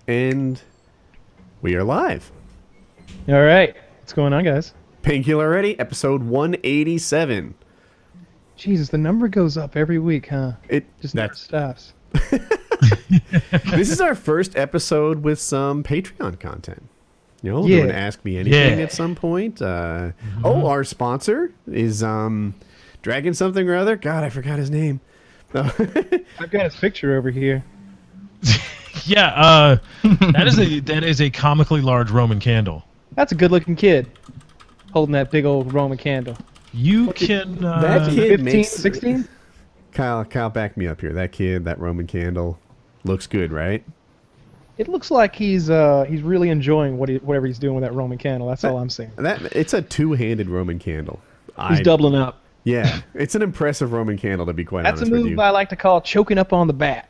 And we are live. All right. What's going on, guys? Painkiller Ready, episode 187. Jesus, the number goes up every week, huh? It just never stops. This is our first episode with some Patreon content. You know, doing Ask Me Anything at some point. Oh, our sponsor is Dragon something or other. God, I forgot his name. I've got his picture over here. Yeah, that is a comically large Roman candle. That's a good-looking kid holding that big old Roman candle. You can that kid 15, makes 16? Kyle, back me up here. That kid, that Roman candle, looks good, right? It looks like he's really enjoying whatever he's doing with that Roman candle. That's all I'm saying. It's a two-handed Roman candle. He's doubling up. Yeah, it's an impressive Roman candle, to be quite honest with you. That's a move I like to call choking up on the bat.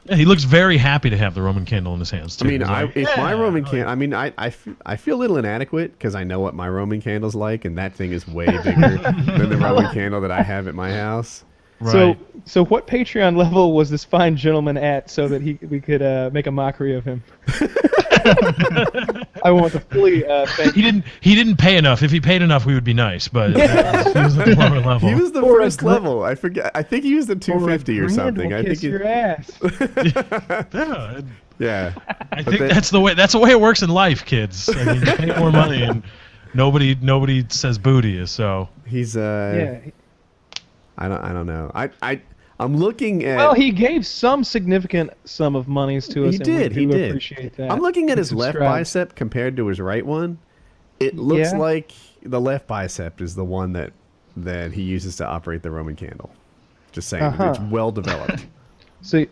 Yeah, he looks very happy to have the Roman candle in his hands, too. I mean, my Roman candle... I mean, I feel a little inadequate because I know what my Roman candle's like, and that thing is way bigger than the Roman candle that I have at my house. Right. So what Patreon level was this fine gentleman at so that we could make a mockery of him? I want to fully thank He didn't pay enough. If he paid enough, we would be nice, but he was at the lower level. He was the first level. I forget. I think he was the 250 or something. We'll I think kiss your ass. Yeah. I think that's the way it works in life, kids. I mean, you pay more money and nobody says booty, so he's yeah. I don't know. I'm looking at... Well, he gave some significant sum of monies to us. He did. Appreciate that. I'm looking at his left bicep compared to his right one. It looks like the left bicep is the one that he uses to operate the Roman candle. Just saying. It's well developed. So,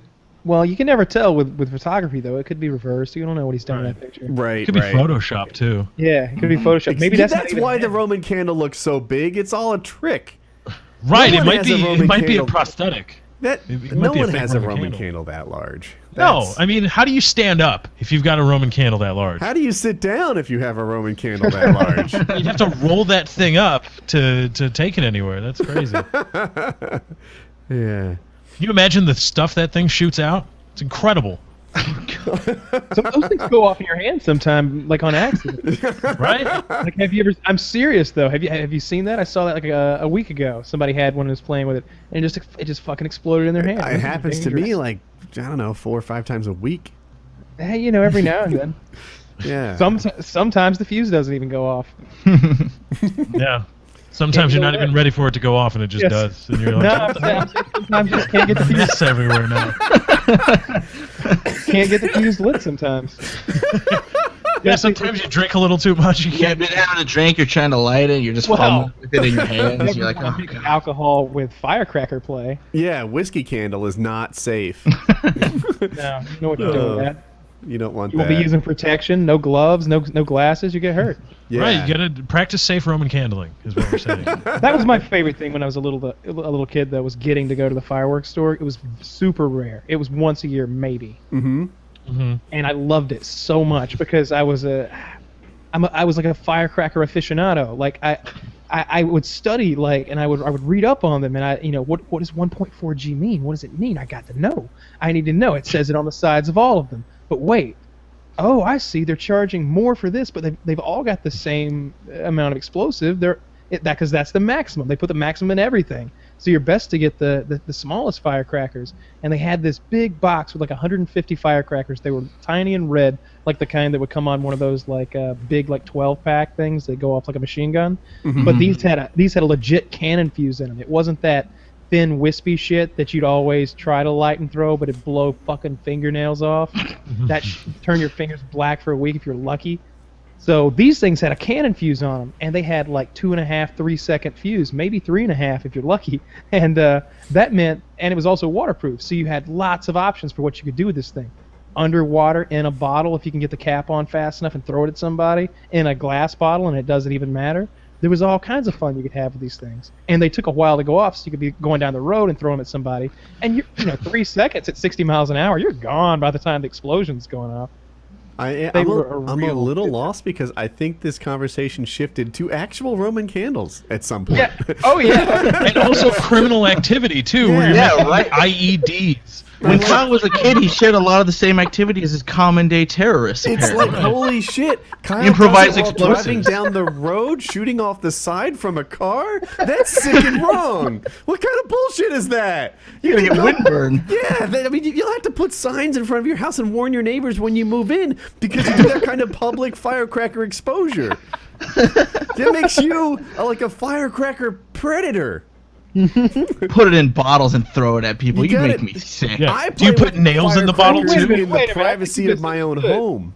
well, you can never tell with photography, though. It could be reversed. You don't know what he's done in that picture. Right. It could be Photoshop, too. Yeah, it could be Photoshop. Maybe that's why the Roman candle looks so big. It's all a trick. Right, it might be a prosthetic. No one has a Roman candle that large. No, I mean, how do you stand up if you've got a Roman candle that large? How do you sit down if you have a Roman candle that large? You have to roll that thing up to take it anywhere. That's crazy. Yeah. Can you imagine the stuff that thing shoots out? It's incredible. Those things go off in your hand sometime, like on accident. Right? Like, have you ever? I'm serious though. Have you seen that? I saw that like a week ago. Somebody had one and was playing with it, and it just fucking exploded in their hand. It happens to me like, I don't know, 4 or 5 times a week. Hey, every now and then. Yeah. Sometimes the fuse doesn't even go off. Yeah. Sometimes you're not even ready for it to go off, and it just does. And you're like, sometimes you just can't get the fuse. Mess everywhere now. Can't get the fuse lit sometimes. Yeah, sometimes you drink a little too much. You can't. You've been having a drink, you're trying to light it, you're just fumbling with it in your hands. You're like, oh, God. Alcohol with firecracker play. Yeah, whiskey candle is not safe. No, you know what you're doing with that. You don't want that. You that. won't be using protection, no gloves, no glasses, you get hurt. Yeah. Right, you gotta practice safe Roman candling, is what we're saying. That was my favorite thing when I was a little kid that was getting to go to the fireworks store. It was super rare. It was once a year, maybe. Mm-hmm. Mm-hmm. And I loved it so much because I was like a firecracker aficionado. Like I would study and I would read up on them, and what does 1.4 G mean? What does it mean? I got to know. I need to know. It says it on the sides of all of them. But wait, I see. They're charging more for this, but they've all got the same amount of explosive. Because that's the maximum. They put the maximum in everything. So you're best to get the smallest firecrackers. And they had this big box with like 150 firecrackers. They were tiny and red, like the kind that would come on one of those big 12-pack things that go off like a machine gun. Mm-hmm. But these had a legit cannon fuse in them. It wasn't that thin wispy shit that you'd always try to light and throw, but it'd blow fucking fingernails off. That turn your fingers black for a week if you're lucky. So these things had a cannon fuse on them, and they had like 2.5, 3 second fuse, maybe 3.5 if you're lucky. And that meant, and it was also waterproof, so you had lots of options for what you could do with this thing. Underwater, in a bottle, if you can get the cap on fast enough and throw it at somebody, in a glass bottle, and it doesn't even matter. There was all kinds of fun you could have with these things. And they took a while to go off, so you could be going down the road and throwing them at somebody. And 3 seconds at 60 miles an hour, you're gone by the time the explosion's going off. I'm a little lost because I think this conversation shifted to actual Roman candles at some point. Yeah. Oh yeah. And also criminal activity too, where you're making IEDs. When Kyle was a kid, he shared a lot of the same activities as common day terrorists. It's apparently. like, holy shit. Kyle Improvised does it while driving explosives. down the road, shooting off the side from a car? That's sick and wrong. What kind of bullshit is that? You're gonna get windburn. Yeah, I mean, you'll have to put signs in front of your house and warn your neighbors when you move in because you do that kind of public firecracker exposure. That makes you like a firecracker predator. Put it in bottles and throw it at people. You make me sick. Yeah. Do you put nails in the bottle too? In the privacy of my own home.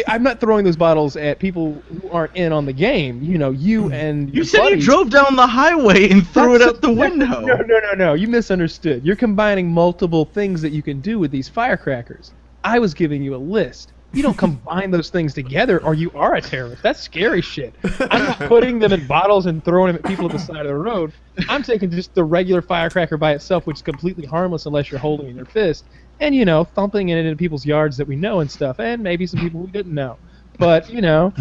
I'm not throwing those bottles at people who aren't in on the game. You know, you and You your said buddies. you drove down the highway and threw it out the window. No. You misunderstood. You're combining multiple things that you can do with these firecrackers. I was giving you a list. You don't combine those things together or you are a terrorist. That's scary shit. I'm not putting them in bottles and throwing them at people at the side of the road. I'm taking just the regular firecracker by itself, which is completely harmless unless you're holding it in your fist, and, you know, thumping it into people's yards that we know and stuff, and maybe some people we didn't know. But, you know,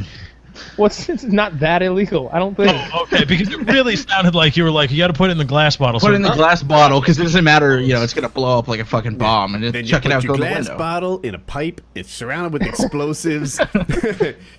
it's not that illegal, I don't think. Oh, okay, because it really sounded like you were like, you got to put it in the glass bottle. Put it in the glass bottle because it doesn't matter. You know, it's gonna blow up like a fucking bomb, and Then then you chuck put it out your go the glass window. bottle in a pipe. It's surrounded with explosives.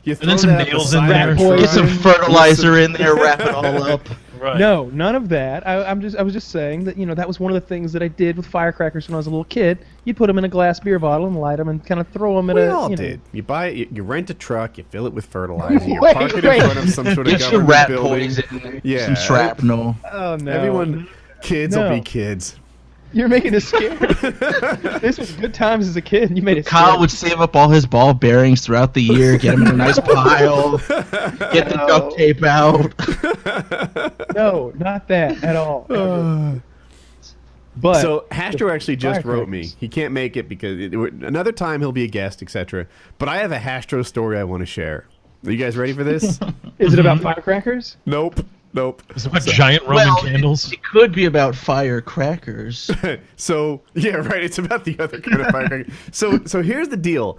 You throw then some that out the nails side in of there. your Get some truck. fertilizer in there, wrap it all up. Right. No, none of that. I was just saying that, you know, that was one of the things that I did with firecrackers when I was a little kid. You put them in a glass beer bottle and light them and kind of throw them at We a. all you know. did. You buy it. You rent a truck. You fill it with fertilizer. You Wait, park it wait. in front of some sort of Get some government rat building. poison. Yeah. Some shrapnel. Oh no. Everyone, kids will No. be kids. You're making it scary. This was good times as a kid, and you made it Kyle scary. would save up all his ball bearings throughout the year, get them in a nice pile, get the duct tape out. No, not that at all. But So Hastro actually just wrote me. firecrackers. He can't make it because another time he'll be a guest, etc. But I have a Hastro story I want to share. Are you guys ready for this? Is it about firecrackers? Nope. It's about giant Roman candles. It could be about firecrackers. So yeah, right. It's about the other kind of firecracker. So here's the deal.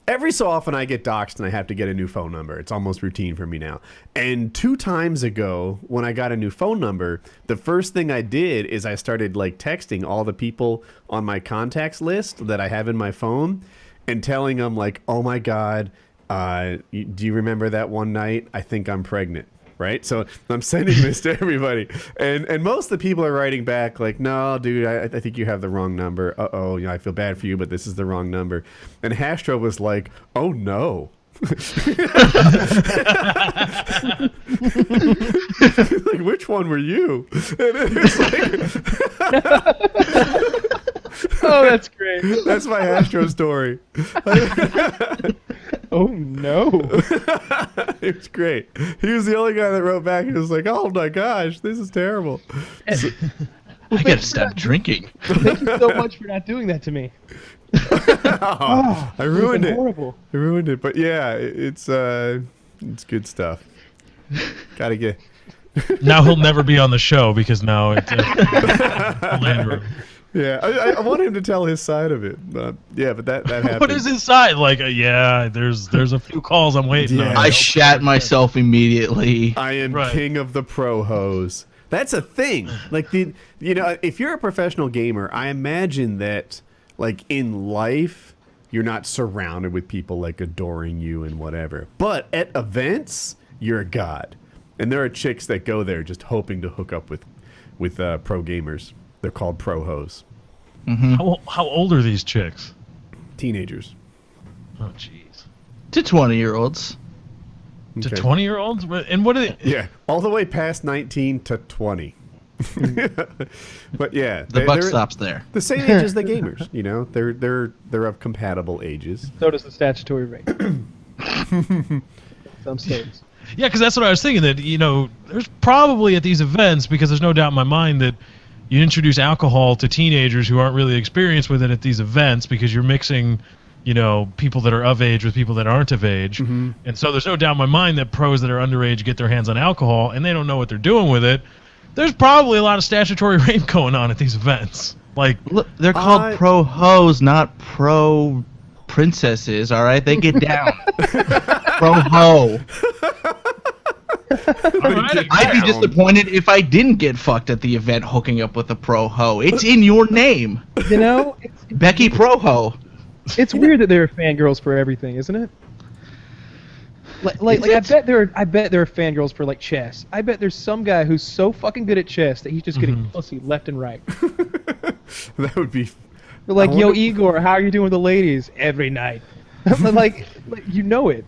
Every so often I get doxxed and I have to get a new phone number. It's almost routine for me now. And 2 times ago, when I got a new phone number, the first thing I did is I started like texting all the people on my contacts list that I have in my phone, and telling them like, "Oh my God, do you remember that one night? I think I'm pregnant." Right, so I'm sending this to everybody, and most of the people are writing back like, "No, dude, I think you have the wrong number. Uh-oh, you know, I feel bad for you, but this is the wrong number." And Hastro was like, "Oh no." Like, which one were you? And it was like, Oh, that's great. that's my Hastro story. Oh no. It was great. He was the only guy that wrote back. He was like, "Oh my gosh, this is terrible." I gotta stop drinking. Thank you so much for not doing that to me. I ruined it. Horrible. I ruined it. But yeah, it's good stuff. Gotta get. Now he'll never be on the show because now it's land room. Yeah, I want him to tell his side of it. Yeah, but that happened. What is inside? Like, yeah, there's a few calls I'm waiting Yeah. on. I shat myself immediately. I am Right. king of the pro hose. That's a thing. Like if you're a professional gamer, I imagine that like in life you're not surrounded with people like adoring you and whatever. But at events, you're a god. And there are chicks that go there just hoping to hook up with pro gamers. They're called pro hose. How old are these chicks? Teenagers. Oh, jeez. To 20-year-olds. To Okay. 20-year-olds? And what are they? Yeah, all the way past 19 to 20. But yeah, The buck stops there. the same age as the gamers. You know, they're of compatible ages. So does the statutory rate. Some states. Yeah, because that's what I was thinking. That there's probably at these events, because there's no doubt in my mind that you introduce alcohol to teenagers who aren't really experienced with it at these events, because you're mixing, people that are of age with people that aren't of age. Mm-hmm. And so there's no doubt in my mind that pros that are underage get their hands on alcohol and they don't know what they're doing with it. There's probably a lot of statutory rape going on at these events. Like, Look, they're called pro hose, not pro princesses, all right? They get down. Pro-ho. I'd be disappointed if I didn't get fucked at the event hooking up with a pro-ho. It's in your name. You know? Becky Pro-ho. It's weird that there are fangirls for everything, isn't it? Like I bet there are fangirls for like chess. I bet there's some guy who's so fucking good at chess that he's just getting pussy left and right. That would be. They're like, yo, Igor, how are you doing with the ladies? Every night. like you know it.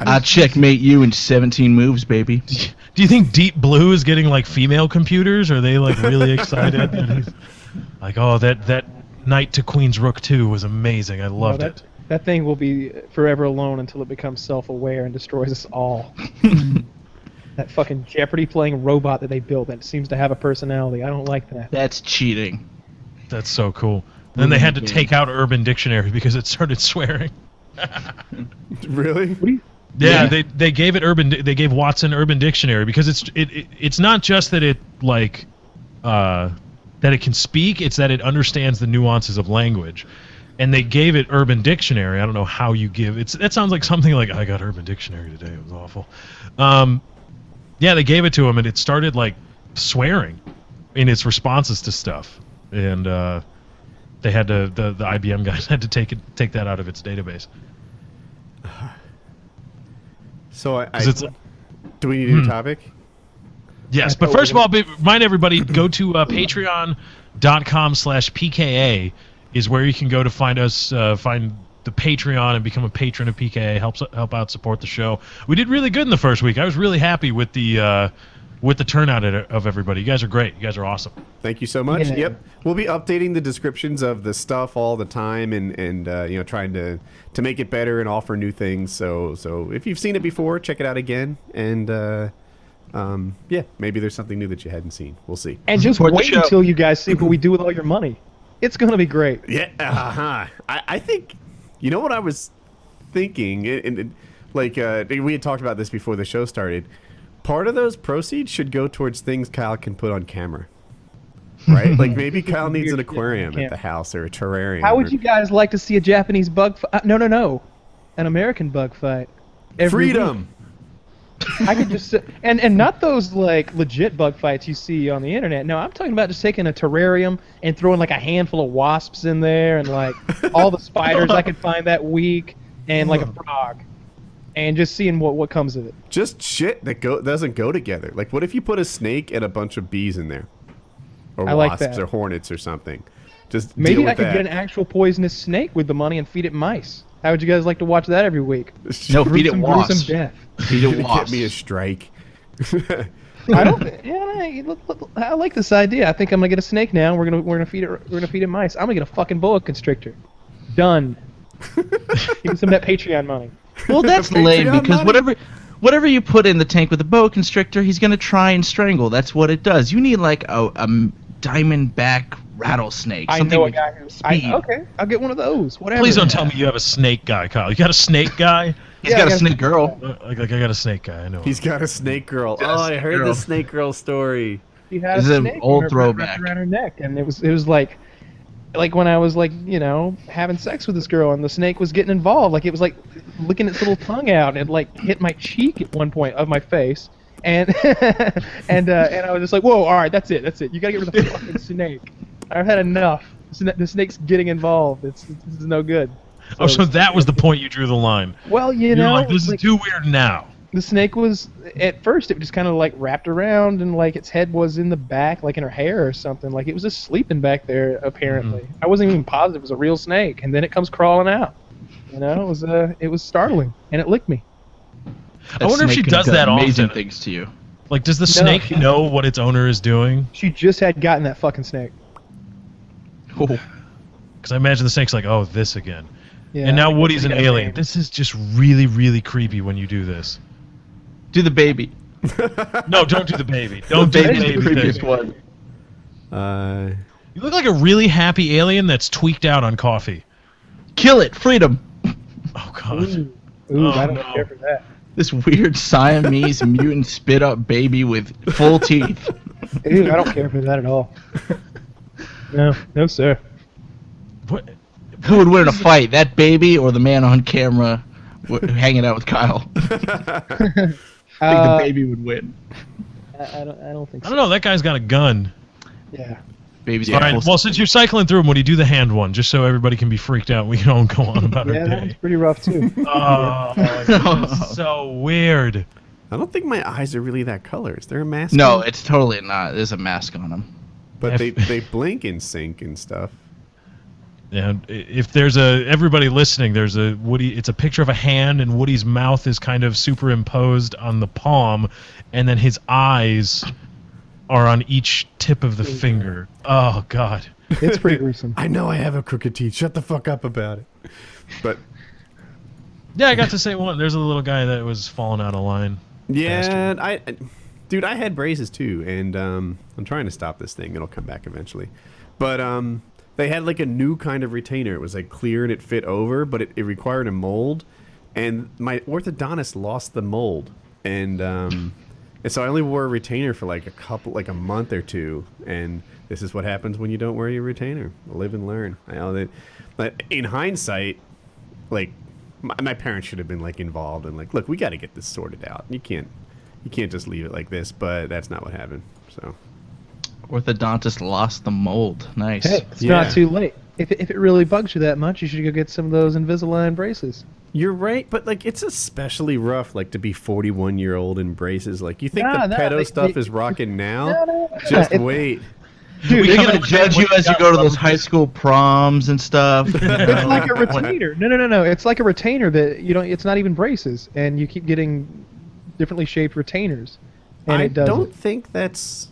I'll checkmate you in 17 moves, baby. Do you think Deep Blue is getting like female computers? Are they like really excited? That he's, like, oh, that knight to Queen's Rook 2 was amazing. I loved it. That thing will be forever alone until it becomes self-aware and destroys us all. That fucking Jeopardy playing robot that they built that seems to have a personality. I don't like that. That's cheating. That's so cool. Then they had to take out Urban Dictionary because it started swearing. Really? Yeah, they gave it they gave Watson Urban Dictionary because it's not just that it like that it can speak, it's that it understands the nuances of language. And they gave it Urban Dictionary. I don't know how you give it. That sounds like something like I got Urban Dictionary today. It was awful. Yeah, they gave it to him and it started like swearing in its responses to stuff. And they had to the IBM guys had to take that out of its database. So do we need a new topic? Yes, but first of all, remind everybody, go to patreon.com/PKA is where you can go to find us, find the Patreon and become a patron of PKA. Help out support the show. We did really good in the first week. I was really happy with the turnout of everybody. You guys are great. You guys are awesome. Thank you so much. Yeah. Yep, we'll be updating the descriptions of the stuff all the time, and you know, trying to make it better and offer new things. So if you've seen it before, check it out again, and yeah, maybe there's something new that you hadn't seen. We'll see. And just wait until you guys see what we do with all your money. It's gonna be great. Yeah, I think, you know what I was thinking, and like we had talked about this before the show started. Part of those proceeds should go towards things Kyle can put on camera, right? Like maybe Kyle needs an aquarium at the house or a terrarium. How would you guys like to see a Japanese bug fight? No, an American bug fight. Freedom. Week. I could just and not those like legit bug fights you see on the internet. No, I'm talking about just taking a terrarium and throwing like a handful of wasps in there and like all the spiders I could find that week and like a frog, and just seeing what comes of it. Just shit that doesn't go together. Like what if you put a snake and a bunch of bees in there, or wasps or hornets or something? Just maybe I could get an actual poisonous snake with the money and feed it mice. How would you guys like to watch that every week? No, feed it wasps. Gruesome death. Feed it wasps. Get me a strike. I don't. Yeah, look, I like this idea. I think I'm gonna get a snake now. We're gonna feed it mice. I'm gonna get a fucking boa constrictor. Done. Give me some of that Patreon money. Well, that's lame because whatever you put in the tank with a boa constrictor, he's gonna try and strangle. That's what it does. You need like a diamondback rattlesnake. I something know a with guy who. speed. Okay, I'll get one of those. Whatever. Please don't tell me you have a snake guy, Kyle. You got a snake guy? He's got a snake girl. I got a snake guy. I know. He's got a snake girl. Oh, I heard the snake girl story. She had This a is an snake old throwback. wrapped around her neck, and it was like when I was like, you know, having sex with this girl, and the snake was getting involved. Like it was like licking its little tongue out, and like hit my cheek at one point of my face, and and I was just like, whoa, all right, that's it. You gotta get rid of the fucking snake. I've had enough. The snake's getting involved. This is no good. So that was the point you drew the line. Well, You're like, this is too weird now. The snake was, at first, it just kind of like wrapped around and like its head was in the back, like in her hair or something. Like it was just sleeping back there, apparently. Mm-hmm. I wasn't even positive it was a real snake. And then it comes crawling out. You know, it was startling. And it licked me. I wonder if she does that amazing often. things to you. Like, does the snake know what its owner is doing? She just had gotten that fucking snake. Oh. Because I imagine the snake's like, oh, this again. Yeah, And now Woody's an got a alien. name. This is just really, really creepy when you do this. Do the baby. No, don't do the baby. Don't do the That is baby the previous thing. one. You look like a really happy alien that's tweaked out on coffee. Kill it. Freedom. Oh, God. Ooh, Oh, I don't no. care for that. This weird Siamese mutant spit up baby with full teeth. Ew, I don't care for that at all. No, sir. What Who would win in a fight, that baby or the man on camera hanging out with Kyle? I think the baby would win. I don't think so. I don't know. That guy's got a gun. Yeah. Baby's All right. Well, since you're cycling through them, would you do the hand one, just so everybody can be freaked out? We can all go on about our Yeah, that day. was pretty rough too. Oh, it's so weird. I don't think my eyes are really that color. Is there a mask? No, on? it's totally not. There's a mask on him. But they blink in sync and stuff. Yeah, if there's everybody listening, there's a Woody. It's a picture of a hand, and Woody's mouth is kind of superimposed on the palm, and then his eyes are on each tip of the finger. Oh God, It's pretty gruesome. I know I have a crooked teeth. Shut the fuck up about it. But yeah, I got to say one. There's a little guy that was falling out of line. yeah, dude, I had braces too, and I'm trying to stop this thing. It'll come back eventually. But they had like a new kind of retainer. It was like clear and it fit over, but it required a mold. And my orthodontist lost the mold, and so I only wore a retainer for like a month or two. And this is what happens when you don't wear your retainer. Live and learn. But in hindsight, like my parents should have been like involved and like, look, we got to get this sorted out. You can't just leave it like this. But that's not what happened. So. Orthodontist lost the mold. Nice. Hey, it's not too late. If it really bugs you that much, you should go get some of those Invisalign braces. You're right, but like it's especially rough, like to be 41-year-old in braces. Like you think No, the pedo stuff they- is rocking now? No. Just It- wait. Dude, They're it's gonna judge you as you go to those high school proms and stuff. like a retainer. No. It's like a retainer that you don't. It's not even braces, and you keep getting differently shaped retainers. And I it does don't it. think that's.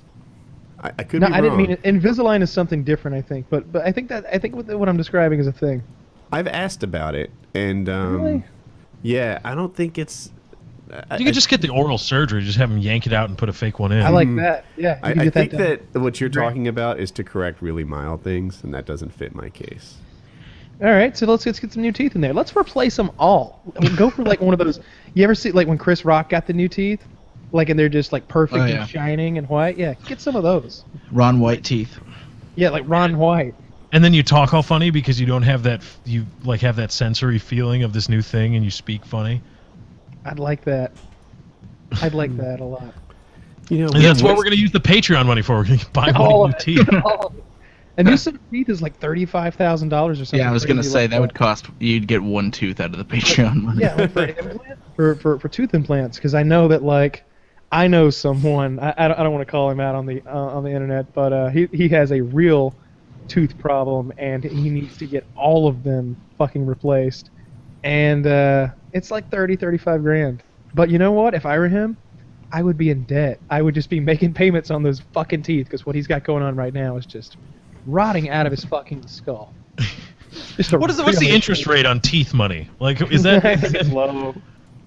I could No, be I didn't wrong. mean it. Invisalign is something different, I think. But I think what I'm describing is a thing. I've asked about it, and Really? yeah, I don't think it's. You could just get the oral surgery, just have them yank it out and put a fake one in. I like that. Yeah, you can I get think done. that what you're Great. talking about is to correct really mild things, and that doesn't fit my case. All right, so let's get some new teeth in there. Let's replace them all. I mean, go for like one of those. You ever see like when Chris Rock got the new teeth, like and they're just like perfect Oh, yeah. and shining and white? Yeah, get some of those. Ron White teeth. Yeah, like Ron White. And then you talk all funny because you don't have that. You like have that sensory feeling of this new thing, and you speak funny. I'd like that. I'd like that a lot. You know, And that's what we're going to use the Patreon money for. We're going to buy All new of it. teeth. All of it. A new set of teeth is like $35,000 or something. Yeah, I was gonna crazy say like that would cost. You'd get one tooth out of the Patreon money. Yeah, like for tooth implants, because I know that like I know someone. I don't want to call him out on the internet, but he has a real tooth problem and he needs to get all of them fucking replaced, and it's like 35 grand. But you know what? If I were him, I would be in debt. I would just be making payments on those fucking teeth because what he's got going on right now is just rotting out of his fucking skull. Just a What's the real- interest rate on teeth money? Like, is that? I think it's low.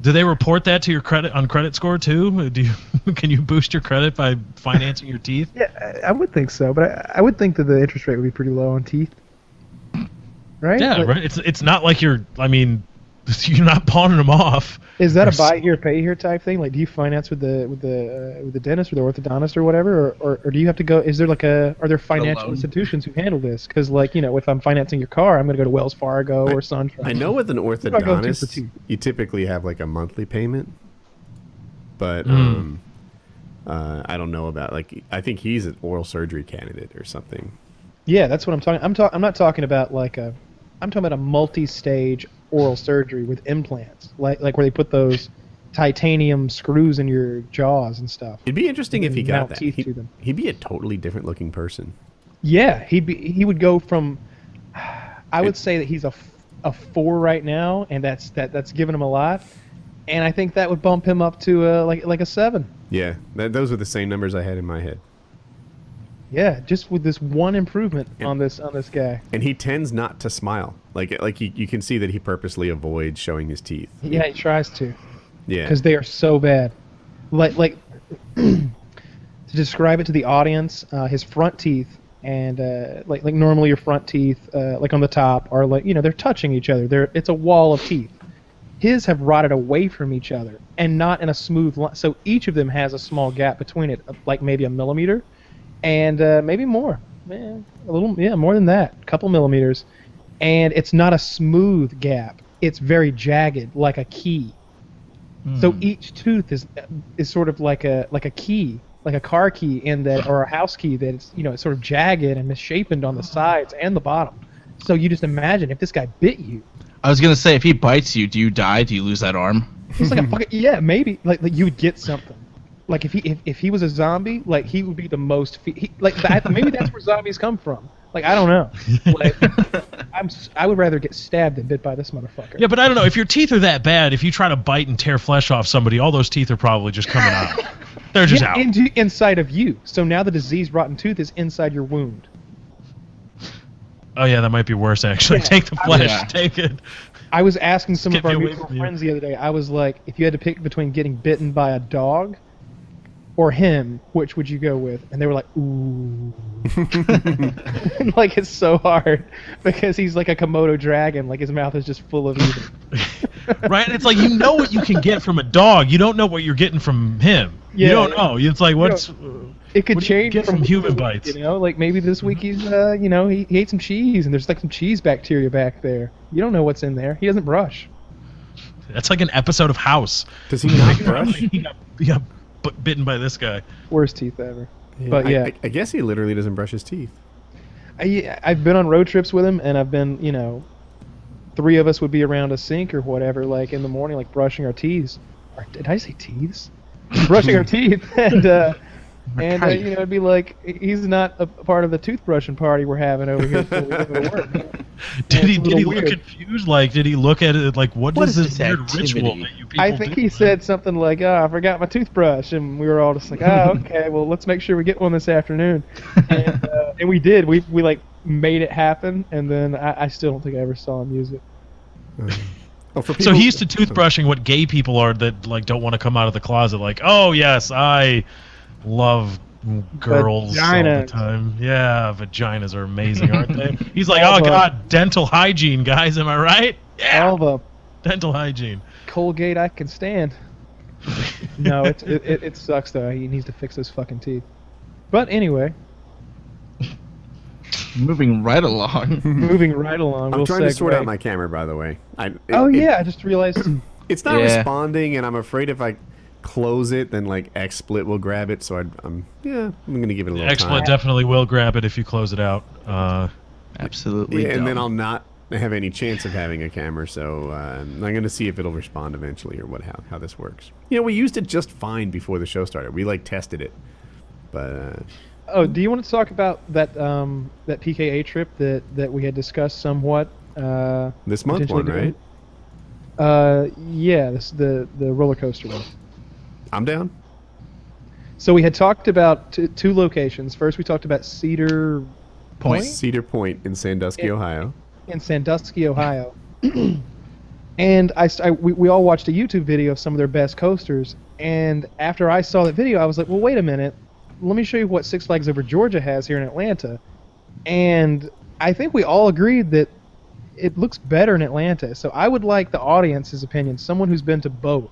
Do they report that to your credit score too? Can you boost your credit by financing your teeth? Yeah, I would think so, but I would think that the interest rate would be pretty low on teeth. Right? Yeah, Like, right. It's not like you're. I mean, you're not pawning them off. Is that a buy here, pay here type thing? Like, do you finance with the dentist or the orthodontist or whatever, or do you have to go? Is there like are there financial loan. institutions who handle this? Because like if I'm financing your car, I'm going to go to Wells Fargo or Suntrust. I know with an do I go to for orthodontist, teeth? you typically have like a monthly payment, but I don't know about like I think he's an oral surgery candidate or something. Yeah, that's what I'm talking. I'm not talking about like I'm talking about a multi-stage oral surgery with implants, like where they put those titanium screws in your jaws and stuff. It'd be interesting if he got Mount that. teeth to them. He'd be a totally different looking person. Yeah, he would go from. I would say that he's a 4 right now, and that's giving him a lot, and I think that would bump him up to like a 7. Yeah, those are the same numbers I had in my head. Yeah, just with this one improvement on this guy. And he tends not to smile. Like you can see that he purposely avoids showing his teeth. Yeah, he tries to. Yeah. Because they are so bad. Like to describe it to the audience, his front teeth and like normally your front teeth, like on the top, are like they're touching each other. It's a wall of teeth. His have rotted away from each other and not in a smooth line. So each of them has a small gap between it, like maybe a millimeter, and maybe more. A little, more than that, a couple millimeters. and it's not a smooth gap. It's very jagged, like a key. So each tooth is sort of like a key, like a car key in that, or a house key that it's it's sort of jagged and misshapen on the sides and the bottom. So you just imagine if this guy bit you. I was gonna say, if he bites you, do you die? Do you lose that arm? He's like a fucking maybe like you would get something. Like if he was a zombie, like he would be the most maybe that's where zombies come from. Like I don't know. Like I would rather get stabbed than bit by this motherfucker. Yeah, but I don't know if your teeth are that bad. If you try to bite and tear flesh off somebody, all those teeth are probably just coming out. They're just out. Inside of you. So now the diseased rotten tooth is inside your wound. Oh yeah, that might be worse actually. Yeah. Take the flesh. Take it. I was asking some of our away mutual from you. friends the other day. I was like, if you had to pick between getting bitten by a dog or him, which would you go with? And they were like, ooh. Like, it's so hard because he's like a Komodo dragon. Like, his mouth is just full of evil. Right? It's like, you know what you can get from a dog. You don't know what you're getting from him. Yeah, you don't know. It's like, what's... It could what do you change get from human bites. You know, like maybe this week he's, he ate some cheese and there's like some cheese bacteria back there. You don't know what's in there. He doesn't brush. That's like an episode of House. Does he not brush? He got bitten by this guy. Worst teeth ever. Yeah, But yeah, I guess he literally doesn't brush his teeth. I've been on road trips with him, and I've been, 3 of us would be around a sink or whatever, like in the morning, like brushing our teeth. Or, did I say teeth? Brushing our teeth, and it'd be like he's not a part of the toothbrushing party we're having over here before we go to work. Did he look confused? Like, did he look at it like, what is this weird activity? ritual that you people I think do? he said something like, I forgot my toothbrush. And we were all just like, okay, well, let's make sure we get one this afternoon. And we did. We like made it happen. And then I still don't think I ever saw him use it. So he's to toothbrushing what gay people are that like don't want to come out of the closet. Like, oh yes, I love girls all the time. Yeah, vaginas are amazing, aren't they? He's like, oh god, dental hygiene, guys. Am I right? Yeah. All the dental hygiene. Colgate I can stand. No, it sucks though. He needs to fix those fucking teeth. But anyway, moving right along. I'm trying to sort out my camera, by the way. I just realized it's not responding, and I'm afraid if I close it, then like XSplit will grab it. So I'm gonna give it a little time. XSplit definitely will grab it if you close it out. Absolutely. Yeah, and then I'll not have any chance of having a camera. So I'm gonna see if it'll respond eventually or how this works. We used it just fine before the show started. We like tested it, but. Do you want to talk about that PKA trip that we had discussed somewhat? This month one, right? Yeah, the roller coaster one. I'm down. So we had talked about two locations. First, we talked about Cedar Point in Sandusky, Ohio. In Sandusky, Ohio. And we all watched a YouTube video of some of their best coasters. And after I saw that video, I was like, well, wait a minute. Let me show you what Six Flags Over Georgia has here in Atlanta. And I think we all agreed that it looks better in Atlanta. So I would like the audience's opinion, someone who's been to both,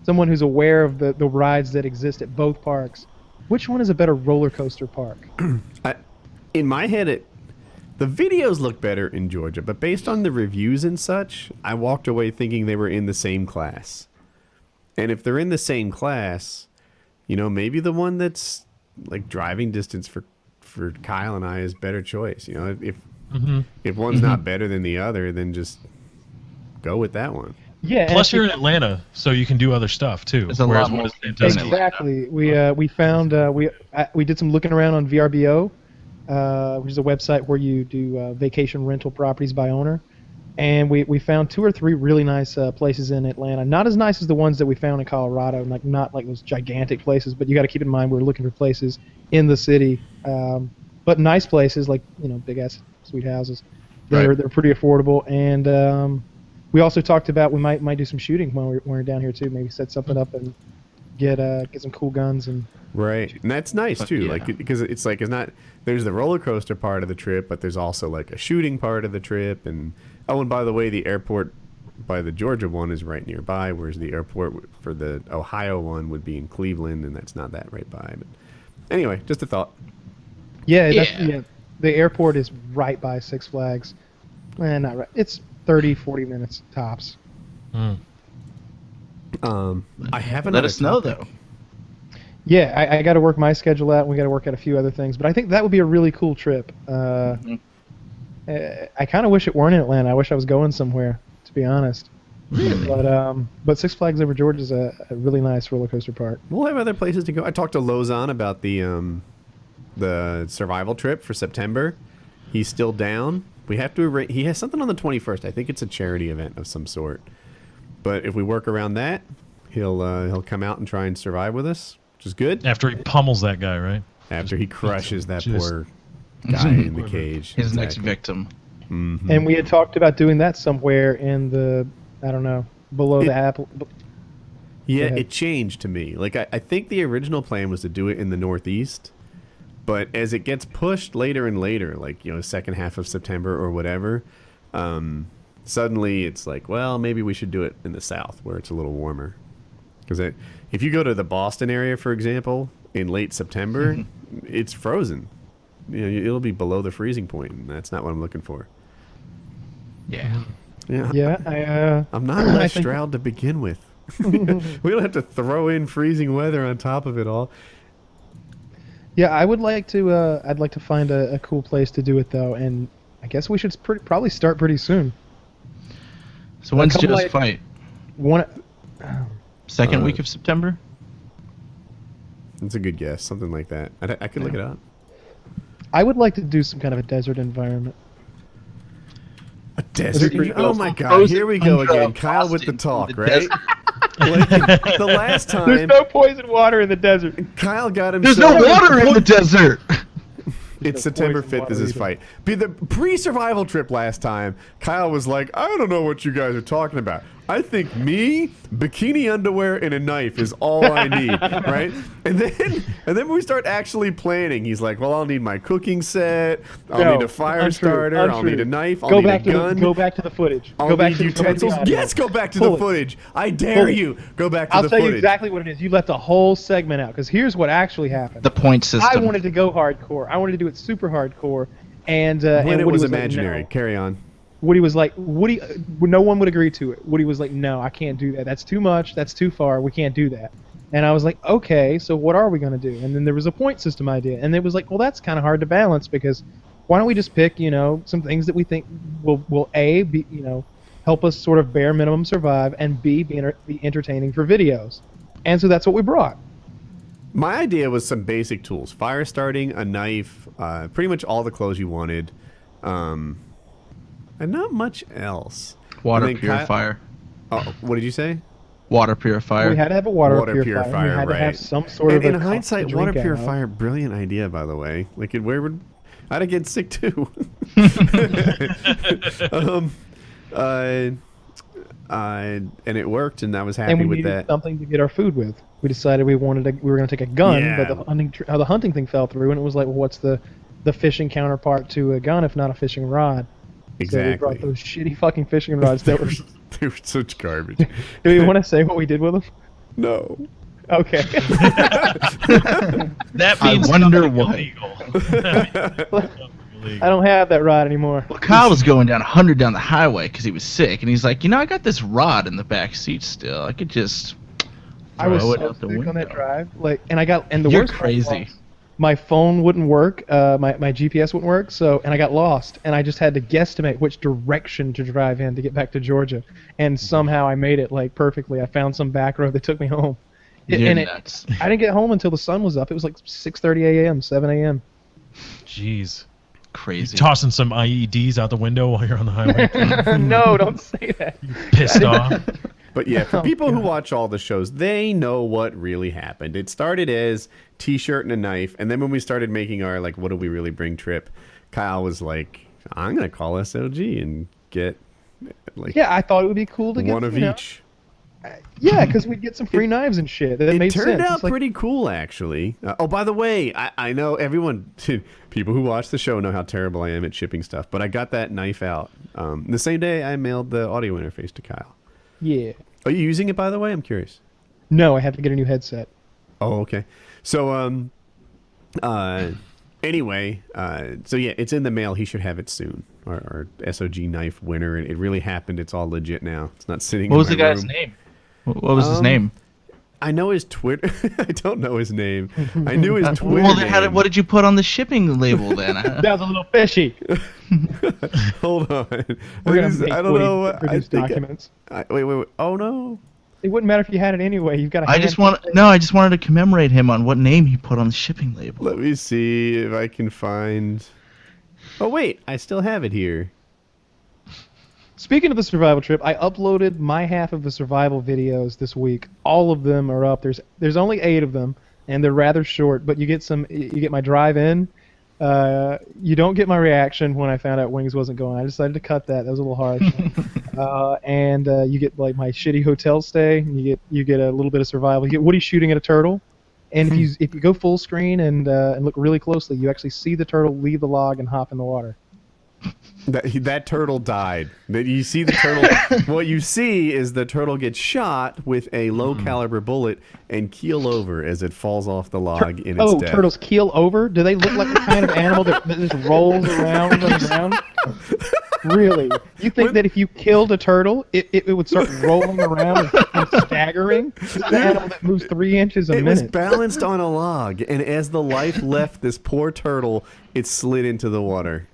someone who's aware of the rides that exist at both parks. Which one is a better roller coaster park? In my head, the videos look better in Georgia, but based on the reviews and such, I walked away thinking they were in the same class. And if they're in the same class, maybe the one that's like driving distance for Kyle and I is better choice. If one's not better than the other, then just go with that one. Yeah. Plus, you're in Atlanta, so you can do other stuff too. There's a lot more. Exactly. We found we did some looking around on VRBO, which is a website where you do vacation rental properties by owner. And we found 2 or 3 really nice places in Atlanta. Not as nice as the ones that we found in Colorado, not like those gigantic places. But you got to keep in mind we're looking for places in the city, but nice places like big ass sweet houses. They're pretty affordable. And we also talked about we might do some shooting when we're down here too. Maybe set something up and get some cool guns and. Right, and that's nice too. Yeah. Because it's not. There's the roller coaster part of the trip, but there's also like a shooting part of the trip. And by the way, the airport by the Georgia one is right nearby, whereas the airport for the Ohio one would be in Cleveland, and that's not that right by. But anyway, just a thought. Yeah. The airport is right by Six Flags. Not right. It's 30, 40 minutes tops. Mm. I haven't. Let us know though. Yeah, I got to work my schedule out. And we got to work out a few other things, but I think that would be a really cool trip. I kind of wish it weren't in Atlanta. I wish I was going somewhere, to be honest. Really? But Six Flags Over Georgia is a really nice roller coaster park. We'll have other places to go. I talked to Lozon about the survival trip for September. He's still down. We have to. He has something on the 21st. I think it's a charity event of some sort. But if we work around that, he'll come out and try and survive with us, which is good. After he pummels that guy, right? After he crushes that Just- poor guy in the cage. His next Exactly. victim. Mhm. And we had talked about doing that somewhere in the, I don't know, below the apple. Yeah, ahead. it changed to me. Like I think the original plan was to do it in the Northeast, but as it gets pushed later and later, like second half of September or whatever, suddenly it's like, well, maybe we should do it in the South where it's a little warmer. Because if you go to the Boston area, for example, in late September, it's frozen. It'll be below the freezing point, and that's not what I'm looking for. Yeah. Yeah, Yeah, I'm not Les Stroud to begin with. We don't have to throw in freezing weather on top of it all. Yeah, I would like to. I'd like to find a cool place to do it though, and I guess we should probably start pretty soon. So when's couple Joe's like- fight? One. Second week of September? That's a good guess, something like that. I could look it up. I would like to do some kind of a desert environment. A desert? pretty Oh cool. my God! Frozen Here we go tundra again. of Kyle with the Boston talk, in the right? Like, the last There's time, no poison water in the desert. Kyle got There's himself. no water in the desert! It's no September poison 5th is water his either. fight. The pre-survival trip last time, Kyle was like, I don't know what you guys are talking about. I think me, bikini underwear, and a knife is all I need, right? And then when we start actually planning, he's like, well, I'll need my cooking set, I'll need a fire untrue, starter, I'll untrue. need a knife, I'll Go need a back to gun. go back to the footage. I'll go back need to utensils. the audio. Yes, go back to Pull the it. footage. I dare Pull it. you. Go back to I'll the tell footage. you exactly what it is. You left a whole segment out because here's what actually happened. The point system. I wanted to go hardcore. I wanted to do it super hardcore, and When and it Woody was like, imaginary. no. Carry on. Woody was like, no one would agree to it. Woody was like, no, I can't do that. That's too much. That's too far. We can't do that. And I was like, okay, so what are we going to do? And then there was a point system idea. And it was like, well, that's kind of hard to balance because why don't we just pick, some things that we think will A, be, help us sort of bare minimum survive, and B, be entertaining for videos. And so that's what we brought. My idea was some basic tools: fire starting, a knife, pretty much all the clothes you wanted, and not much else. Water I think purifier. Oh, what did you say? Water purifier. We had to have a water purifier. purifier, We had to right. have some sort And of a in cup to hindsight, drink water out of. purifier, brilliant idea, by the way. Like, where would I'd have get sick too. And it worked, and I was happy And we with needed that. something to get our food with. We decided we were going to take a gun, Yeah. but the hunting thing fell through, and it was like, well, what's the fishing counterpart to a gun if not a fishing rod? So we brought Exactly. those shitty fucking fishing rods that were. They were such garbage. Do you want to say what we did with them? No. Okay. That I means wonder nothing why. illegal. I don't have that rod anymore. Well, Kyle was going down 100 down the highway because he was sick, and he's like, I got this rod in the back seat still. I could just I was throw it so out the sick on that window." drive, and the You're worst part crazy. was my phone wouldn't work, my GPS wouldn't work, and I got lost, and I just had to guesstimate which direction to drive in to get back to Georgia, and somehow I made it perfectly. I found some back road that took me home. You're And nuts. I didn't get home until the sun was up. It was like 6:30 a.m., 7 a.m. Jeez. Crazy. Tossing some IEDs out the window while you're on the highway. No, don't say that. Pissed off. But yeah, for Oh, people who God. watch all the shows, they know what really happened. It started as t-shirt and a knife, and then when we started making our what do we really bring trip, Kyle was like, I'm gonna call SLG and get Yeah, I thought it would be cool to get one of each. Yeah, because we'd get some free knives and shit. That It made turned sense. out It's like, pretty cool, actually. Oh, by the way, I know everyone, people who watch the show know how terrible I am at shipping stuff, but I got that knife out the same day I mailed the audio interface to Kyle. yeah. Are you using it, by the way? I'm curious. No, I have to get a new headset. Oh, okay. So, Anyway, so yeah, it's in the mail. He should have it soon. Our SOG knife winner. It really happened. It's all legit now. It's not sitting. What was in the my guy's room. name? What was his name? I know his Twitter. I don't know his name. I knew his Twitter Well, then name. what did you put on the shipping label then? That was a little fishy. Hold on. We're gonna make I don't Woody know. produce documents. Wait. Oh no. It wouldn't matter if you had it anyway. You've got to. I just wanted to commemorate him on what name he put on the shipping label. Let me see if I can find. Oh wait, I still have it here. Speaking of the survival trip, I uploaded my half of the survival videos this week. All of them are up. There's only 8 of them, and they're rather short. But you get my drive-in. You don't get my reaction when I found out Wings wasn't going. I decided to cut that. That was a little harsh. And you get like my shitty hotel stay. And you get a little bit of survival. You get Woody shooting at a turtle. And if you go full screen and look really closely, you actually see the turtle leave the log and hop in the water. That turtle died. You see the turtle. What you see is the turtle gets shot with a low caliber bullet and keel over as it falls off the log in its death. Turtles keel over? Do they look like the kind of animal that just rolls around on the ground? Really? You think that if you killed a turtle, it would start rolling around and staggering? It's an animal that moves 3 inches a minute. It was balanced on a log, and as the life left this poor turtle, it slid into the water.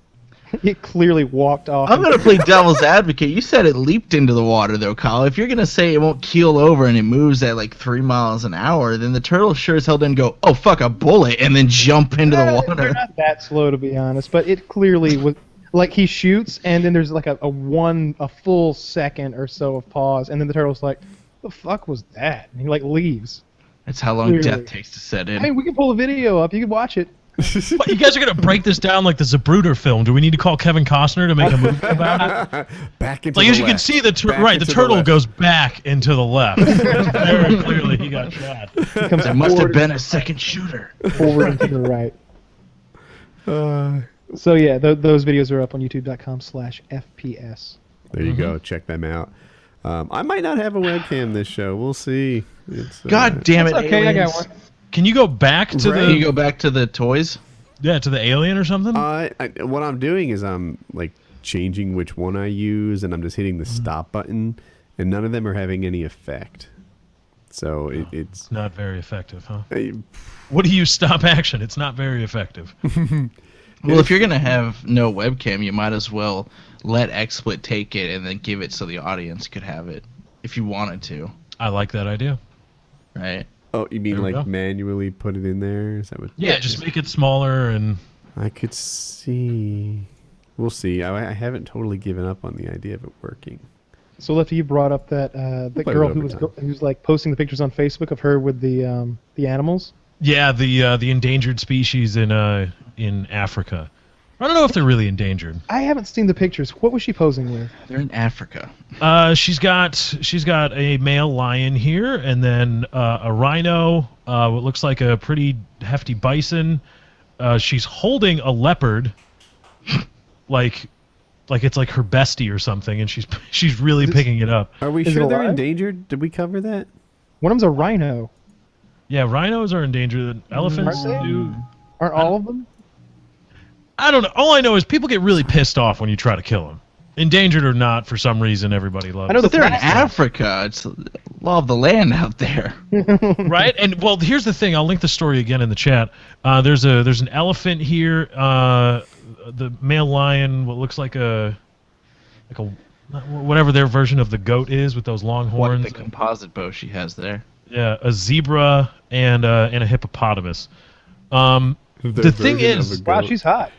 It clearly walked off. I'm going to play devil's advocate. You said it leaped into the water, though, Kyle. If you're going to say it won't keel over and it moves at like 3 miles an hour, then the turtle sure as hell didn't go, oh, fuck, a bullet, and then jump into the water. They're not that slow, to be honest, but it clearly was. Like, he shoots, and then there's like a full second or so of pause, and then the turtle's like, the fuck was that? And he, like, leaves. That's how long death takes to set in. I mean, we can pull a video up. You can watch it. But you guys are gonna break this down like the Zapruder film. Do we need to call Kevin Costner to make a movie about it? Back into like the as you left. can see, the Back turtle left. goes back into the left. Very clearly, he got shot. There must have been a second shooter. Forward and to the right. So yeah, those videos are up on youtube.com/FPS. There you go. Check them out. I might not have a webcam this show. We'll see. It's, God damn it! Okay, I got aliens. one. Can you go back to Can you go back to the toys? to the alien or something? What I'm doing is I'm like changing which one I use, and I'm just hitting the stop button, and none of them are having any effect. So it's not very effective, huh? What do you stop action? It's not very effective. Well, if you're gonna have no webcam, you might as well let XSplit take it and then give it so the audience could have it, if you wanted to. I like that idea. Right. Oh, you mean There we like go. manually put it in there? Is that what? Yeah, just make it smaller and. I could see. We'll see. I haven't totally given up on the idea of it working. So Lefty, you brought up that Play girl it who over who's like posting the pictures on Facebook of her with the animals. Yeah, the endangered species in Africa. I don't know if they're really endangered. I haven't seen the pictures. What was she posing with? They're in Africa. She's got a male lion here, and then a rhino. What looks like a pretty hefty bison. She's holding a leopard, like it's like her bestie or something, and she's really picking it up. Are we Is sure it they're alive? endangered? Did we cover that? One of them's a rhino. Yeah, rhinos are endangered. Elephants Aren't they? do. Aren't all of them? I don't know. All I know is people get really pissed off when you try to kill them. Endangered or not, for some reason, everybody loves I know it. But they're in That's- Africa. It's law of the land out there. Right? And well, here's the thing. I'll link the story again in the chat. There's an elephant here. The male lion, what looks like a whatever their version of the goat is with those long What horns. the composite bow she has there. Yeah, a zebra and a hippopotamus. The thing is, Wow, she's hot.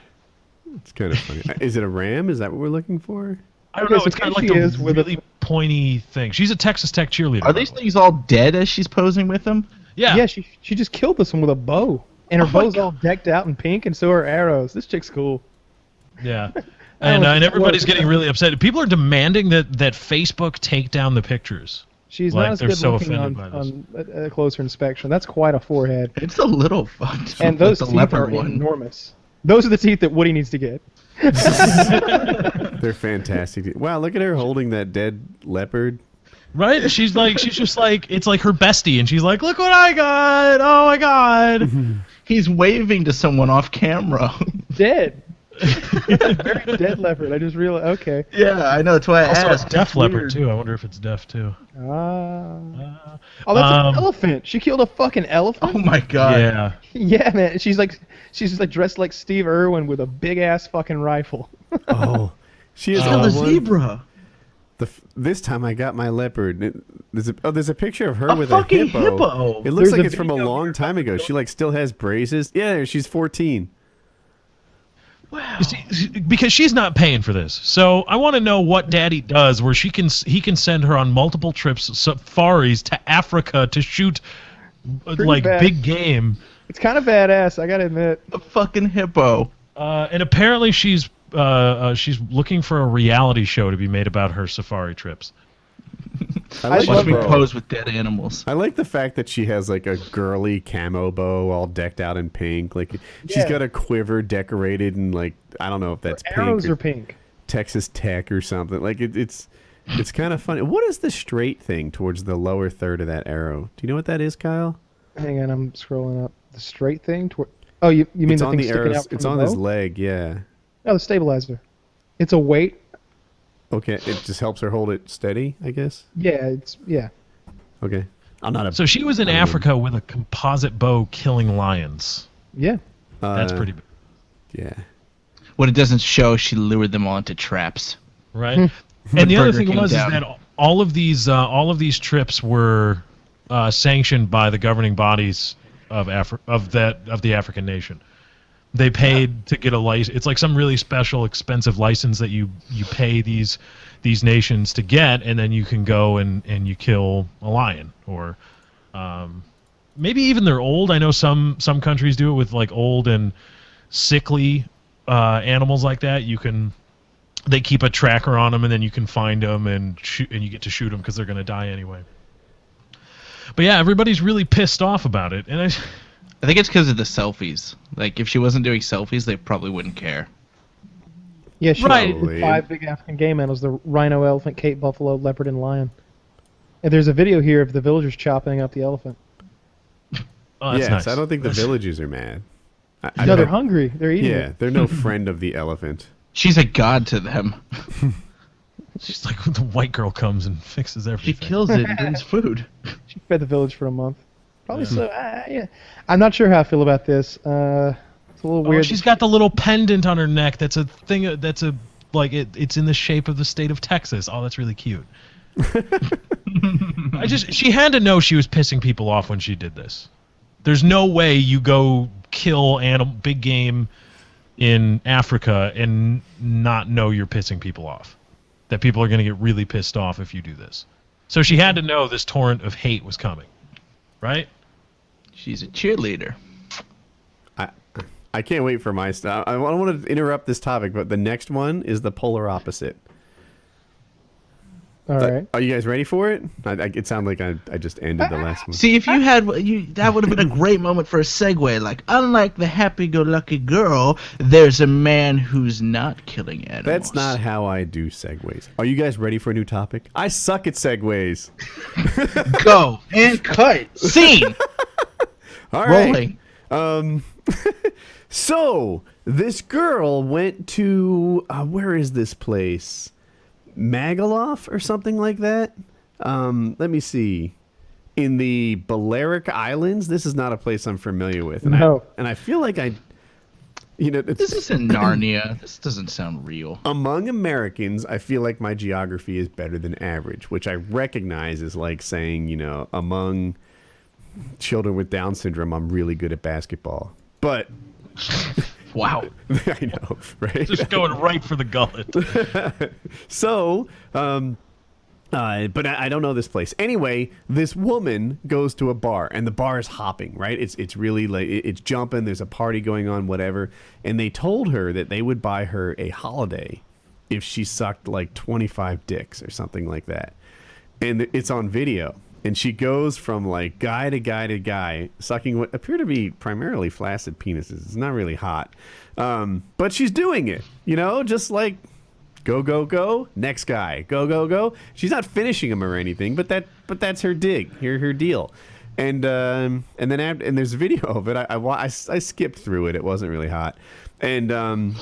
It's kind of funny. Is it a ram? Is that what we're looking for? I don't Okay, know. so It's kind of here like she a is with a- really pointy thing. She's a Texas Tech cheerleader. Are these by the way. things all dead as she's posing with them? Yeah. Yeah, she just killed this one with a bow. And her Oh my bow's all decked out in pink, and so are arrows. This chick's cool. Yeah. I don't And, know and if- everybody's getting really upset. People are demanding that Facebook take down the pictures. She's Like, not as they're good so looking offended on a closer inspection. That's quite a forehead. It's a little fucked. And up those with teeth the are leopard one. enormous. Those are the teeth that Woody needs to get. They're fantastic. Wow, look at her holding that dead leopard. Right? She's just like, it's like her bestie, and she's like, look what I got! Oh my god! He's waving to someone off camera. Dead. Very dead leopard. I just realized. Okay. Yeah, I know. That's why I Also, asked. it's deaf It's leopard weird. too. I wonder if it's deaf too. Oh, that's an elephant. She killed a fucking elephant. Oh my god. Yeah. Yeah, man. She's like dressed like Steve Irwin with a big ass fucking rifle. Oh, she is Kill the the one. zebra. This time I got my leopard. There's a picture of her A with a fucking hippo. hippo. It looks There's like a it's from a video long time ago. She like still has braces. Yeah, she's 14. Wow. You see, because she's not paying for this, so I want to know what Daddy does, where he can send her on multiple trips, safaris to Africa to shoot like bad. big game, It's kind of badass, I gotta admit. A fucking hippo. and apparently she's looking for a reality show to be made about her safari trips. I I like, love Watch me her. pose with dead animals. I like the fact that she has like a girly camo bow all decked out in pink. Like she's Yeah. got a quiver decorated in like I don't know if that's pink Arrows or are pink. Texas Tech or something. Like it's kind of funny. What is the straight thing towards the lower third of that arrow? Do you know what that is, Kyle? Hang on, I'm scrolling up. The straight thing? Oh, you mean It's the on thing the sticking arrows. out from It's the on his bow? leg. Yeah. Oh, the stabilizer. It's a weight. Okay. It just helps her hold it steady, I guess. Yeah. Okay. I'm not a. So she was in Africa with a composite bow killing lions. Yeah. That's pretty big, Yeah. What it doesn't show, she lured them onto traps. right? And the other Burger thing King was is down. that all of these trips were sanctioned by the governing bodies of the African nation. They paid to get a license. It's like some really special, expensive license that you pay these nations to get, and then you can go and you kill a lion, or maybe even they're old. I know some countries do it with like old and sickly animals like that. They keep a tracker on them, and then you can find them and shoot, and you get to shoot them because they're going to die anyway. But yeah, everybody's really pissed off about it, and I think it's because of the selfies. Like, if she wasn't doing selfies, they probably wouldn't care. Yeah, she Right. did 5 big African game animals: the rhino, elephant, cape, buffalo, leopard, and lion. And there's a video here of the villagers chopping up the elephant. oh, that's Yes. nice. I don't think the villagers are mad. No, they're hungry. They're eating Yeah. it. They're no friend of the elephant. She's a god to them. She's like when the white girl comes and fixes She everything. kills it and brings food. She fed the village for a month. Probably so. Yeah. I'm not sure how I feel about this. It's a little Oh, weird. she's got the little pendant on her neck. That's a thing. That's a like it's in the shape of the state of Texas. Oh, that's really cute. She had to know she was pissing people off when she did this. There's no way you go kill big game in Africa and not know you're pissing people off. That people are going to get really pissed off if you do this. So she had to know this torrent of hate was coming, right? She's a cheerleader. I can't wait for my stuff. I don't want to interrupt this topic, but the next one is the polar opposite. All right. Are you guys ready for it? It sounded like I just ended the last one. See, if you had that would have been a great moment for a segue. Like, unlike the happy-go-lucky girl, there's a man who's not killing animals. That's not how I do segues. Are you guys ready for a new topic? I suck at segues. Go and cut. Scene. All right. Rolling. So this girl went to where is this place? Magaloff or something like that. Let me see. In the Balearic Islands. This is not a place I'm familiar with. And No. I feel like This isn't Narnia. This doesn't sound real. among Americans, I feel like my geography is better than average, which I recognize is like saying, among children with Down syndrome, I'm really good at basketball. But Wow. I know, right? Just going right for the gullet. So, but I don't know this place. Anyway, this woman goes to a bar, and the bar is hopping, right? It's really like it's jumping. There's a party going on, whatever. And they told her that they would buy her a holiday if she sucked like 25 dicks or something like that. And it's on video. And she goes from like guy to guy to guy, sucking what appear to be primarily flaccid penises. It's not really hot, but she's doing it. Just like go go go, next guy, go go go. She's not finishing him or anything, but that's her dig, her deal. And there's a video of it. I skipped through it. It wasn't really hot. And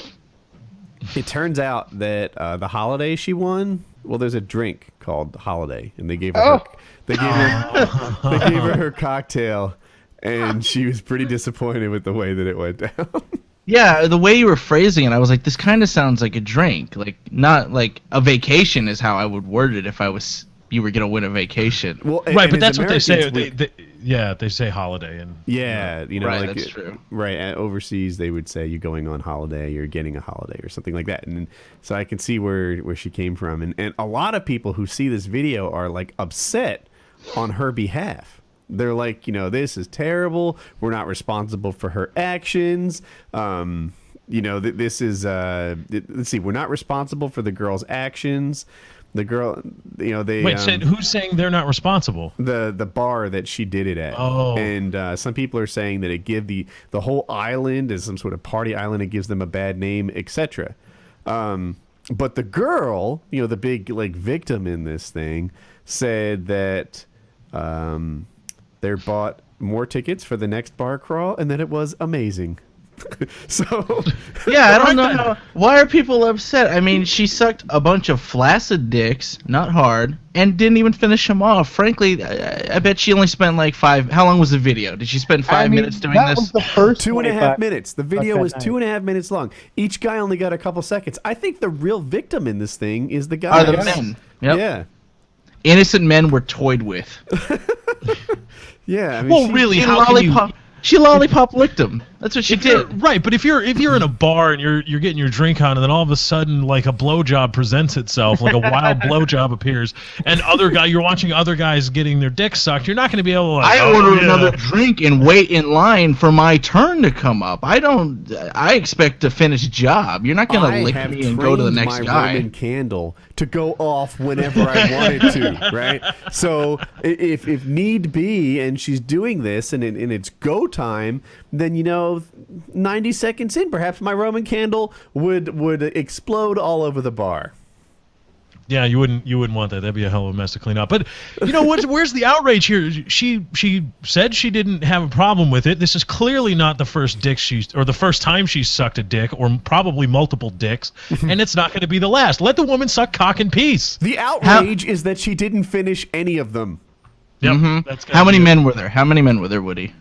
it turns out that the holiday she won. Well, there's a drink called Holiday, and they gave her they gave her her cocktail, and she was pretty disappointed with the way that it went down. Yeah, the way you were phrasing it, I was like, this kind of sounds like a drink, like not like a vacation is how I would word it if you were gonna win a vacation. Well, right, but that's Americans, what they say. They say holiday, and yeah, right, like that's true. Right, overseas they would say you're going on holiday, you're getting a holiday, or something like that. And so I can see where she came from, and a lot of people who see this video are like upset on her behalf. They're like, this is terrible. We're not responsible for her actions. This is let's see, we're not responsible for the girl's actions. The girl, they wait. Who's saying they're not responsible? The bar that she did it at. Oh. And some people are saying that it give the whole island as some sort of party island. It gives them a bad name, etc. But the girl, the big victim in this thing, said that they bought more tickets for the next bar crawl and that it was amazing. So yeah, I don't know why are people upset. I mean, she sucked a bunch of flaccid dicks, not hard, and didn't even finish them off. Frankly, I bet she only spent like 5. How long was the video? Did she spend 5 minutes doing that this? Was the first 2.5 minutes. The video was night. 2.5 minutes long. Each guy only got a couple seconds. I think the real victim in this thing is the guy. Are the men? Yep. Yeah. Innocent men were toyed with. Yeah. I mean, Well, really, how can you? She lollipop licked him. That's what she did. Right, but if you're in a bar and you're getting your drink on, and then all of a sudden like a blowjob presents itself, like a wild blowjob appears, and you're watching other guys getting their dick sucked, you're not going to be able to. I order another drink and wait in line for my turn to come up. I expect to finish job. You're not going to lick me and go to the next guy. I have Roman candle to go off whenever I wanted to, right? So if need be, and she's doing this, and it's go time, then 90 seconds in, perhaps my Roman candle would explode all over the bar. Yeah, you wouldn't want that. That'd be a hell of a mess to clean up. But where's the outrage here? She said she didn't have a problem with it. This is clearly not the first the first time she's sucked a dick, or probably multiple dicks, and it's not going to be the last. Let the woman suck cock in peace. The outrage is that she didn't finish any of them. Yep. Mm-hmm. How many men were there? How many men were there, Woody?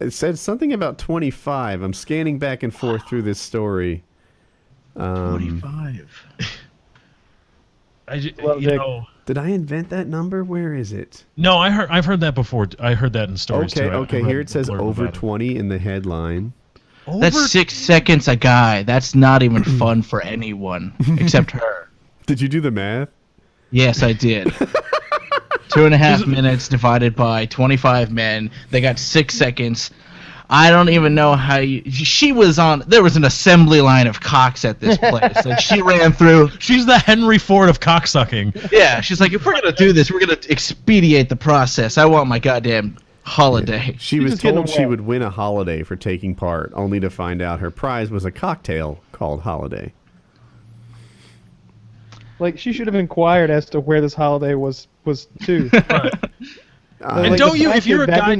It said something about 25. I'm scanning back and forth through this story. 25. Did I invent that number? Where is it? No, I've heard that before. I heard that in stories too. Okay. Here it says over 20 in the headline. That's 6 seconds a guy. That's not even fun for anyone except her. Did you do the math? Yes, I did. 2.5 minutes divided by 25 men. They got 6 seconds. I don't even know how there was an assembly line of cocks at this place. Like, she ran through. She's the Henry Ford of cocksucking. Yeah, she's like, if we're going to do this, we're going to expedite the process. I want my goddamn holiday. Yeah. She was told she would win a holiday for taking part, only to find out her prize was a cocktail called Holiday. Like, she should have inquired as to where this holiday was to. Right. And don't you, if you're a guy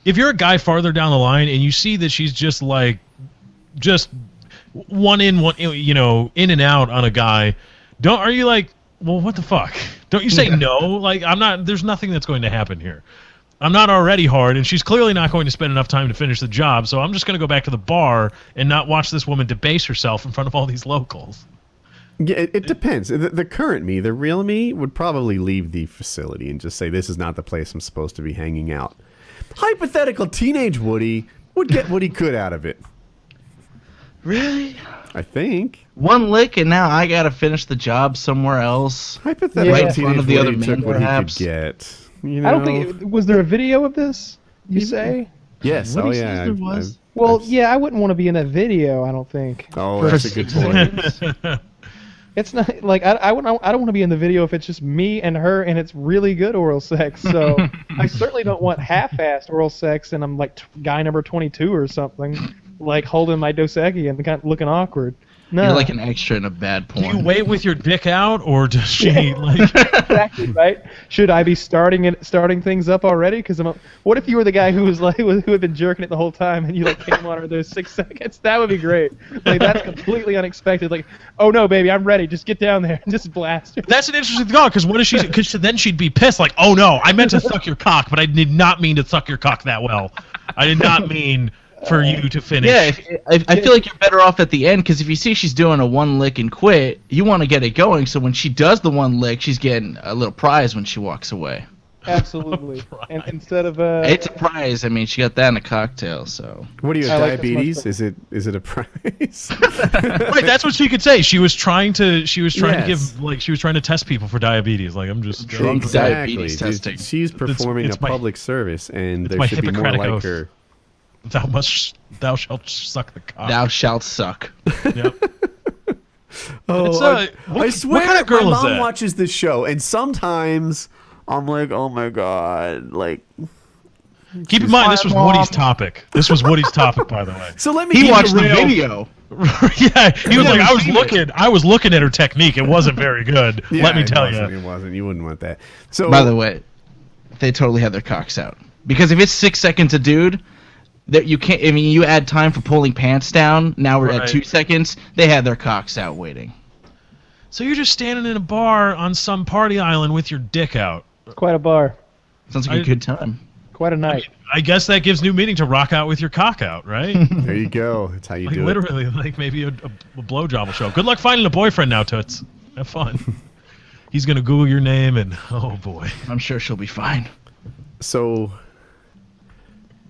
if you're a guy farther down the line and you see that she's just one in and out on a guy, are you like, well, what the fuck? Don't you say no? Like, there's nothing that's going to happen here. I'm not already hard, and she's clearly not going to spend enough time to finish the job, so I'm just going to go back to the bar and not watch this woman debase herself in front of all these locals. Yeah, it depends. The current me, the real me, would probably leave the facility and just say, this is not the place I'm supposed to be hanging out. Hypothetical teenage Woody would get what he could out of it. Really? I think. One lick, and now I got to finish the job somewhere else. Hypothetical right in front of the other men, took what perhaps. He could get. I don't think. Was there a video of this? You say? Yes. What oh he yeah. says there was. I wouldn't want to be in that video. I don't think. Oh, that's a good point. It's not like I don't want to be in the video if it's just me and her and it's really good oral sex. So I certainly don't want half-assed oral sex and I'm like guy number 22 or something, like holding my Dos Equis and kind of looking awkward. No. You're like an extra in a bad Do you porn. wait with your dick out, or does she like? Exactly, right? Should I be starting things up already? Because what if you were the guy who was like who had been jerking it the whole time, and you like came on her those 6 seconds? That would be great. Like that's completely unexpected. Like, oh no, baby, I'm ready. Just get down there and just blast her. That's an interesting thought, because what is she? Because then she'd be pissed, like, oh no, I meant to suck your cock, but I did not mean to suck your cock that well. I did not mean for you to finish. Yeah, I feel like you're better off at the end, because if you see she's doing a one lick and quit, you want to get it going. So when she does the one lick, she's getting a little prize when she walks away. Absolutely. And instead of It's a prize. I mean, she got that in a cocktail. So What are you, I like this diabetes? much Is it a prize? Right, that's what she could say. She was trying to Yes. she was trying to test people for diabetes. Like, I'm just Drunk Exactly. diabetes Dude, testing. she's performing it's a my- public service, and it's there my should be more Hippocratic like oath. her. thou shalt suck the cock. Thou shalt suck. Yep. Oh, It's, I swear, what kind of girl my is mom that? watches this show, and sometimes I'm like, oh my god, like. Keep in mind, this was Woody's topic. This was Woody's topic, by the way. So let me. He keep it watched the real. video. Yeah, he was like, never I was seen looking. I was looking at her technique. It wasn't very good. Yeah, Let me it tell wasn't, you. it wasn't. You wouldn't want that. So By the way, they totally had their cocks out. Because if it's 6 seconds a dude, that you can't. I mean, you add time for pulling pants down. Now we're Right. at 2 seconds. They had their cocks out waiting. So you're just standing in a bar on some party island with your dick out. It's quite a bar. Sounds like a good time. Quite a night. I guess that gives new meaning to rock out with your cock out, right? there you go. That's how you Like do it. literally, like maybe a blowjob will show. Good luck finding a boyfriend now, Toots. Have fun. He's gonna Google your name and oh boy. I'm sure she'll be fine. So,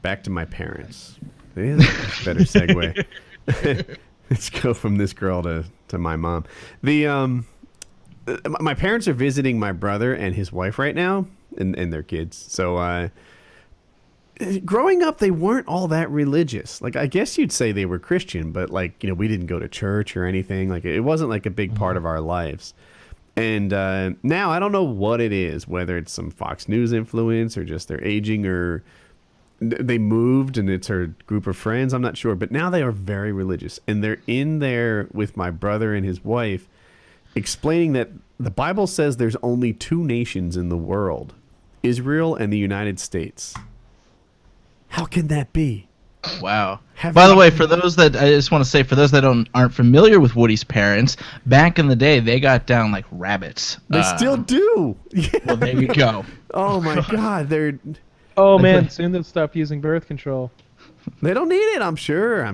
back to my parents. Yeah, that's a better segue. Let's go from this girl to my mom. My parents are visiting my brother and his wife right now, and their kids. So, growing up, they weren't all that religious. Like, I guess you'd say they were Christian, but like, we didn't go to church or anything. Like, it wasn't like a big part of our lives. And now I don't know what it is, whether it's some Fox News influence or just they're aging or they moved and it's her group of friends. I'm not sure. But now they are very religious. And they're in there with my brother and his wife explaining that the Bible says there's only 2 nations in the world, Israel and the United States. How can that be? Wow. By the way, for those that I just want to say, for those that aren't familiar with Woody's parents, back in the day they got down like rabbits. They still do. Yeah. Well, there you go. Oh my God, Oh man, soon they'll stop using birth control. they don't need it. I'm sure.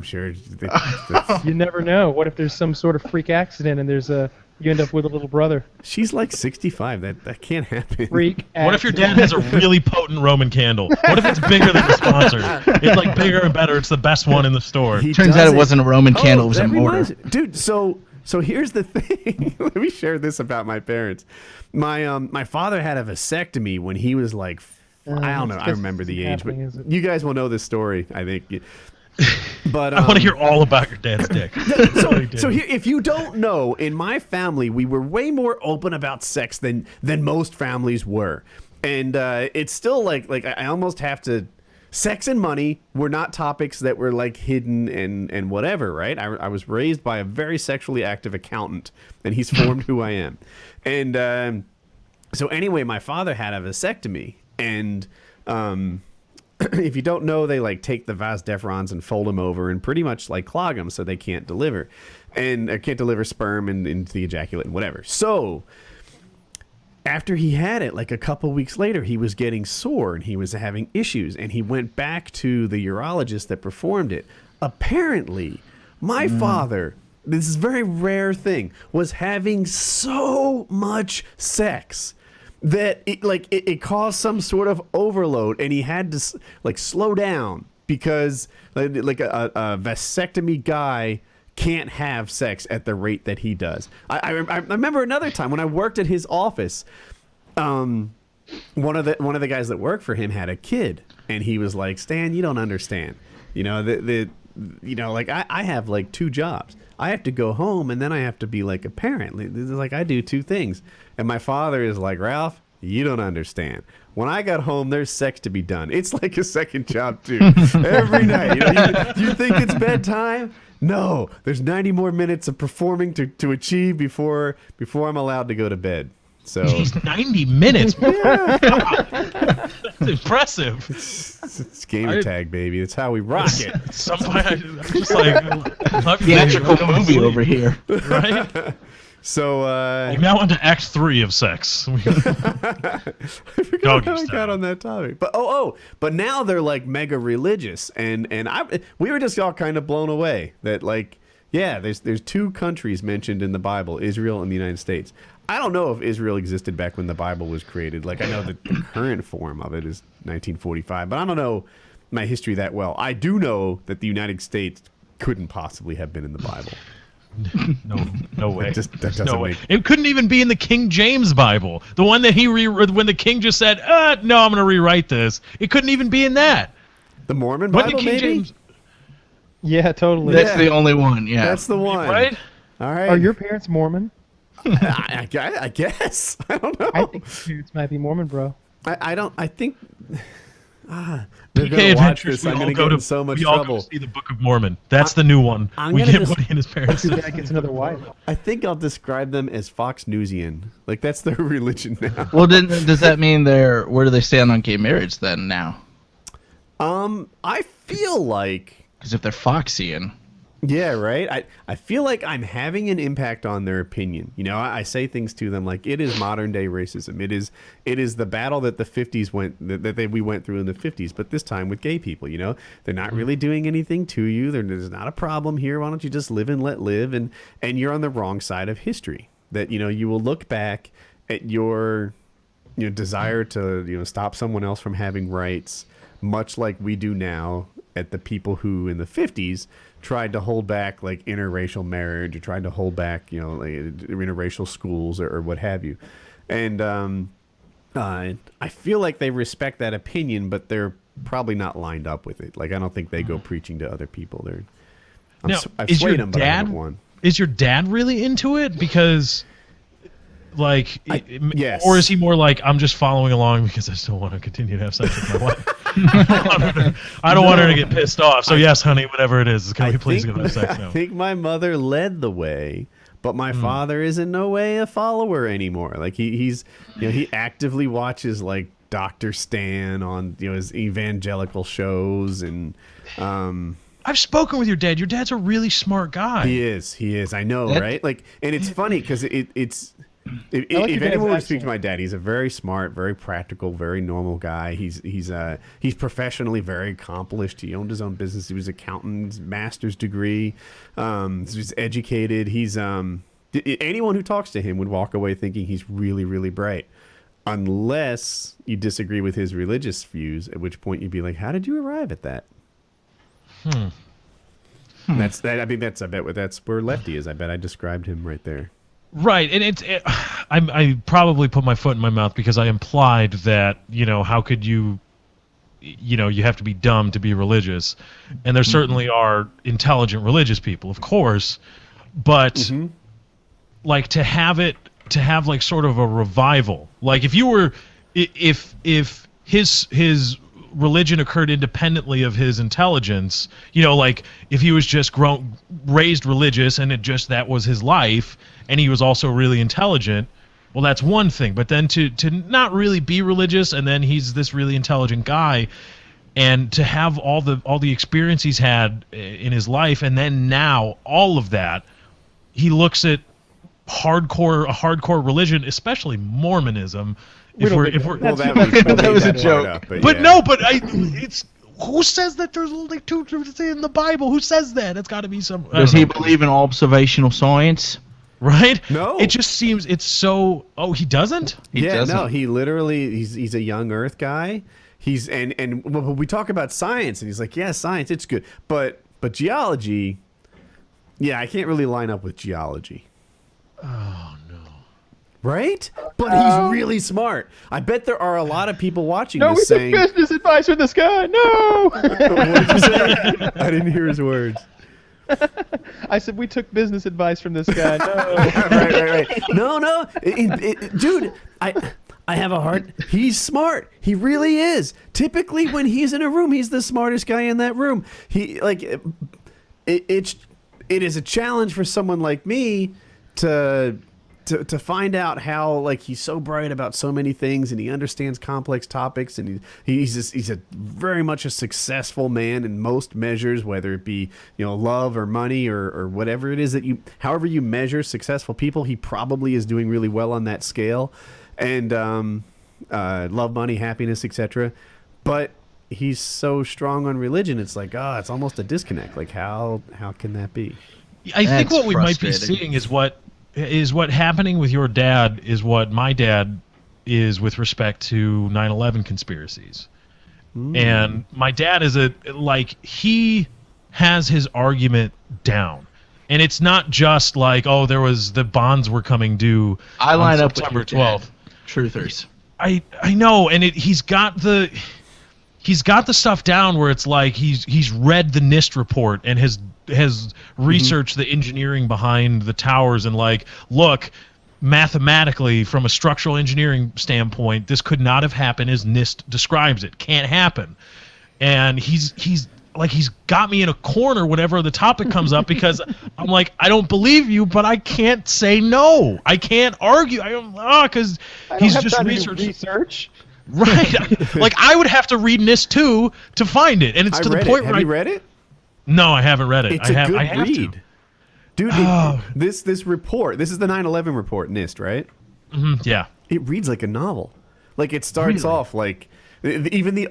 You never know. What if there's some sort of freak accident and you end up with a little brother? She's like 65. That can't happen. Freak. What if your dad accident. has a really potent Roman candle? What if it's bigger than the sponsor? It's like bigger and better. It's the best one in the store. He Turns does out it wasn't a Roman candle; it was a that mortar. reminds me- Dude, so here's the thing. Let me share this about my parents. My father had a vasectomy when he was like, I don't know. I remember the age, but you guys will know this story, I think. But I want to hear all about your dad's dick. So here, if you don't know, in my family, we were way more open about sex than most families were, and it's still like I almost have to. Sex and money were not topics that were like hidden and whatever, right? I was raised by a very sexually active accountant, and he's formed who I am. And so anyway, my father had a vasectomy, and if you don't know, they like take the vas deferens and fold them over and pretty much like clog them so they can't deliver, and can't deliver sperm and into the ejaculate and whatever. So after he had it, like a couple weeks later, he was getting sore and he was having issues, and he went back to the urologist that performed it. Apparently, my father, this is a very rare thing, was having so much sex that it caused some sort of overload, and he had to like slow down because like a vasectomy guy can't have sex at the rate that he does. I remember another time when I worked at his office. One of the guys that worked for him had a kid, and he was like, "Stan, you don't understand. Like I have like 2 jobs. I have to go home and then I have to be like a parent. Like I do 2 things." And my father is like, "Ralph, You don't understand. When I got home, there's sex to be done. It's like a second job, too. Every night. You think it's bedtime? No. There's 90 more minutes of performing to achieve before I'm allowed to go to bed. So 90 minutes. Yeah. That's impressive. It's gamer tag, baby. It's how we rock it. I'm just like theatrical movie over here. Right? So I'm now on to Act 3 of sex. I forgot how I got on that topic. But but now they're like mega religious, and we were just all kind of blown away that like there's two countries mentioned in the Bible, Israel and the United States. I don't know if Israel existed back when the Bible was created. Like, I know that the current form of it is 1945, but I don't know my history that well. I do know that the United States couldn't possibly have been in the Bible. No way. That doesn't make... It couldn't even be in the King James Bible. The one that when the king just said, no, I'm going to rewrite this. It couldn't even be in that. The Mormon Bible, maybe? James... Yeah, totally. That's the only one, yeah. That's the one. Right? All right. Are your parents Mormon? I guess. I don't know. I think your parents might be Mormon, bro. I think... they're PK gonna watch Adventures, this. I'm gonna get in so much we all trouble. go see the Book of Mormon. That's the new one. We get Woody and his parents. Your dad gets another wife. I think I'll describe them as Fox Newsian. Like, that's their religion now. Well, does that mean where do they stand on gay marriage then now? I feel like... Because if they're Foxian... Yeah, right? I feel like I'm having an impact on their opinion. You know, I say things to them like, it is modern day racism. It is the battle that the 50s we went through in the 50s, but this time with gay people, you know? They're not really doing anything to you. There's not a problem here. Why don't you just live and let live? And you're on the wrong side of history. That, you know, you will look back at your desire to, stop someone else from having rights, much like we do now at the people who in the 50s tried to hold back like interracial marriage, or tried to hold back, like, interracial schools or what have you. And I feel like they respect that opinion, but they're probably not lined up with it. Like, I don't think they go preaching to other people. I've swayed them, but I haven't won. Is your dad really into it? Because, like, yes. Or is he more like, I'm just following along because I still want to continue to have sex with my wife? I don't want her to get pissed off. So yes, honey, whatever it is, can we please go have sex now? I think my mother led the way, but my father is in no way a follower anymore. Like, he actively watches like Dr. Stan on his evangelical shows, and I've spoken with your dad. Your dad's a really smart guy. He is. I know, right? Like, and it's funny because it's. If anyone would speak to my dad, he's a very smart, very practical, very normal guy. He's professionally very accomplished. He owned his own business. He was an accountant, master's degree. He's educated. He's anyone who talks to him would walk away thinking he's really, really bright, unless you disagree with his religious views. At which point you'd be like, "How did you arrive at that?" That's that. I think that's where Lefty is. I bet I described him right there. Right, and I probably put my foot in my mouth because I implied that, how could you have to be dumb to be religious, and there certainly are intelligent religious people, of course, but like to have like sort of a revival, like if his religion occurred independently of his intelligence, like if he was just raised religious and that was his life, and he was also really intelligent, well, that's one thing. But then to not really be religious, and then he's this really intelligent guy, and to have all the experience he's had in his life, and then now all of that, he looks at a hardcore religion, especially Mormonism. That was a joke. It's who says that there's only two truths in the Bible? Who says that? It's got to be some. Does he believe in observational science? Right? No. It just seems it's so. Oh, he doesn't? He doesn't. No. He literally he's a young Earth guy. He's and when we talk about science, and he's like, yeah, science, it's good, but geology, yeah, I can't really line up with geology. Oh no. Right? But he's really smart. I bet there are a lot of people watching this saying, "No, we took business advice from this guy." No. What did you say? I didn't hear his words. I said we took business advice from this guy. No. right. No, dude. I have a hard. He's smart. He really is. Typically, when he's in a room, he's the smartest guy in that room. He like it is a challenge for someone like me to find out how like he's so bright about so many things and he understands complex topics and he's a very much a successful man in most measures, whether it be love or money or whatever it is that however you measure successful people, he probably is doing really well on that scale, and love, money, happiness, etc. But he's so strong on religion, it's like it's almost a disconnect. Like how can that be? I think what we might be seeing is what happening with your dad is what my dad is with respect to 9/11 conspiracies. And my dad is he has his argument down. And it's not just like, there was the bonds were coming due I line up September with your 12th. dad. Truthers. I know, and he's got the stuff down where it's like he's read the NIST report and has researched the engineering behind the towers and like, look, mathematically from a structural engineering standpoint, this could not have happened as NIST describes it. Can't happen. And he's got me in a corner whenever the topic comes up because I'm like, I don't believe you, but I can't say no. I can't argue. Because he's just research. Right. Like I would have to read NIST too to find it. And it's to the point where Have you read it? No, I haven't read it. It's a good read. To. Dude, this report, this is the 9/11 report, NIST, right? Mm-hmm, yeah. It reads like a novel. Like it starts off like even the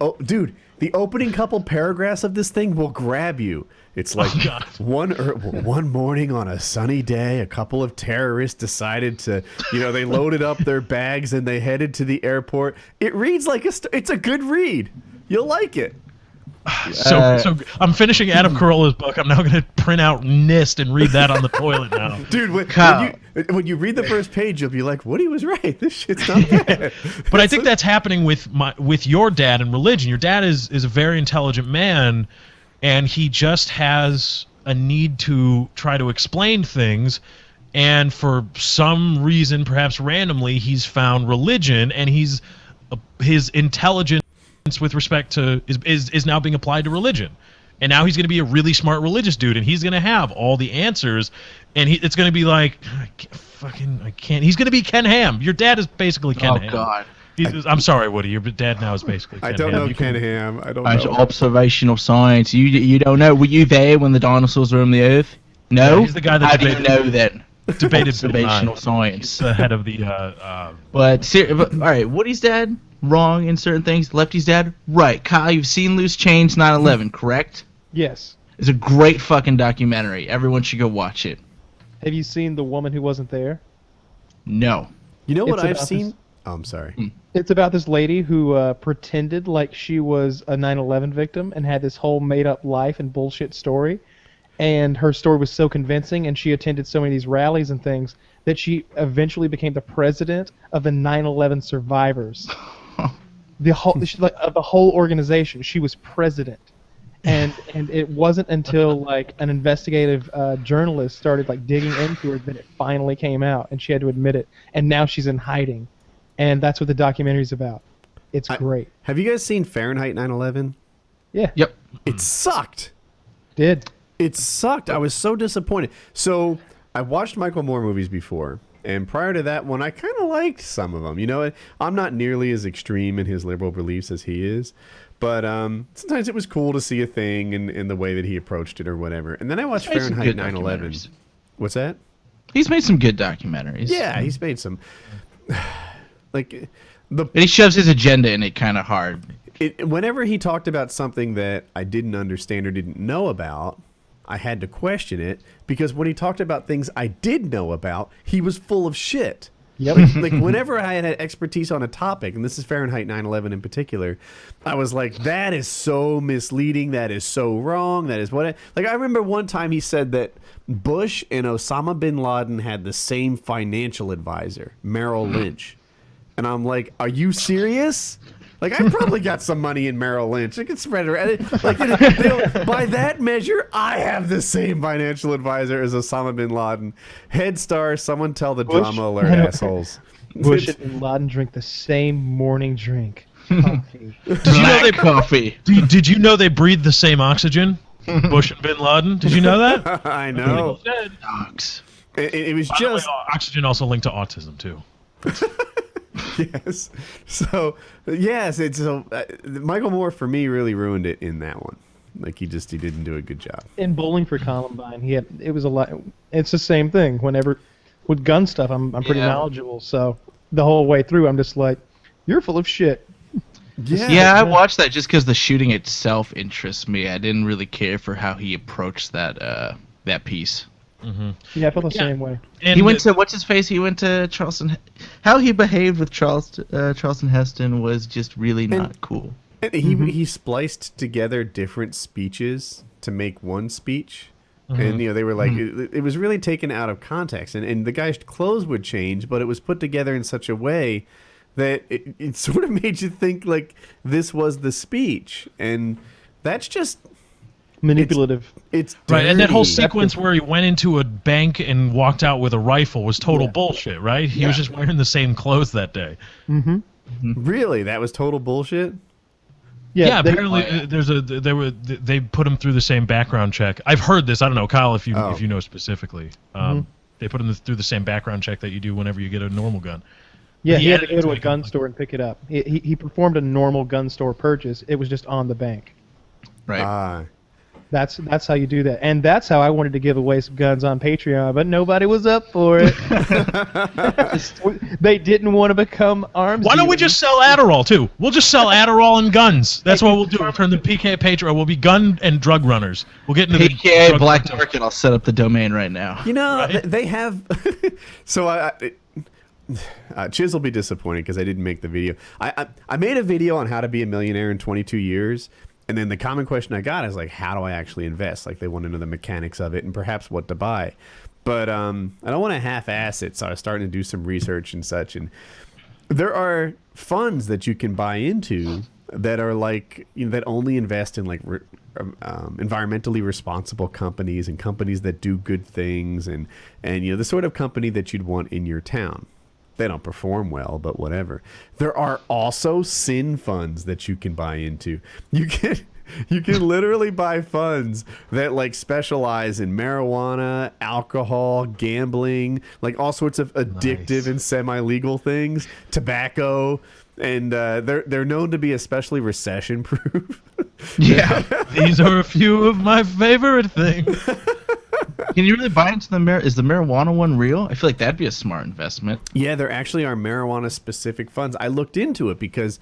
opening couple paragraphs of this thing will grab you. It's like one morning on a sunny day, a couple of terrorists decided to, they loaded up their bags and they headed to the airport. It reads like it's a good read. You'll like it. So I'm finishing Adam Carolla's book. I'm now going to print out NIST and read that on the toilet now. Dude, when you read the first page, you'll be like, Woody was right. This shit's not bad. But I think that's happening with your dad and religion. Your dad is a very intelligent man, and he just has a need to try to explain things. And for some reason, perhaps randomly, he's found religion, and his intelligence with respect to is now being applied to religion, and now he's going to be a really smart religious dude, and he's going to have all the answers, and it's going to be like I can't. He's going to be Ken Ham. Your dad is basically Ken Ham. God. I'm sorry, Woody. Your dad now is basically Ken Ham. I don't know Ken Ham. I don't know. It's observational science. You don't know. Were you there when the dinosaurs roamed the earth? No. Yeah, he's the guy that How do you know that? Debated observational science. The head of the. But all right, Woody's dad wrong in certain things. Lefty's dad right. Kyle, you've seen Loose Change 9/11, correct? Yes. It's a great fucking documentary. Everyone should go watch it. Have you seen The Woman Who Wasn't There? No. You know what It's I've about seen? this- Oh, I'm sorry. It's about this lady who pretended like she was a 9/11 victim and had this whole made-up life and bullshit story. And her story was so convincing, and she attended so many of these rallies and things, that she eventually became the president of the 9/11 survivors. Of the whole organization. She was president. And it wasn't until like an investigative journalist started like digging into her that it finally came out, and she had to admit it. And now she's in hiding. And that's what the documentary's about. It's great. Have you guys seen Fahrenheit 9/11? Yeah. Yep. It sucked. Did. It sucked. I was so disappointed. So I watched Michael Moore movies before, and prior to that one, I kind of liked some of them. I'm not nearly as extreme in his liberal beliefs as he is, but sometimes it was cool to see a thing in the way that he approached it or whatever. And then I watched Fahrenheit 9/11. What's that? He's made some good documentaries. Yeah, he's made some. Like But he shoves his agenda in it kind of hard. Whenever he talked about something that I didn't understand or didn't know about, I had to question it, because when he talked about things I did know about, he was full of shit. Yep. Like whenever I had expertise on a topic, and this is Fahrenheit 9/11 in particular, I was like, that is so misleading. That is so wrong. That is what I remember one time he said that Bush and Osama bin Laden had the same financial advisor, Merrill Lynch. And I'm like, are you serious? Like, I probably got some money in Merrill Lynch. I can spread it around. Like, by that measure, I have the same financial advisor as Osama bin Laden. Head star, someone tell the drama alert assholes. Bush and Laden drink the same morning drink. Coffee. Did you know they breathe the same oxygen? Bush and Bin Laden. Did you know that? I know. Dogs. It was By the just way, oxygen also linked to autism too. yes. So yes, it's Michael Moore for me really ruined it in that one. Like he didn't do a good job. In Bowling for Columbine, it was a lot. It's the same thing. Whenever with gun stuff, I'm pretty knowledgeable. So the whole way through, I'm just like, you're full of shit. Yeah, I watched that just because the shooting itself interests me. I didn't really care for how he approached that piece. Mm-hmm. Yeah, I felt the same way. And he went to what's his face? He went to Charleston. How he behaved with Charleston Heston was just really not cool. And he spliced together different speeches to make one speech. And they were like it was really taken out of context, and the guy's clothes would change, but it was put together in such a way that it sort of made you think like this was the speech, and that's just manipulative. It's right, and that whole sequence where he went into a bank and walked out with a rifle was total bullshit, right? He was just wearing the same clothes that day. Really, that was total bullshit. Yeah, apparently they put him through the same background check. I've heard this. I don't know, Kyle, if you know specifically. They put him through the same background check that you do whenever you get a normal gun. Yeah, he had to go to a gun store and pick it up. He performed a normal gun store purchase. It was just on the bank. Right. That's how you do that, and that's how I wanted to give away some guns on Patreon, but nobody was up for it. They didn't want to become arms. Why don't we just sell Adderall too? We'll just sell Adderall and guns. That's what we'll do. We'll turn the PK Patreon. We'll be gun and drug runners. We'll get into PK the Black Market. I'll set up the domain right now. They have. So Chiz will be disappointed because I didn't make the video. I made a video on how to be a millionaire in 22 years. And then the common question I got is like, how do I actually invest? Like they want to know the mechanics of it and perhaps what to buy. But I don't want to half-ass it, so I was starting to do some research and such. And there are funds that you can buy into that are like that only invest in like environmentally responsible companies and companies that do good things and the sort of company that you'd want in your town. They don't perform well, but whatever. There are also sin funds that you can buy into. You can literally buy funds that like specialize in marijuana, alcohol, gambling, like all sorts of addictive and semi-legal things, tobacco, and they're known to be especially recession-proof. Yeah, these are a few of my favorite things. Can you really buy into is the marijuana one real? I feel like that'd be a smart investment. Yeah, there actually are marijuana specific funds. I looked into it because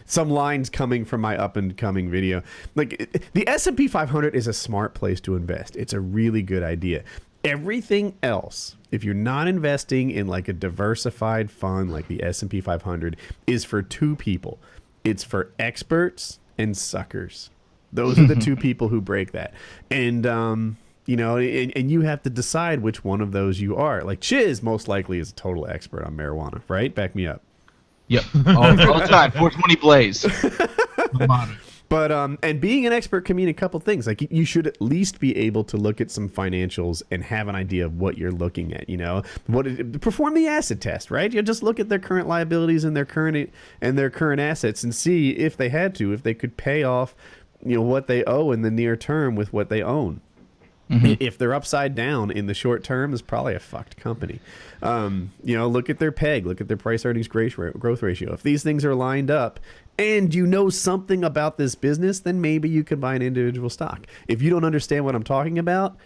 some lines coming from my up and coming video. Like the S&P 500 is a smart place to invest. It's a really good idea. Everything else, if you're not investing in like a diversified fund like the S&P 500, is for two people. It's for experts and suckers. Those are the two people who break that. And, and you have to decide which one of those you are. Like Chiz most likely is a total expert on marijuana, right? Back me up. Yep. All the time. 420 Blaze. But, and being an expert can mean a couple things. Like you should at least be able to look at some financials and have an idea of what you're looking at, perform the asset test, right? You just look at their current liabilities and their current assets and see if they could pay off what they owe in the near term with what they own. If they're upside down in the short term, it's probably a fucked company. Look at their PEG, look at their price earnings growth ratio. If these things are lined up and you know something about this business, then maybe you can buy an individual stock. If you don't understand what I'm talking about,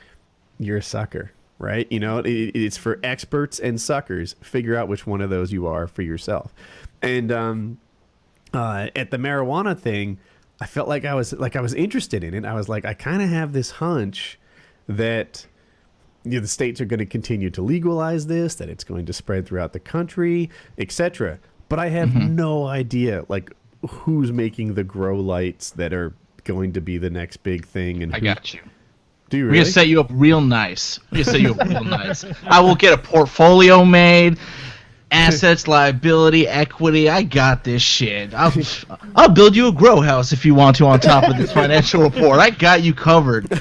you're a sucker, right? It's for experts and suckers. Figure out which one of those you are for yourself. And at the marijuana thing, I felt like I was interested in it. I was like, I kind of have this hunch that the states are going to continue to legalize this, that it's going to spread throughout the country, etc. But I have no idea like who's making the grow lights that are going to be the next big thing. And I got you. Do you really? We're going to set you up real nice. I will get a portfolio made. assets, liability, equity. I got this shit. I'll build you a grow house if you want to on top of this financial report. I got you covered.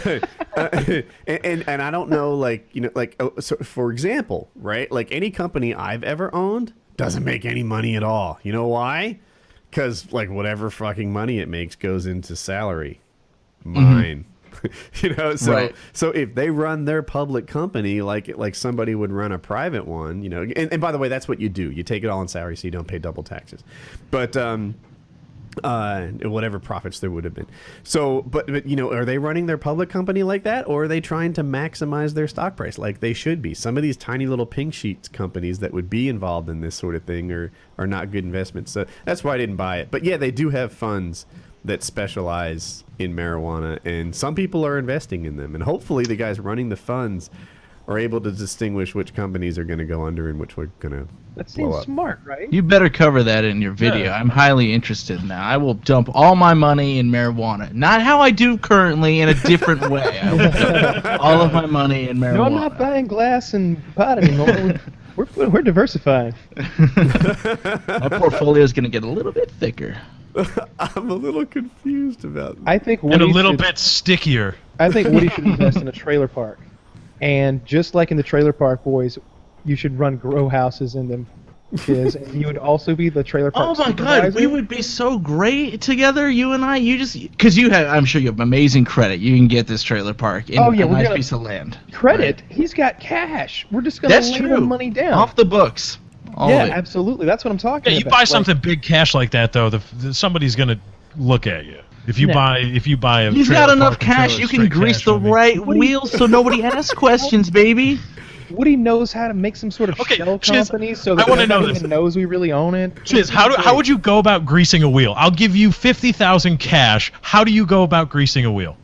And I don't know, like, you know, like, so for example, right? Like any company I've ever owned doesn't make any money at all. You know why? Because like whatever fucking money it makes goes into salary. Mine. You know, so Right. so if they run their public company like somebody would run a private one, you know, and by the way, that's what you do. You take it all in salary so you don't pay double taxes. But whatever profits there would have been. So, but you know, are they running their public company like that, or are they trying to maximize their stock price like they should be? Some of these tiny little pink sheets companies that would be involved in this sort of thing are not good investments. So that's why I didn't buy it. But yeah, they do have funds that specialize in marijuana, and some people are investing in them, and hopefully the guys running the funds are able to distinguish which companies are going to go under and which are going to That blow seems up. smart, right? You better cover that in your video. Yeah. I'm highly interested now. I will dump all my money in marijuana. Not how I do currently, in a different way. I will dump all of my money in marijuana. No, I'm not buying glass and pot anymore. We're diversifying. My portfolio is going to get a little bit thicker. I'm a little confused about I think And Woody a little should, bit stickier. I think Woody should invest in a trailer park, and just like in the Trailer Park Boys, you should run grow houses in them. Chiz, and you would also be the trailer park Oh my god, supervisor. we would be so great together, you and I. You just because you have, I'm sure you have amazing credit. You can get this trailer park in Oh, yeah, a we're nice gonna- piece of land. Credit. He's got cash. We're just gonna That's lay true. the money down. Off the books. All yeah, of it. absolutely. That's what I'm talking Yeah, about. you buy Like, something big cash like that, though, somebody's gonna look at you. If you No. buy a He's trailer got enough park and cash. trailer You can straight grease cash the on me. right wheels so nobody asks questions, baby. Woody knows how to make some sort of Okay, shell Chiz, company so I that wanna know nobody this. even knows we really own it. Chiz, how would you go about greasing a wheel? I'll give you 50,000 cash. How do you go about greasing a wheel?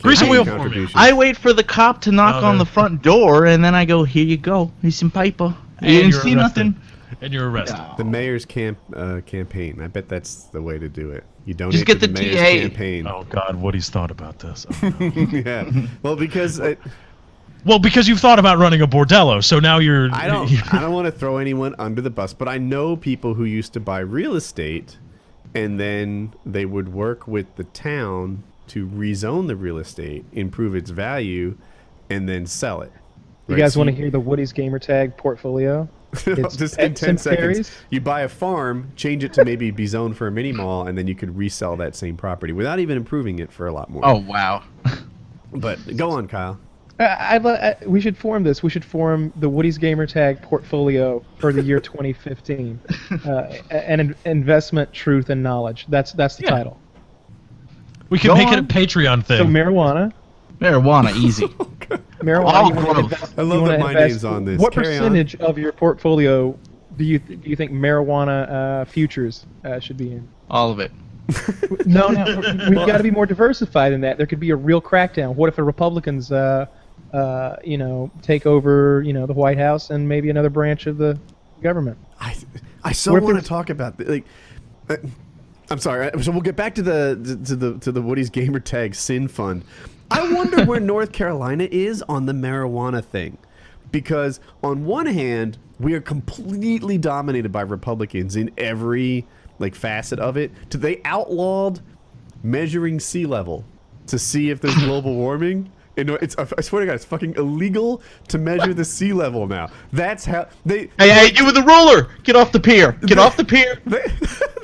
Grease a campaign wheel for me. contributions. I wait for the cop to knock Oh, on no. the front door, and then I go, "Here you go. Here's some paper." And You didn't you're see arrested. nothing. And you're arrested. The mayor's campaign. I bet that's the way to do it. You donate Just get to the the mayor's TA. campaign. Oh God, Woody's thought about this. Oh, no. Yeah. Well, because Well, because you've thought about running a bordello, so now you're. I don't want to throw anyone under the bus, but I know people who used to buy real estate, and then they would work with the town to rezone the real estate, improve its value, and then sell it. You Right? guys So want to hear the Woody's Gamertag portfolio? It's just in pet 10 seconds, cemeteries. you buy a farm, change it to maybe be zoned for a mini mall, and then you could resell that same property without even improving it for a lot more. Oh wow. But go on, Kyle. We should form this. We should form the Woody's Gamertag portfolio for the year 2015. An investment, truth, and knowledge. That's the Yeah. title. We can Go make it a on. Patreon So thing. marijuana. Marijuana, easy. Marijuana. All you wanna growth. invest- I you love wanna that my invest- name's on this. What Carry on. percentage of your portfolio do you think marijuana futures should be in? All of it. No, we've got to be more diversified than that. There could be a real crackdown. What if the Republicans, take over, the White House and maybe another branch of the government? I so What if want to there's- talk about I'm sorry. So we'll get back to the Woody's Gamertag Sin Fund. I wonder where North Carolina is on the marijuana thing, because on one hand we are completely dominated by Republicans in every facet of it. They outlawed measuring sea level to see if there's global warming. I swear to God, it's fucking illegal to measure the sea level now. That's how they. Hey, you with the ruler! Get off the pier! Get off the pier!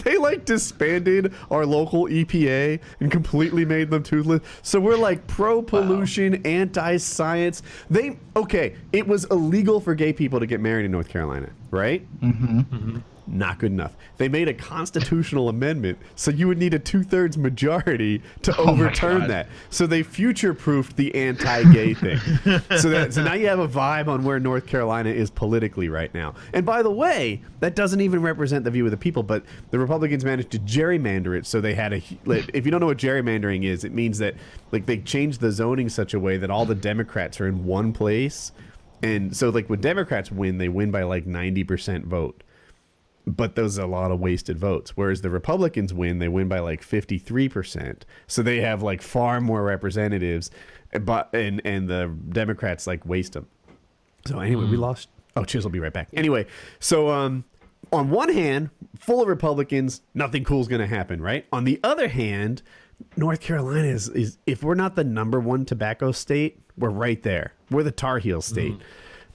They disbanded our local EPA and completely made them toothless. So we're pro-pollution, anti-science. It was illegal for gay people to get married in North Carolina, right? Mm-hmm. Not good enough. They made a constitutional amendment, so you would need a 2/3 majority to overturn God. that. So they future-proofed the anti-gay thing. So now you have a vibe on where North Carolina is politically right now. And by the way, that doesn't even represent the view of the people, but the Republicans managed to gerrymander it. So they had if you don't know what gerrymandering is, it means that they changed the zoning such a way that all the Democrats are in one place. And so when Democrats win, they win by 90% vote. But those are a lot of wasted votes. Whereas the Republicans win, they win by 53%. So they have far more representatives, and the Democrats waste them. So anyway, we lost Oh, Chiz will be right back. Anyway, so on one hand, full of Republicans, nothing cool is going to happen, right? On the other hand, North Carolina is if we're not the number one tobacco state, we're right there. We're the Tar Heel state.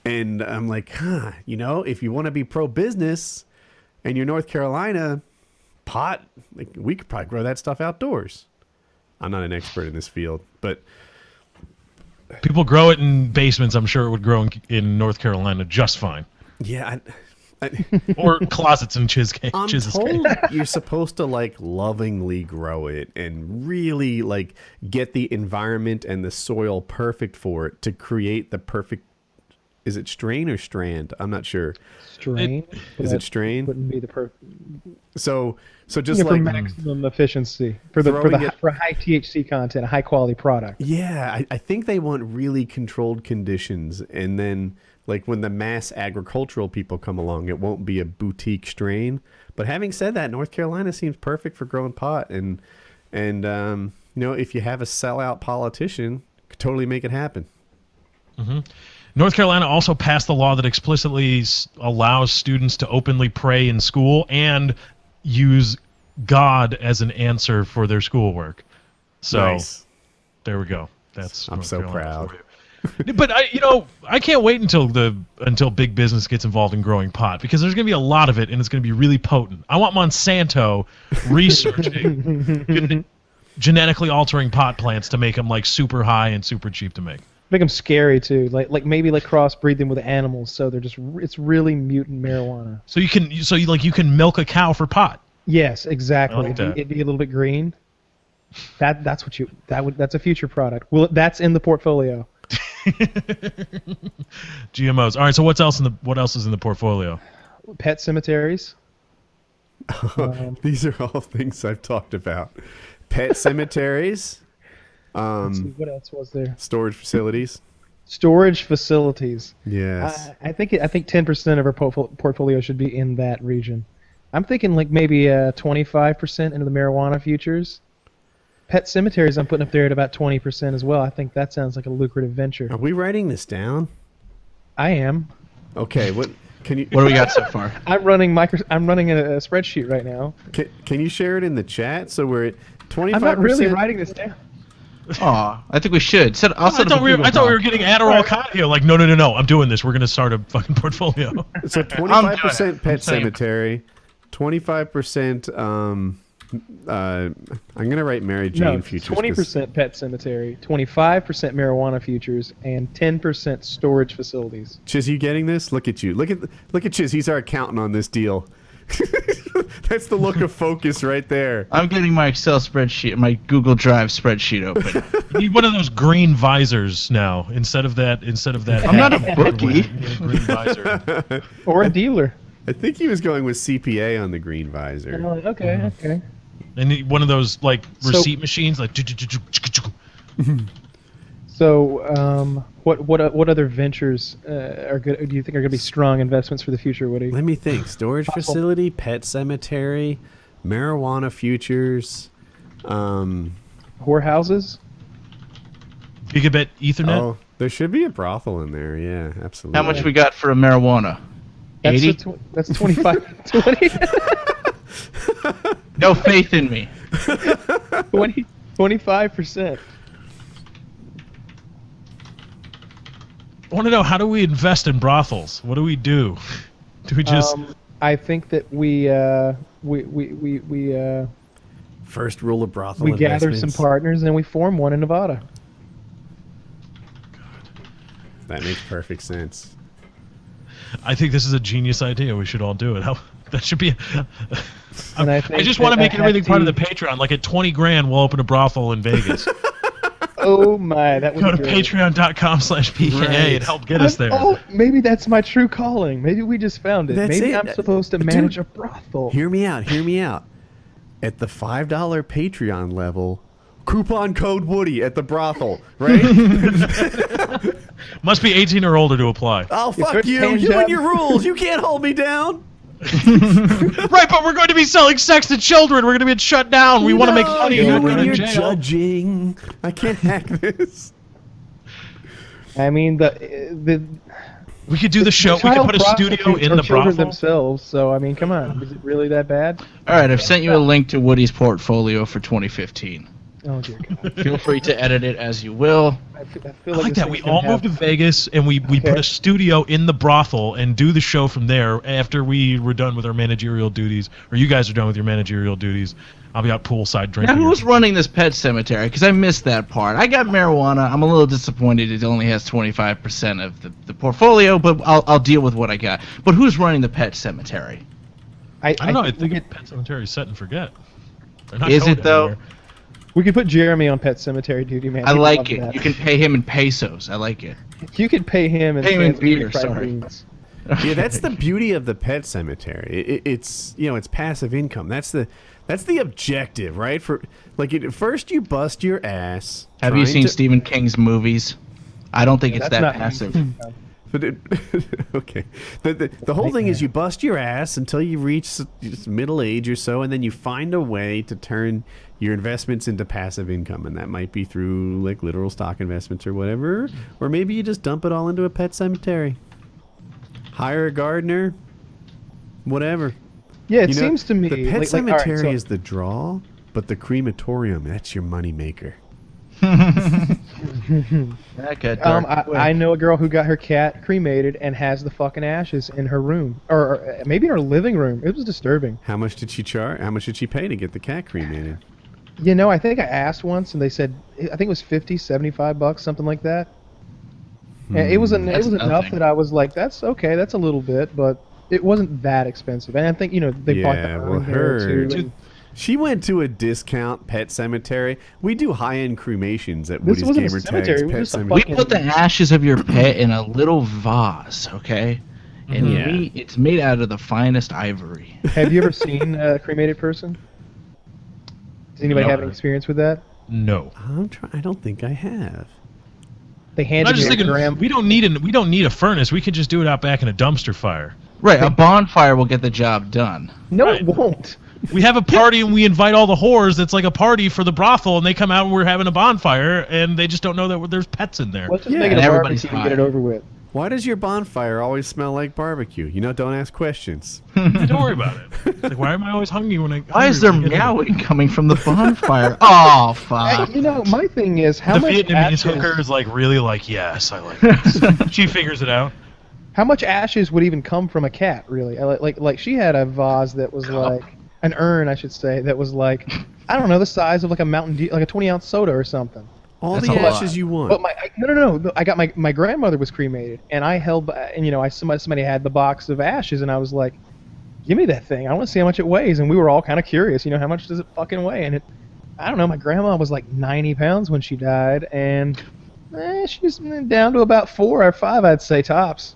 And I'm like, if you want to be pro-business and you're North Carolina, pot, like, we could probably grow that stuff outdoors. I'm not an expert in this field, but... People grow it in basements. I'm sure it would grow in North Carolina just fine. Yeah, or closets in Chiz's told you're supposed to like lovingly grow it and really like get the environment and the soil perfect for it to create the perfect. Is it strain or strand? I'm not sure. Strain. Is it strain? Wouldn't be the perfect. So just like for maximum efficiency for high THC content, a high quality product. Yeah, I think they want really controlled conditions, and then like when the mass agricultural people come along, it won't be a boutique strain. But having said that, North Carolina seems perfect for growing pot, and if you have a sellout politician, could totally make it happen. Mm-hmm. North Carolina also passed the law that explicitly allows students to openly pray in school and use God as an answer for their schoolwork. So nice. There we go. That's I'm North so Carolina proud. But I can't wait until big business gets involved in growing pot, because there's going to be a lot of it and it's going to be really potent. I want Monsanto researching genetically altering pot plants to make them like super high and super cheap to make. Make them scary too, like maybe like crossbreed them with animals, so they're it's really mutant marijuana. So you can milk a cow for pot. Yes, exactly. Like it'd be a little bit green. That's a future product. Well, that's in the portfolio. GMOs. All right. So what else is in the portfolio? Pet cemeteries. These are all things I've talked about. Pet cemeteries. Let's see, what else was there? Storage facilities. Yes. I think 10% of our portfolio should be in that region. I'm thinking like maybe 25% into the marijuana futures. Pet cemeteries I'm putting up there at about 20% as well. I think that sounds like a lucrative venture. Are we writing this down? I am. Okay. What do we got so far? I'm running a spreadsheet right now. Can you share it in the chat so we're at 25%? I'm not really writing this down. Oh, I think we should. I thought we were getting Adderall Cardio. Like, no. I'm doing this. We're going to start a fucking portfolio. So 25% pet cemetery, 25%. I'm going to write Mary Jane futures. 20% pet cemetery, 25% marijuana futures, and 10% storage facilities. Chiz, you getting this? Look at you. Look at Chiz. He's our accountant on this deal. That's the look of focus right there. I'm getting my Excel spreadsheet, my Google Drive spreadsheet open. You need one of those green visors now instead of that. I'm not a bookie. Green visor. Or a dealer. I think he was going with CPA on the green visor. Okay. And one of those like receipt machines, like. So, what other ventures are good? Do you think are going to be strong investments for the future, Woody? Let me think. Storage facility, pet cemetery, marijuana futures, whorehouses, gigabit Ethernet. Oh, there should be a brothel in there. Yeah, absolutely. How much we got for a marijuana? 80? That's 25. 20. No faith in me. 25%. I want to know, how do we invest in brothels? What do we do? Do we just? I think that we first rule of brothel. We gather some partners and we form one in Nevada. That makes perfect sense. I think this is a genius idea. We should all do it. That should be. I just want to make everything part of the Patreon. Like at $20,000, we'll open a brothel in Vegas. Oh my! That would go to patreon.com/PKA and help get us there. Oh, maybe that's my true calling. Maybe we just found it. Maybe I'm supposed to manage a brothel. Hear me out. At the $5 Patreon level, coupon code Woody at the brothel, right? Must be 18 or older to apply. Oh, fuck you! You and your rules. You can't hold me down. Right, but we're going to be selling sex to children. We're going to be shut down. We want to make money. You're judging. I can't hack this. I mean, We could do the show. We could put a studio in the children brothel. themselves. So I mean, come on, is it really that bad? All right, I've sent you a link to Woody's portfolio for 2015. Oh dear God. Feel free to edit it as you will. I feel I like like this that. We thing's all gonna move to have- Vegas and we Okay. put a studio in the brothel and do the show from there after we were done with our managerial duties, or you guys are done with your managerial duties. I'll be out poolside Now, drinking. who's running this pet cemetery? Because I missed that part. I got marijuana. I'm a little disappointed it only has 25% of the portfolio, but I'll deal with what I got. But who's running the pet cemetery? I don't know. I think we think could Pet Cemetery is set and forget. They're not Is going it, though? anywhere. we could put Jeremy on Pet Cemetery duty, man. I He'd like love it. that. You can pay him in pesos. I like it. You could pay him and Pay him in fancy beer, fried sorry. beans. Yeah, that's the beauty of the pet cemetery. It's it's passive income. That's the objective, right? For first you bust your ass. Have you trying seen to- Stephen King's movies? I don't think it's That's that not passive. But okay, the whole thing is you bust your ass until you reach middle age or so, and then you find a way to turn your investments into passive income, and that might be through like literal stock investments or whatever, or maybe you just dump it all into a pet cemetery. Hire a gardener, whatever. Yeah, it You know, seems to me the pet all right, cemetery so- is the draw, but the crematorium, that's your money maker. That got dark quick. I know a girl who got her cat cremated and has the fucking ashes in her room, or maybe in her living room. It was disturbing. How much did she charge? How much did she pay to get the cat cremated? You know, I think I asked once, and they said I think it was $50, $75, something like that. And it was it That's was enough nothing. that I was like, that's okay, that's a little bit, but it wasn't that expensive. And I think they bought the Yeah, well, urn there her- too. and She went to a discount pet cemetery. We do high-end cremations at This Woody's wasn't a Gamertag's cemetery, it was pet just a cemetery. We put the ashes of your pet in a little vase, okay? And Yeah. it's made out of the finest ivory. Have you ever seen a cremated person? Does anybody No. have any experience with that? No. I don't think I have. They I'm handed just me a thinking gram. we don't need a furnace. We could just do it out back in a dumpster fire. Right, a bonfire will get the job done. No, Right. it won't. We have a party and we invite all the whores. That's like a party for the brothel, and they come out and we're having a bonfire, and they just don't know that there's pets in there. Let's just Yeah, make it and a everybody's barbecue and get it high. over with. Why does your bonfire always smell like barbecue? Don't ask questions. Don't worry about it. Like, why am I always hungry when I? Why is there meowing coming from the bonfire? Oh, fuck. Hey, my thing is how The much Vietnamese ashes, hooker is like really like, yes, I like this. She figures it out. how much ashes would even come from a cat? Really, like she had a vase that was like an urn, I should say, that was like I don't know the size of like a Mountain Dew, like a 20-ounce soda or something. All That's the a lot. ashes you want. But no. I got my grandmother was cremated, and I held, and somebody had the box of ashes, and I was like, "Give me that thing. I want to see how much it weighs." And we were all kind of curious, how much does it fucking weigh? And I don't know. My grandma was like 90 pounds when she died, and she's down to about 4 or 5, I'd say tops.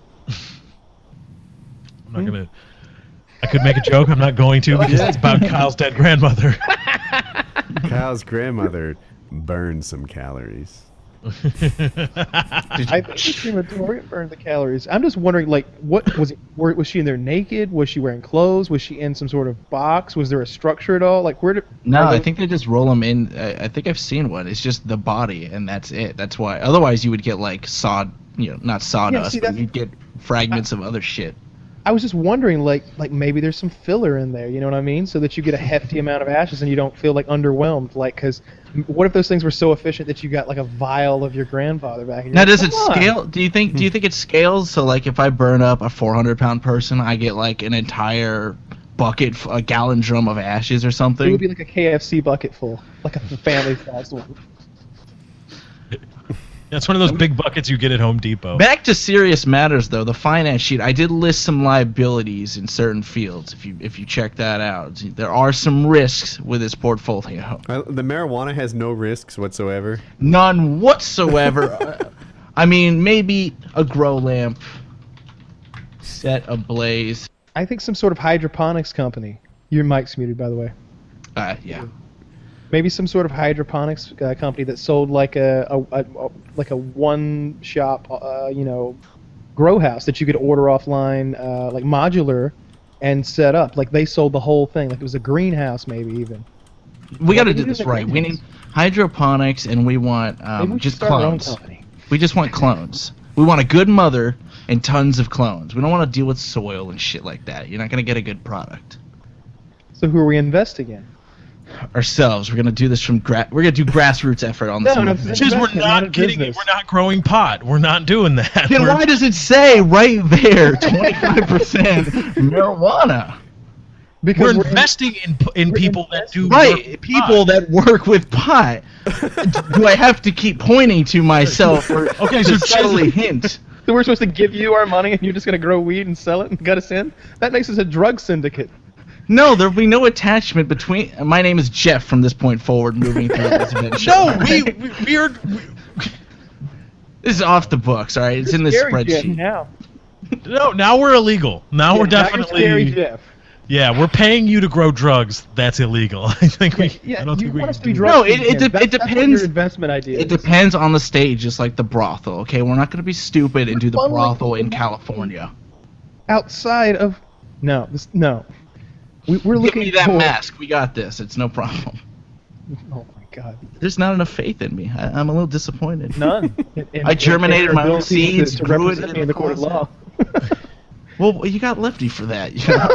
I'm not gonna. I could make a joke. I'm not going to because it's about Kyle's dead grandmother. Kyle's grandmother burned some calories. I think the crematorium burned the calories. I'm just wondering, like, what was it? Was she in there naked? Was she wearing clothes? Was she in some sort of box? Was there a structure at all? Like, where did? No, are I those- think they just roll them in. I think I've seen one. It's just the body, and that's it. That's why. Otherwise, you would get like not sawdust, see, but that's- you'd get fragments of other shit. I was just wondering, like maybe there's some filler in there. You know what I mean? So that you get a hefty amount of ashes and you don't feel like underwhelmed. Like, because what if those things were so efficient that you got like a vial of your grandfather back? And Now, you're does like, it "Come on." scale? Do you think it scales? So, like, if I burn up a 400-pound person, I get like an entire bucket, a gallon drum of ashes or It something? would be like a KFC bucket full, like a family-sized one. That's one of those big buckets you get at Home Depot. Back to serious matters, though. The finance sheet, I did list some liabilities in certain fields. If you check that out, there are some risks with this portfolio. The marijuana has no risks whatsoever. None whatsoever. I mean, maybe a grow lamp set ablaze. I think some sort of hydroponics company. Your mic's muted, by the way. Yeah. Maybe some sort of hydroponics company that sold like a one shop, grow house that you could order offline, like modular, and set up. Like they sold the whole thing. Like it was a greenhouse, maybe even. We got to we do do this the right. We greenhouse. need hydroponics, and we want Maybe we should just start our own clones. company. We just want clones. We want a good mother and tons of clones. We don't want to deal with soil and shit like that. You're not gonna get a good product. So who are we investing in? Ourselves. We're gonna do this from we're gonna do grassroots effort on this. No, Because we're not getting it. We're not growing pot. We're not doing that. Then why does it say right there 25% marijuana? Because we're investing in people that do people that work with pot. Do I have to keep pointing to myself or okay, so subtly hint? So we're supposed to give you our money and you're just gonna grow weed and sell it and gut us in? That makes us a drug syndicate. No, there'll be no attachment between. My name is Jeff from this point forward, moving through this adventure. No, we're This is off the books, all right? It's in this spreadsheet. Now. no. Now we're illegal. Now we're definitely. Scary Jeff. Yeah, we're paying you to grow drugs. That's illegal. I think we. Yeah, I don't you think we want us can to be do drug No, syndicate. it That's depends. your investment idea. It depends on the stage, just like the brothel. Okay, we're not gonna be stupid and do the Funneling brothel in people California. Outside of no. We're Give looking me that for... mask. We got this. It's no problem. Oh my God. There's not enough faith in me. I'm a little disappointed. None. I germinated my own ability seeds, to grew it represent in me in the court of law. Well, you got Lefty for that. You know?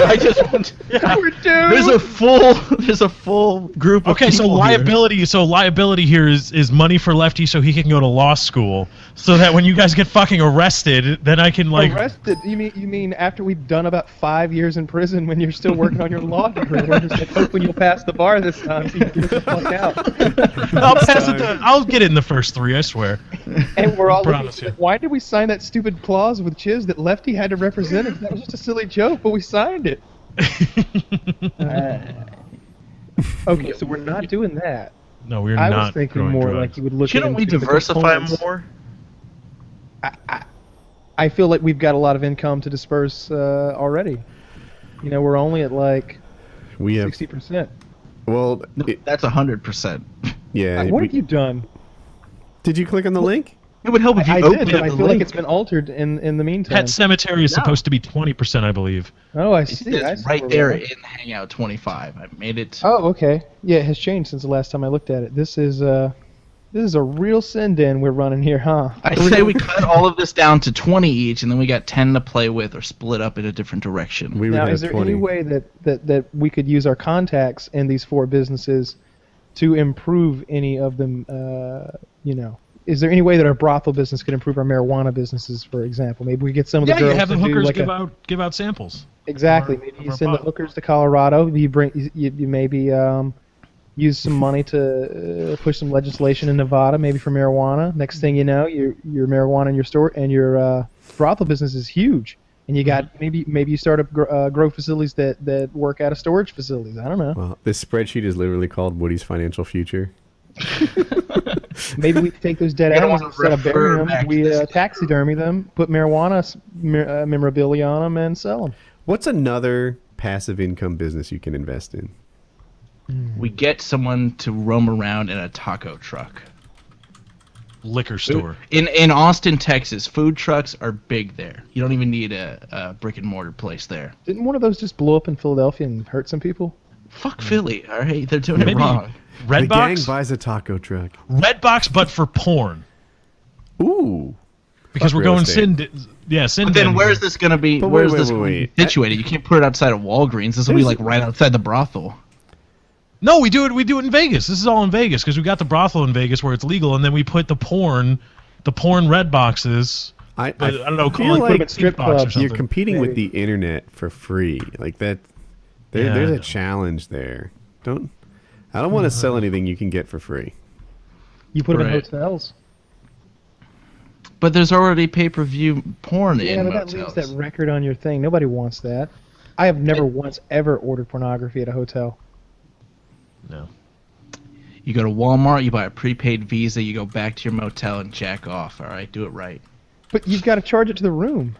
I just want. We're doomed. There's a full group of Okay, so people liability. So liability here is money for Lefty, so he can go to law school, so that when you guys get fucking arrested, then I can like. Arrested? You mean after we've done about 5 years in prison when you're still working on your law degree? We're just like hoping you'll pass the bar this time so you can get the fuck out. I'll get it in the first 3. I swear. And we're all Promise looking, you. why did we sign that stupid clause with Chiz that Lefty had to represent it? That was just a silly joke, but we signed it. Okay, so we're not doing that. No, we're I not. was thinking growing more drugs. like you would look Shouldn't we into the diversify components. more? I feel like we've got a lot of income to disperse already. You know, we're only at like We have 60%. well, That's 100%. yeah. What have you done? Did you click on the link? It would help if you I opened did, but up I the feel like link. it's been altered in the meantime. Pet Cemetery is supposed to be 20%, I believe. Oh, I It see. says I see right where there we're in at. Hangout 25. I made it. Oh, okay. Yeah, it has changed since the last time I looked at it. This is a real send-in we're running here, huh? I say we cut all of this down to 20 each, and then we got 10 to play with or split up in a different direction. We would Now, have is there 20. any way that we could use our contacts in these 4 businesses to improve any of them? You know, is there any way that our brothel business could improve our marijuana businesses, for example? Maybe we get some of the Yeah, girls you have the to do hookers like give out samples. exactly. Of our- Maybe of you our send the pot. hookers to Colorado. You maybe use some money to push some legislation in Nevada, maybe for marijuana. Next thing you know, your marijuana in your store and your brothel business is huge. And you got maybe you start up grow facilities that work out of storage facilities. I don't know. Well, this spreadsheet is literally called Woody's Financial Future. Maybe we take those dead You don't animals wanna instead of refer burying them. back to We this. taxidermy them, put marijuana memorabilia on them, and sell them. What's another passive income business you can invest in? We get someone to roam around in a taco truck. Liquor store. In Austin, Texas, food trucks are big there. You don't even need a brick and mortar place there. Didn't one of those just blow up in Philadelphia and hurt some people? Fuck Philly, all right? They're doing it Maybe wrong. The gang Redbox. buys a taco truck. Redbox, but for porn. Ooh. Because Fuck we're real going estate. sin. But then where's this going to be? But Where's wait, this wait, gonna be wait. situated? You can't put it outside of Walgreens. This will be There's- like right outside the brothel. No, we do it in Vegas. This is all in Vegas because we got the brothel in Vegas where it's legal, and then we put the porn red boxes. I don't know, feel call it like put strip box or clubs. something. you're competing with Maybe. the internet for free. Like that. Yeah, There's I a know. challenge there. I don't want to sell anything you can get for free. You put them in Right. hotels. But there's already pay-per-view porn Yeah, in but that motels. leaves that record on your thing. Nobody wants that. I have never once ever ordered pornography at a hotel. No. You go to Walmart, you buy a prepaid Visa, you go back to your motel and jack off. All right, do it right. But you've got to charge it to the room.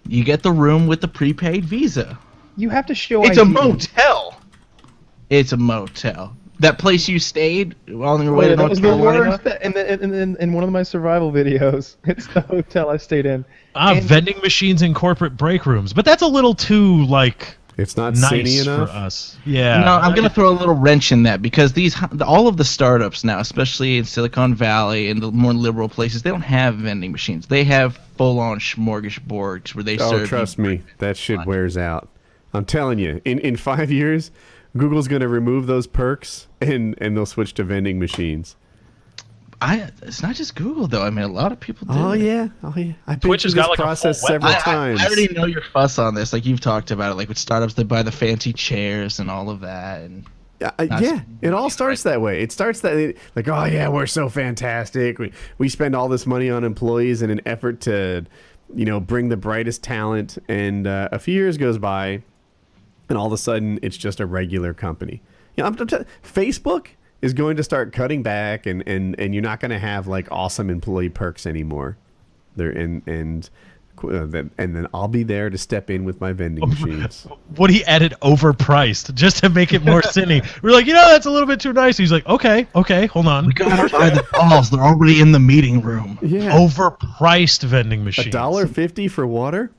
You get the room with the prepaid Visa. You have to show It's a ID. motel. It's a motel. That place you stayed on your way to That North was the Carolina? worst. In one of my survival videos, it's the hotel I stayed in. And Vending machines in corporate break rooms, but that's a little too like It's not nice city enough for us. Yeah. No, I'm gonna throw a little wrench in that because all of the startups now, especially in Silicon Valley and the more liberal places, they don't have vending machines. They have full-on smorgasbords where they serve. Oh, trust me, that shit wears out. I'm telling you, in 5 years, Google's gonna remove those perks and they'll switch to vending machines. It's not just Google though. I mean, a lot of people do. Oh yeah. I've been Twitch has through this got, like, a process full several web- times. I already know your fuss on this. Like you've talked about it, like with startups that buy the fancy chairs and all of that. And Yeah, it all starts that way. It starts that like, oh yeah, we're so fantastic. We spend all this money on employees in an effort to, bring the brightest talent. And a few years goes by, and all of a sudden, it's just a regular company. Facebook is going to start cutting back, and you're not going to have like awesome employee perks anymore. And then I'll be there to step in with my vending machines. Woody added overpriced just to make it more cinny. We're like, that's a little bit too nice. He's like, okay, hold on. we gotta buy the balls. They're already in the meeting room. Yeah, Overpriced vending machines. $1.50 for water.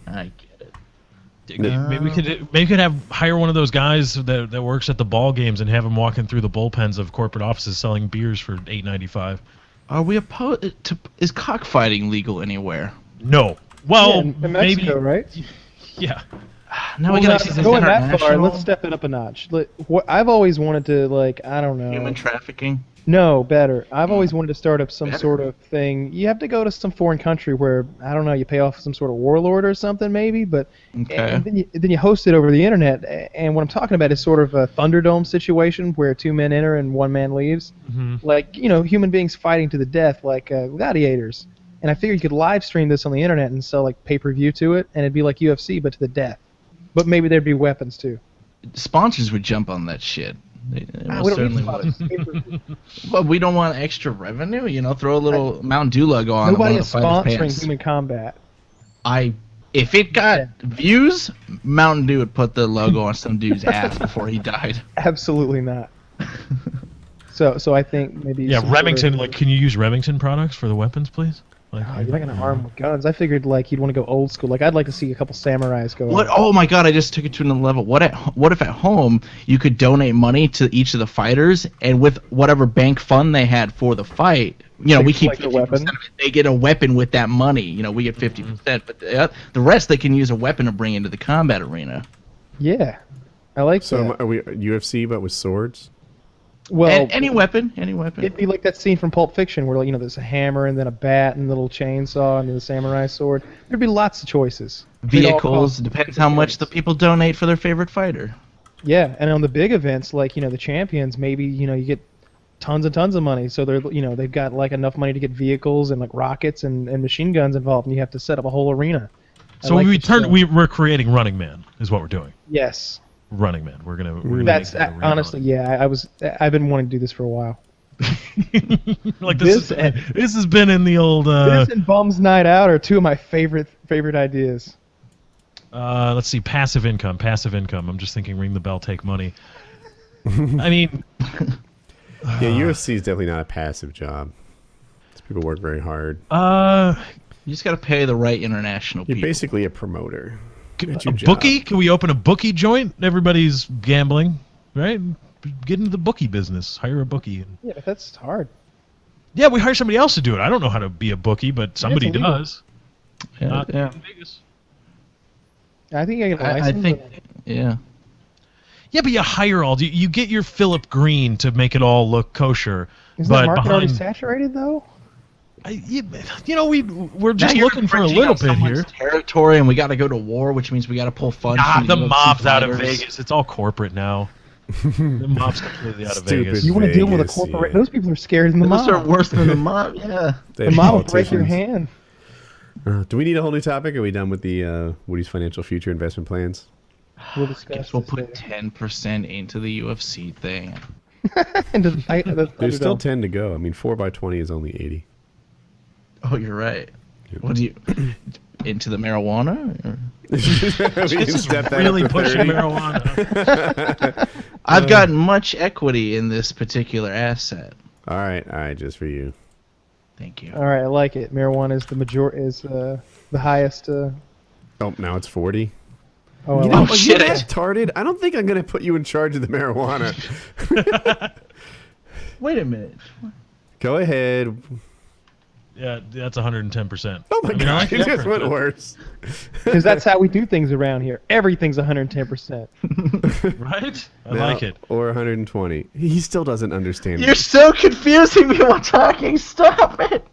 I get it. Maybe we could hire one of those guys that works at the ball games and have him walking through the bullpens of corporate offices selling beers for $8.95. Are we opposed to? Is cockfighting legal anywhere? No. Well, in Mexico, maybe. right? Yeah. No, Well, we not gotta going that far. Let's step it up a notch. I've always wanted to, I don't know. Human trafficking. No, better. I've always wanted to start up some sort of thing. You have to go to some foreign country where, I don't know, you pay off some sort of warlord or something maybe, but Okay. and then you host it over the internet. And what I'm talking about is sort of a Thunderdome situation where 2 men enter and 1 man leaves. Mm-hmm. Like, human beings fighting to the death like gladiators. And I figured you could live stream this on the internet and sell like pay-per-view to it, and it'd be like UFC but to the death. But maybe there'd be weapons too. Sponsors would jump on that shit. They most We don't certainly need would. sponsors. But we don't want extra revenue, throw a little Mountain Dew logo on Nobody one of is the fighters' sponsoring pants. Human Combat. If it got views, Mountain Dew would put the logo on some dude's ass before he died. Absolutely not. So I think maybe. Yeah, some Remington. sort of- Can you use Remington products for the weapons, please? Oh, you're not gonna arm with guns. I figured you'd want to go old school. I'd like to see a couple samurais go. What? Oh my god! I just took it to another level. What if at home you could donate money to each of the fighters, and with whatever bank fund they had for the fight, we keep like the 50% weapon? of it. They get a weapon with that money. We get 50%, but the rest they can use a weapon to bring into the combat arena. Yeah, I like So that. are we UFC but with swords? Well, Any weapon. it'd be like that scene from Pulp Fiction where there's a hammer and then a bat and a little chainsaw and then the samurai sword. There'd be lots of choices. They'd all Vehicles. cost Depends how much the people donate for their favorite fighter. Yeah, and on the big events like the champions, maybe you get tons and tons of money. So they're they've got enough money to get vehicles and rockets and machine guns involved, and you have to set up a whole arena. So we're creating Running Man, is what we're doing. Yes. Running Man. We're gonna That's make that a reality. honestly, yeah. I've been wanting to do this for a while. Like this has been in the old. This and Bums Night Out are 2 of my favorite ideas. Let's see, passive income. I'm just thinking, ring the bell, take money. I mean, Yeah, UFC is definitely not a passive job. These people work very hard. You just got to pay the right international You're people. basically a promoter. a That's your job. bookie? Can we open a bookie joint? Everybody's gambling, right? Get into the bookie business. Hire a bookie. Yeah, but that's hard. Yeah, we hire somebody else to do it. I don't know how to be a bookie, but somebody illegal. does. Not in Vegas. I think I get a I license. think, yeah. Yeah, but you hire you get your Philip Green to make it all look kosher. Is but that market already behind, saturated though? we're just looking for a little bit here. Territory, and we got to go to war, which means we got to pull funds. from The UFC mob's out of fighters. Vegas. It's all corporate now. The mob's completely out of Stupid. Vegas. You want to deal with a Vegas, corporate? yeah. Those people are scared in the Those are mob. worse than the mob. Yeah. They The have mob will break your politicians. hand. Do we need a whole new topic? Are we done with the Woody's financial future investment plans? We'll discuss. Guess we'll this put later. 10% into the UFC thing. Into the fight- the There's still Thunderdome. 10 to go. I mean, 4x20 is only 80. Oh, you're right. What do you into the marijuana? Or? We can This is step that up really to pushing 30. marijuana. I've got much equity in this particular asset. All right, just for you. Thank you. All right, I like it. Marijuana is the highest. Oh, now it's 40. Oh, You know, like shit. you're retarded. I don't think I'm going to put you in charge of the marijuana. Wait a minute. Go ahead. Yeah, that's 110%. Oh my god, like it just went worse. Because that's how we do things around here. Everything's 110%. Right? I Now- like it. Or 120. He still doesn't understand. You're so confusing me while talking. Stop it.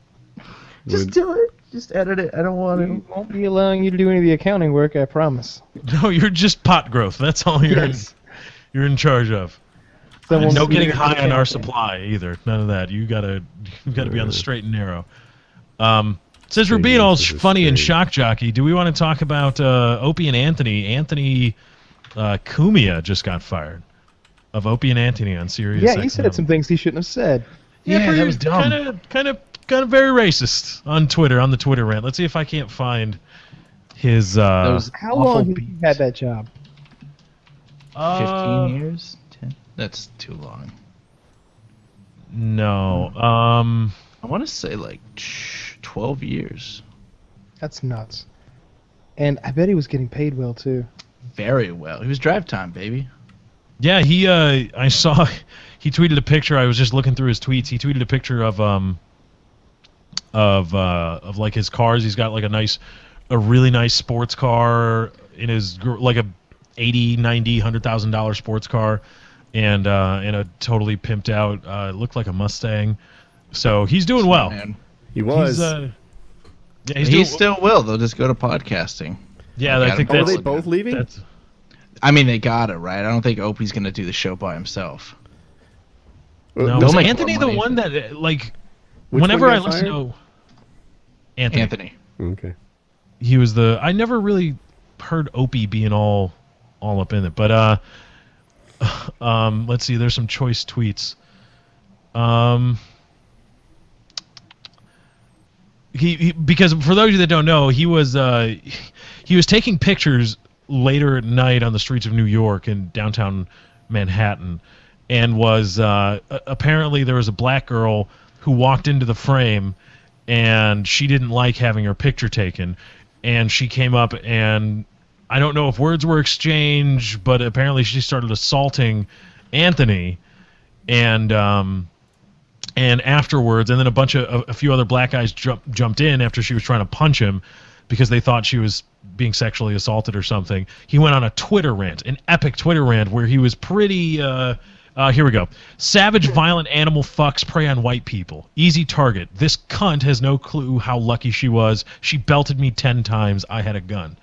Just Would- do it. Just edit it. I don't want We to. won't be allowing you to do any of the accounting work, I promise. No, you're just pot growth. That's all you're in charge of. Someone's No getting doing high on our accounting. supply either. None of that. You gotta be on the straight and narrow. Since we're being all funny and shock jockey, do we want to talk about Opie and Anthony? Anthony Cumia just got fired of Opie and Anthony on Sirius. Yeah, he XM. said some things he shouldn't have said. Yeah, that was dumb. Kind of very racist on Twitter, on the Twitter rant. Let's see if I can't find his. Those How awful long have you beats. had that job? 15 years? 10? That's too long. No. I want to say like 12 years. That's nuts. And I bet he was getting paid well, too. Very well. He was drive time, baby. Yeah, he. I saw. He tweeted a picture. I was just looking through his tweets. He tweeted a picture of like his cars. He's got like a really nice sports car in his like a $80,000, $90,000, $100,000 sports car, and a totally pimped out. It looked like a Mustang. So he's doing well. Man. He was. Yeah, He still will. They'll just go to podcasting. Yeah, I think Oh, are that's. they both leaving? That's, I mean, they got it, right? I don't think Opie's going to do the show by himself. no, They'll was make Anthony more the money. one that like? Which Whenever one I got listen fired? to Anthony, Okay. he was the. I never really heard Opie being all up in it, but let's see. There's some choice tweets. He because for those of you that don't know, he was taking pictures later at night on the streets of New York and downtown Manhattan, and was apparently there was a black girl who walked into the frame, and she didn't like having her picture taken, and she came up and I don't know if words were exchanged, but apparently she started assaulting Anthony, and afterwards, and then a few other black guys jumped in after she was trying to punch him because they thought she was being sexually assaulted or something. He went on a Twitter rant, an epic Twitter rant where he was pretty. Here we go. Savage, violent animal fucks prey on white people. Easy target. This cunt has no clue how lucky she was. She belted me 10 times. I had a gun.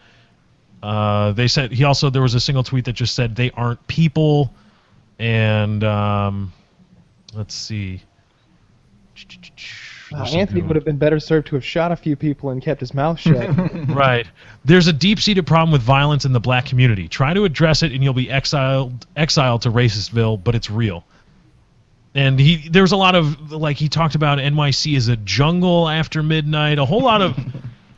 They said there was a single tweet that just said they aren't people, and let's see. Anthony would have been better served to have shot a few people and kept his mouth shut. Right. There's a deep-seated problem with violence in the black community. Try to address it and you'll be exiled to Racistville, but it's real. And there was a lot of, like, he talked about NYC as a jungle after midnight, a whole lot of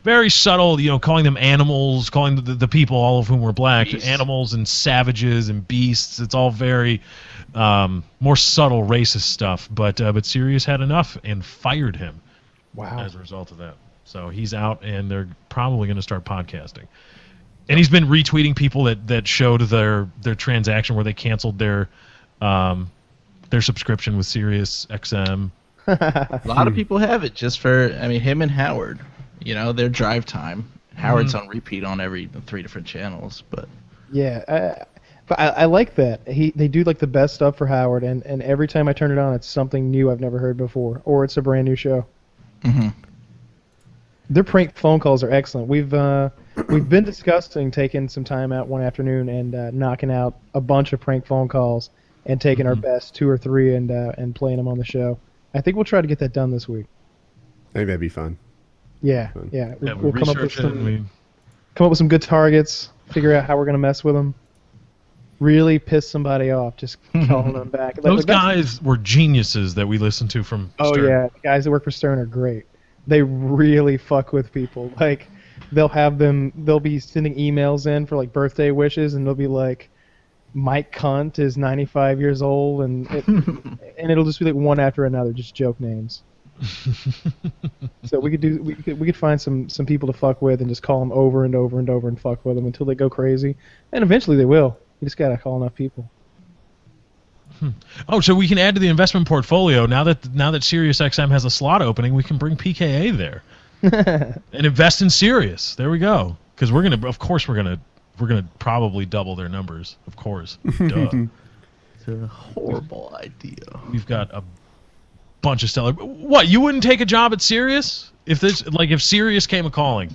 very subtle, calling them animals, calling the people, all of whom were black, Beasts. animals and savages and beasts. It's all very more subtle racist stuff. But Sirius had enough and fired him. Wow. As a result of that. So he's out, and they're probably going to start podcasting. And he's been retweeting people that showed their transaction where they canceled their subscription with Sirius XM. A lot of people have it just for, him and Howard. Their drive time. Howard's on repeat on every 3 different channels, but Yeah, but I like that. They do like the best stuff for Howard, and every time I turn it on, it's something new I've never heard before, or it's a brand new show. mm-hmm. Their prank phone calls are excellent. We've been discussing taking some time out one afternoon and knocking out a bunch of prank phone calls and taking our best 2 or 3 and playing them on the show. I think we'll try to get that done this week. I think that'd be fun. Yeah. We'll come up with research it. come up with some good targets. Figure out how we're gonna mess with them. Really piss somebody off. Just calling them back. Those guys were geniuses that we listened to from Oh Stern. yeah, the guys that work for Stern are great. They really fuck with people. Like, they'll be sending emails in for like birthday wishes, and they'll be like, Mike Cunt is 95 years old, and it'll just be like one after another, just joke names. So we could find some people to fuck with and just call them over and over and over and fuck with them until they go crazy, and eventually they will. You just gotta call enough people. Oh, so we can add to the investment portfolio now that SiriusXM has a slot opening. We can bring PKA there and invest in Sirius. There we go. Because we're gonna probably double their numbers. Of course. Duh. It's a horrible idea. We've got a bunch of stellar. What? You wouldn't take a job at Sirius if Sirius came a calling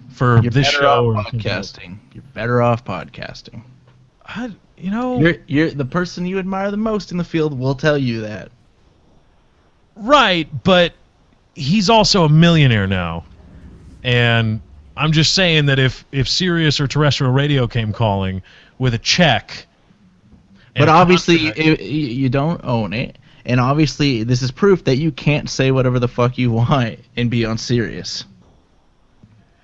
for You're this better show? off podcasting. You're better off podcasting. You're the person you admire the most in the field will tell you that. Right, but he's also a millionaire now, and I'm just saying that if Sirius or terrestrial radio came calling with a check, but obviously you don't own it, and obviously this is proof that you can't say whatever the fuck you want and be on Sirius.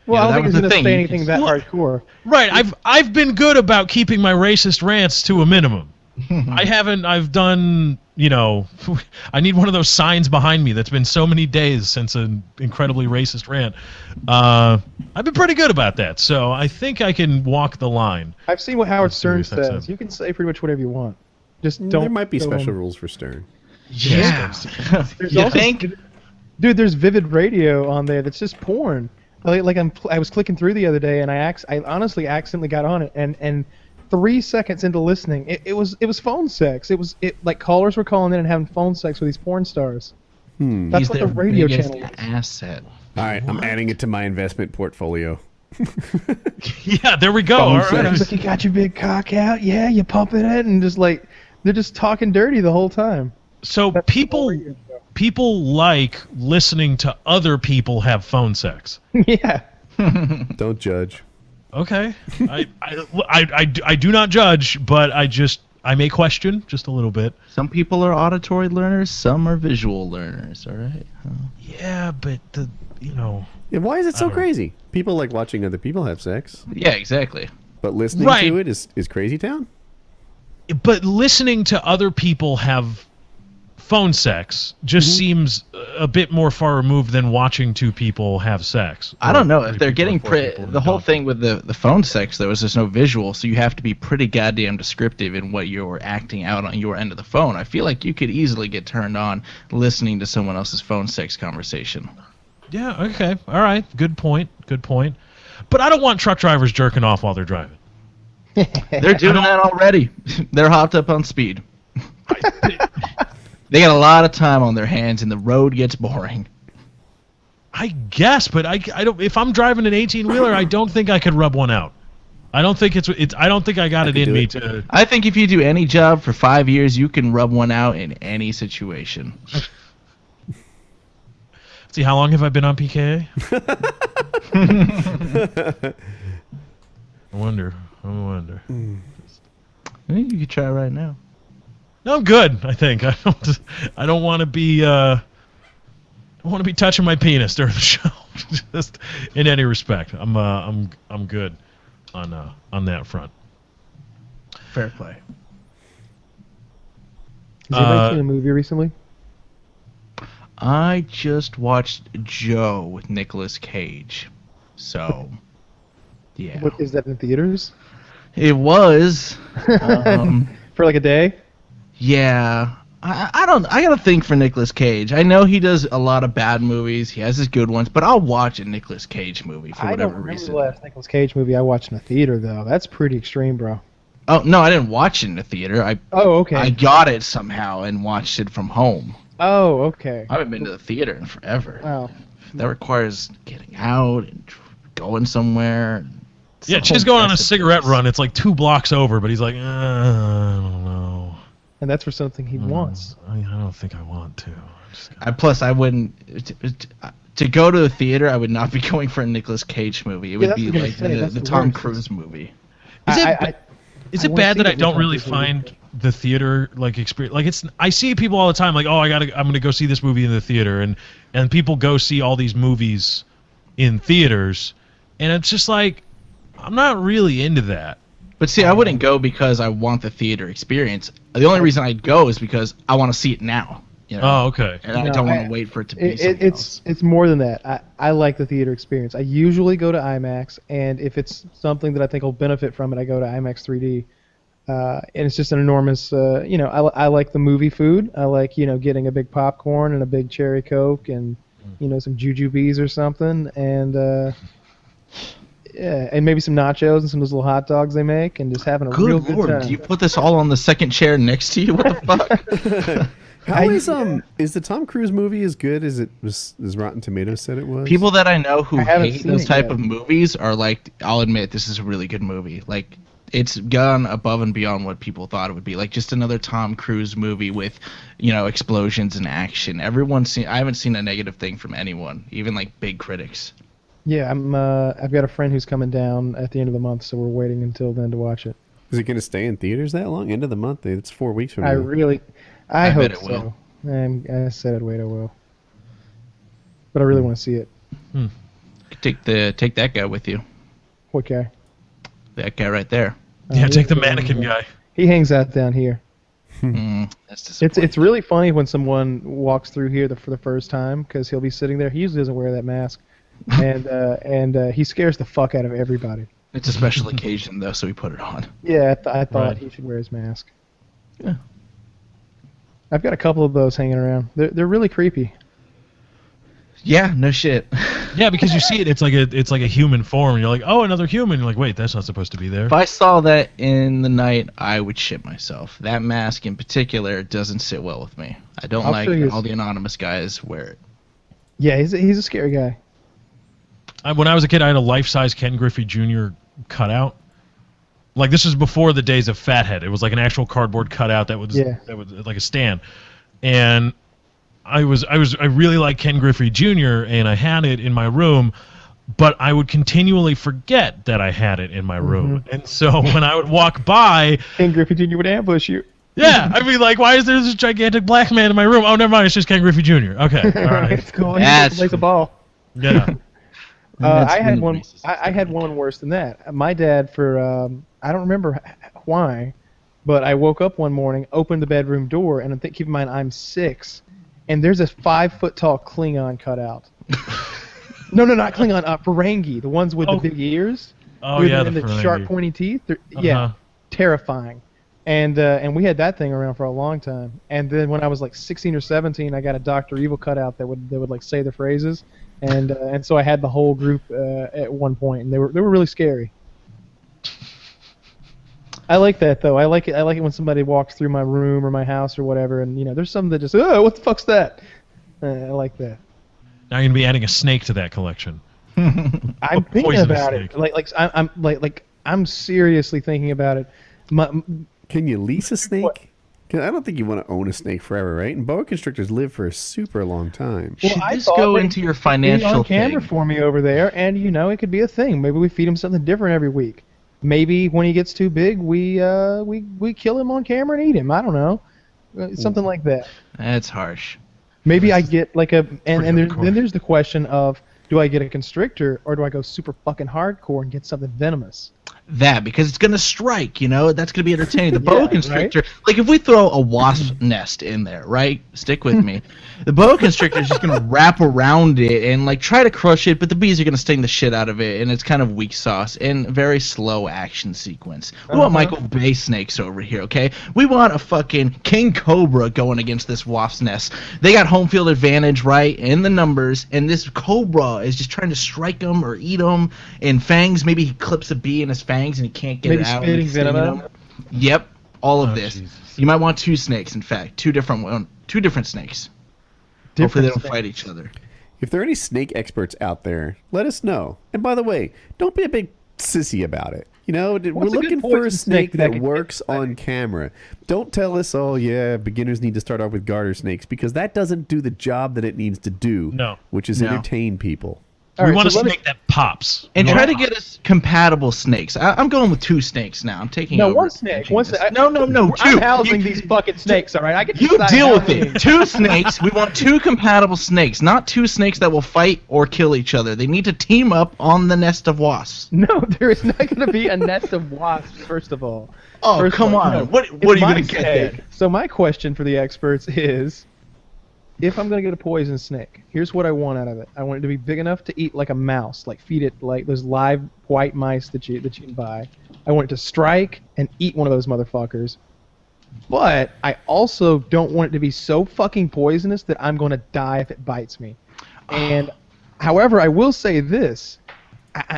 Well, I don't think was he's the gonna thing. say anything that hardcore. right, I've been good about keeping my racist rants to a minimum. I've done, I need one of those signs behind me that's been so many days since an incredibly racist rant. I've been pretty good about that, so I think I can walk the line. I've seen what Howard Stern Sirius XM. says. You can say pretty much whatever you want. Just don't. There might be go special on. rules for Stern. Yeah. There's You also- think? Dude, there's Vivid Radio on there that's just porn. I was clicking through the other day, and I honestly accidentally got on it, and 3 seconds into listening, it was phone sex. Like callers were calling in and having phone sex with these porn stars. That's He's what the their radio biggest channel is. asset. All right, I'm adding it to my investment portfolio. Yeah, there we go. Phone All sex. right. Look, you got your big cock out, yeah, you pumping it, and just like they're just talking dirty the whole time. So That's people the radio show. people like listening to other people have phone sex. Yeah. Don't judge. Okay, I do not judge, but I may question just a little bit. Some people are auditory learners, some are visual learners, all right? Yeah, but Yeah, why is it so crazy? People like watching other people have sex, Yeah, exactly. but listening Right. to it is crazy town. But listening to other people have phone sex just seems a bit more far removed than watching two people have sex. I don't know if Three they're people or getting four people the whole don't. thing with the phone sex. There was just no visual, so you have to be pretty goddamn descriptive in what you're acting out on your end of the phone. I feel like you could easily get turned on listening to someone else's phone sex conversation. Yeah. Okay. All right. Good point. Good point. But I don't want truck drivers jerking off while they're driving. They're doing that already. They're hopped up on speed. They got a lot of time on their hands, and the road gets boring. I guess, but I don't. If I'm driving an 18-wheeler, I don't think I could rub one out. I don't think it's. I don't think I got it in me to. I think if you do any job for 5 years, you can rub one out in any situation. See, how long have I been on PKA? I wonder. You could try right now. No, I'm good. I think I don't want to be. I don't want to be touching my penis during the show, just in any respect. I'm good on that front. Fair play. Has anybody seen a movie recently? I just watched Joe with Nicolas Cage. So, yeah. What is that in theaters? It was. For like a day? Yeah. I gotta think for Nicolas Cage. I know he does a lot of bad movies. He has his good ones, but I'll watch a Nicolas Cage movie for I whatever don't remember reason. the last Nicolas Cage movie I watched in a theater though. That's pretty extreme, bro. Oh no, I didn't watch it in the theater. I Okay. got it somehow and watched it from home. Oh, okay. I haven't been to the theater in forever. Wow. That requires getting out and going somewhere. It's Yeah, a Chi's whole going on a mess of cigarette things. run. It's like 2 blocks over, but he's like, I don't know. And that's for something he wants. I don't think I want to. Plus, I wouldn't to go to the theater. I would not be going for a Nicolas Cage movie. It would that's be what I was like gonna say, the that's the Tom worst. Cruise movie. Is it I is it wanna bad see that I it with don't Tom really Cruise find the theater like experience? Like I see people all the time like, I'm gonna go see this movie in the theater, and people go see all these movies in theaters, and it's just like I'm not really into that. But see, I wouldn't go because I want the theater experience. The only reason I'd go is because I want to see it now You know? Oh, okay. And I don't want to wait for it to be something else. It's more than that. I like the theater experience. I usually go to IMAX, and if it's something that I think will benefit from it, I go to IMAX 3D. And it's just an enormous, I like the movie food. I like, getting a big popcorn and a big cherry Coke and, some jujubes or something. And, yeah, and maybe some nachos and some of those little hot dogs they make and just having a real good time. Do you put this all on the second chair next to you? What the fuck? Is the Tom Cruise movie as good as as Rotten Tomatoes said it was? People that I know who hate those type yet. of movies are like, I'll admit this is a really good movie. Like, it's gone above and beyond what people thought it would be. Like, just another Tom Cruise movie with, explosions and action. I haven't seen a negative thing from anyone, even like big critics. Yeah, I've got a friend who's coming down at the end of the month, so we're waiting until then to watch it. Is it going to stay in theaters that long? End of the month? It's 4 weeks from now. I hope bet it so. I said I'd wait. I will. But I really want to see it. Take that guy with you. What guy? That guy right there. Yeah, take the mannequin guy. He hangs out down here. That's disappointing. It's really funny when someone walks through here for the first time because he'll be sitting there. He usually doesn't wear that mask, and he scares the fuck out of everybody. It's a special occasion though, so we put it on. Yeah, I thought Right. he should wear his mask. Yeah. I've got a couple of those hanging around. They're really creepy. Yeah, no shit. Yeah, because you see it, it's like a human form. You're like, oh, another human. You're like, wait, that's not supposed to be there. If I saw that in the night, I would shit myself. That mask in particular doesn't sit well with me. I don't like all the anonymous guys wear it. Yeah, he's a scary guy. When I was a kid, I had a life-size Ken Griffey Jr. cutout. Like, this was before the days of Fathead. It was like an actual cardboard cutout that was like a stand. And I really liked Ken Griffey Jr. and I had it in my room, but I would continually forget that I had it in my room. And so when I would walk by, Ken Griffey Jr. would ambush you. yeah, I'd be like, why is there this gigantic black man in my room? Oh, never mind, it's just Ken Griffey Jr. Okay, all right. It's cool. He just plays a ball. Yeah. I had one. I had one worse than that. My dad, for I don't remember why, but I woke up one morning, opened the bedroom door, and keep in mind I'm 6, and there's a 5-foot-tall Klingon cutout. No, not Klingon. Ferengi, the ones with the big ears. Oh yeah, and the sharp, pointy teeth. Yeah, terrifying. And we had that thing around for a long time. And then when I was like 16 or 17, I got a Dr. Evil cutout that would like say the phrases. And so I had the whole group at one point, and they were really scary. I like that though. I like it when somebody walks through my room or my house or whatever, and there's something that just what the fuck's that? I like that. Now you're gonna be adding a snake to that collection. I'm thinking about it. I'm seriously thinking about it. Can you lease a snake? I don't think you want to own a snake forever, right? And boa constrictors live for a super long time. Should this go into your financial on camera thing? For me over there, and it could be a thing. Maybe we feed him something different every week. Maybe when he gets too big, we kill him on camera and eat him. I don't know, something like that. That's harsh. Maybe I get like then there's the question of, do I get a constrictor or do I go super fucking hardcore and get something venomous? That, because it's gonna strike, that's gonna be entertaining. The boa constrictor, right? Like if we throw a wasp nest in there, right? Stick with me. The boa constrictor is just gonna wrap around it and like try to crush it, but the bees are gonna sting the shit out of it, and it's kind of weak sauce and very slow action sequence. We want Michael Bay snakes over here, okay? We want a fucking king cobra going against this wasp's nest. They got home field advantage, right, in the numbers, and this cobra is just trying to strike them or eat them. And fangs, maybe he clips a bee in his fangs and he can't get it out. Maybe spitting venom out. Yep, all of this. Jesus. You might want 2 snakes, in fact, two different snakes. Hopefully they don't fight each other. If there are any snake experts out there, let us know. And by the way, don't be a big sissy about it. We're looking for a snake that works on camera. Don't tell us, oh yeah, beginners need to start off with garter snakes, because that doesn't do the job that it needs to do. No. Which is entertain people. We want a snake that pops. And try to get us compatible snakes. I'm going with 2 snakes now. I'm taking over. One snake. No, 2. I'm housing these fucking snakes, all right? I can You deal with it. 2 snakes. We want 2 compatible snakes, not 2 snakes that will fight or kill each other. They need to team up on the nest of wasps. No, there is not going to be a nest of wasps, first of all. Oh, come on. What are you going to get there? So my question for the experts is, if I'm gonna get a poison snake, here's what I want out of it. I want it to be big enough to eat like a mouse, like feed it like those live white mice that you can buy. I want it to strike and eat one of those motherfuckers. But I also don't want it to be so fucking poisonous that I'm gonna die if it bites me. And however, I will say this.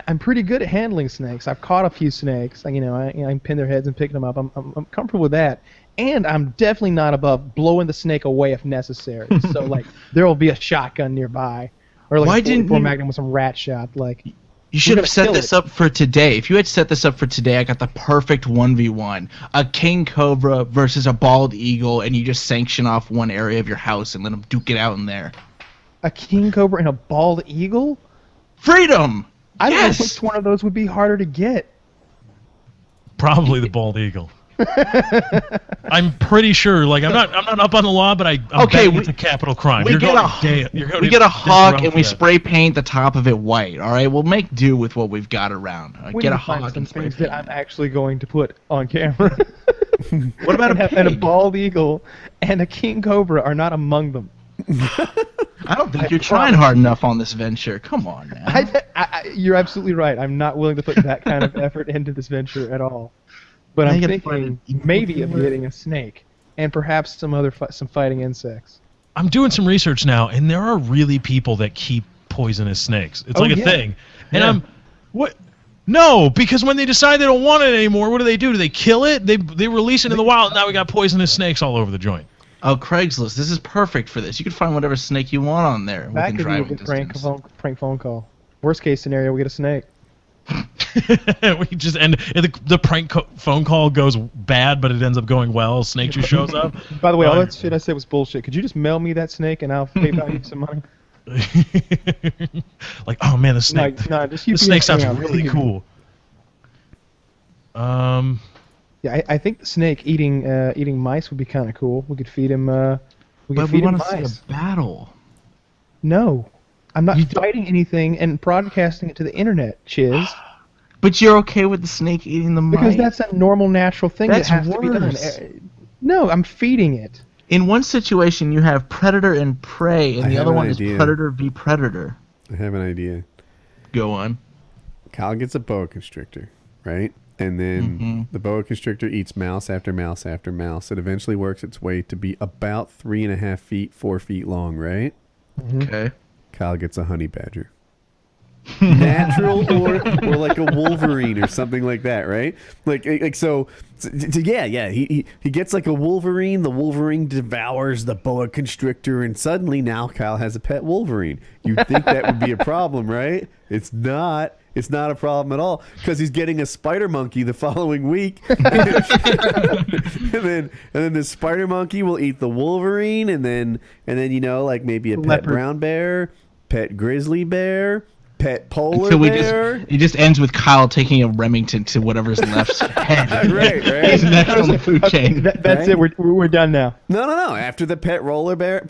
I'm pretty good at handling snakes. I've caught a few snakes. I can pin their heads and pick them up. I'm comfortable with that. And I'm definitely not above blowing the snake away if necessary. So, like, there will be a shotgun nearby. Or, like, Why a 44 didn't you... Magnum with some rat shot. Like, you should have set this up for today. If you had set this up for today, I got the perfect 1v1. A king cobra versus a bald eagle, and you just sanction off one area of your house and let them duke it out in there. A king cobra and a bald eagle? Freedom! I don't know which one of those would be harder to get. Probably the bald eagle. I'm pretty sure. Like I'm not up on the law, but I'm betting it's a capital crime. We get a hawk and we spray paint the top of it white. All right, we'll make do with what we've got around. Get a hawk and spray things that I'm actually going to put on camera. What about and a bald eagle and a king cobra are not among them. I don't think you're trying hard enough on this venture. Come on, man. You're absolutely right. I'm not willing to put that kind of effort into this venture at all. But I'm thinking maybe of getting a snake and perhaps some fighting insects. I'm doing some research now, and there are really people that keep poisonous snakes. It's a thing. And what? No, because when they decide they don't want it anymore, what do? Do they kill it? They release it in the wild, and now we got poisonous snakes all over the joint. Oh, Craigslist! This is perfect for this. You can find whatever snake you want on there. That could be a good prank phone call. Worst case scenario, we get a snake. We just end the prank phone call goes bad, but it ends up going well. Snake just shows up. By the way, all that shit I said was bullshit. Could you just mail me that snake and I'll pay you some money? Like, oh man, the snake. The snake sounds really cool. Yeah, I think the snake eating mice would be kind of cool. We could feed him. We want to see a battle. No. I'm not fighting anything and broadcasting it to the internet, Chiz. But you're okay with the snake eating the mice? Because that's a normal, natural thing that has to be done. No, I'm feeding it. In one situation, you have predator and prey, and the other one is predator v predator. I have an idea. Go on. Kyle gets a boa constrictor, right? And then the boa constrictor eats mouse after mouse after mouse. It eventually works its way to be about 3.5 feet, 4 feet long, right? Okay. Kyle gets a honey badger. Natural or like a wolverine or something like that, right? Like so yeah. He gets like a wolverine. The wolverine devours the boa constrictor, and suddenly now Kyle has a pet wolverine. You'd think that would be a problem, right? It's not. It's not a problem at all because he's getting a spider monkey the following week, and then the spider monkey will eat the wolverine, and then like maybe a pet brown bear, pet grizzly bear, pet polar bear. It just ends with Kyle taking a Remington to whatever's left. right. He's next on the food chain. That's it. We're done now. No. After the pet polar bear,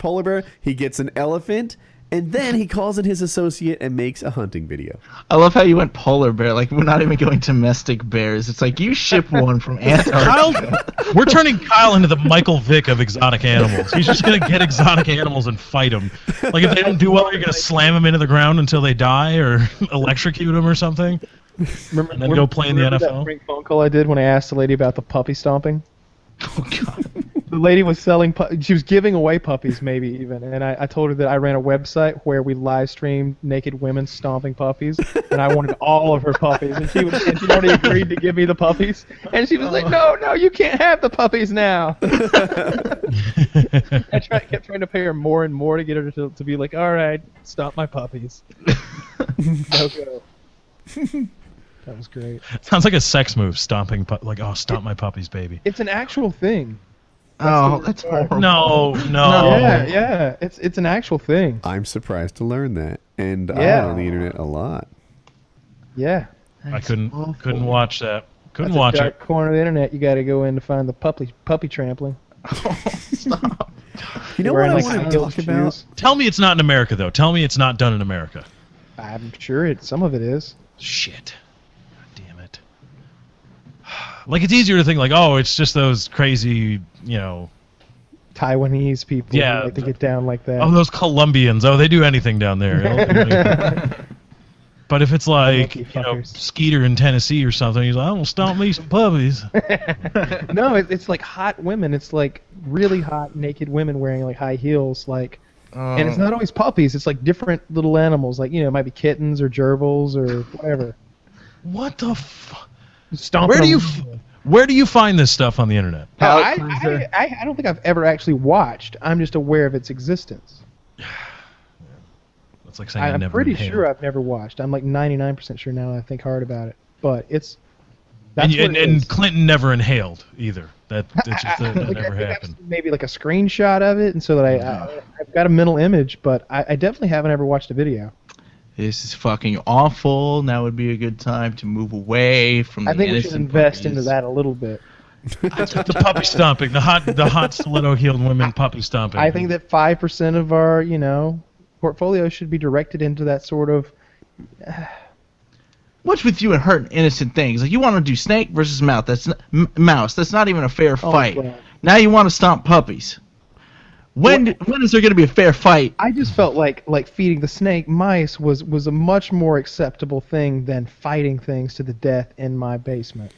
he gets an elephant. And then he calls in his associate and makes a hunting video. I love how you went polar bear. Like, we're not even going domestic bears. It's like you ship one from Antarctica. We're turning Kyle into the Michael Vick of exotic animals. He's just going to get exotic animals and fight them. Like, if they don't do well, you're going to slam them into the ground until they die or electrocute them or something. And then go play in the NFL. That prank phone call I did when I asked the lady about the puppy stomping? Oh, God. The lady was selling she was giving away puppies, maybe even, and I told her that I ran a website where we live streamed naked women stomping puppies, and I wanted all of her puppies, and she already agreed to give me the puppies, and she was like, no, you can't have the puppies now. I kept trying to pay her more and more to get her to be like, all right, stomp my puppies. No go. That was great. Sounds like a sex move, stomping stomp my puppies, baby. It's an actual thing. That's horrible. No. Yeah. It's an actual thing. I'm surprised to learn that, and I'm on the internet a lot. Yeah. I couldn't watch that. Couldn't That's watch a dark it. corner of the internet. You got to go in to find the puppy trampling. Stop. You know what I want to talk about? Tell me it's not in America, though. Tell me it's not done in America. I'm sure some of it is. Shit. God damn it. Like, it's easier to think, like, oh, it's just those crazy, Taiwanese people Yeah. who like to get down like that. Oh, those Colombians. Oh, they do anything down there. But if it's like, Skeeter in Tennessee or something, he's like, I'm going to stomp me some puppies. No, it's like hot women. It's like really hot naked women wearing like high heels, like, and it's not always puppies. It's like different little animals, like it might be kittens or gerbils or whatever. What the fuck? Where do you find this stuff on the internet? I don't think I've ever actually watched. I'm just aware of its existence. It's like saying I'm pretty sure I've never watched. I'm like 99% sure now that I think hard about it. But it's... And Clinton never inhaled either. That never happened. Maybe like a screenshot of it, and so that I've got a mental image, but I definitely haven't ever watched a video. This is fucking awful. Now would be a good time to move away from the innocent I think we should invest puppies. into that a little bit. The puppy stomping, the hot stiletto-heeled women puppy stomping. I think that 5% of our, portfolio should be directed into that sort of... What's with you and hurting innocent things? Like, you want to do snake versus mouse. That's not even a fair fight. God. Now you want to stomp puppies. When is there going to be a fair fight? I just felt like feeding the snake mice was a much more acceptable thing than fighting things to the death in my basement.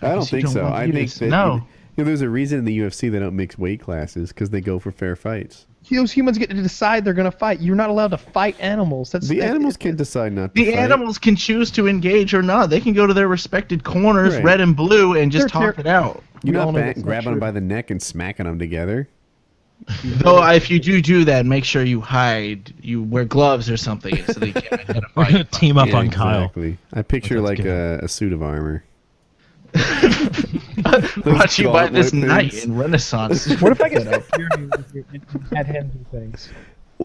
I don't think so. I think that no. There's a reason in the UFC they don't mix weight classes because they go for fair fights. Those humans get to decide they're going to fight. You're not allowed to fight animals. Animals can decide not to fight. The animals can choose to engage or not. They can go to their respected corners, red and blue, and just talk it out. You're not grabbing them by the neck and smacking them together. Though if you do that, make sure you hide. You wear gloves or something so they can't identify. We're going to team up on Kyle. Exactly. I picture like a suit of armor. Brought you by this knight in Renaissance. What if I get Jeremy and had him do things?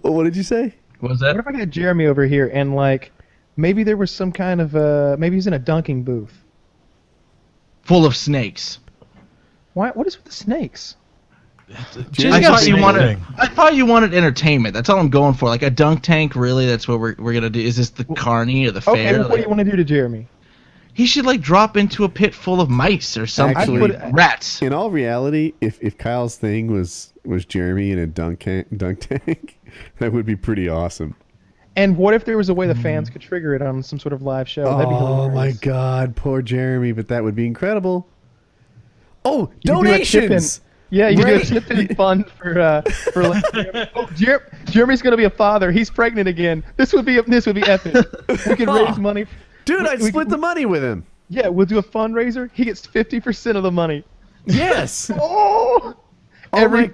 What did you say? What was that? What if I got Jeremy over here and maybe there was some kind of maybe he's in a dunking booth full of snakes. What is with the snakes? I thought you wanted entertainment. That's all I'm going for. Like a dunk tank, really? That's what we're gonna do. Is this the carny or the fair? Okay, what do you want to do to Jeremy? He should drop into a pit full of mice or something. Actually, rats. In all reality, if Kyle's thing was Jeremy in a dunk tank, that would be pretty awesome. And what if there was a way the fans could trigger it on some sort of live show? That'd be hilarious. My God, poor Jeremy, but that would be incredible. Oh, donations! Yeah, you do a tip-in fund for Jeremy's gonna be a father. He's pregnant again. This would be epic. We can raise money. Dude, I'd split the money with him. Yeah, we'll do a fundraiser. He gets 50% of the money. Yes. Every $5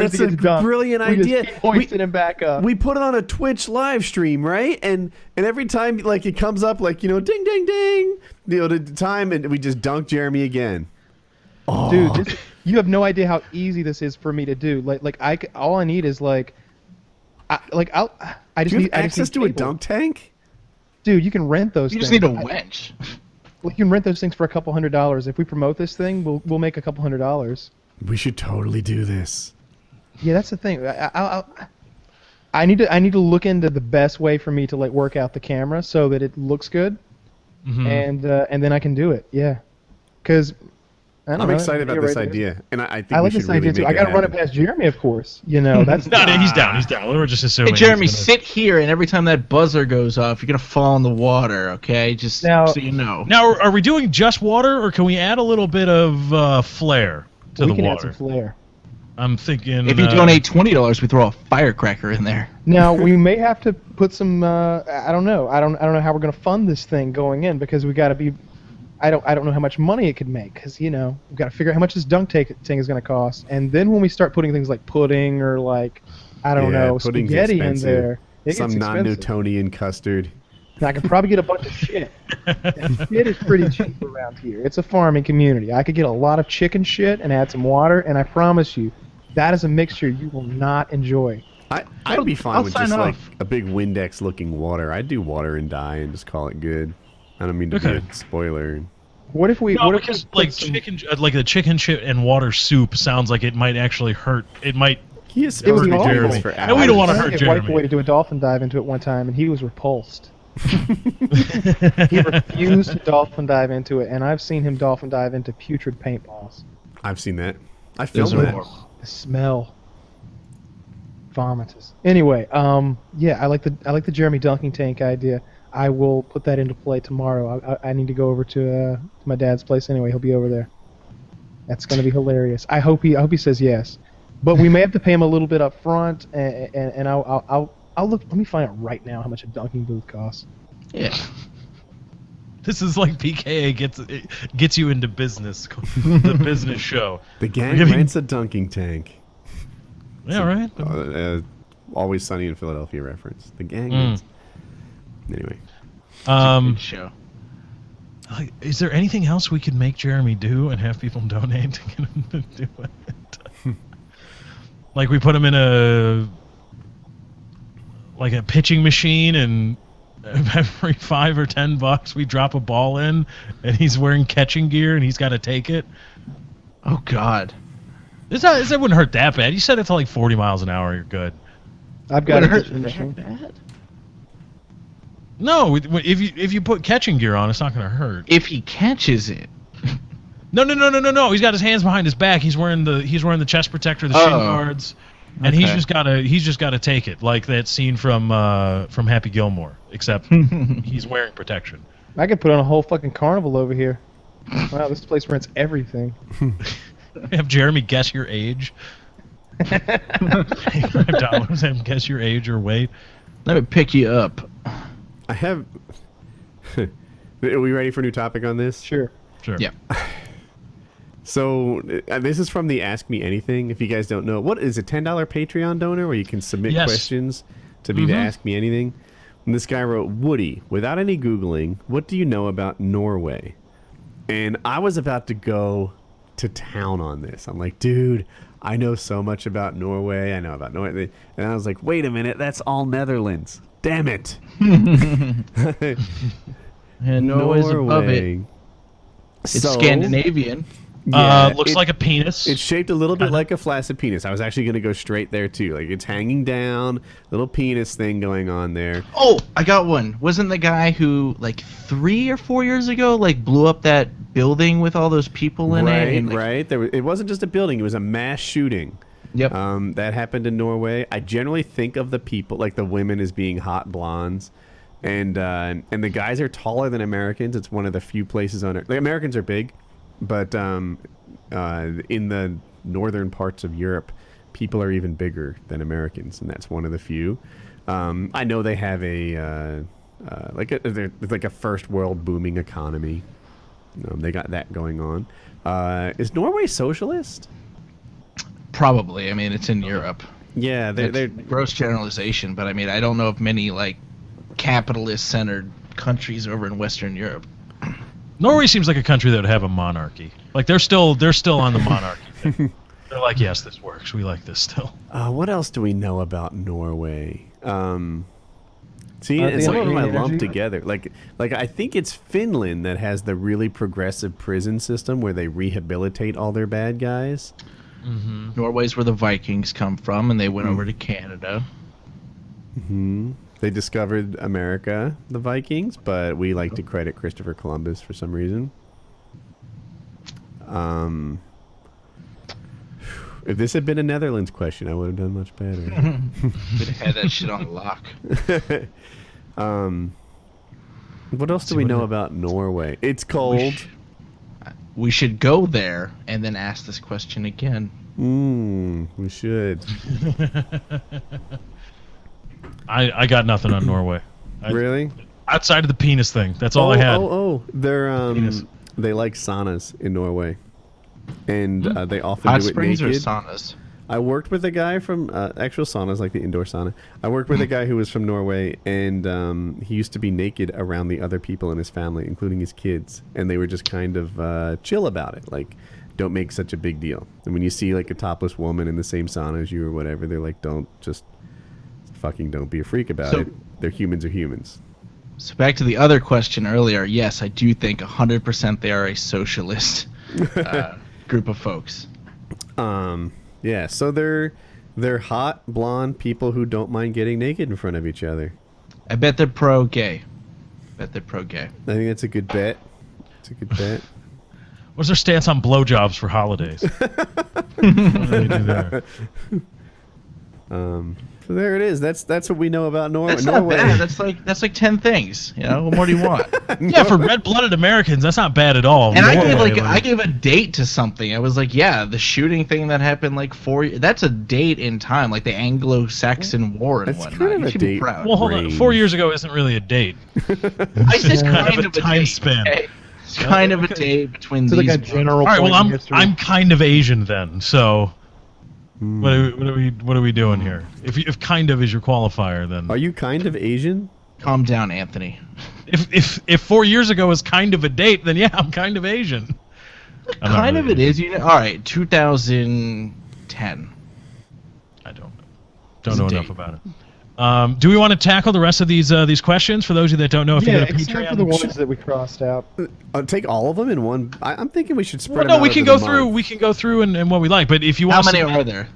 that's a brilliant idea. We just keep hoisting him back up. We put it on a Twitch live stream, right? And every time it comes up ding ding ding, the time, and we just dunk Jeremy again. Oh. Dude, you have no idea how easy this is for me to do. All I need is I just need access to a dunk tank. Dude, you can rent those. You just need a winch. You can rent those things for $200. If we promote this thing, we'll make $200. We should totally do this. Yeah, that's the thing. I need to look into the best way for me to work out the camera so that it looks good, and then I can do it. Yeah, because I'm excited about this idea, and I think I like this idea too. I got to run it past Jeremy, of course. That's no, he's down. He's down. We're just assuming. Hey, Jeremy, sit here, and every time that buzzer goes off, you're gonna fall in the water. Okay, just so you know. Now, are we doing just water, or can we add a little bit of flair to the water? We can add some flair. I'm thinking. If you donate $20, we throw a firecracker in there. Now we may have to put some. I don't know. I don't know how we're gonna fund this thing going in because we got to be. I don't know how much money it could make because we've got to figure out how much this dunk thing is going to cost, and then when we start putting things like pudding or I don't know, spaghetti in there, some non-Newtonian custard. And I could probably get a bunch of shit. And shit is pretty cheap around here. It's a farming community. I could get a lot of chicken shit and add some water, and I promise you, that is a mixture you will not enjoy. I'd be fine with just a big Windex-looking water. I'd do water and dye and just call it good. I don't mean to be a spoiler. What if we? No, because chicken, the chicken shit and water soup sounds like it might actually hurt. It might. He is supposed to be Jeremy. And we don't want to hurt Jeremy. Wife away to do a dolphin dive into it one time, and he was repulsed. He refused to dolphin dive into it, and I've seen him dolphin dive into putrid paintballs. I've seen that. I filmed Those are that. horrible. The smell. Vomitous. Anyway, yeah, I like the Jeremy dunking tank idea. I will put that into play tomorrow. I need to go over to my dad's place anyway. He'll be over there. That's going to be hilarious. I hope he says yes, but we may have to pay him a little bit up front, and I'll look. Let me find out right now how much a dunking booth costs. Yeah. This is like PKA gets you into business, the business show. The gang Giving- rents a dunking tank. Yeah, right. Always Sunny in Philadelphia reference. The gang rents. Anyway. Good show. Like, is there anything else we could make Jeremy do and have people donate to get him to do it? Like we put him in a pitching machine, and every $5 or $10 we drop a ball in, and he's wearing catching gear and he's got to take it. Oh God. It wouldn't hurt that bad. You set it to like 40 miles an hour, you're good. I've got Would a it hurt pitching machine. bad? No, if you put catching gear on, it's not going to hurt. If he catches it. No. He's got his hands behind his back. He's wearing the chest protector, the shin guards, and he's just gotta take it, like that scene from Happy Gilmore, except he's wearing protection. I could put on a whole fucking carnival over here. Wow, this place rents everything. Have Jeremy guess your age. $5 and guess your age or weight. Let me pick you up. I have. Are we ready for a new topic on this? Sure. Yeah. So this is from the Ask Me Anything. If you guys don't know, what is a $10 Patreon donor where you can submit questions to be to Ask Me Anything? And this guy wrote, Woody, without any Googling, what do you know about Norway? And I was about to go to town on this. I'm like, dude, I know so much about Norway. I know about Norway. And I was like, wait a minute, that's all Netherlands. Damn it. And Norway's above it. It's Scandinavian. Yeah, Looks like a penis. It's shaped a little bit like a flaccid penis. I was actually going to go straight there too. Like it's hanging down, little penis thing going on there. Oh, I got one. Wasn't the guy who like 3 or 4 years ago like blew up that building with all those people in it? And, like, right. It wasn't just a building; it was a mass shooting. Yep. That happened in Norway. I generally think of the people, like the women, as being hot blondes, and the guys are taller than Americans. It's one of the few places on Earth. Like Americans are big, but in the northern parts of Europe, people are even bigger than Americans, and that's one of the few. I know they have they're like a first world booming economy. They got that going on. Is Norway socialist? Probably. I mean, it's in Europe. Yeah, they're gross generalization, but I mean, I don't know of many like capitalist-centered countries over in Western Europe. Norway seems like a country that would have a monarchy. Like they're still on the monarchy thing. They're like, yes, this works. We like this still. What else do we know about Norway? See, The some of them I energy. lumped together. Like I think it's Finland that has the really progressive prison system where they rehabilitate all their bad guys. Mm-hmm. Norway's where the Vikings come from, and they went over to Canada. Mm-hmm. They discovered America, the Vikings, but we like to credit Christopher Columbus for some reason. If this had been a Netherlands question, I would have done much better. Could have had that shit on lock. What else do we know about Norway? It's cold. We should go there and then ask this question again. We should. I got nothing on Norway. Really? Outside of the penis thing. That's all I had. They're Penis. they like saunas in Norway, and they often Hot do it springs or naked. saunas? I worked with a guy from actual saunas, like the indoor sauna. I worked with a guy who was from Norway, and he used to be naked around the other people in his family, including his kids, and they were just kind of chill about it, like don't make such a big deal. And when you see like a topless woman in the same sauna as you or whatever, they're like, don't be a freak about it. They're humans are humans. So back to the other question earlier. Yes, I do think 100% they are a socialist group of folks. Yeah, so they're hot blonde people who don't mind getting naked in front of each other. I bet they're pro-gay. I think that's a good bet. It's a good bet. What's their stance on blowjobs for holidays? What do they do there? So there it is. That's what we know about That's Norway. not bad. That's like 10 things. You know, what more do you want? Yeah, for red-blooded Americans, that's not bad at all. And Norway, I gave a date to something. I was like, yeah, the shooting thing that happened like 4 years. That's a date in time, like the Anglo-Saxon War and That's whatnot. kind of You a should be date. proud. Well, hold on. 4 years ago isn't really a date. I said kind of a time date, span. okay? It's kind of a date between So these. like a general. All right. Well, point in history. I'm kind of Asian then. So what are we doing here? If kind of is your qualifier, then Are you kind of Asian? Calm down, Anthony. if 4 years ago is kind of a date, then yeah, I'm kind of Asian. I'm not Kind of really it is. You know, all right, 2010. I don't It's a know date. enough about it. Do we want to tackle the rest of these questions for those of you that don't know? If you Yeah, go to except Patreon, for the ones that we crossed out. Take all of them in one. I'm thinking we should spread. well, them no, out we can over go the through. month. We can go through and what we like. But if you How want, many are there?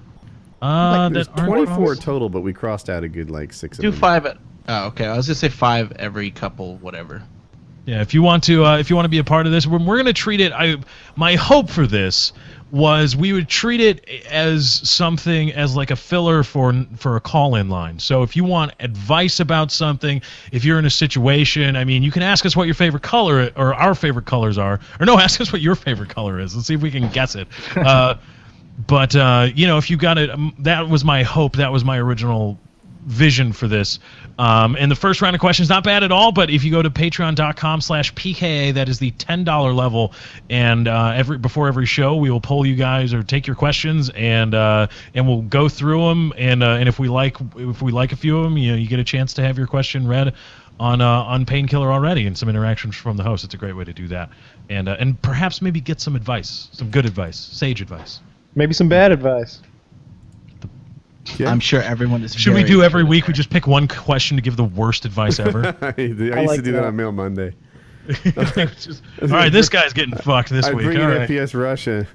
There's that aren't 24 crossed. total, but we crossed out a good like 6 of Do them. 5. Oh, okay. I was gonna say 5 every couple, whatever. Yeah, if you want to be a part of this, we're going to treat it. My hope for this was we would treat it as something as like a filler for a call-in line. So if you want advice about something, if you're in a situation, I mean, you can ask us what your favorite color or our favorite colors are, or no, ask us what your favorite color is. Let's see if we can guess it. But you know, if you got it, that was my hope. That was my original vision for this. And the first round of questions, not bad at all, but if you go to patreon.com/PKA, that is the $10 level, and before every show, we will poll you guys or take your questions, and we'll go through them, and if we like a few of them, you know, you get a chance to have your question read on Painkiller already, and some interactions from the host. It's a great way to do that, and perhaps maybe get some advice, some good advice, sage advice. Maybe some bad advice. Yeah. I'm sure everyone is. Should we very do every good week? at We just pick one question to give the worst advice ever. I used like to do that that. on Mail Monday. All right, this guy's getting fucked this I'd week. bring All in right. FPS Russia.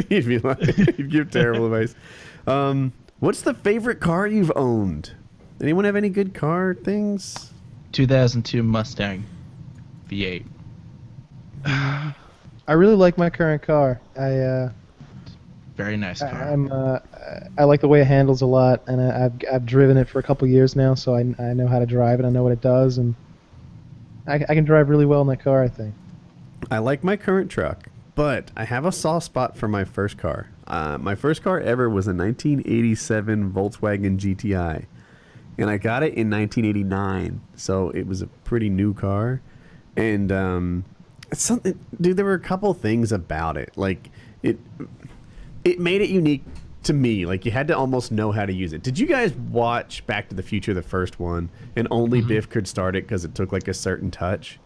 He'd be like, he'd give terrible advice. What's the favorite car you've owned? Anyone have any good car things? 2002 Mustang V8. I really like my current car. Very nice car. I like the way it handles a lot, and I've driven it for a couple years now, so I know how to drive it. I know what it does, and I can drive really well in that car, I think. I like my current truck, but I have a soft spot for my first car. My first car ever was a 1987 Volkswagen GTI, and I got it in 1989, so it was a pretty new car. And it's something, dude. There were a couple things about it, like it made it unique to me. Like, you had to almost know how to use it. Did you guys watch Back to the Future, the first one, and only Biff could start it because it took like a certain touch?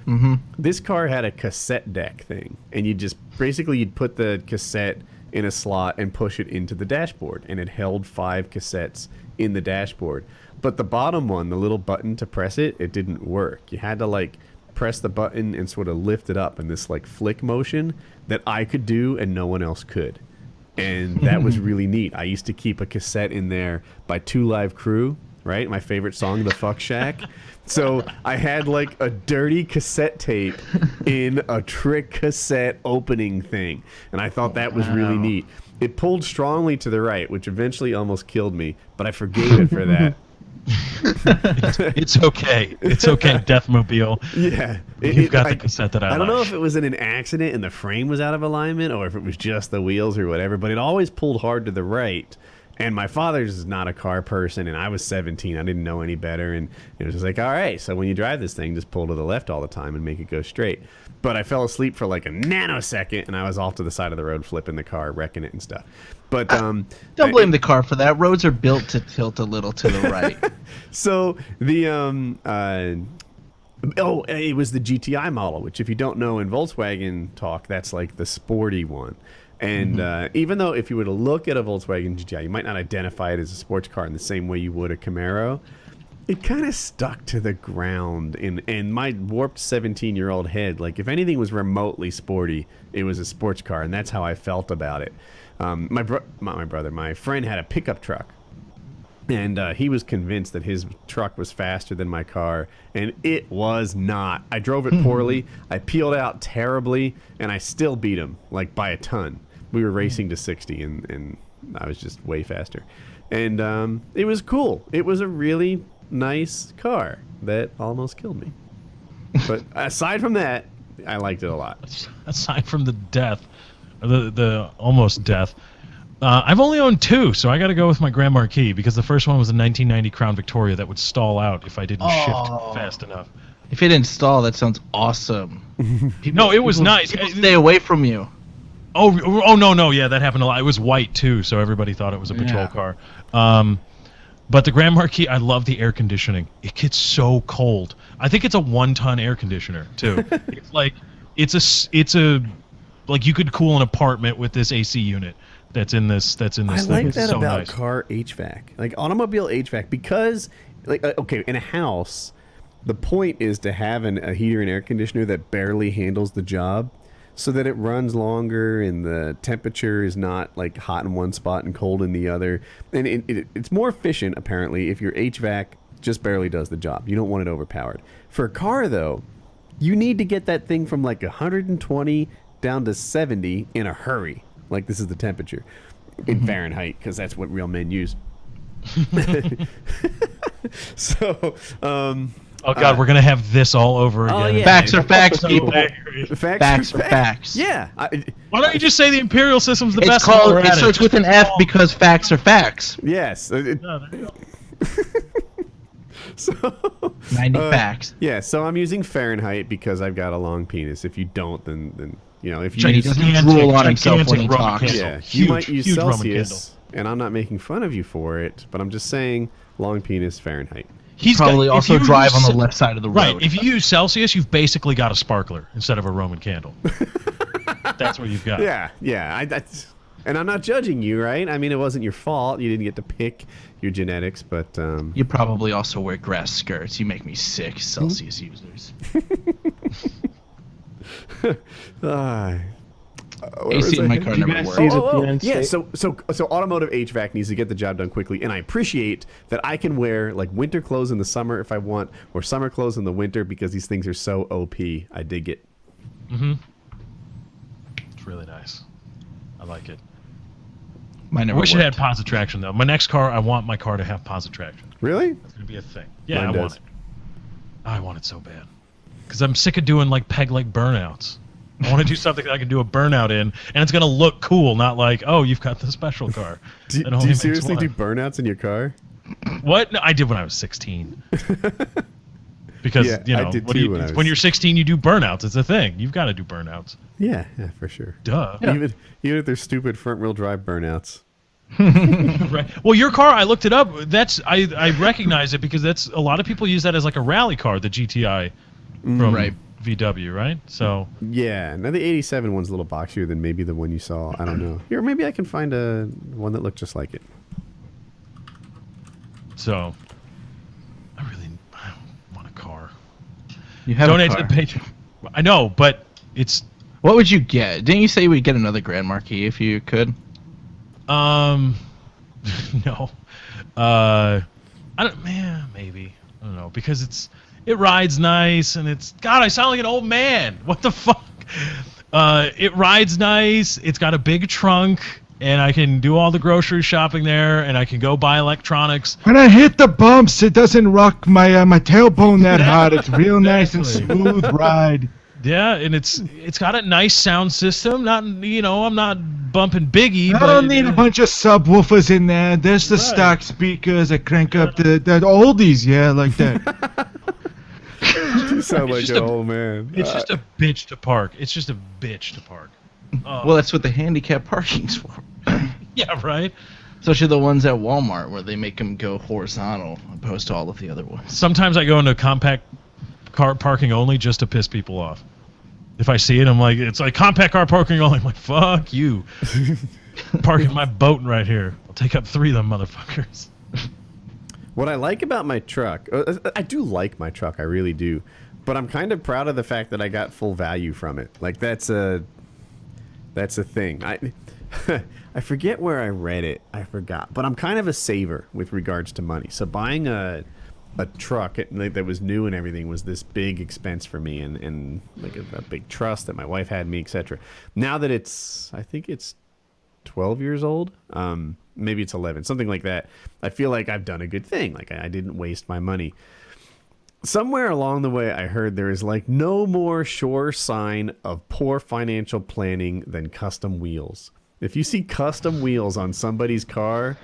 Mm-hmm. This car had a cassette deck thing, and you'd put the cassette in a slot and push it into the dashboard, and it held 5 cassettes in the dashboard. But the bottom one, the little button to press it, it didn't work. You had to like press the button and sort of lift it up in this like flick motion that I could do and no one else could. And that was really neat. I used to keep a cassette in there by 2 Live Crew, right? My favorite song, The Fuck Shack. So I had like a dirty cassette tape in a trick cassette opening thing. And I thought that was really neat. It pulled strongly to the right, which eventually almost killed me, but I forgave it for that. It's okay. It's okay, Deathmobile. Yeah. You've got the cassette that I don't know like. if it was in an accident and the frame was out of alignment or if it was just the wheels or whatever, but it always pulled hard to the right. And my father's not a car person, and I was 17. I didn't know any better. And it was just like, all right, so when you drive this thing, just pull to the left all the time and make it go straight. But I fell asleep for like a nanosecond, and I was off to the side of the road flipping the car, wrecking it and stuff. But Don't blame the car for that. Roads are built to tilt a little to the right. So the it was the GTI model, which if you don't know in Volkswagen talk, that's like the sporty one. And even though if you were to look at a Volkswagen GTI, you might not identify it as a sports car in the same way you would a Camaro, it kind of stuck to the ground in my warped 17-year-old head. Like, if anything was remotely sporty, it was a sports car, and that's how I felt about it. My friend had a pickup truck, And he was convinced that his truck was faster than my car, and it was not. I drove it poorly, I peeled out terribly, and I still beat him, like, by a ton. We were racing to 60, and I was just way faster. And it was cool. It was a really nice car that almost killed me. But aside from that, I liked it a lot. Aside from the death, the almost death, I've only owned 2, so I got to go with my Grand Marquis because the first one was a 1990 Crown Victoria that would stall out if I didn't shift fast enough. If it didn't stall, that sounds awesome. No, it was nice. People stay away from you. Oh no, yeah, that happened a lot. It was white too, so everybody thought it was a patrol car. But the Grand Marquis, I love the air conditioning. It gets so cold. I think it's a 1-ton air conditioner too. It's like it's a like you could cool an apartment with this AC unit. That's in this I thing. like It's that so about nice. car HVAC, like automobile HVAC, because, like, okay, in a house, the point is to have a heater and air conditioner that barely handles the job, so that it runs longer and the temperature is not like hot in one spot and cold in the other. And it's more efficient apparently if your HVAC just barely does the job. You don't want it overpowered. For a car though, you need to get that thing from like 120 down to 70 in a hurry. Like, this is the temperature in Fahrenheit, because that's what real men use. So, oh God, we're gonna have this all over again. yeah. Facts are facts, people. Facts are facts. Yeah. Why don't you just say the imperial system's the It's best? called. while we're It at starts with an F because facts are facts. Yes. No, there you go. So 90 facts. Yeah, so I'm using Fahrenheit because I've got a long penis. If you don't, then you know, if you He doesn't drool on himself when he Roman talks. candle. yeah, Huge, you might use huge Roman Celsius, and I'm not making fun of you for it, but I'm just saying long penis Fahrenheit. He's Probably got, also if you drive on use- the left side of the road. Right. If you use Celsius, you've basically got a sparkler instead of a Roman candle. That's what you've got. Yeah. And I'm not judging you, right? I mean, it wasn't your fault. You didn't get to pick your genetics, but You probably also wear grass skirts. You make me sick, Celsius users. AC in my car You never guys works. see the United Yeah, States- so automotive HVAC needs to get the job done quickly, and I appreciate that I can wear like winter clothes in the summer if I want, or summer clothes in the winter, because these things are so OP. I dig it. It's really nice. I like it. Mine I never wish it worked. had positive traction though. My next car, I want my car to have positive traction. Really? It's gonna be a thing. Yeah, Mine I want does. it. I want it so bad. Because I'm sick of doing like peg leg burnouts. I want to do something that I can do a burnout in, and it's gonna look cool, not like, oh, you've got the special car. Do It only you makes seriously one. do burnouts in your car? What? No, I did when I was 16. Because Yeah, you know, I did what do too you, when I was- when you're 16, you do burnouts. It's a thing. You've got to do burnouts. Yeah, for sure. Duh. Even if they're stupid front wheel drive burnouts. Right. Well, your car, I looked it up. I recognize it because that's a lot of people use that as like a rally car, the GTI from Right. VW, right? So Yeah, now the 87 one's a little boxier than maybe the one you saw. I don't know. Here, maybe I can find a one that looked just like it. I really want a car. You have Donate a to car. the page. I know, but it's What would you get? Didn't you say you would get another Grand Marquis if you could? no. I don't. Man, maybe. I don't know because it rides nice and it's God. I sound like an old man. What the fuck? It rides nice. It's got a big trunk. And I can do all the grocery shopping there, and I can go buy electronics. When I hit the bumps, it doesn't rock my my tailbone that hard. It's real nice and smooth ride. Yeah, and it's got a nice sound system. Not I'm not bumping Biggie. I but don't need a bunch of subwoofers in there. There's the Right. stock speakers that crank up the oldies, yeah, like that. You sound like just an a- old man. It's just a bitch to park. It's just a bitch to park. Well, that's what the handicap parking's for. Yeah, right. Especially the ones at Walmart where they make them go horizontal opposed to all of the other ones. Sometimes I go into compact car parking only just to piss people off. If I see it, I'm like, it's like compact car parking only. I'm like, fuck you. Parking my boat right here. I'll take up 3 of them motherfuckers. What I like about my truck, I do like my truck, I really do, but I'm kind of proud of the fact that I got full value from it. Like that's a thing. I forget where I read it. I forgot. But I'm kind of a saver with regards to money. So buying a truck that was new and everything was this big expense for me, and like a big trust that my wife had me, etc. Now that I think it's 12 years old, maybe it's 11, something like that, I feel like I've done a good thing. Like I didn't waste my money. Somewhere along the way, I heard there is like no more sure sign of poor financial planning than custom wheels. If you see custom wheels on somebody's car,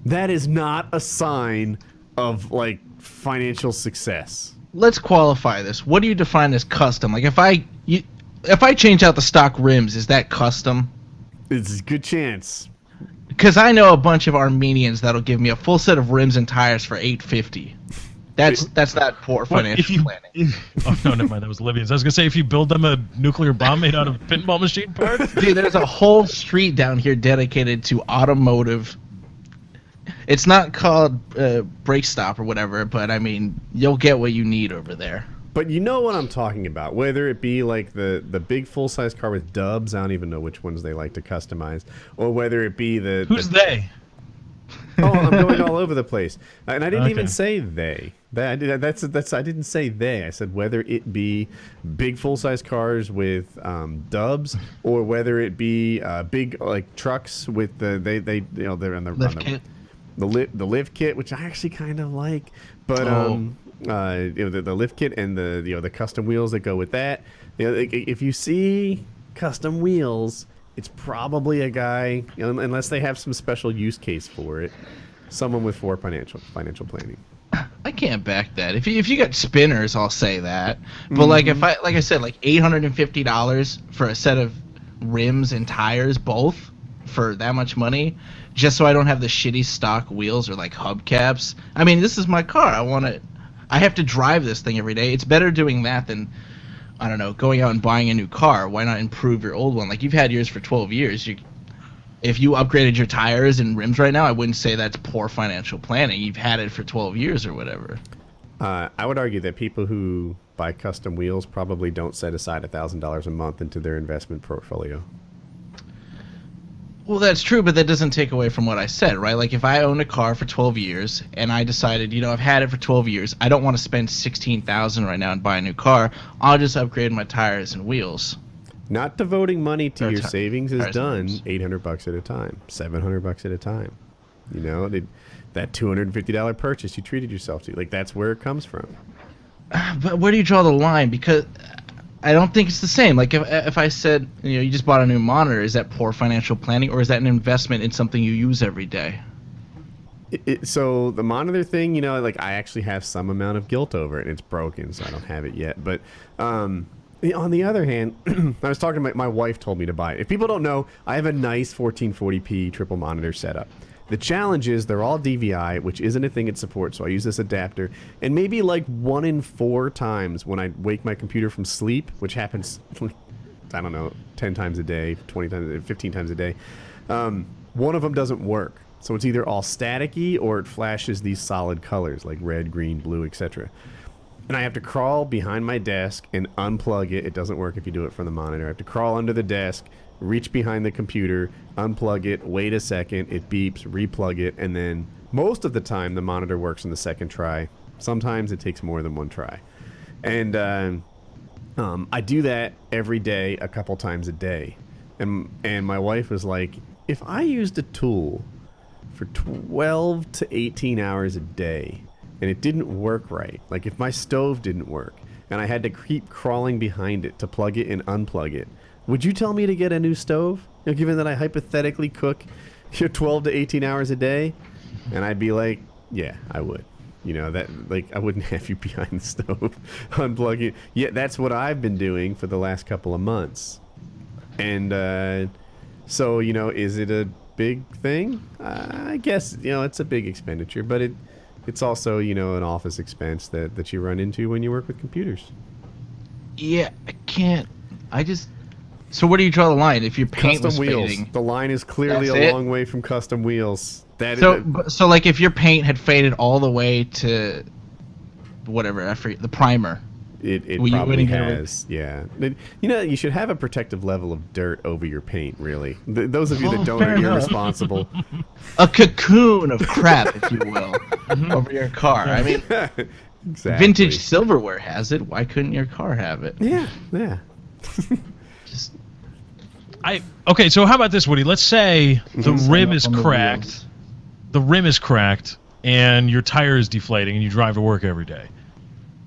that is not a sign of like financial success. Let's qualify this. What do you define as custom? Like if I change out the stock rims, is that custom? It's a good chance. Because I know a bunch of Armenians that'll give me a full set of rims and tires for $850. That's not poor financial planning. Oh no, never mind. That was Libyans. I was gonna say if you build them a nuclear bomb made out of pinball machine parts. Dude, there's a whole street down here dedicated to automotive. It's not called Brake Stop or whatever, but I mean, you'll get what you need over there. But you know what I'm talking about. Whether it be like the big full-size car with dubs, I don't even know which ones they like to customize, or whether it be Who's they? Oh, I'm going all over the place, and I didn't even say they. I didn't say they. I said whether it be big full-size cars with dubs, or whether it be big like trucks with they're on the lift kit. The lift kit, which I actually kind of like, but the lift kit and the custom wheels that go with that. If you see custom wheels, it's probably a guy, unless they have some special use case for it, someone with poor financial planning. I can't back that. If you got spinners, I'll say that. But like I said, like $850 for a set of rims and tires, both for that much money, just so I don't have the shitty stock wheels or like hubcaps. I mean, this is my car. I have to drive this thing every day. It's better doing that than, I don't know, going out and buying a new car. Why not improve your old one? Like, you've had yours for 12 years. If you upgraded your tires and rims right now, I wouldn't say that's poor financial planning. You've had it for 12 years or whatever. I would argue that people who buy custom wheels probably don't set aside $1,000 a month into their investment portfolio. Well, that's true, but that doesn't take away from what I said, right? Like, if I owned a car for 12 years and I decided, I've had it for 12 years, I don't want to spend $16,000 right now and buy a new car. I'll just upgrade my tires and wheels. Not devoting money to your savings is done $800 at a time, $700 at a time. That $250 purchase you treated yourself to, like, that's where it comes from. But where do you draw the line? Because I don't think it's the same. Like, if I said, you just bought a new monitor, is that poor financial planning, or is that an investment in something you use every day? So the monitor thing, like, I actually have some amount of guilt over it. It's broken, so I don't have it yet. But on the other hand, I was talking to my wife told me to buy it. If people don't know, I have a nice 1440p triple monitor setup. The challenge is they're all DVI, which isn't a thing it supports, so I use this adapter. And maybe like 1 in 4 times when I wake my computer from sleep, which happens, I don't know, 10 times a day, 20 times, 15 times a day, one of them doesn't work. So it's either all staticky or it flashes these solid colors like red, green, blue, etc. And I have to crawl behind my desk and unplug it. It doesn't work if you do it from the monitor. I have to crawl under the desk, reach behind the computer, unplug it, wait a second, it beeps, replug it, and then most of the time the monitor works in the second try. Sometimes it takes more than one try. And I do that every day, a couple times a day. And my wife was like, if I used a tool for 12 to 18 hours a day and it didn't work right, like if my stove didn't work and I had to keep crawling behind it to plug it and unplug it, would you tell me to get a new stove? Given that I hypothetically cook 12 to 18 hours a day? And I'd be like, yeah, I would. That, like, I wouldn't have you behind the stove unplugging. Yeah, that's what I've been doing for the last couple of months. And so, is it a big thing? I guess, it's a big expenditure, but it's also, an office expense that you run into when you work with computers. Yeah, I can't. So where do you draw the line? If your paint custom was wheels. fading, The line is clearly a long way from custom wheels. So like if your paint had faded all the way to whatever, I forget, the primer, It Well, you probably wouldn't get rid- has. Yeah. You should have a protective level of dirt over your paint, really. Those of you that don't fair are enough. irresponsible. A cocoon of crap, if you will, over your car. I mean, Exactly. vintage silverware has it. Why couldn't your car have it? Yeah, yeah. Just Okay, so how about this, Woody? Let's say the rim is on the cracked. wheels. The rim is cracked, and your tire is deflating, and you drive to work every day.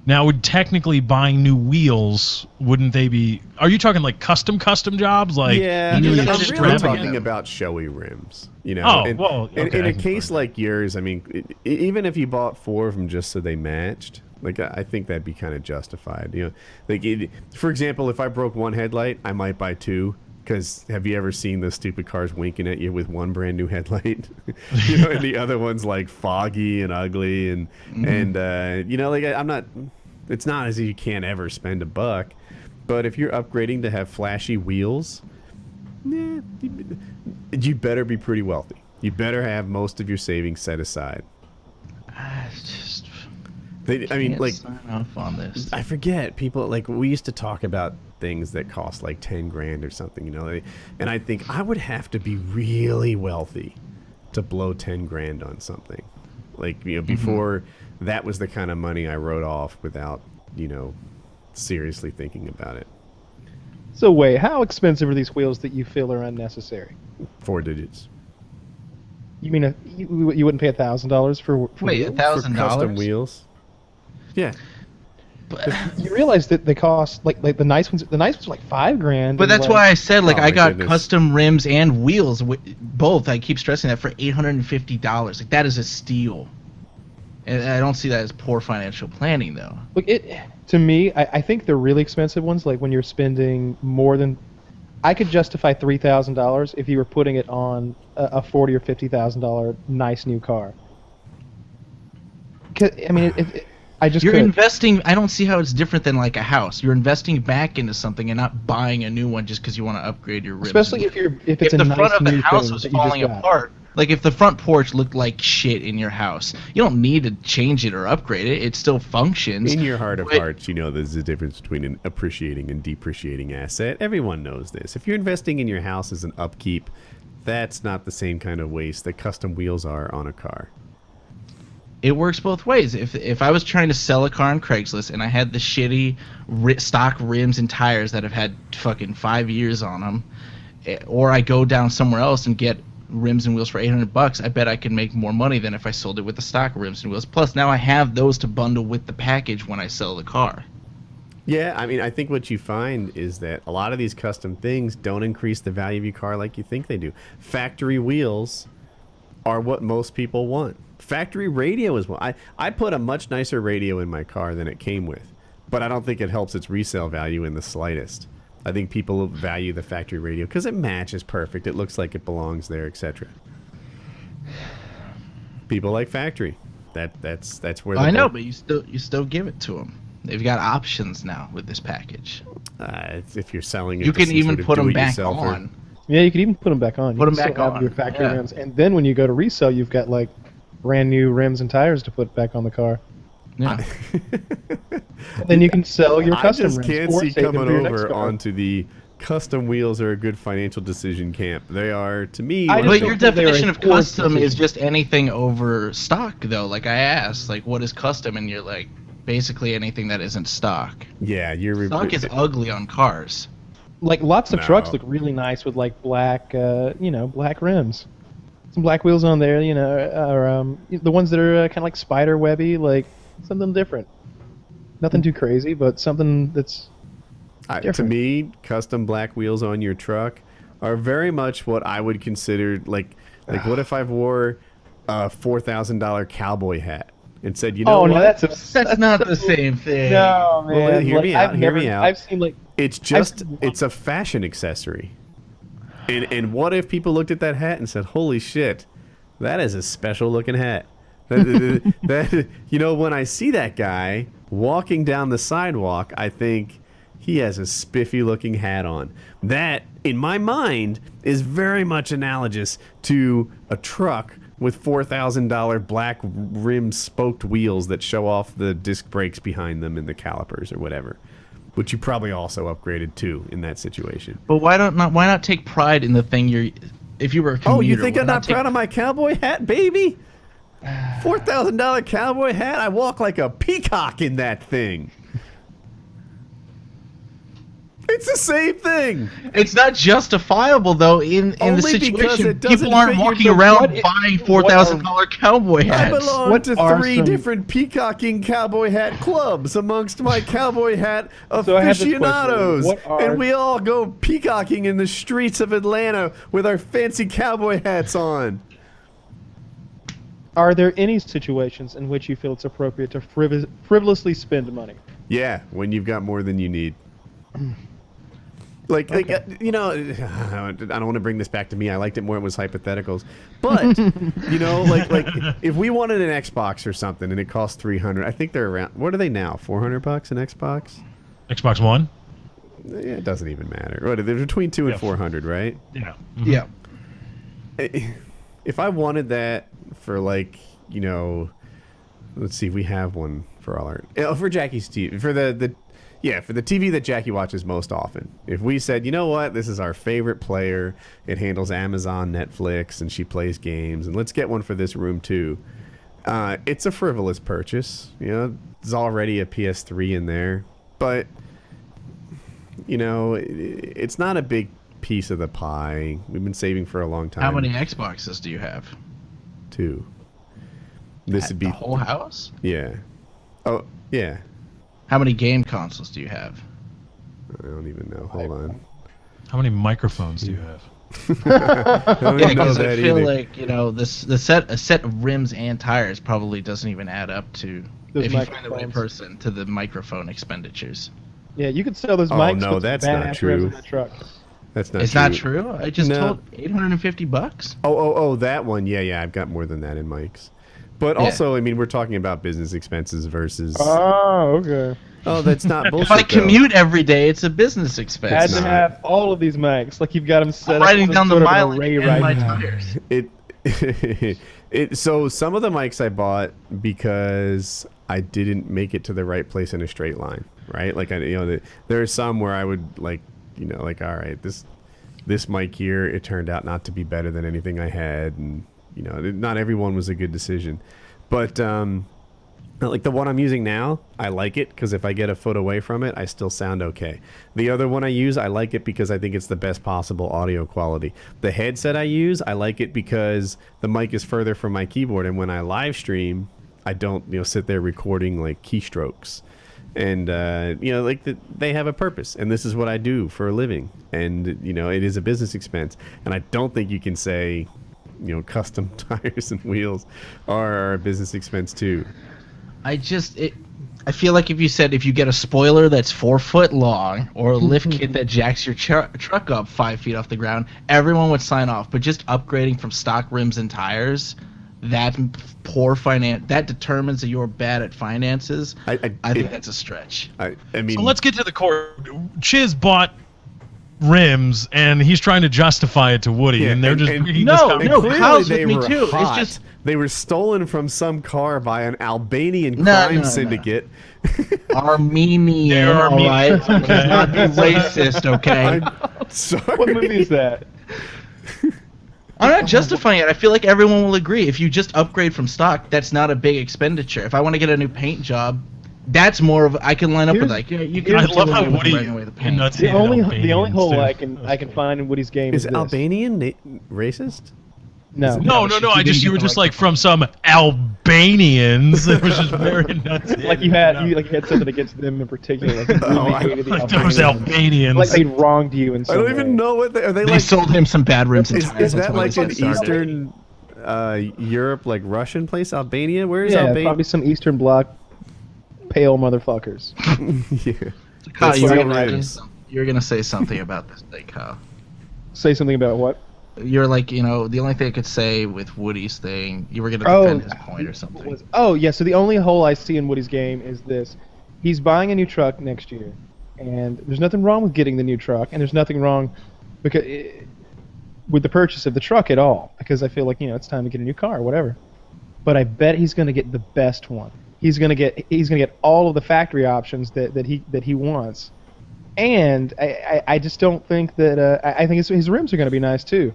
Now, would technically buying new wheels, wouldn't they be? Are you talking like custom jobs? Like Yeah, really I'm really extravagant? talking about showy rims. You know, Oh, and, well, and okay, in I a can case find like yours, I mean, even if you bought 4 of them just so they matched, like I think that'd be kind of justified. You know, like for example, if I broke one headlight, I might buy 2. Because have you ever seen those stupid cars winking at you with one brand new headlight? You know, and the other one's like foggy and ugly, and you know, like I'm not. It's not as if you can't ever spend $1, but if you're upgrading to have flashy wheels, you better be pretty wealthy. You better have most of your savings set aside. Just I mean, can't like, sign off on this. I forget people like we used to talk about things that cost like 10 grand or something, you know, and I think I would have to be really wealthy to blow 10 grand on something. Like, you know, before that was the kind of money I wrote off without, you know, seriously thinking about it. So wait, how expensive are these wheels that you feel are unnecessary? 4 digits. You mean you wouldn't pay $1,000 for Wait, wheels? For custom $1,000? wheels. Yeah. You realize that they cost like the nice ones. The nice ones are like $5,000. But and, that's like, why I said, like, Oh I my got goodness. custom rims and wheels, both. I keep stressing that, for $850. Like, that is a steal. And I don't see that as poor financial planning, though. Look, to me, I think the really expensive ones, like when you're spending more than, I could justify $3,000 if you were putting it on a $40,000 or $50,000 nice new car. 'Cause, I mean, I just You're couldn't. investing. I don't see how it's different than like a house. You're investing back into something and not buying a new one just because you want to upgrade your rims. Especially if it's if a the nice front of the new house thing was that you just falling got. apart. Like if the front porch looked like shit in your house, you don't need to change it or upgrade it. It still functions. In your heart of But- hearts, you know there's a difference between an appreciating and depreciating asset. Everyone knows this. If you're investing in your house as an upkeep, that's not the same kind of waste that custom wheels are on a car. It works both ways. If I was trying to sell a car on Craigslist and I had the shitty stock rims and tires that have had fucking 5 years on them, or I go down somewhere else and get rims and wheels for $800, I bet I could make more money than if I sold it with the stock rims and wheels. Plus, now I have those to bundle with the package when I sell the car. Yeah, I mean, I think what you find is that a lot of these custom things don't increase the value of your car like you think they do. Factory wheels are what most people want. Factory radio is one. I put a much nicer radio in my car than it came with, but I don't think it helps its resale value in the slightest. I think people value the factory radio because it matches perfect. It looks like it belongs there, etc. People like factory. That's where I know, but you still give it to them. They've got options now with this package. if you're selling it, You to can some even sort of put them back do-it-yourselfer. on. Yeah, you could even put them back on. Put You 'em can back still have on. your factory Yeah. rims, and then when you go to resell, you've got like brand new rims and tires to put back on the car. Yeah. And then you can sell your I custom just rims can't or see save them coming for your next over car. onto the custom wheels are a good financial decision camp. They are, to me, I one of just But the- your don't think they're definition a of poor custom is decision. just anything over stock, though. Like I asked, like what is custom, and you're like basically anything that isn't stock. yeah, you're Stock is ugly on cars. Like lots of No. trucks look really nice with like black, black rims, some black wheels on there, or the ones that are kind of like spider webby, like something different. Nothing too crazy, but something that's to different. me, custom black wheels on your truck are very much what I would consider like what if I wore a $4,000 cowboy hat and said, you know oh what? no, that's That's not the same thing. No, man. Well, hear me out, I've hear never, me out. I've seen like It's just it's a fashion accessory. And what if people looked at that hat and said, "Holy shit, that is a special looking hat." That when I see that guy walking down the sidewalk, I think he has a spiffy looking hat on. That, in my mind, is very much analogous to a truck with $4,000 black rim spoked wheels that show off the disc brakes behind them and the calipers or whatever, which you probably also upgraded too in that situation. But why not take pride in the thing you're? If you were a commuter, Oh, you think I'm not proud of my cowboy hat, baby? $4,000 cowboy hat? I walk like a peacock in that thing. It's the same thing. It's not justifiable though in the Only because situation. it doesn't People aren't fit your walking bill. around buying $4,000 cowboy I hats. belong to are 3 some- different peacocking cowboy hat clubs amongst my cowboy hat So I have this question. aficionados. What are- And we all go peacocking in the streets of Atlanta with our fancy cowboy hats on. Are there any situations in which you feel it's appropriate to frivolously spend money? Yeah, when you've got more than you need. Like, you know, I don't want to bring this back to me. I liked it more when it was hypotheticals. But, you know, like if we wanted an Xbox or something and it cost $300, I think they're around, what are they now, $400 an Xbox? Xbox One? Yeah, it doesn't even matter. What, they're between 2 and 400, right? Yeah. Yeah. If I wanted that for, like, you know, let's see, we have one for all our, for Jackie's TV, for the TV that Jackie watches most often. If we said, you know what, this is our favorite player, it handles Amazon, Netflix, and she plays games, and let's get one for this room too. It's a frivolous purchase. You know, there's already a PS3 in there, but you know, it's not a big piece of the pie. We've been saving for a long time. How many Xboxes do you have? 2. This would be the whole house? Yeah. Oh, yeah. How many game consoles do you have? I don't even know. Hold on. How many microphones do you have? I don't Yeah, even know because I that feel either. like, you know, a set of rims and tires probably doesn't even add up to, Those if you find the right microphones. person, to the microphone expenditures. Yeah, you could sell those Oh, mics no, with that's some not badass true. rims in that truck. That's not It's true. not true? I just No. told $850. Oh, that one. Yeah, I've got more than that in mics. But Yeah. also, I mean, we're talking about business expenses versus. Oh, okay. Oh, that's not bullshit. If I though. commute every day, it's a business Had expense. to not. have all of these mics, like you've got them set I'm up. writing on down the sort of an mileage array and right my now. tires. So some of the mics I bought because I didn't make it to the right place in a straight line, right? Like there are some where I would like, all right, this mic here, it turned out not to be better than anything I had, and not everyone was a good decision, but like the one I'm using now, I like it because if I get a foot away from it, I still sound okay. The other one I use, I like it because I think it's the best possible audio quality. The headset I use, I like it because the mic is further from my keyboard, and when I live stream, I don't sit there recording like keystrokes. And they have a purpose, and this is what I do for a living, and it is a business expense, and I don't think you can say custom tires and wheels are a business expense too. I feel like if you get a spoiler that's 4 foot long or a lift kit that jacks your truck up 5 feet off the ground, everyone would sign off. But just upgrading from stock rims and tires, that determines that you're bad at finances. I think that's a stretch. I mean, so let's get to the core. Chiz bought rims, and he's trying to justify it to Woody, and they're just bringing this clearly Kyle's they with me were too. hot. It's just they were stolen from some car by an Albanian crime syndicate. Armenian, They're all right? Armenian. Let's not be racist, okay? I'm sorry. What movie is that? I'm not justifying it. I feel like everyone will agree. If you just upgrade from stock, that's not a big expenditure. If I want to get a new paint job, that's more of I can line up with like you can. I love how Woody away the paint. enunciated The only Albanians, hole too. I can find in Woody's game Is is this. Albanian racist? No. No. You didn't You were get just the like from some Albanians. It was just very enunciated. Like you had something against them in particular. Like you really hated the Like those Albanians. Albanians. Like they wronged you in some I don't way. even know what are they They like. sold him some bad rims and Is tires. that like an That's why they started. Eastern Europe, like Russian place? Albania? Where is Yeah, Albania? probably some Eastern Bloc pale motherfuckers. Yeah. Kyle, That's you were so gonna random. you're gonna say something about this thing, Kyle. Say something about what? You're like, the only thing I could say with Woody's thing, you were gonna defend his point or something. Oh, yeah, so the only hole I see in Woody's game is this. He's buying a new truck next year, and there's nothing wrong with getting the new truck, and there's nothing wrong because with the purchase of the truck at all, because I feel like it's time to get a new car or whatever. But I bet he's going to get the best one. He's going to get all of the factory options that he wants. And I just don't think that I think his rims are going to be nice too,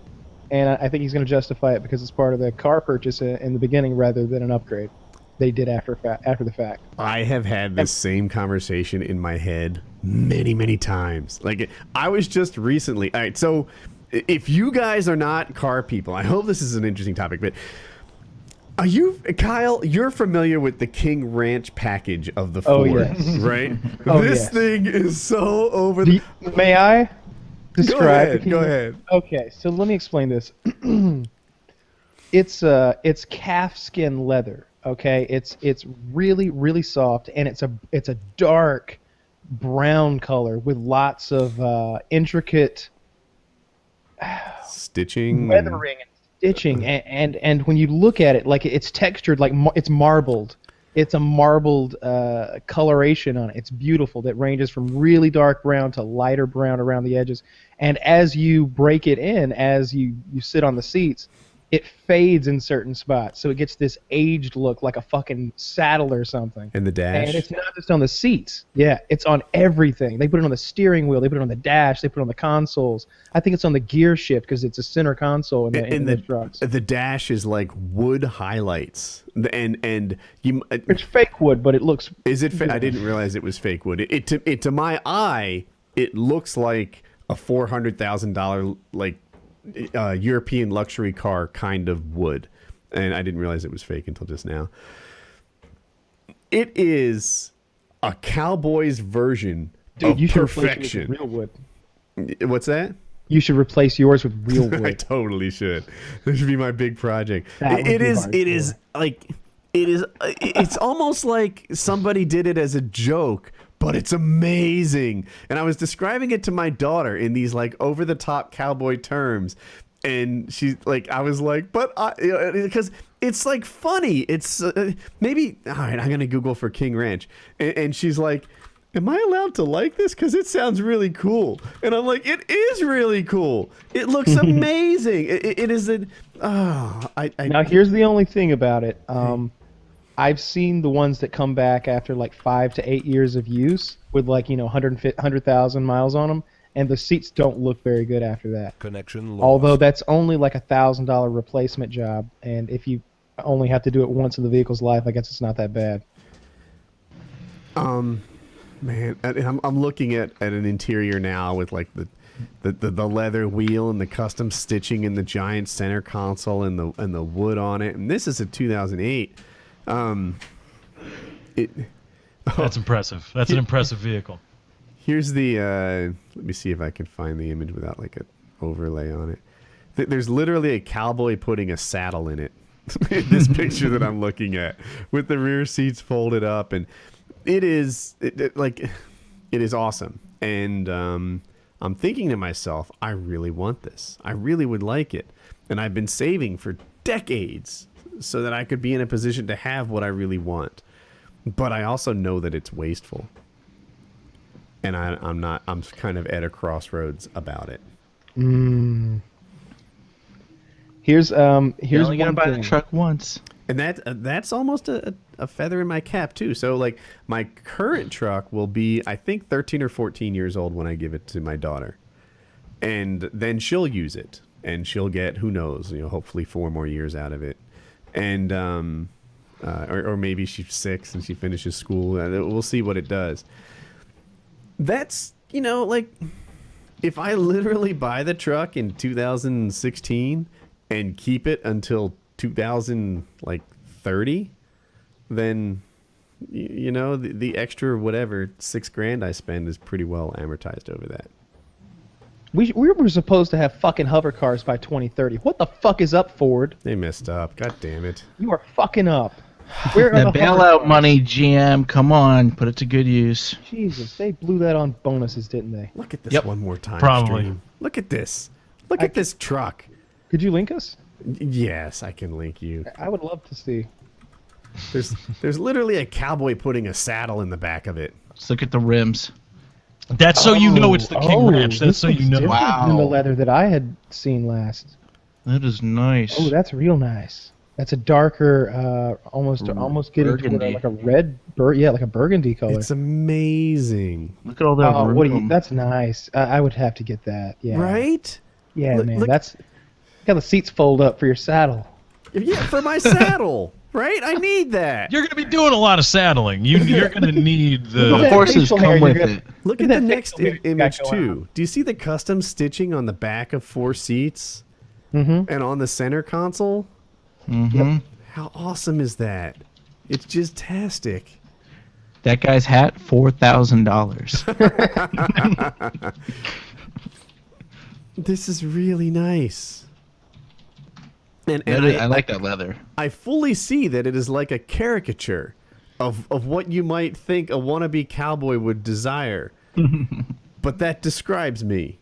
and I think he's going to justify it because it's part of the car purchase in the beginning rather than an upgrade they did after the fact. I have had this same conversation in my head many times. Like, I was just recently. All right, so if you guys are not car people, I hope this is an interesting topic, but are you, Kyle, you're familiar with the King Ranch package of the Ford, yes. right? Oh, this yes. thing is so over May I describe? Go ahead. Okay, so let me explain this. It's calf skin leather. Okay, it's really soft, and it's a dark brown color with lots of intricate stitching, weathering and stitching, and when you look at it, like it's textured, like it's marbled. It's a marbled coloration on it. It's beautiful. That ranges from really dark brown to lighter brown around the edges. And as you break it in, as you sit on the seats, it fades in certain spots. So it gets this aged look, like a fucking saddle or something. And the dash. And it's not just on the seats. Yeah, it's on everything. They put it on the steering wheel. They put it on the dash. They put it on the consoles. I think it's on the gear shift because it's a center console in the trucks. The dash is like wood highlights, and you. It's fake wood, but it looks. Is it? I didn't realize it was fake wood. It to my eye, it looks like a $400,000 like European luxury car kind of wood, and I didn't realize it was fake until just now. It is a cowboy's version of you should perfection. Replace it with real wood. What's that? You should replace yours with real wood. I totally should. This should be my big project. It's almost like somebody did it as a joke, but it's amazing. And I was describing it to my daughter in these like over the top cowboy terms, and she's like, I was like, but because it's like funny. It's maybe all right. I'm gonna Google for King Ranch, and she's like, am I allowed to like this? Because it sounds really cool. And I'm like, it is really cool. It looks amazing. It is a. Now here's the only thing about it. I've seen the ones that come back after like 5 to 8 years of use with like 100,000 miles on them, and the seats don't look very good after that. Connection lost. Although that's only like $1,000 replacement job, and if you only have to do it once in the vehicle's life, I guess it's not that bad. Man, I'm looking at an interior now with like the leather wheel and the custom stitching and the giant center console and the wood on it. And this is a 2008. That's impressive. That's an impressive vehicle. Here's the let me see if I can find the image without like an overlay on it. There's literally a cowboy putting a saddle in it. This picture that I'm looking at with the rear seats folded up, and it is awesome. And I'm thinking to myself, I really want this. I really would like it. And I've been saving for decades so that I could be in a position to have what I really want. But I also know that it's wasteful. And I'm kind of at a crossroads about it. Here's only gonna one buy thing. the truck once. And that's almost a feather in my cap too. So like my current truck will be, I think, 13 or 14 years old when I give it to my daughter, and then she'll use it, and she'll get, who knows, hopefully 4 more years out of it, and or maybe she's 6 and she finishes school. We'll see what it does. That's like if I literally buy the truck in 2016 and keep it until 2030, then the extra whatever $6,000 I spend is pretty well amortized over that. We were supposed to have fucking hover cars by 2030. What the fuck is up, Ford? They messed up. God damn it. You are fucking up. Where are The the hover bailout cars? money, GM. Come on, put it to good use. Jesus, they blew that on bonuses, didn't they? Look at this Yep. one more time. Probably. Stream. Look at this. Look at this truck. Could you link us? Yes, I can link you. I would love to see. There's literally a cowboy putting a saddle in the back of it. Let's look at the rims. That's so you know it's the King Ranch. That's so you know. Different than the leather that I had seen last. That is nice. Oh, that's real nice. That's a darker, almost getting Burgundy. to like a red, like a burgundy color. It's amazing. Look at all that room. Woody, that's nice. I would have to get that. Yeah. Right? Yeah, man. Look, That's got the seats fold up for your saddle. yeah, for my saddle. Right? I need that. You're going to be doing a lot of saddling. You're going to need the... The horses come with it. Look at the next image, too. Do you see the custom stitching on the back of 4 seats? Mm-hmm. And on the center console? Mm-hmm. Yep. How awesome is that? It's just tastic. That guy's hat, $4,000. This is really nice. And I like that leather. I fully see that it is like a caricature of what you might think a wannabe cowboy would desire. But that describes me.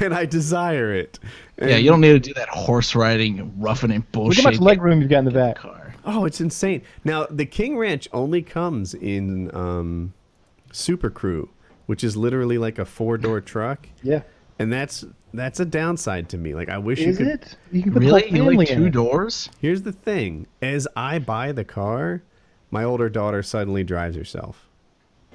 and I desire it. And yeah, you don't need to do that horse riding, roughing and bullshit. Look how much leg room you've got in the back. Oh, it's insane. Now, the King Ranch only comes in Super Crew, which is literally like a 4-door truck. Yeah. And that's a downside to me. Like, I wish Is you could... it? You can put the Really? whole You family like in 2 it. doors? Here's the thing. As I buy the car, my older daughter suddenly drives herself.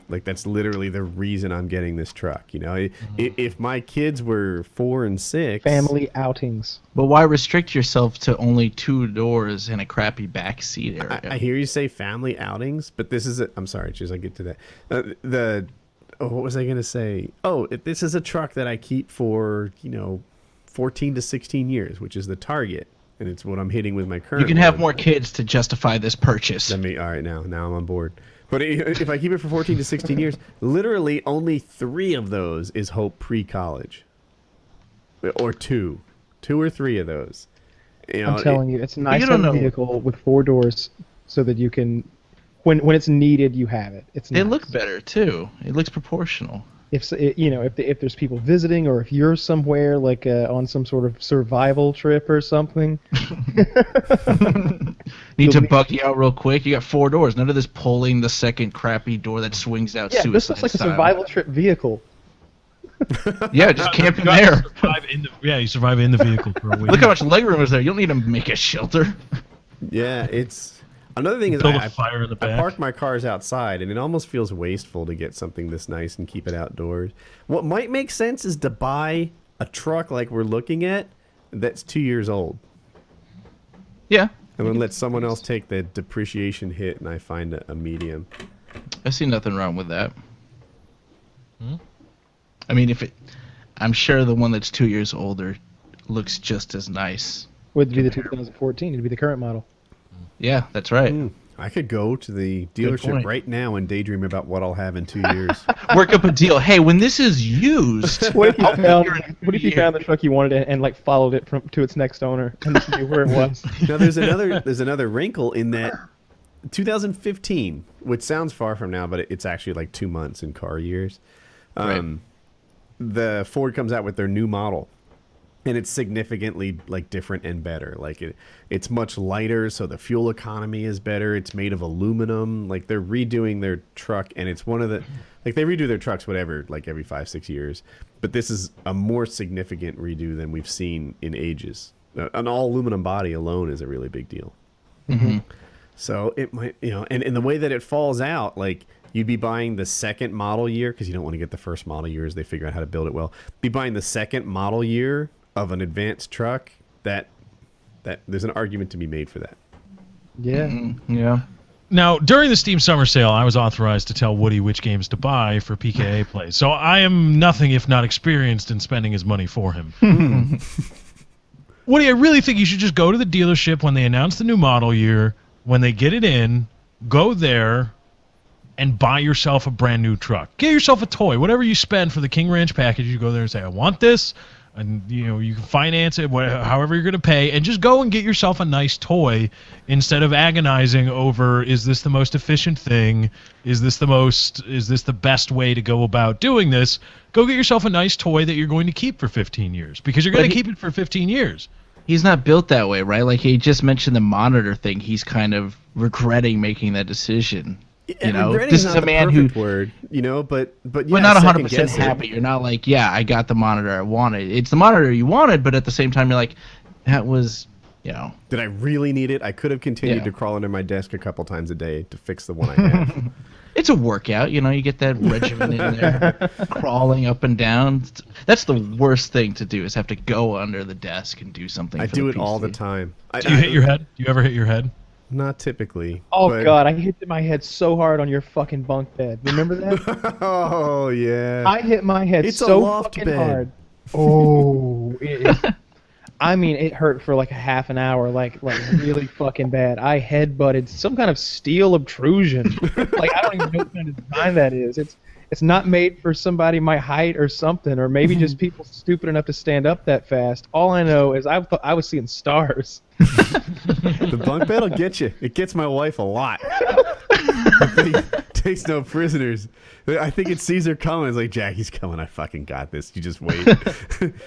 Like, that's literally the reason I'm getting this truck. You know, if my kids were 4 and 6... Family outings. But why restrict yourself to only 2 doors and a crappy back seat area? I hear you say family outings, but this is I'm sorry, Cheers, I'll get to that. What was I going to say? Oh, this is a truck that I keep for, 14 to 16 years, which is the target. And it's what I'm hitting with my current You can have one. more kids to justify this purchase. All right, now I'm on board. But if I keep it for 14 to 16 years, literally only 3 of those is Hope pre-college. Or 2 or 3 of those. I'm telling you, it's a nice vehicle with 4 doors so that you can, when it's needed, you have it. They look better, too. It looks proportional. If there's people visiting, or if you're somewhere like on some sort of survival trip or something, need to buck you out real quick. You got 4 doors. None of this pulling the second crappy door that swings out. Yeah, suicide this looks like style. a survival trip vehicle. Yeah, just camping there. You survive in the vehicle for a week. Look how much legroom is there. You don't need to make a shelter. Yeah, it's... Another thing is Build a fire in the I back. park my cars outside, and it almost feels wasteful to get something this nice and keep it outdoors. What might make sense is to buy a truck like we're looking at that's 2 years old. Yeah. And then let someone else take the depreciation hit, and I find a medium. I see nothing wrong with that. I mean, I'm sure the one that's 2 years older looks just as nice. Would be the 2014. It'd be the current model. Yeah, that's right. I could go to the dealership right now and daydream about what I'll have in 2 years. Work up a deal. Hey, when this is used, What if you found the truck you wanted and like followed it to its next owner and just knew where it was? Now there's another wrinkle in that 2015, which sounds far from now, but it's actually like 2 months in car years. The Ford comes out with their new model. And it's significantly like different and better. Like it's much lighter, so the fuel economy is better. It's made of aluminum. Like they're redoing their truck, and it's one of the like they redo their trucks whatever like every 5-6 years. But this is a more significant redo than we've seen in ages. An all aluminum body alone is a really big deal. Mm-hmm. So it might and in the way that it falls out, like you'd be buying the second model year because you don't want to get the first model year as they figure out how to build it well. Be buying the second model year of an advanced truck, that there's an argument to be made for that. Yeah. Yeah. Now, during the Steam Summer Sale, I was authorized to tell Woody which games to buy for PKA plays. So I am nothing if not experienced in spending his money for him. Woody, I really think you should just go to the dealership when they announce the new model year, when they get it in, go there and buy yourself a brand new truck. Get yourself a toy. Whatever you spend for the King Ranch package, you go there and say, I want this. And you can finance it however you're going to pay, and just go and get yourself a nice toy instead of agonizing over, is this the most efficient thing? Is this the best way to go about doing this? Go get yourself a nice toy that you're going to keep for 15 years, because you're going to keep it for 15 years. He's not built that way, right? Like he just mentioned the monitor thing. He's kind of regretting making that decision. You know, Regretting's this is not a the man who, perfect word, you know, but yeah, we're not 100% second-guessing. happy. You're not like, yeah, I got the monitor I wanted. It's the monitor you wanted, but at the same time, you're like, that was, you know. Did I really need it? I could have continued Yeah. to crawl under my desk a couple times a day to fix the one I have. It's a workout, you know. You get that regimen in there, crawling up and down. That's the worst thing to do is have to go under the desk and do something. I for do the it all the PC. time. Do you hit your head? Do you ever hit your head? Not typically. Oh but- God, I hit my head so hard on your fucking bunk bed. Remember that? Oh yeah. I hit my head It's a so loft fucking bed. hard. Oh, I mean, it hurt for like a half an hour, like really fucking bad. I headbutted some kind of steel obtrusion. Like I don't even know what kind of design that is. It's not made for somebody my height or something, or maybe just people stupid enough to stand up that fast. All I know is I thought I was seeing stars. The bunk bed will get you. It gets my wife a lot. The thing takes no prisoners. I think it sees her coming. It's like, Jackie's coming. I fucking got this. You just wait.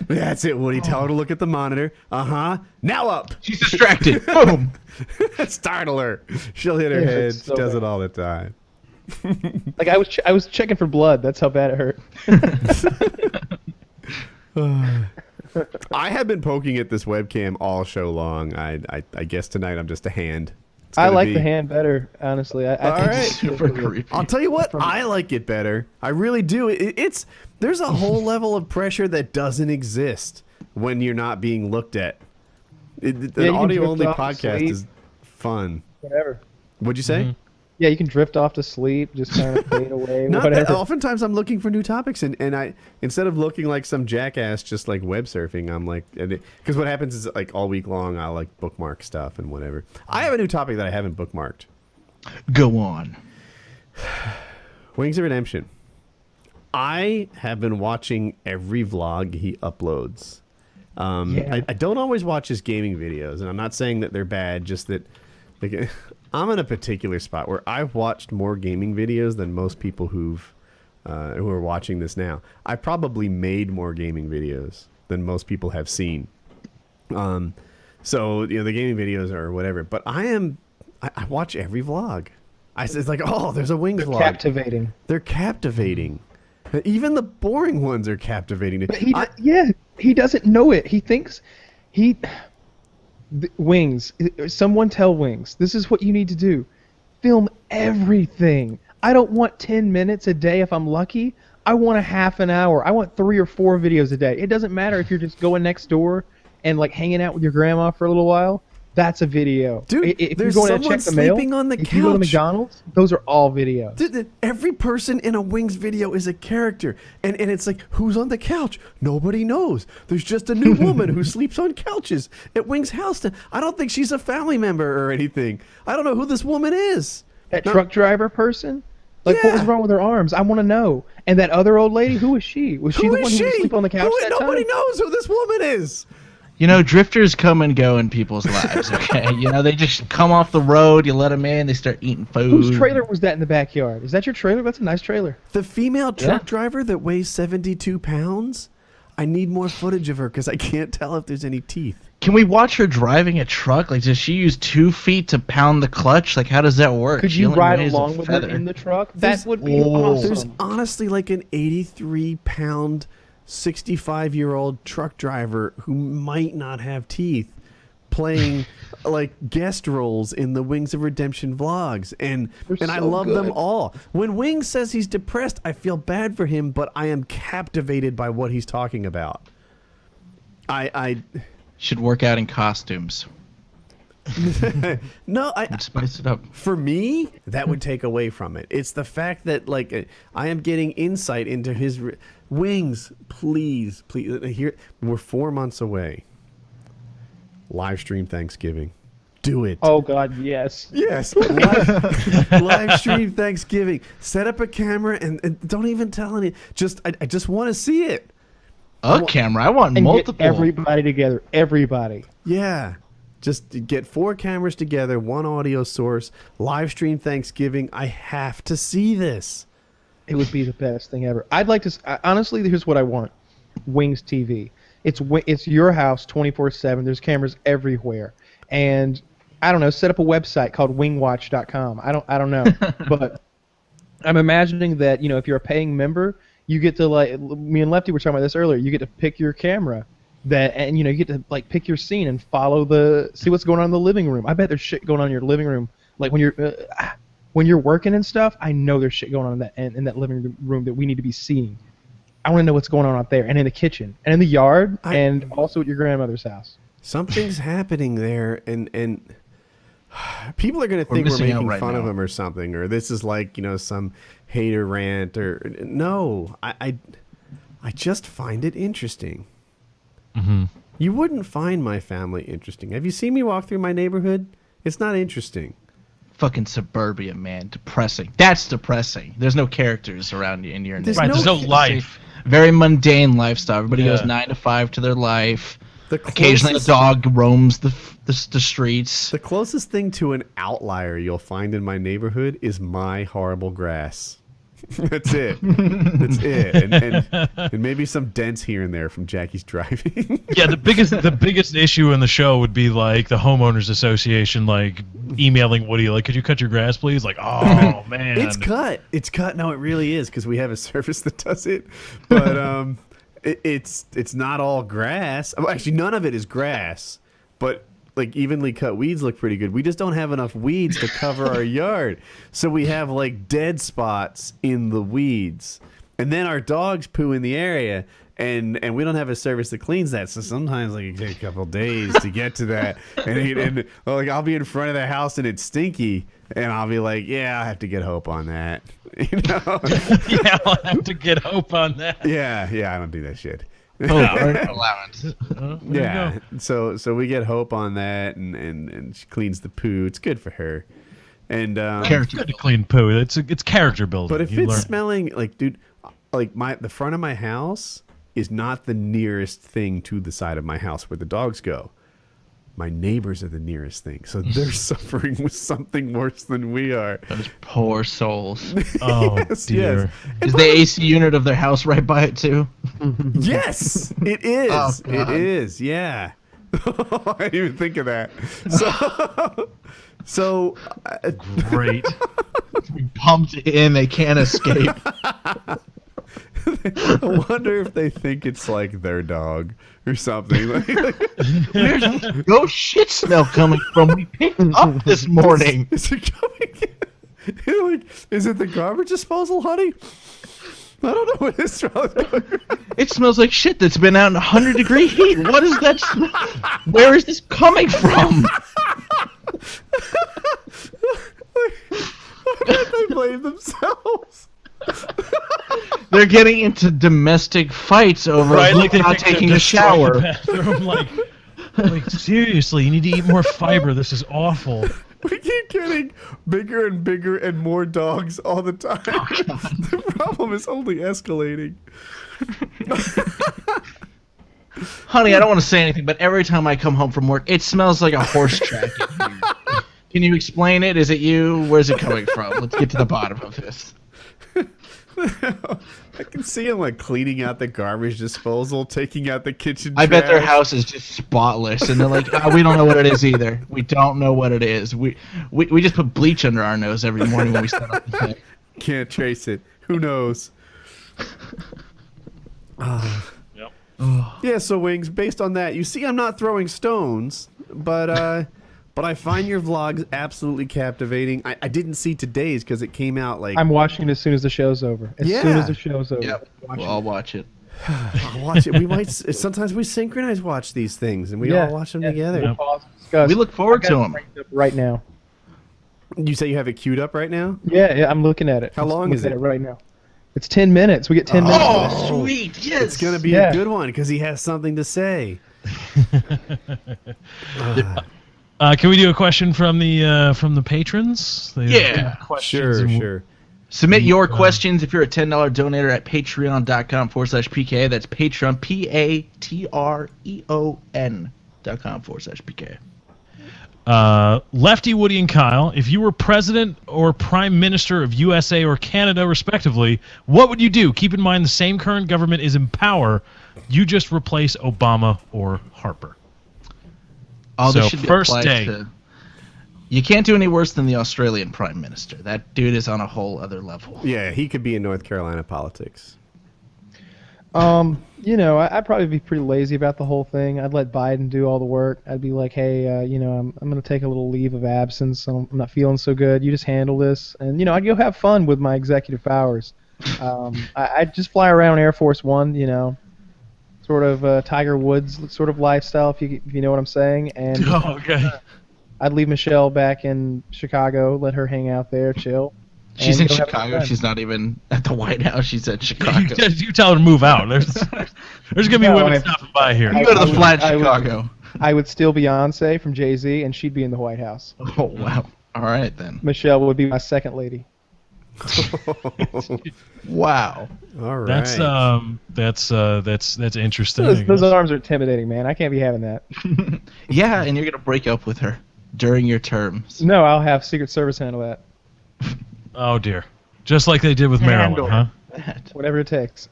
That's it, Woody. Tell her to look at the monitor. Uh-huh. Now up. She's distracted. Boom. Startle her. She'll hit her It head. hurts so Does it bad. all the time. Like I was checking for blood. That's how bad it hurt. I have been poking at this webcam all show long. I guess tonight I'm just a hand. It's I gonna like be- the hand better, honestly. I All think right. it's Super creepy. I'll tell you what, I like it better. I really do. There's a whole level of pressure that doesn't exist when you're not being looked at. Yeah, An you can audio only drift off to podcast sleep. is fun. Whatever. What'd you say? Yeah, you can drift off to sleep, just kind of fade away. Not whatever. that, oftentimes I'm looking for new topics, and I, instead of looking like some jackass just like web surfing, I'm like, because what happens is like all week long I'll like bookmark stuff and whatever. I have a new topic that I haven't bookmarked. Go on. Wings of Redemption. I have been watching every vlog he uploads. Yeah. I don't always watch his gaming videos, and I'm not saying that they're bad, just that like, I'm in a particular spot where I've watched more gaming videos than most people who are watching this now. I probably made more gaming videos than most people have seen. So you know the gaming videos or whatever, but I watch every vlog. It's like, oh, there's a Wings vlog. Captivating. They're captivating. Even the boring ones are captivating. But he doesn't know it. He thinks Wings. Someone tell Wings, this is what you need to do. Film everything. I don't want 10 minutes a day if I'm lucky. I want a half an hour. I want 3 or 4 videos a day. It doesn't matter if you're just going next door and like hanging out with your grandma for a little while. That's a video. Dude, if there's you're going to someone check the mail, sleeping on the if you go to couch. McDonald's, those are all videos. Dude, every person in a Wings video is a character. And it's like, who's on the couch? Nobody knows. There's just a new woman who sleeps on couches at Wings' house. I don't think she's a family member or anything. I don't know who this woman is. That No. truck driver person? Like, what was Yeah. wrong with her arms? I want to know. And that other old lady, who was she? Was she Who the one is who would she? sleep on the couch that Nobody time? knows who this woman is. You know, drifters come and go in people's lives, okay? You know, they just come off the road, you let them in, they start eating food. Whose trailer was that in the backyard? Is that your trailer? That's a nice trailer. The female truck Yeah. driver that weighs 72 pounds? I need more footage of her because I can't tell if there's any teeth. Can we watch her driving a truck? Like, does she use 2 feet to pound the clutch? Like, how does that work? Could She you only ride weighs a along with her feather. in the truck? There's- That would be There's awesome. honestly like an 83-pound, 65-year-old truck driver who might not have teeth playing like guest roles in the Wings of Redemption vlogs, and I so love them good. all. When Wings says he's depressed, I feel bad for him, but I am captivated by what he's talking about. I Should work out in costumes. no, Spice it up. for me, that would take away from it. It's the fact that like I am getting insight into his Wings. Please, here we're 4 months away. Live stream Thanksgiving. Do it. Oh, God, yes. Yes. Live stream Thanksgiving. Set up a camera and don't even tell any. I just want to see it. A camera. I want And multiple. get everybody together. Everybody. Yeah. Just get 4 cameras together, 1 audio source, live stream Thanksgiving. I have to see this. It would be the best thing ever. I'd like to. Honestly, here's what I want: Wings TV. It's your house 24/7. There's cameras everywhere, and I don't know. Set up a website called wingwatch.com. I don't know, but I'm imagining that, if you're a paying member, you get to, like, me and Lefty were talking about this earlier, you get to pick your camera, and you get to, like, pick your scene and see what's going on in the living room. I bet there's shit going on in your living room. Like, when you're working and stuff, I know there's shit going on in that living room that we need to be seeing. I want to know what's going on out there, and in the kitchen, and in the yard, and also at your grandmother's house. Something's happening there, and people are going to think we're making fun of him or something, or this is like, some hater rant, or no. I just find it interesting. Mm-hmm. You wouldn't find my family interesting. Have you seen me walk through my neighborhood? It's not interesting. Fucking suburbia, man. Depressing. That's depressing. There's no characters around you in your neighborhood. Right, there's no life. Very mundane lifestyle. Everybody goes 9 to 5 to their life. Occasionally a dog roams the streets. The closest thing to an outlier you'll find in my neighborhood is my horrible grass. That's it. That's it. And maybe some dents here and there from Jackie's driving. Yeah, the biggest issue in the show would be like the homeowners association, like emailing Woody, like, could you cut your grass, please? Like, oh man, it's cut. No, it really is, because we have a service that does it. But it's not all grass. Well, actually, none of it is grass. But like evenly cut weeds look pretty good. We just don't have enough weeds to cover our yard. So we have like dead spots in the weeds. And then our dogs poo in the area, and we don't have a service that cleans that. So sometimes like it takes a couple days to get to that. And like I'll be in front of the house and it's stinky, and I'll be like, yeah, I have to get Hope on that. Yeah, I'll have to get Hope on that. Yeah, I don't do that shit. Allowance. Yeah, so we get Hope on that, and she cleans the poo. It's good for her. And it's good to clean poo. It's character building. But if it's smelling like, dude, like the front of my house is not the nearest thing to the side of my house where the dogs go. My neighbors are the nearest thing, so they're suffering with something worse than we are. Those poor souls. Oh, yes, dear. Yes. Is the AC unit of their house right by it too? Yes, it is. Oh, it is. Yeah. I didn't even think of that. So Great. Pumped in, they can't escape. I wonder if they think it's like their dog or something. Where's this ghost shit smell coming from? We picked up this morning. Is it coming? Is it the garbage disposal, honey? I don't know what this smells like. It smells like shit that's been out in 100-degree heat. What is that smell? Where is this coming from? They blame themselves. They're getting into domestic fights over who's not taking a shower. Bathroom, like seriously, you need to eat more fiber. This is awful. We keep getting bigger and bigger and more dogs all the time. The problem is only escalating. Honey, I don't want to say anything, but every time I come home from work, it smells like a horse track in here. Can you explain it? Is it you? Where's it coming from? Let's get to the bottom of this. I can see him like cleaning out the garbage disposal, taking out the kitchen I bet their trash. house is just spotless, and they're like, oh, we don't know what it is either. We don't know what it is. We just put bleach under our nose every morning when we set up the thing. Can't trace it. Who knows? Yep. Yeah, so Wings, based on that, you see I'm not throwing stones, but I find your vlogs absolutely captivating. I didn't see today's because it came out like... I'm watching it as soon as the show's over. As soon as the show's over. Yep. I'll watch it. I'll watch it. We might sometimes we synchronize watch these things and we all watch them together. Yep. We look forward to them. Right now. You say you have it queued up right now? Yeah, I'm looking at it. How long is it? Right now. It's 10 minutes. We get 10 minutes. Oh, sweet. Yes. It's going to be a good one because he has something to say. Can we do a question from the patrons? Yeah. Sure. Submit your questions if you're a $10 donator at patreon.com/PK. That's Patreon, patreon.com/PK. Lefty, Woody, and Kyle, if you were president or prime minister of USA or Canada, respectively, what would you do? Keep in mind the same current government is in power. You just replace Obama or Harper. Oh, So this should be first applied day. to You can't do any worse than the Australian Prime Minister. That dude is on a whole other level. Yeah, he could be in North Carolina politics. I'd probably be pretty lazy about the whole thing. I'd let Biden do all the work. I'd be like, hey, I'm going to take a little leave of absence. I'm not feeling so good. You just handle this. And, I'd go have fun with my executive powers. I'd just fly around Air Force One, sort of Tiger Woods sort of lifestyle, if you know what I'm saying. And okay. I'd leave Michelle back in Chicago, let her hang out there, chill. She's in Chicago. She's not even at the White House. She's at Chicago. You tell her to move out. There's gonna be women stopping by here. You go to the flat in Chicago. I would steal Beyonce from Jay-Z, and she'd be in the White House. Oh wow! All right then. Michelle would be my second lady. Wow. All right. That's interesting. Those arms are intimidating, man. I can't be having that. Yeah, and you're gonna break up with her during your terms. No, I'll have Secret Service handle that. Oh dear. Just like they did with Maryland, huh? Whatever it takes.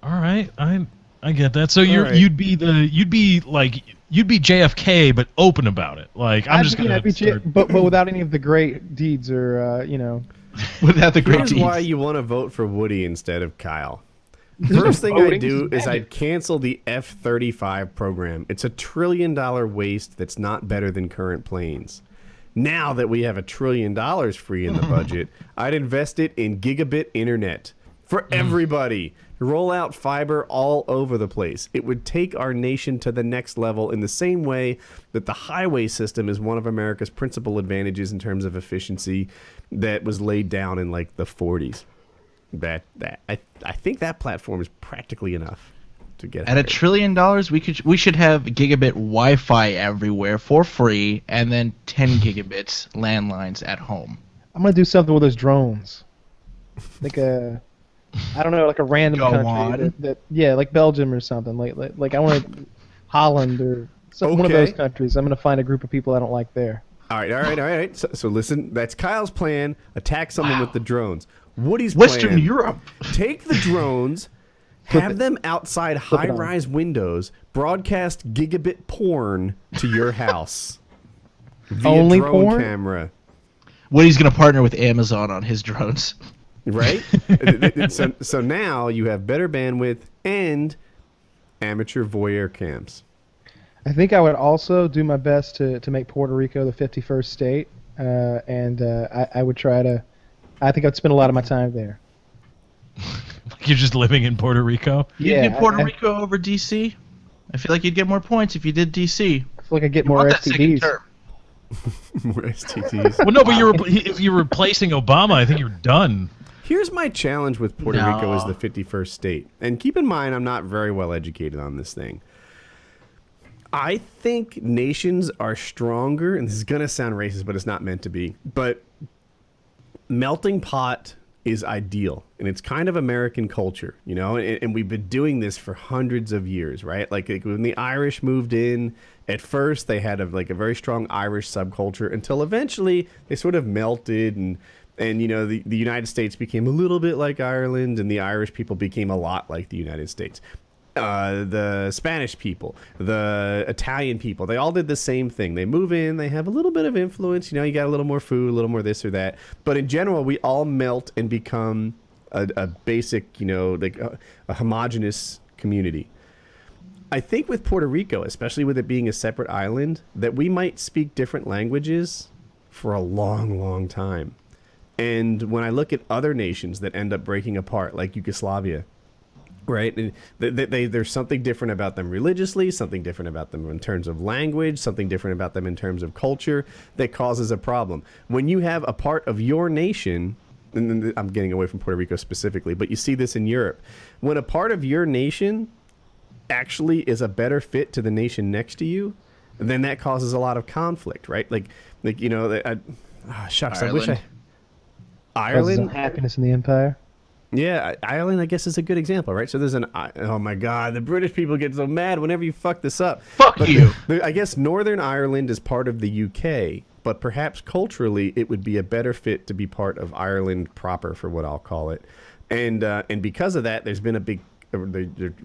All right, I get that. So right. you'd be JFK, but open about it. Like but without any of the great deeds or Without the great Here's deeds. why you want to vote for Woody instead of Kyle. First thing I'd do is I'd cancel the F-35 program. It's $1 trillion waste that's not better than current planes. Now that we have $1 trillion free in the budget, I'd invest it in gigabit internet for everybody. Roll out fiber all over the place. It would take our nation to the next level in the same way that the highway system is one of America's principal advantages in terms of efficiency that was laid down in like the 40s. I think that platform is practically enough to get at $1 trillion. We should have gigabit Wi-Fi everywhere for free, and then 10 gigabits landlines at home. I'm gonna do something with those drones, like a random country like Belgium or something. Like I want Holland or one of those countries. I'm gonna find a group of people I don't like there. All right. So listen, that's Kyle's plan. Attack someone with the drones. Woody's Western plan, Europe. Take the drones, have them outside high-rise windows, broadcast gigabit porn to your house. Via Only drone porn? camera. Woody's going to partner with Amazon on his drones. Right? so now you have better bandwidth and amateur voyeur cams. I think I would also do my best to make Puerto Rico the 51st state, and I would try to. I think I'd spend a lot of my time there. You're just living in Puerto Rico? You'd get Puerto Rico over DC? I feel like you'd get more points if you did DC. I feel like I'd get more STDs. More STDs. Well, no, but if you're replacing Obama, I think you're done. Here's my challenge with Puerto Rico as the 51st state. And keep in mind, I'm not very well educated on this thing. I think nations are stronger, and this is going to sound racist, but it's not meant to be. But melting pot is ideal, and it's kind of American culture, and we've been doing this for hundreds of years, right? Like when the Irish moved in, at first they had a very strong Irish subculture until eventually they sort of melted, and the United States became a little bit like Ireland, and the Irish people became a lot like the United States. The Spanish people, the Italian people, they all did the same thing. They move in, they have a little bit of influence, you got a little more food, a little more this or that. But in general, we all melt and become a basic, a homogenous community. I think with Puerto Rico, especially with it being a separate island, that we might speak different languages for a long, long time. And when I look at other nations that end up breaking apart, like Yugoslavia, right? And there's something different about them religiously, something different about them in terms of language, something different about them in terms of culture that causes a problem. When you have a part of your nation, and I'm getting away from Puerto Rico specifically, but you see this in Europe, when a part of your nation actually is a better fit to the nation next to you, then that causes a lot of conflict, right? Shucks, Ireland. I wish Ireland, happiness in the empire. Yeah, Ireland, I guess, is a good example, right? So there's oh my God, the British people get so mad whenever you fuck this up. Fuck you. I guess Northern Ireland is part of the UK, but perhaps culturally it would be a better fit to be part of Ireland proper, for what I'll call it. And because of that, there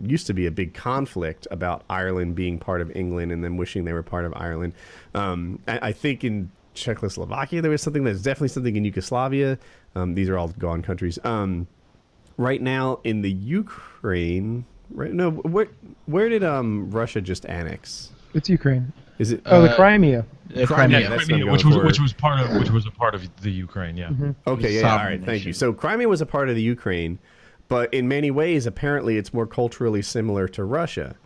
used to be a big conflict about Ireland being part of England and them wishing they were part of Ireland. I think in Czechoslovakia. There was something. There's definitely something in Yugoslavia. These are all gone countries. Right now in the Ukraine. Right? No, where did Russia just annex? It's Ukraine. Is it? The Crimea. Crimea, that's Crimea, which was a part of the Ukraine. Yeah. Mm-hmm. Okay. Yeah. All right. Thank you. So Crimea was a part of the Ukraine, but in many ways, apparently, it's more culturally similar to Russia.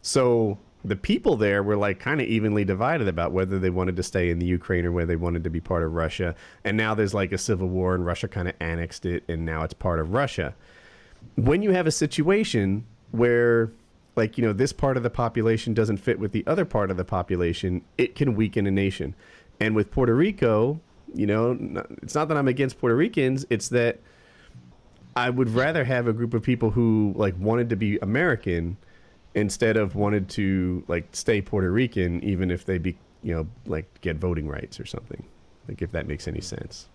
So the people there were like kind of evenly divided about whether they wanted to stay in the Ukraine or whether they wanted to be part of Russia. And now there's like a civil war, and Russia kind of annexed it, and now it's part of Russia. When you have a situation where, like, this part of the population doesn't fit with the other part of the population, it can weaken a nation. And with Puerto Rico, it's not that I'm against Puerto Ricans, it's that I would rather have a group of people who like wanted to be American instead of wanted to like stay Puerto Rican, even if they be, like get voting rights or something. Like, if that makes any sense.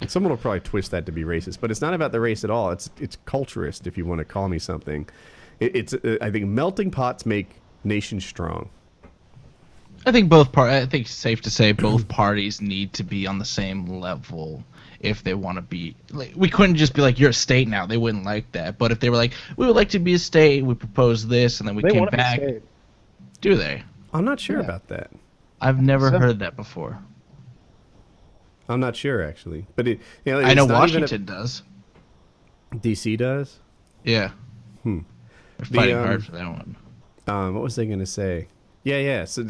Someone will probably twist that to be racist, but it's not about the race at all. It's culturist, if you want to call me something. I think melting pots make nations strong. I think it's safe to say both parties need to be on the same level if they want to be. Like, we couldn't just be like, you're a state now. They wouldn't like that. But if they were like, we would like to be a state, we proposed this, and then we came back. Do they? I'm not sure about that. I've never heard that before. I'm not sure, actually. But I know Washington does. DC does? Yeah. They're fighting hard for that one. What was I going to say? Yeah. So,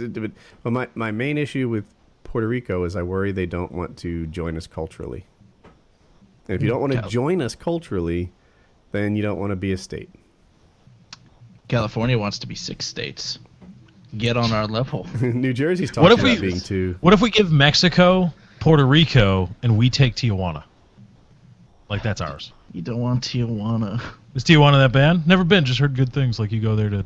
my main issue with Puerto Rico is I worry they don't want to join us culturally. And if you don't want to join us culturally, then you don't want to be a state. California wants to be 6 states. Get on our level. New Jersey's talking about being 2. What if we give Mexico, Puerto Rico, and we take Tijuana? Like, that's ours. You don't want Tijuana. Is Tijuana that bad? Never been. Just heard good things. Like, you go there to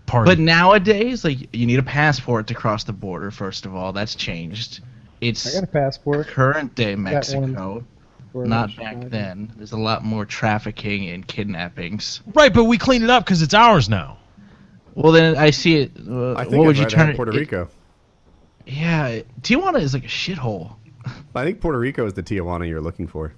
party. But nowadays, like, you need a passport to cross the border. First of all, that's changed. I got a passport. Current day Mexico, not back then. There's a lot more trafficking and kidnappings. Right, but we cleaned it up because it's ours now. Well, then I see it. I think what would you turn it? Puerto Rico. Yeah, Tijuana is like a shithole. I think Puerto Rico is the Tijuana you're looking for.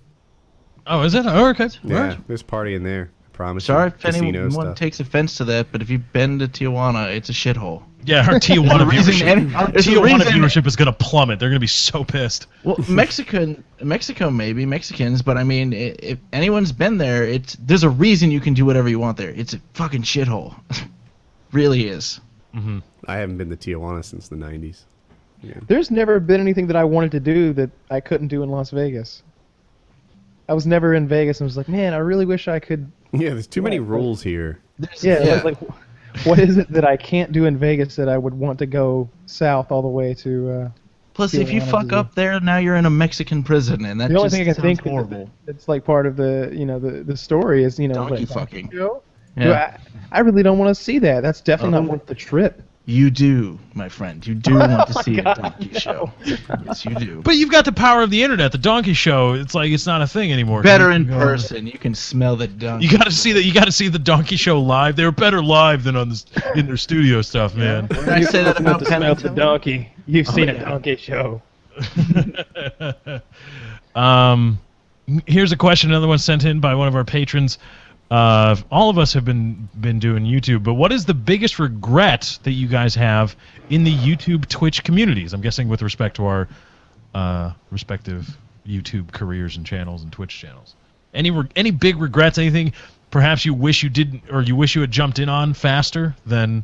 Oh, is it? Oh, okay. Yeah, Right. there's party in there. I promise. Sorry you. if anyone takes offense to that, but if you've been to Tijuana, it's a shithole. Yeah, our Tijuana viewership is going to plummet. They're going to be so pissed. Well, Mexico maybe, Mexicans, but I mean, if anyone's been there, there's a reason you can do whatever you want there. It's a fucking shithole. Really is. Mm-hmm. I haven't been to Tijuana since the 90s. Yeah. There's never been anything that I wanted to do that I couldn't do in Las Vegas. I was never in Vegas and was like, man, I really wish I could. Yeah, there's too many rules here. Like, what is it that I can't do in Vegas that I would want to go south all the way to? Plus, if you fuck up there, now you're in a Mexican prison, and that the only just thing I can think horrible. It's like part of the the story is donkey like, fucking. Yeah. I really don't want to see that. That's definitely not worth the trip. You do, my friend. You do want to see a donkey show. Yes, you do. But you've got the power of the internet. The donkey show, it's like it's not a thing anymore. Better in person. You can smell the donkey. You got to see that. You got to see the donkey show live. They were better live than in their studio stuff, man. Did I say that about to smell the donkey? You've seen a donkey show. Here's a question. Another one sent in by one of our patrons. All of us have been doing YouTube, but what is the biggest regret that you guys have in the YouTube Twitch communities? I'm guessing with respect to our respective YouTube careers and channels and Twitch channels. Any big regrets? Anything perhaps you wish you didn't, or you wish you had jumped in on faster than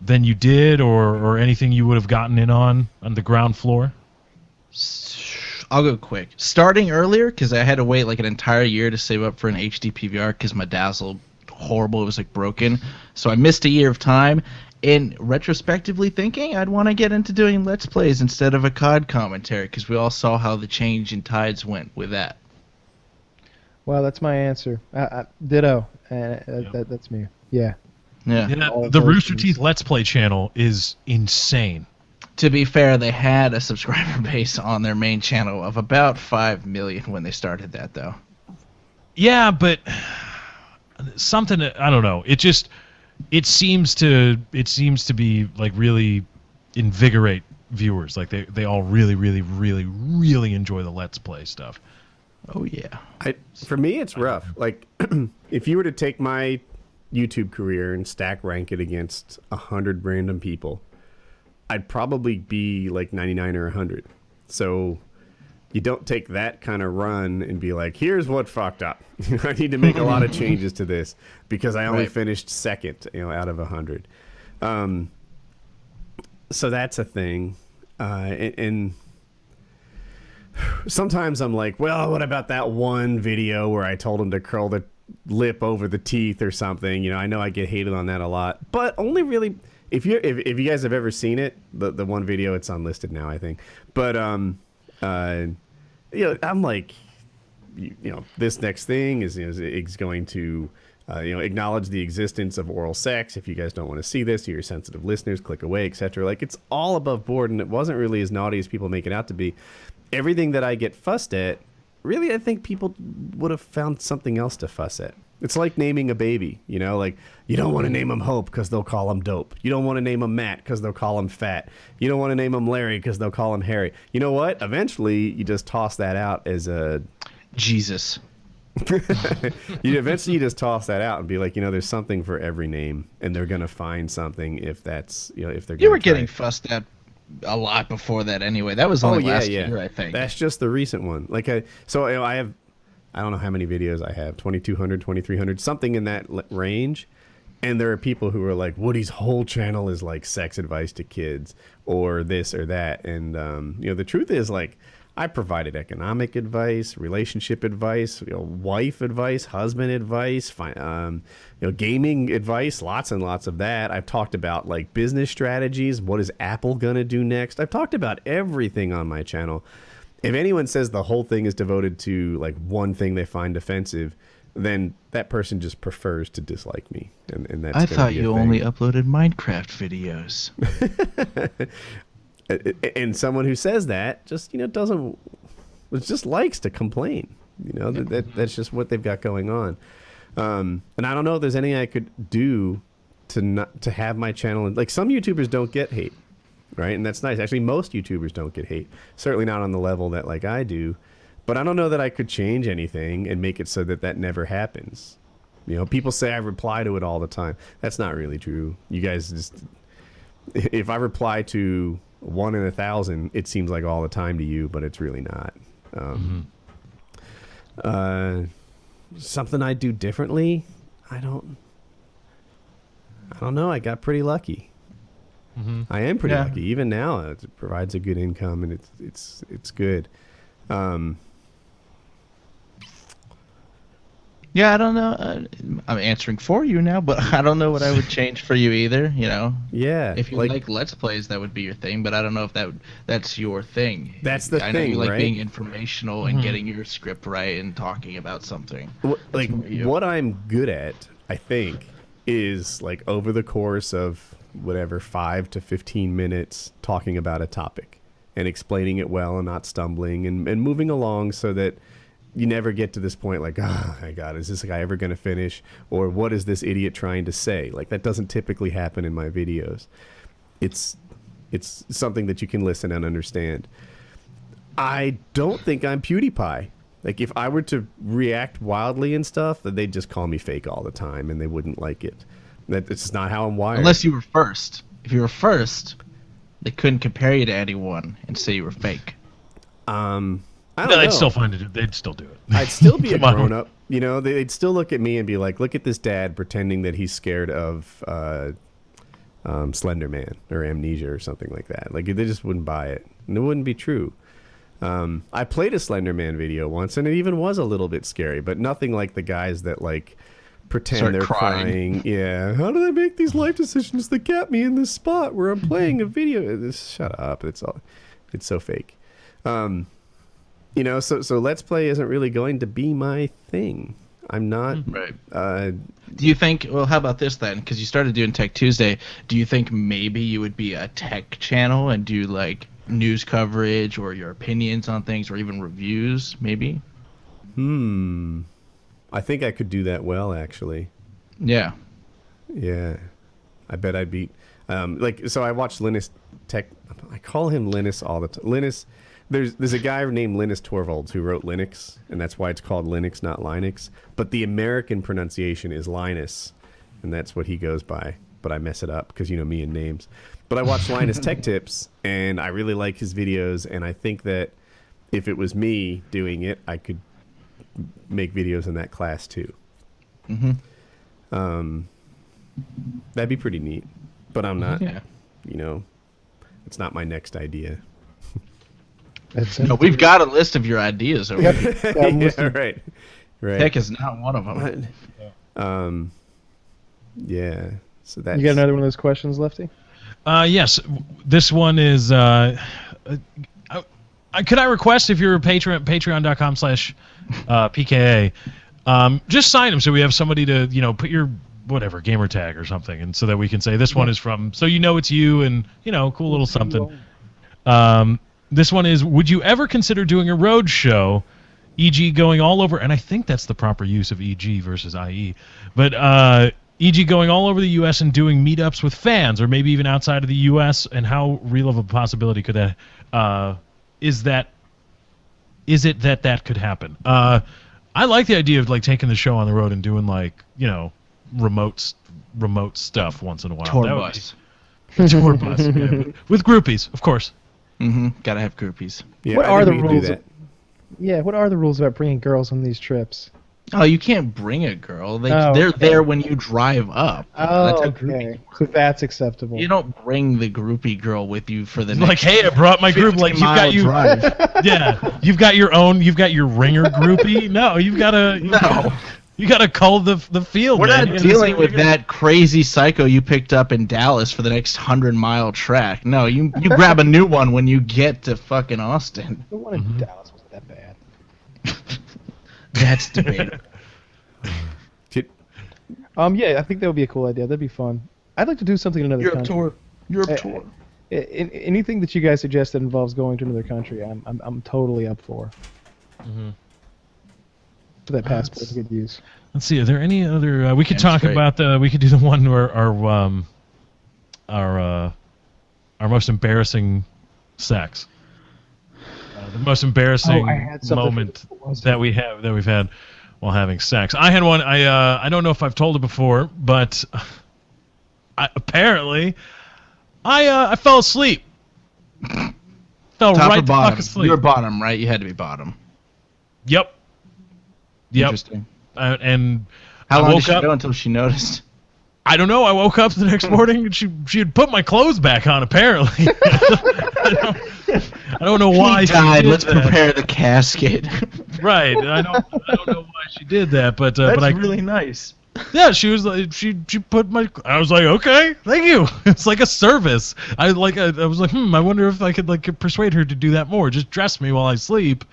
you did, or anything you would have gotten in on the ground floor? I'll go quick. Starting earlier, because I had to wait like an entire year to save up for an HD PVR because my Dazzle, horrible, it was like broken. So I missed a year of time. And retrospectively thinking, I'd want to get into doing Let's Plays instead of a COD commentary because we all saw how the change in tides went with that. Well, that's my answer. Ditto. That's me. Yeah. The Rooster Teeth Let's Play channel is insane. To be fair, they had a subscriber base on their main channel of about 5 million when they started that, though. Yeah, but something, I don't know. It seems to be like really invigorate viewers. Like they all really, really, really, really enjoy the Let's Play stuff. Oh yeah. For me, it's rough. Like, if you were to take my YouTube career and stack rank it against 100 random people, I'd probably be like 99 or 100. So you don't take that kind of run and be like, here's what fucked up. I need to make a lot of changes to this because I only finished second, out of 100. So that's a thing. And sometimes I'm like, well, what about that one video where I told him to curl the lip over the teeth or something? I know I get hated on that a lot, but only really if you guys have ever seen it, the one video, it's unlisted now, I think. But I'm like, this next thing is going to acknowledge the existence of oral sex. If you guys don't want to see this, you're sensitive listeners, click away, etc. Like, it's all above board, and it wasn't really as naughty as people make it out to be. Everything that I get fussed at, really, I think people would have found something else to fuss at. It's like naming a baby, like, you don't want to name him Hope because they'll call him Dope. You don't want to name him Matt because they'll call him Fat. You don't want to name him Larry because they'll call him Harry. You know what? Eventually, you just toss that out as a... Jesus. You just toss that out and be like, there's something for every name, and they're going to find something if that's, if they're. You were getting fussed at a lot before that anyway. That was only last year, I think. That's just the recent one. Like, I have, I don't know how many videos I have, 2,200, 2,300, something in that range. And there are people who are like, Woody's whole channel is like sex advice to kids or this or that. And, the truth is, like, I provided economic advice, relationship advice, wife advice, husband advice, gaming advice, lots and lots of that. I've talked about like business strategies. What is Apple going to do next? I've talked about everything on my channel. If anyone says the whole thing is devoted to like one thing they find offensive, then that person just prefers to dislike me. And that's I thought you only uploaded Minecraft videos. And someone who says that just just likes to complain. That's just what they've got going on. And I don't know if there's anything I could do to have my channel. Like, some YouTubers don't get hate, right? And that's nice. Actually, most YouTubers don't get hate. Certainly not on the level that like I do. But I don't know that I could change anything and make it so that never happens. People say I reply to it all the time. That's not really true. You guys just, if I reply to 1 in 1,000, it seems like all the time to you, but it's really not. Something I do differently, I don't know. I got pretty lucky. I am pretty lucky. Even now, it provides a good income, and it's good. Yeah, I don't know. I'm answering for you now, but I don't know what I would change for you either. Yeah. If you like Let's Plays, that would be your thing. But I don't know if that's your thing. That's the thing, I know you like right? being informational and getting your script right and talking about something. What I'm good at, I think, is like over the course of whatever 5 to 15 minutes talking about a topic and explaining it well and not stumbling and moving along so that you never get to this point like, oh my God, is this guy ever going to finish? Or what is this idiot trying to say? Like, that doesn't typically happen in my videos. It's something that you can listen and understand. I don't think I'm PewDiePie. Like, if I were to react wildly and stuff, they'd just call me fake all the time and they wouldn't like it. It's just not how I'm wired. Unless you were first. If you were first, they couldn't compare you to anyone and say you were fake. I don't know. They'd still find it. They'd still do it. I'd still be a grown up. They'd still look at me and be like, "Look at this dad pretending that he's scared of Slender Man or Amnesia or something like that." Like, they just wouldn't buy it, and it wouldn't be true. I played a Slender Man video once, and it even was a little bit scary, but nothing like the guys that like pretend they're crying. Yeah, how do they make these life decisions that get me in this spot where I'm playing a video? Shut up! It's so fake. So Let's Play isn't really going to be my thing. I'm not. Right. Do you think, well, how about this then? Because you started doing Tech Tuesday. Do you think maybe you would be a tech channel and do like news coverage or your opinions on things or even reviews, maybe? I think I could do that well, actually. Yeah. Yeah. I bet I'd beat So I watched Linus Tech. I call him Linus all the time. Linus. There's a guy named Linus Torvalds who wrote Linux, and that's why it's called Linux, not Linux. But the American pronunciation is Linus, and that's what he goes by. But I mess it up because me and names. But I watched Linus Tech Tips, and I really like his videos, and I think that if it was me doing it, I could make videos in that class too. That'd be pretty neat. But I'm not. Yeah. It's not my next idea. No, we've got a list of your ideas over here. Yeah, right. Tech is not one of them. Yeah. So that You got another one of those questions, Lefty? Yes. This one is. Could I request if you're a patreon.com/PKA, just sign them so we have somebody to put your whatever gamer tag or something, and so that we can say this one is from, so it's you, and cool little something. This one is, would you ever consider doing a road show, e.g. going all over, and I think that's the proper use of e.g. versus i.e., but e.g. going all over the U.S. and doing meetups with fans, or maybe even outside of the U.S., and how real of a possibility could that, is it that could happen? I like the idea of taking the show on the road and doing remote stuff once in a while. Tour bus. Tour bus, yeah, with groupies, of course. Gotta have groupies. Yeah, What I are think the we can do rules? that. Yeah, what are the rules about bringing girls on these trips? Oh, you can't bring a girl. Oh, They're okay. there when you drive up. That's Oh, a groupie. okay. So that's acceptable. You don't bring the groupie girl with you for the next Like, hey, I brought my group. Like, 50-mile drive. You've got your ringer groupie. No, you gotta cull the field. We're man. not You gotta dealing see with what you're- that crazy psycho you picked up in Dallas for the next 100-mile track. No, you grab a new one when you get to fucking Austin. The one in Dallas wasn't that bad. That's debatable. Yeah, I think that would be a cool idea. That'd be fun. I'd like to do something in another country. Europe tour. Anything that you guys suggest that involves going to another country, I'm totally up for. So that passport is good use. Let's see. Are there any other? We could Damn talk straight. about the. We could do the one where our most embarrassing sex. The most embarrassing I had something. moment What was it? that we've had while having sex. I had one. I don't know if I've told it before, but apparently I fell asleep. Fell Top right or the bottom? fuck asleep. You were bottom, right? You had to be bottom. Yep. Interesting. And How I long did woke she up. go until she noticed? I don't know. I woke up the next morning and she had put my clothes back on. Apparently, I don't know why He she died. did Let's that. prepare the casket. Right. I don't know why she did that, but That's I really nice. yeah, she was like she put my. I was like, okay, thank you. It's like a service. I was like, I wonder if I could persuade her to do that more. Just dress me while I sleep,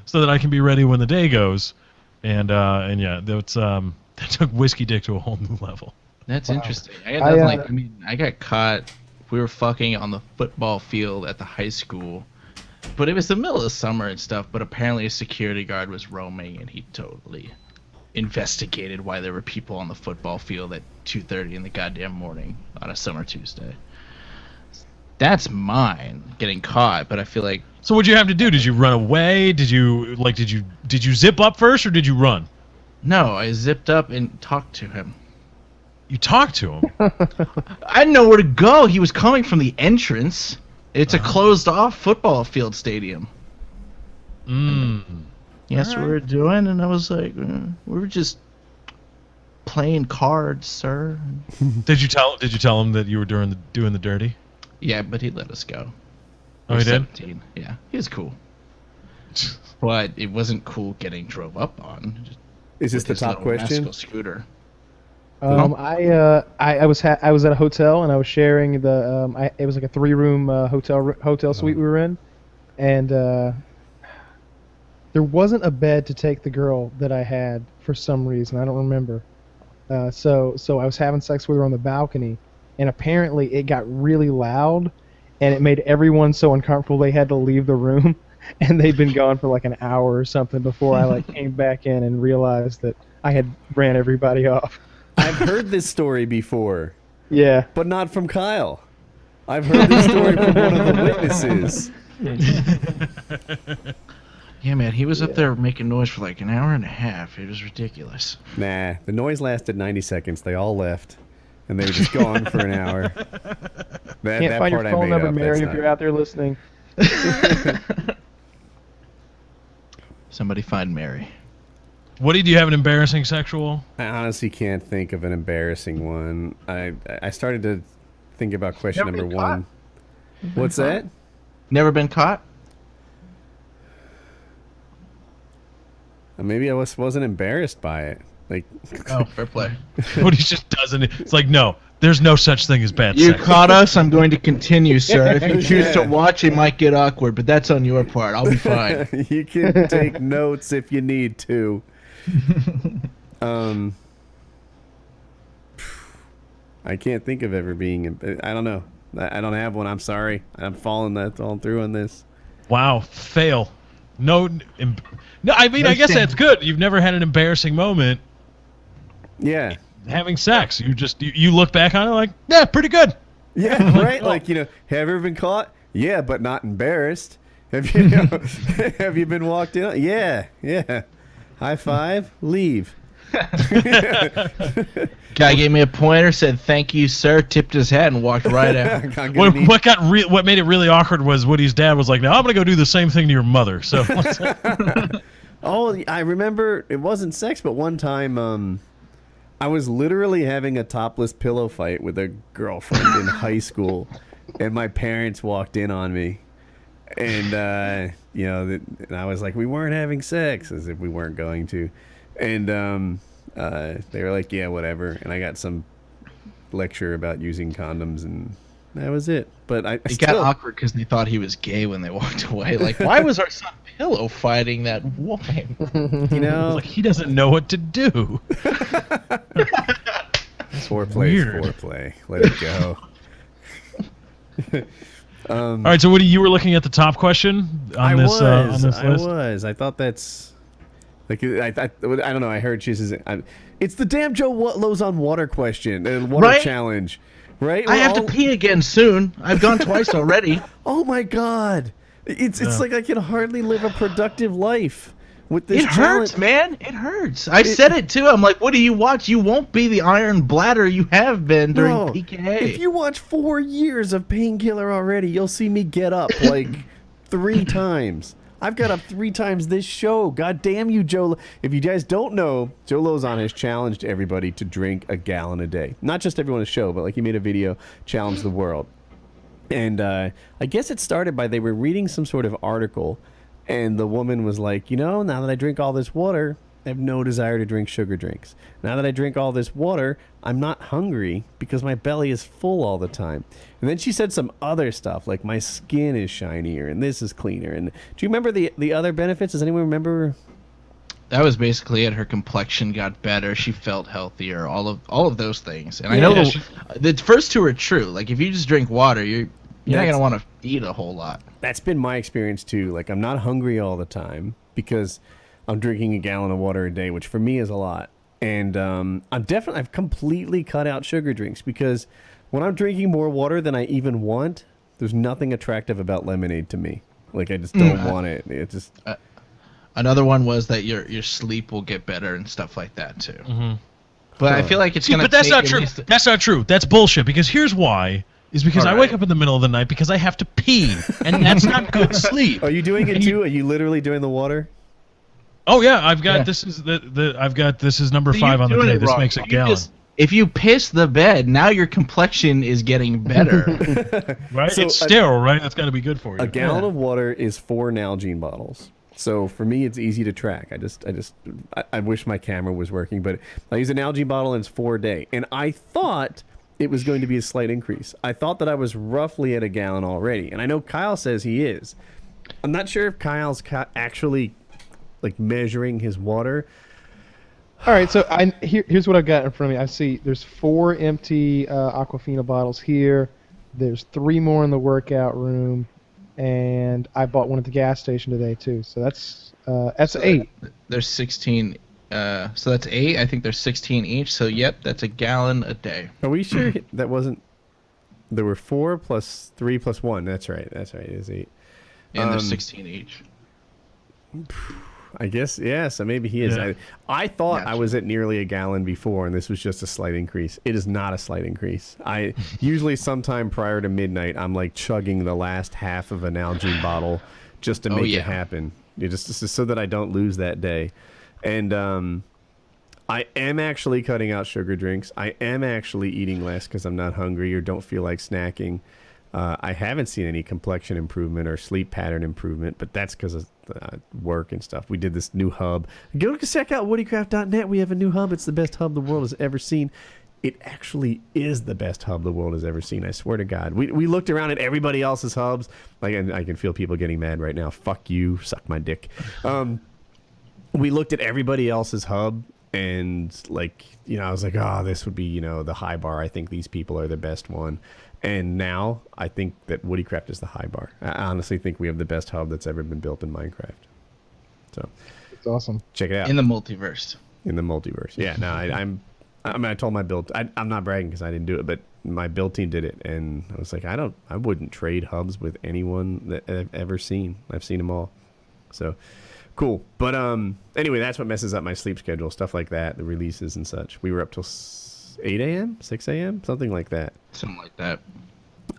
so that I can be ready when the day goes. And yeah, that's that took Whiskey Dick to a whole new level. That's interesting. I I got caught. We were fucking on the football field at the high school, but it was the middle of the summer and stuff. But apparently, a security guard was roaming, and he totally investigated why there were people on the football field at 2:30 in the goddamn morning on a summer Tuesday. That's mine, getting caught. But I feel like So what'd you have to do? Did you run away? Did you zip up first or did you run? no, I zipped up and talked to him. You talked to him. I didn't know where to go. He was coming from the entrance. It's a closed-off football field stadium. Yes, we were doing, and I was like, we were just playing cards, sir. Did you tell him that you were doing the dirty? Yeah, but he let us go. Oh, he did? 17. Yeah, he was cool. But it wasn't cool getting drove up on. Is this with the his top little question? rascal scooter. I was at a hotel and I was sharing the it was like a 3-room hotel suite we were in, and there wasn't a bed to take the girl that I had for some reason. I don't remember. So I was having sex with her on the balcony, and apparently it got really loud, and it made everyone so uncomfortable they had to leave the room, and they'd been gone for like an hour or something before I came back in and realized that I had ran everybody off. I've heard this story before, Yeah. but not from Kyle. I've heard this story from one of the witnesses. Yeah, man, he was up there making noise for like an hour and a half. It was ridiculous. Nah, the noise lasted 90 seconds. They all left, and they were just gone for an hour. Can't find your phone number, Mary, if you're out there listening. Somebody find Mary. Woody, do you have an embarrassing sexual? I honestly can't think of an embarrassing one. I started to think about question Never number been one. caught? What's that? Never been caught? Maybe I wasn't embarrassed by it. Like, Oh, fair play. Woody just doesn't. It's like, no, there's no such thing as bad You sex. caught us. I'm going to continue, sir. If you choose to watch, it might get awkward, but that's on your part. I'll be fine. you can take notes if you need to. I can't think of ever being. I don't know. I don't have one. I'm sorry. I'm falling through on this. Wow, fail. No, I mean, I guess that's good. You've never had an embarrassing moment Yeah. having sex. You look back on it like, yeah, pretty good. Yeah, right? Like, have you ever been caught? Yeah, but not embarrassed. Have you, have you been walked in? Yeah. High five, leave. Guy gave me a pointer, said thank you, sir, tipped his hat, and walked right out. What made it really awkward was Woody's dad was like, "Now I'm gonna go do the same thing to your mother." So, Oh, I remember it wasn't sex, but one time, I was literally having a topless pillow fight with a girlfriend in high school, and my parents walked in on me, and and I was like, "We weren't having sex," as if we weren't going to, and they were like, "Yeah, whatever," and I got some lecture about using condoms, and that was it. But It got awkward because they thought he was gay when they walked away. Like, why was our son pillow fighting that woman? like he doesn't know what to do. Foreplay is foreplay. Let it go. All right, so Woody, you were looking at the top question on this list. I was. I thought that's like I don't know. I heard she says it's the damn Joe Lozon water question and water challenge, right? I have to pee again soon. I've gone twice already. Oh my god, it's like I can hardly live a productive life with this. It hurts, man. It hurts. I said it too. I'm like, what do you watch? You won't be the iron bladder you have been during PKA. If you watch 4 years of Painkiller already, you'll see me get up like 3 times. I've got up 3 times this show. God damn you, Joe. If you guys don't know, Joe Lozon has challenged everybody to drink a gallon a day. Not just everyone on his show, but like he made a video, challenge the world. And I guess it started by they were reading some sort of article, and the woman was like, now that I drink all this water, I have no desire to drink sugar drinks. Now that I drink all this water, I'm not hungry because my belly is full all the time. And then she said some other stuff, like my skin is shinier and this is cleaner. And do you remember the other benefits? Does anyone remember? That was basically it. Her complexion got better. She felt healthier. All of those things. And I know the first 2 are true. Like if you just drink water, you're not gonna want to eat a whole lot. That's been my experience too. Like I'm not hungry all the time because I'm drinking a gallon of water a day, which for me is a lot. And I've completely cut out sugar drinks because when I'm drinking more water than I even want, there's nothing attractive about lemonade to me. Like I just don't want it. It just. Another one was that your sleep will get better and stuff like that too. Mm-hmm. But I feel like it's gonna. But that's not true. That's not true. That's bullshit. Because here's why. Is because I wake up in the middle of the night because I have to pee, and that's not good sleep. Are you doing it too? Are you literally doing the water? Oh yeah, I've got this is this is number 5 on the day. This makes a gallon. If you piss the bed, now your complexion is getting better. Right? So it's sterile, right? That's got to be good for you. A gallon of water is 4 Nalgene bottles. So for me, it's easy to track. I wish my camera was working, but I use an Nalgene bottle and it's 4 a day. And I thought it was going to be a slight increase. I thought that I was roughly at a gallon already. And I know Kyle says he is. I'm not sure if Kyle's actually like measuring his water. All right, so here's what I've got in front of me. I see there's 4 empty Aquafina bottles here. There's 3 more in the workout room, and I bought one at the gas station today too. So that's 8. There's 16. So that's 8. I think there's 16 each. So yep, that's a gallon a day. Are we sure that wasn't? There were 4 plus 3 plus 1. That's right. It is 8. And there's 16 each. I guess, yeah, so maybe he is. Yeah. I thought Gotcha. I was at nearly a gallon before, and this was just a slight increase. It is not a slight increase. I usually sometime prior to midnight, I'm like chugging the last half of an Nalgene bottle just to make it happen. Just so that I don't lose that day. And I am actually cutting out sugar drinks. I am actually eating less because I'm not hungry or don't feel like snacking. I haven't seen any complexion improvement or sleep pattern improvement, but that's because of work and stuff. We did this new hub. Go check out WoodyCraft.net. We have a new hub. It's the best hub the world has ever seen. It actually is the best hub the world has ever seen. I swear to God. We looked around at everybody else's hubs. Like, and I can feel people getting mad right now. Fuck you. Suck my dick. We looked at everybody else's hub. And like, I was like, oh, this would be, the high bar. I think these people are the best one. And now I think that WoodyCraft is the high bar. I honestly think we have the best hub that's ever been built in Minecraft. So It's awesome. check it out. In the multiverse. In the multiverse. Yeah, no, I told my build, I'm not bragging because I didn't do it, but my build team did it. And I was like, I wouldn't trade hubs with anyone that I've ever seen. I've seen them all. So cool. But anyway, that's what messes up my sleep schedule, stuff like that, the releases and such. We were up till 8 a.m., 6 a.m., something like that. Something like that.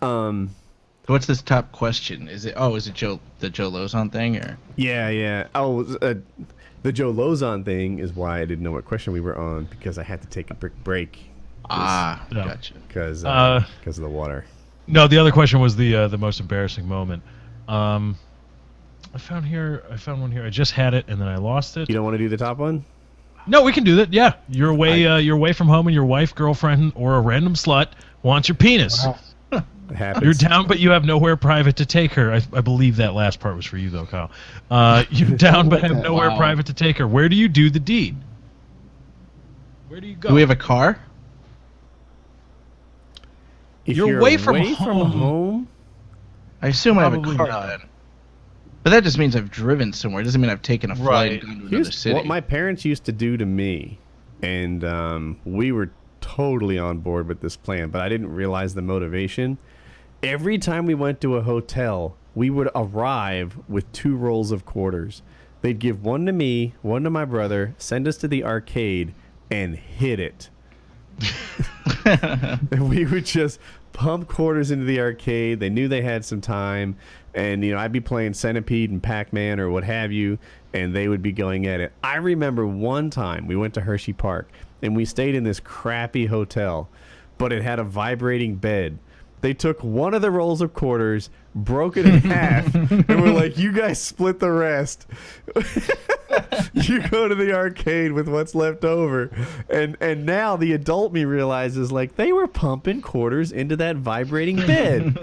So what's this top question? Is it the Joe Lozon thing or? Yeah. Oh, the Joe Lozon thing is why I didn't know what question we were on because I had to take a break. Gotcha. Because of the water. No, the other question was the most embarrassing moment. I found one here. I just had it and then I lost it. You don't want to do the top one? No, we can do that. Yeah, you're away from home, and your wife, girlfriend, or a random slut wants your penis. Wow. It happens. You're down, but you have nowhere private to take her. I believe that last part was for you, though, Kyle. You're down, but have nowhere private to take her. Where do you do the deed? Where do you go? Do we have a car? If You're away from home. I assume I have a Probably car not. then. But that just means I've driven somewhere. It doesn't mean I've taken a flight and gone to another city. What my parents used to do to me, and we were totally on board with this plan, but I didn't realize the motivation. Every time we went to a hotel, we would arrive with 2 rolls of quarters. They'd give one to me, one to my brother, send us to the arcade, and hit it. And we would just pump quarters into the arcade. They knew they had some time. And, I'd be playing Centipede and Pac-Man or what have you, and they would be going at it. I remember one time we went to Hershey Park, and we stayed in this crappy hotel, but it had a vibrating bed. They took one of the rolls of quarters, broke it in half, and were like, you guys split the rest. You go to the arcade with what's left over. And now the adult me realizes, like, they were pumping quarters into that vibrating bed.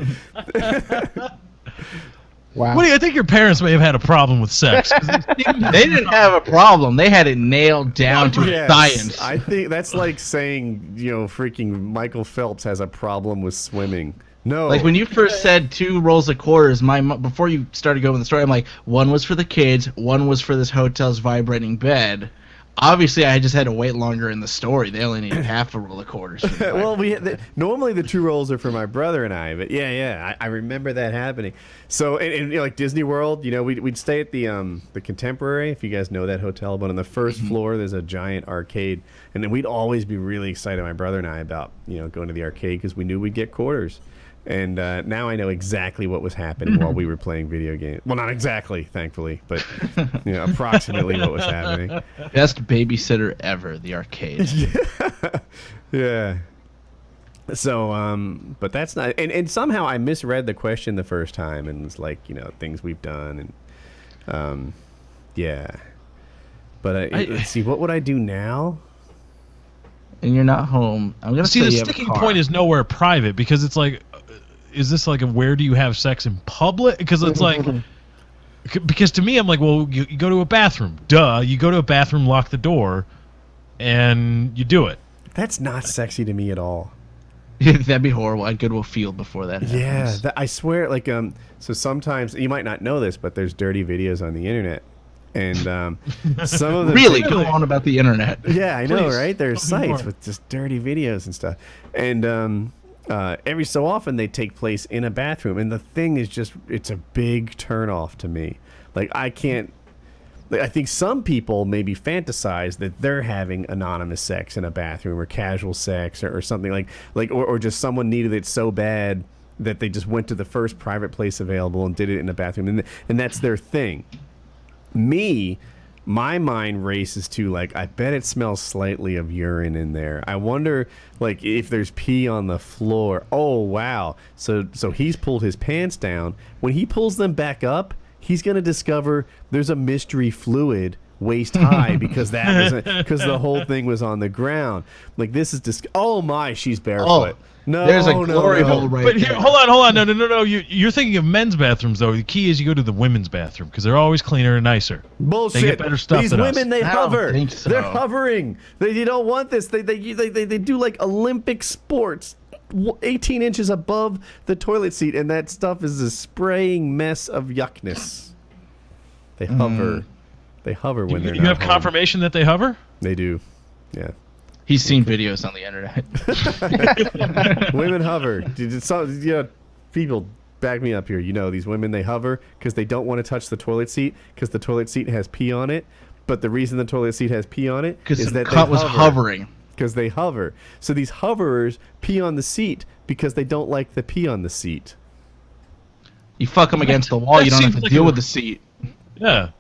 Wow. Woody, I think your parents may have had a problem with sex. They didn't have a problem. They had it nailed down to Yes, science. I think that's like saying, freaking Michael Phelps has a problem with swimming. No. Like when you first said 2 rolls of quarters, before you started going with the story, I'm like, one was for the kids, one was for this hotel's vibrating bed. Obviously, I just had to wait longer in the story. They only needed half a roll of quarters. For the Well, normally the 2 rolls are for my brother and I, but I remember that happening. So, and like Disney World, we'd stay at the Contemporary, if you guys know that hotel, but on the first floor there's a giant arcade, and then we'd always be really excited, my brother and I, about going to the arcade because we knew we'd get quarters. And now I know exactly what was happening while we were playing video games. Well, not exactly, thankfully, but approximately what was happening. Best babysitter ever, the arcade. Yeah. So, but that's not... And somehow I misread the question the first time, and it's like, things we've done, and... yeah. But let's see, what would I do now? And you're not home. I'm gonna See, say the you have a sticking car. point is nowhere private because it's like, is this like a where do you have sex in public? Because it's like, because to me, I'm like, well, you go to a bathroom. Duh. You go to a bathroom, lock the door, and you do it. That's not sexy to me at all. That'd be horrible. I'd go to a field before that happens. Yeah, I swear, like, so sometimes, you might not know this, but there's dirty videos on the internet. And some of them... Really? Go on about the internet. Yeah, I know, Please, right? There's tell me sites more. with just dirty videos and stuff. And every so often they take place in a bathroom, and the thing is just, it's a big turnoff to me. Like, I can't, like, I think some people maybe fantasize that they're having anonymous sex in a bathroom or casual sex or something or just someone needed it so bad that they just went to the first private place available and did it in a bathroom, and that's their thing. My mind races to, like, I bet it smells slightly of urine in there. I wonder, like, if there's pee on the floor. Oh, wow. So he's pulled his pants down. When he pulls them back up, he's going to discover there's a mystery fluid waist high because the whole thing was on the ground. Like, this is oh my, she's barefoot. Oh, no, there's a glory hole right there. But here, hold on. No. You're thinking of men's bathrooms, though. The key is you go to the women's bathroom because they're always cleaner and nicer. Bullshit. They get better stuff These than women, us. they hover. Think so. They're hovering. You don't want this. They do like Olympic sports. 18 inches above the toilet seat, and that stuff is a spraying mess of yuckness. They hover. They hover when they're not You have home. confirmation that they hover? They do. Yeah. He's seen videos on the internet. Women hover. People back me up here. You know, these women, they hover because they don't want to touch the toilet seat because the toilet seat has pee on it. But the reason the toilet seat has pee on it is that the cunt was hovering. Because they hover. So these hoverers pee on the seat because they don't like the pee on the seat. You fuck them against the wall, you don't have to deal with the seat. Yeah.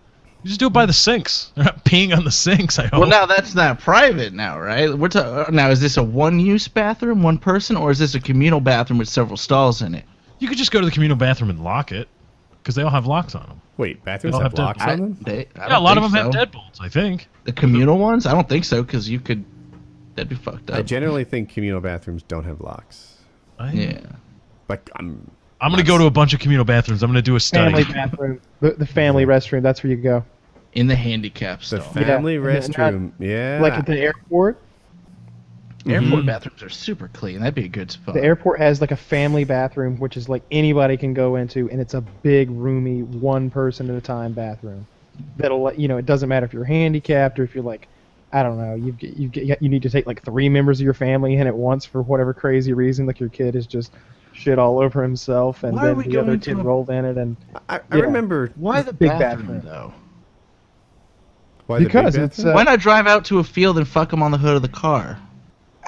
You just do it by the sinks. They're not peeing on the sinks, I hope. Well, now that's not private now, right? Now, is this a one-use bathroom, one person, or is this a communal bathroom with several stalls in it? You could just go to the communal bathroom and lock it because they all have locks on them. Wait, bathrooms They all have have locks on them? Yeah, a lot of them have deadbolts, I think. The communal ones? I don't think so, because you could... That'd be fucked up. I generally think communal bathrooms don't have locks. Yeah. Like, I'm going to go to a bunch of communal bathrooms. I'm going to do a study. Family bathroom. The family restroom, that's where you go. In the handicap the stall. family Yeah. restroom. Yeah. Like at the airport. Airport bathrooms are super clean. That'd be a good spot. The airport has like a family bathroom, which is like anybody can go into, and it's a big, roomy, one person at a time bathroom. That'll let it doesn't matter if you're handicapped or if you're like, I don't know, you need to take like 3 members of your family in at once for whatever crazy reason, like your kid is just shit all over himself, and then the other kid rolled in it, and I remember. Why the big bathroom, though? Why because the big it's bathroom? Why not drive out to a field and fuck them on the hood of the car?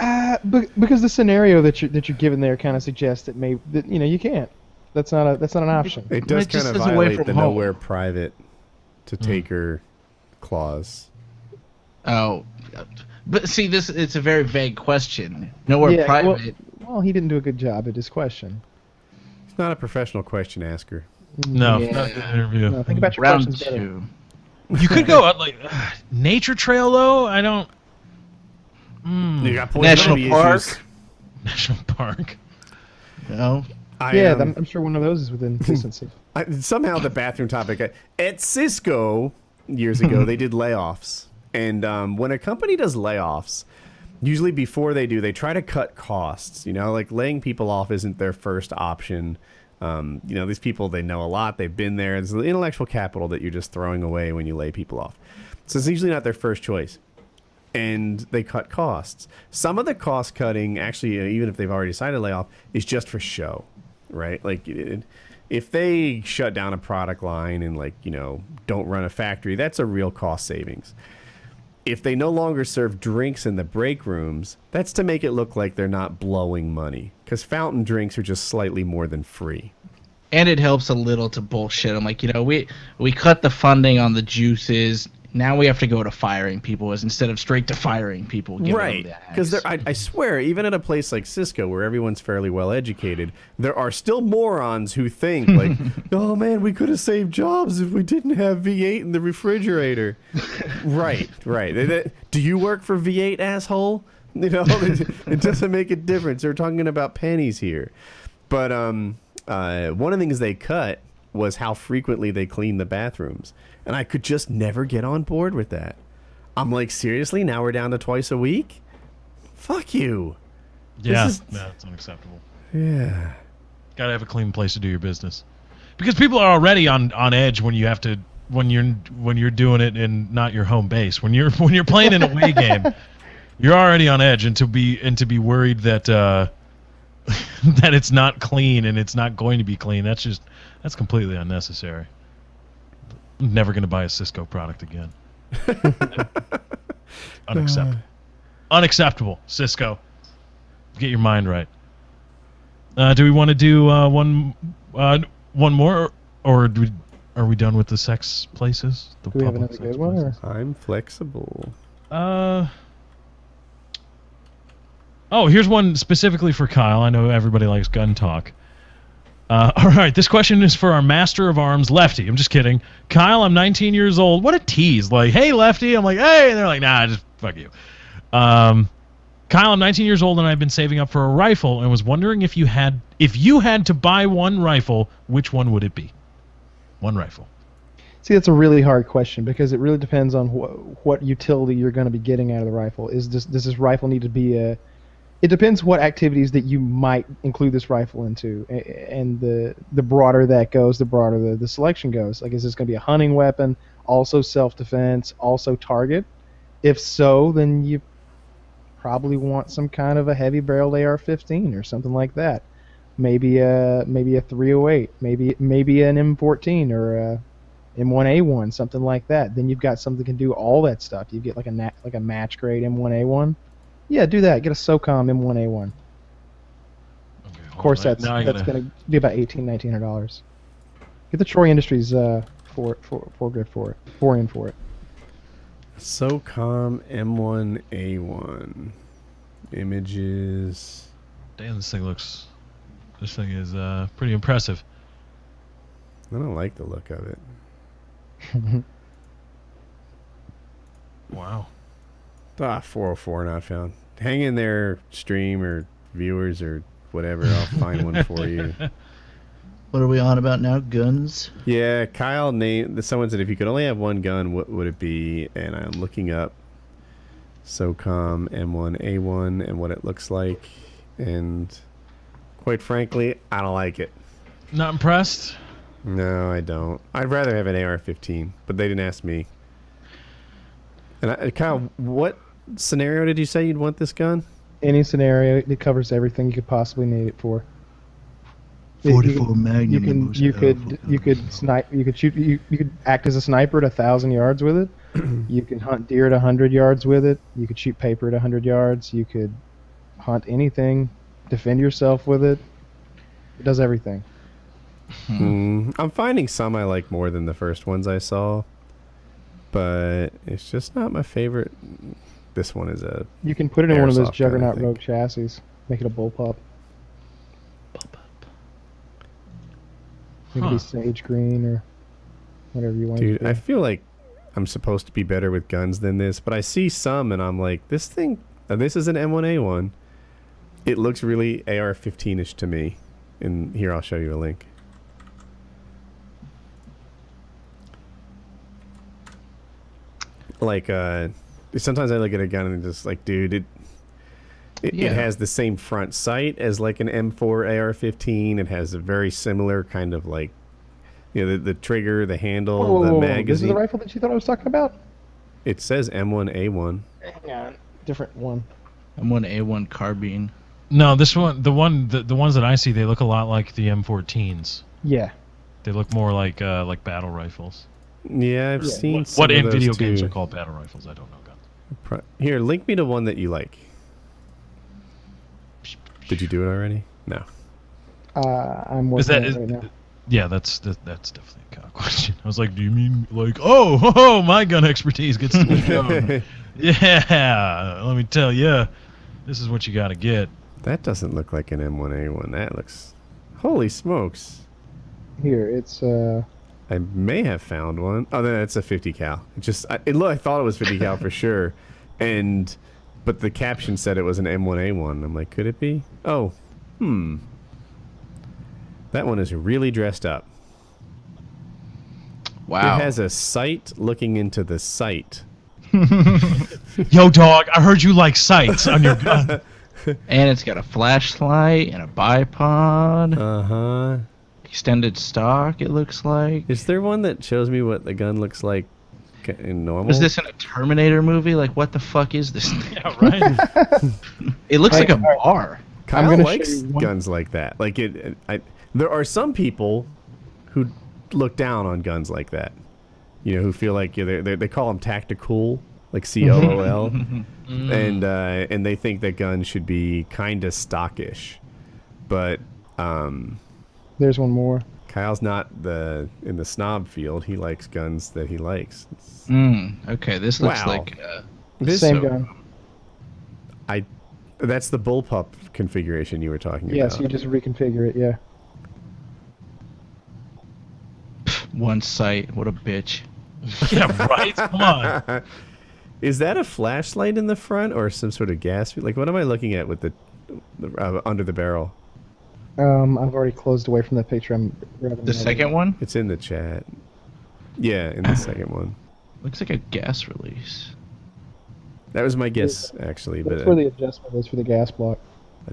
because the scenario that you're given there kind of suggests that you can't. That's not an option. It does It just kind of says away violate from the home. nowhere private to taker clause. Oh, but see, it's a very vague question. Nowhere private. Well, he didn't do a good job at his question. It's not a professional question asker. No, Yeah. not the interview. No, think about your Round questions better. 2. You could go out like nature trail though. I don't. You got National ivy Park. issues. National Park. No. I'm sure one of those is within distance. Somehow the bathroom topic at Cisco years ago they did layoffs, and when a company does layoffs, usually before they try to cut costs. Like laying people off isn't their first option. These people, they know a lot, they've been there. It's the intellectual capital that you're just throwing away when you lay people off. So it's usually not their first choice. And they cut costs. Some of the cost cutting, actually, even if they've already decided to lay off, is just for show, right? Like, if they shut down a product line and, don't run a factory, that's a real cost savings. If they no longer serve drinks in the break rooms, that's to make it look like they're not blowing money. Because fountain drinks are just slightly more than free. And it helps a little to bullshit. I'm like, we cut the funding on the juices. Now we have to go to firing people instead of straight to firing people. Right. Because I swear, even at a place like Cisco, where everyone's fairly well educated, there are still morons who think, like, oh man, we could have saved jobs if we didn't have V8 in the refrigerator. Right. Do you work for V8, asshole? It doesn't make a difference. They're talking about pennies here. But one of the things they cut was how frequently they clean the bathrooms. And I could just never get on board with that. I'm like, seriously? Now we're down to twice a week? Fuck you. Yeah, it's unacceptable. Yeah. Gotta have a clean place to do your business. Because people are already on edge when you have to when you're doing it in not your home base. When you're playing an away game, you're already on edge, and to be worried that that it's not clean and it's not going to be clean. That's completely unnecessary. I'm never going to buy a Cisco product again. Unacceptable. Unacceptable, Cisco. Get your mind right. Do we want to do one more, or are we done with the sex places? Do we have another good one? Or? I'm flexible. Oh, here's one specifically for Kyle. I know everybody likes gun talk. All right, this question is for our master of arms, Lefty. I'm just kidding. Kyle, I'm 19 years old. What a tease. Like, hey, Lefty. I'm like, hey. And they're like, nah, just fuck you. Kyle, I'm 19 years old, and I've been saving up for a rifle and was wondering if you had to buy one rifle, which one would it be? One rifle. See, that's a really hard question because it really depends on what utility you're going to be getting out of the rifle. Does this rifle need to be It depends what activities that you might include this rifle into, and the broader that goes, the broader the selection goes. Like, is this going to be a hunting weapon, also self-defense, also target? If so, then you probably want some kind of a heavy-barreled AR-15 or something like that. Maybe a 308, maybe an M14 or a M1A1, something like that. Then you've got something that can do all that stuff. You get like a match grade M1A1. Yeah, do that. Get a SOCOM M1A1. Okay, of course, that's going to be about $1,800-$1,900. Get the Troy Industries four in for it. SOCOM M1A1 images. Damn, this thing is pretty impressive. I don't like the look of it. Wow. 404 not found. Hang in there, stream or viewers or whatever. I'll find one for you. What are we on about now? Guns? Yeah, Kyle someone said if you could only have one gun, what would it be? And I'm looking up SOCOM M1A1 and what it looks like. And quite frankly, I don't like it. Not impressed? No, I don't. I'd rather have an AR-15, but they didn't ask me. And Kyle, what scenario did you say you'd want this gun? Any scenario. It covers everything you could possibly need it for. 44 Magnum. You could snipe. You could shoot. You could act as a sniper at 1,000 yards with it. You can hunt deer at 100 yards with it. You could shoot paper at 100 yards. You could hunt anything. Defend yourself with it. It does everything. I'm finding some I like more than the first ones I saw, but it's just not my favorite. This one is a. You can put it in one of those airsoft gun, Juggernaut I think. Rogue chassis. Make it a bullpup. It could be sage green or whatever you want. Dude, I feel like I'm supposed to be better with guns than this, but I see some and I'm like, this thing. This is an M1A1. It looks really AR-15ish to me. And here, I'll show you a link. Like, sometimes I look at a gun and just like, dude, it has the same front sight as like an M4 AR-15. It has a very similar kind of like, the trigger, the handle, the magazine. This is the rifle that you thought I was talking about? It says M1A1. Hang on, different one. M1A1 carbine. No, this one, the ones that I see, they look a lot like the M14s. Yeah. They look more like battle rifles. Yeah, I've seen some what of in those video too. games are called battle rifles. I don't know guns. Here, link me to one that you like. Did you do it already? No. I'm working on it right now. Yeah, that's definitely a kind of question. I was like, do you mean like, oh, my gun expertise gets to be shown? Yeah, let me tell you, this is what you got to get. That doesn't look like an M1A1. That looks... Holy smokes. Here, it's... I may have found one. Oh, no, it's a 50 cal. I thought it was 50 cal for sure. But the caption said it was an M1A1. I'm like, could it be? Oh, that one is really dressed up. Wow. It has a sight looking into the sight. Yo, dog, I heard you like sights on your gun. And it's got a flashlight and a bipod. Uh-huh. Extended stock, it looks like. Is there one that shows me what the gun looks like in normal? Was this in a Terminator movie? Like, what the fuck is this? Yeah, right. It looks like a bar. Kyle likes guns like that. Like there are some people who look down on guns like that. You know, who feel like they call them tactical, like COOL, and they think that guns should be kind of stockish. But there's one more. Kyle's not in the snob field. He likes guns that he likes. Okay, this looks like same gun. That's the bullpup configuration you were talking about. Yes, you just reconfigure it. Yeah. One sight. What a bitch. Yeah, right. Come on. Is that a flashlight in the front or some sort of gas? Like, what am I looking at with the under the barrel? I've already closed away from that picture. I'm grabbing the second one. It's in the chat. Yeah, in the second one. Looks like a gas release. That was my guess, actually. That's but where the adjustment is for the gas block.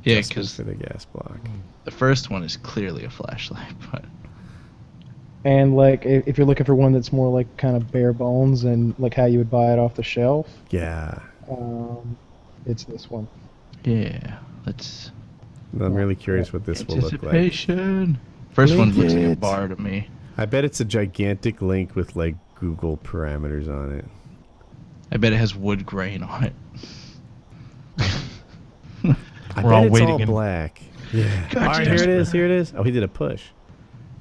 Yeah, because for the gas block. The first one is clearly a flashlight, but. And like, if you're looking for one that's more like kind of bare bones and like how you would buy it off the shelf. Yeah. It's this one. Yeah, let's. I'm really curious what this will look like. Anticipation. First one looks like a bar to me. I bet it's a gigantic link with like Google parameters on it. I bet it has wood grain on it. We're all waiting. All black. Yeah. Gotcha. All right, here it is. Here it is. Oh, he did a push.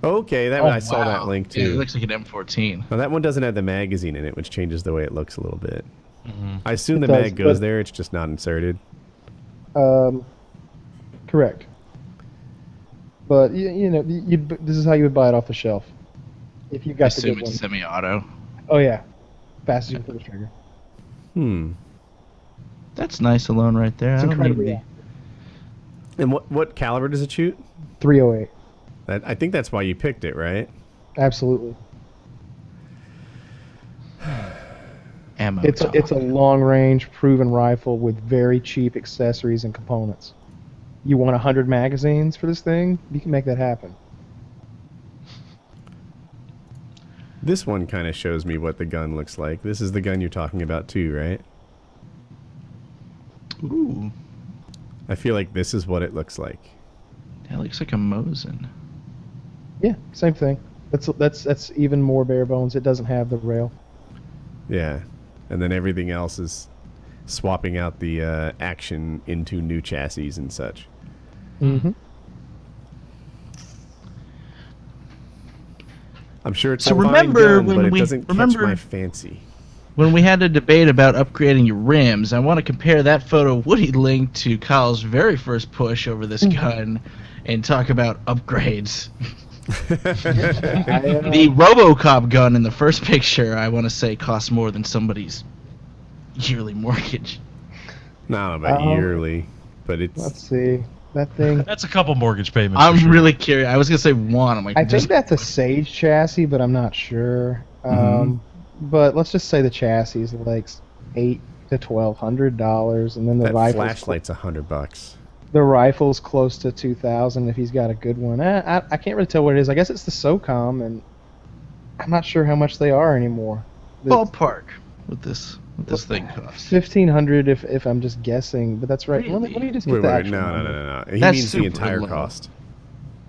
Okay, I saw that link too. Yeah, it looks like an M14. Now that one doesn't have the magazine in it, which changes the way it looks a little bit. Mm-hmm. I assume the mag goes there. It's just not inserted. Correct. But you know, this is how you would buy it off the shelf. If you got the good one. I assume it's semi-auto. Oh yeah, fast as you can pull the trigger. That's nice alone right there. It's incredibly. And what caliber does it shoot? .308. I think that's why you picked it, right? Absolutely. Ammo. It's a long-range, proven rifle with very cheap accessories and components. You want 100 magazines for this thing? You can make that happen. This one kind of shows me what the gun looks like. This is the gun you're talking about too, right? Ooh. I feel like this is what it looks like. That looks like a Mosin. Yeah, same thing. That's even more bare bones. It doesn't have the rail. Yeah, and then everything else is swapping out the action into new chassis and such. Mm-hmm. I'm sure it's So a fine remember gun, when but it we- doesn't remember- catch my fancy. When we had a debate about upgrading your rims, I want to compare that photo Woody linked to Kyle's very first push over this gun and talk about upgrades. The RoboCop gun in the first picture, I want to say, costs more than somebody's yearly mortgage. Not about yearly, but it's... Let's see. That thing... That's a couple mortgage payments. I'm really curious. I was going to say one. I'm like, I think that's a Sage chassis, but I'm not sure. But let's just say the chassis is like $800 to $1,200, and then the that rifle's flashlight's $100. The rifle's close to $2,000 if he's got a good one. I can't really tell what it is. I guess it's the SOCOM, and I'm not sure how much they are anymore. ballpark what this thing costs. $1,500 if I'm just guessing, but that's right. Really? Let me just get Wait, the wait, actual number. no. He That's means the super entire low. cost.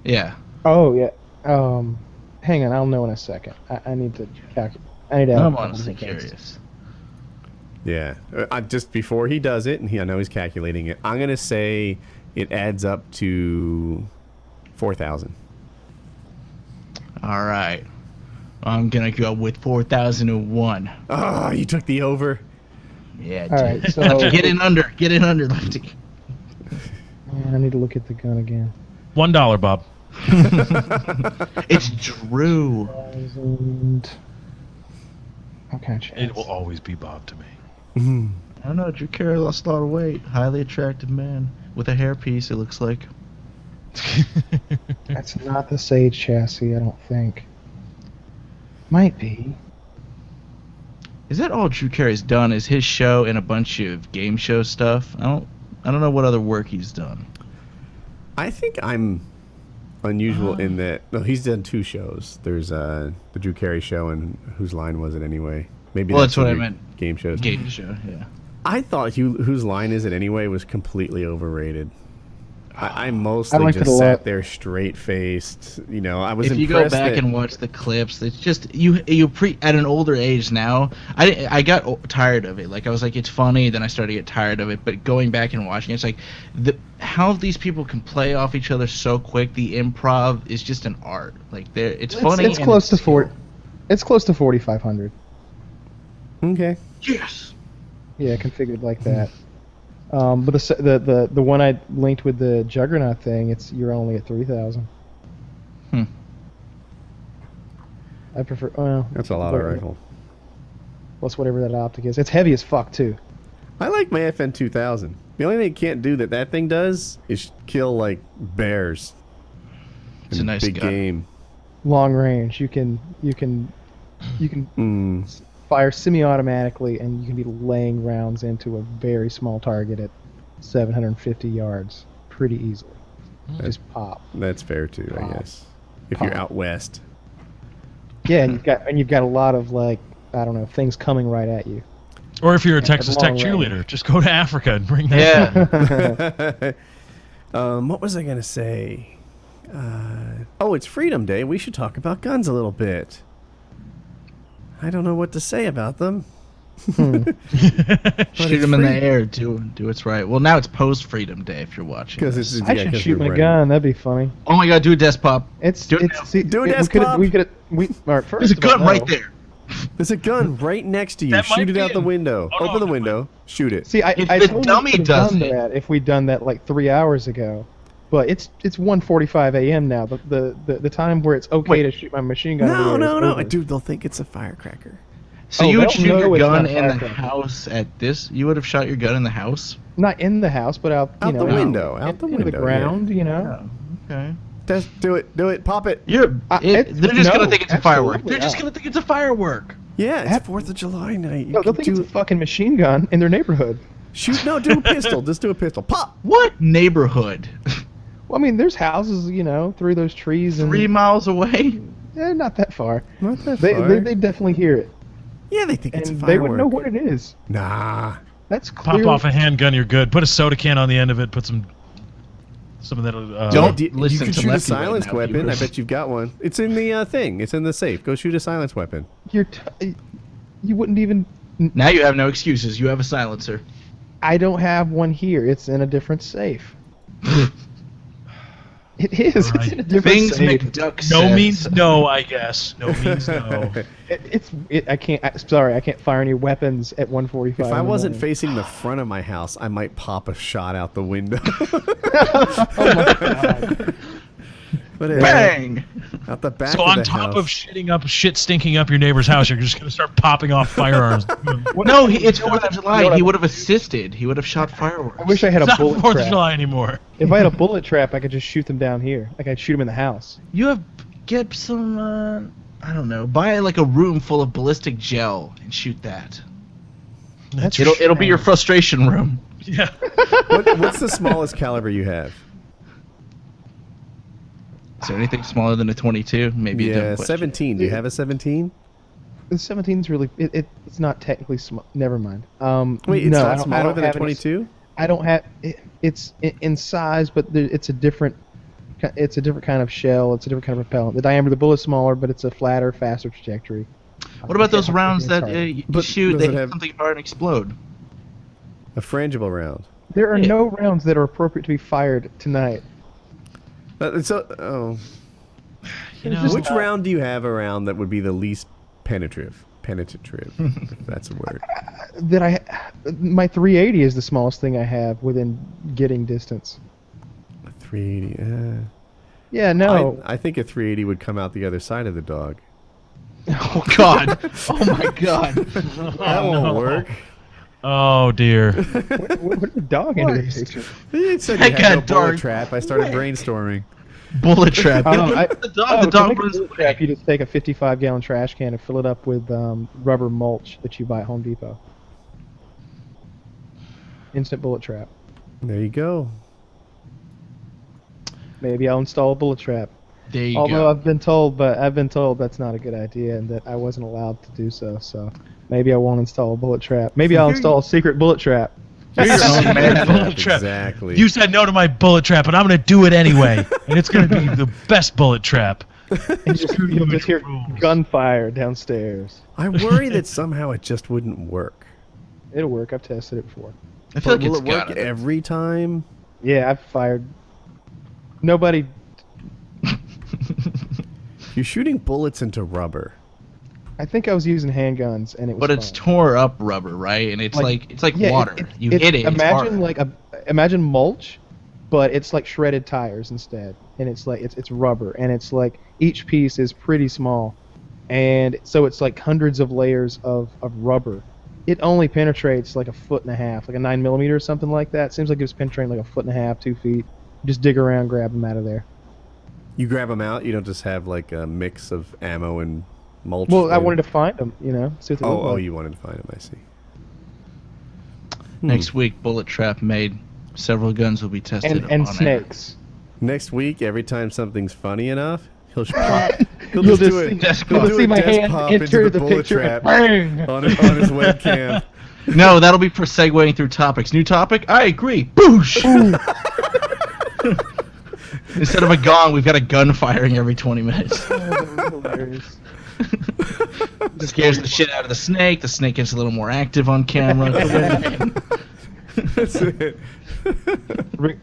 Yeah. Oh yeah. Hang on, I'll know in a second. I need to calculate. I need to. I'm honestly curious. Yeah. Just before he does it, and I know he's calculating it, I'm gonna say it adds up to 4,000. All right. I'm gonna go with 4,001. Oh, you took the over. Yeah. All dude. right, so Get in under, Lefty. I need to look at the gun again. $1, Bob. It's Drew. 1,000. Okay, chance. It will always be Bob to me. I don't know. Drew Carey lost a lot of weight. Highly attractive man with a hairpiece. It looks like. That's not the Sage chassis, I don't think. Might be. Is that all Drew Carey's done? Is his show and a bunch of game show stuff? I don't know what other work he's done. I think I'm unusual in that. No, he's done 2 shows. There's the Drew Carey show and Whose Line Was It Anyway? Maybe Well, that's what I your meant. Game shows. Game show, yeah. I thought Whose Line Is It Anyway was completely overrated. I mostly liked it just a sat lot. there straight faced. You know, I was If you impressed go back that, and watch the clips, it's just at an older age now. I got tired of it. Like I was like, it's funny. Then I started to get tired of it. But going back and watching, it's like how these people can play off each other so quick. The improv is just an art. Like it's funny. It's close to 40. It's close to 4,500. okay. Yes. Yeah, configured like that. But the one I linked with the Juggernaut thing, you're only at 3,000. I prefer. Well, That's a lot of rifle. Plus whatever that optic is. It's heavy as fuck too. I like my FN 2000. The only thing it can't do that thing does is kill like bears. It's in a nice big gun. game. Long range. You can fire semi-automatically, and you can be laying rounds into a very small target at 750 yards pretty easily. Just pop. That's fair too, I guess. If Pop. you're out west. Yeah, and you've got a lot of like, I don't know, things coming right at you. Or if you're a Texas Tech long cheerleader, just go to Africa and bring that. Yeah. What was I gonna say? It's Freedom Day. We should talk about guns a little bit. I don't know what to say about them. Shoot them in the air. Do what's right. Well, now it's post Freedom Day if you're watching. Because this. it's I should shoot my gun. That'd be funny. Oh my God! Do a desk pop. Do Do a desk pop. We could. All right, first There's a of all, gun right there. There's a gun right next to you. That might Shoot it be out the in- window. Oh, no, Open the no, window. Shoot it. See, I If I the totally dummy could've does done it. that if we'd done that like 3 hours ago, but it's 1:45 a.m. now. The time where it's okay to shoot my machine gun. in the air is over. Dude, they'll think it's a firecracker. So Oh, you would they'll shoot know your it's gun not in the firecracker. house at this? You would have shot your gun in the house? Not in the house, but out Out the window. Out the into the window, ground. You know. Okay. Do it. Pop it. They're just gonna no, think it's a firework. absolutely They're just not. gonna think it's a firework. Yeah, it's That- 4th of July night. You No, they'll can think it's a fucking machine gun in their neighborhood. shoot. No, do a pistol. Just do a pistol. Pop. What neighborhood? Well, I mean, there's houses, through those trees and 3 miles away? not that far. Not that They far. they definitely hear it, Yeah, they think it's a and firework. they would know what it is. Nah. That's Pop clear. off a handgun, you're good. Put a soda can on the end of it. Put some of that. Don't You listen can to shoot a Lefty right silence now, weapon. I viewers. bet you've got one. It's in the thing. It's in the safe. Go shoot a silence weapon. You wouldn't even. Now you have no excuses. You have a silencer. I don't have one here. It's in a different safe. It is. Right. It's in a different Things safe. McDuck no says. means no, I guess. No means no. I can't. Sorry, I can't fire any weapons at 1:45. If I wasn't facing the front of my house, I might pop a shot out the window. Oh my god. But Bang! out the back So of on the top house. of shit stinking up your neighbor's house, you're just gonna start popping off firearms. No, it's 4th of July. He would have assisted. He would have shot fireworks. I wish I had It's a not bullet 4th of trap. July anymore. If I had a bullet trap, I could just shoot them down here. Like I'd shoot them in the house. You have get some. I don't know. Buy like a room full of ballistic gel and shoot that. That's It'll be your frustration room. yeah. What's the smallest caliber you have? Is there anything smaller than a 22? Maybe. a dumb Yeah, question. 17. Do you have a 17? The 17's really. It's not technically small. Never mind. Wait, it's no, not I don't smaller than a have any- 22? I don't have. It's in size, but it's a different. It's a different kind of shell. It's a different kind of propellant. The diameter of the bullet's smaller, but it's a flatter, faster trajectory. What about those Yeah, rounds that sorry. you But shoot? does They it hit have- something hard and explode. A frangible round. There are Yeah. no rounds that are appropriate to be fired tonight. You know, Which round do you have around that would be the least penetrative? Penetrative, if that's a word. My 380 is the smallest thing I have within getting distance. 380. Yeah, no. I think a 380 would come out the other side of the dog. Oh God! Oh my God! That won't work. Oh dear. what did the dog into the picture? It said That you had got no bullet dark. trap. I started brainstorming. Bullet trap. The the to dog make a runs bullet trap, you just take a 55-gallon trash can and fill it up with rubber mulch that you buy at Home Depot. Instant bullet trap. There you go. Maybe I'll install a bullet trap. There you Although go. I've been told that's not a good idea and that I wasn't allowed to do so. So maybe I won't install a bullet trap. Maybe I'll install a secret bullet trap. You're your own man. Bullet trap. Exactly. You said no to my bullet trap, and I'm going to do it anyway. And it's going to be the best bullet trap. And you'll just hear gunfire downstairs. I worry that somehow it just wouldn't work. It'll work. I've tested it before. I feel like Will it's it work got every time? Yeah, I've fired. Nobody. You're shooting bullets into rubber. I think I was using handguns, and it was. But it's tore up rubber, right? And it's like yeah, water. You hit it. Imagine it's hard. imagine mulch, but it's like shredded tires instead, and it's like it's rubber, and it's like each piece is pretty small, and so it's like hundreds of layers of rubber. It only penetrates like 1.5 feet, like a 9mm or something like that. Seems like it was penetrating like 1.5 feet, 2 feet. Just dig around, grab them out of there. You grab them out. You don't just have like a mix of ammo and mulch. Well, I wanted to find them, see what they look like. You wanted to find them. I see. Next week, bullet trap made. Several guns will be tested and on snakes. Next week, every time something's funny enough, he'll just You'll do it. You'll see my hand enter the picture and bang! on his webcam. No, that'll be for segueing through topics. New topic? I agree. Boosh! Instead of a gong, we've got a gun firing every 20 minutes. Hilarious. Scares the shit out of the snake. The snake gets a little more active on camera. That's it.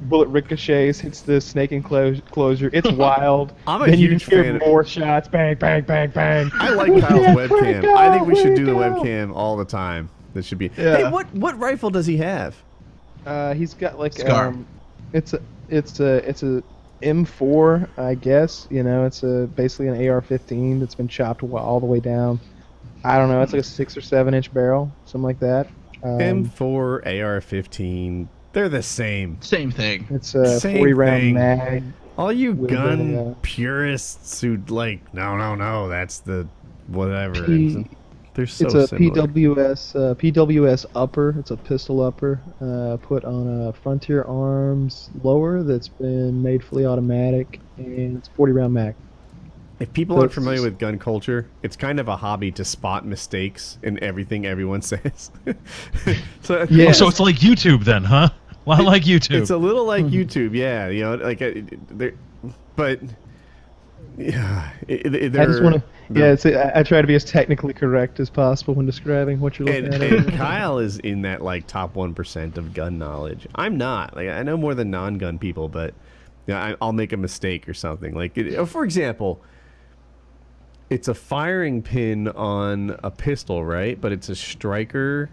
Bullet ricochets, hits the snake enclosure. It's wild. I'm a then you huge hear fan of- more shots. Bang, bang, bang, bang. I like Kyle's webcam. I think we should do the webcam all the time. That should be. Yeah. Hey, what rifle does he have? He's got like Scar. it's a M4, I guess. It's basically an AR-15 that's been chopped all the way down. I don't know. It's like a 6 or 7 inch barrel, something like that. M4, AR-15. They're the same. Same thing. It's a Same 40 round thing. mag. All you With gun a, purists who no, that's the whatever. They're so It's a similar. PWS upper. It's a pistol upper put on a Frontier Arms lower that's been made fully automatic, and it's 40 round mag. If people aren't familiar with gun culture, it's kind of a hobby to spot mistakes in everything everyone says. So Yeah. Oh, so it's like YouTube then, huh? A lot like YouTube. it's a little like YouTube, yeah. But yeah, I just want to, I try to be as technically correct as possible when describing what you're looking And at. Kyle is in that like top 1% of gun knowledge. I'm not. Like I know more than non-gun people, but I'll make a mistake or something. Like for example, it's a firing pin on a pistol, right? But it's a striker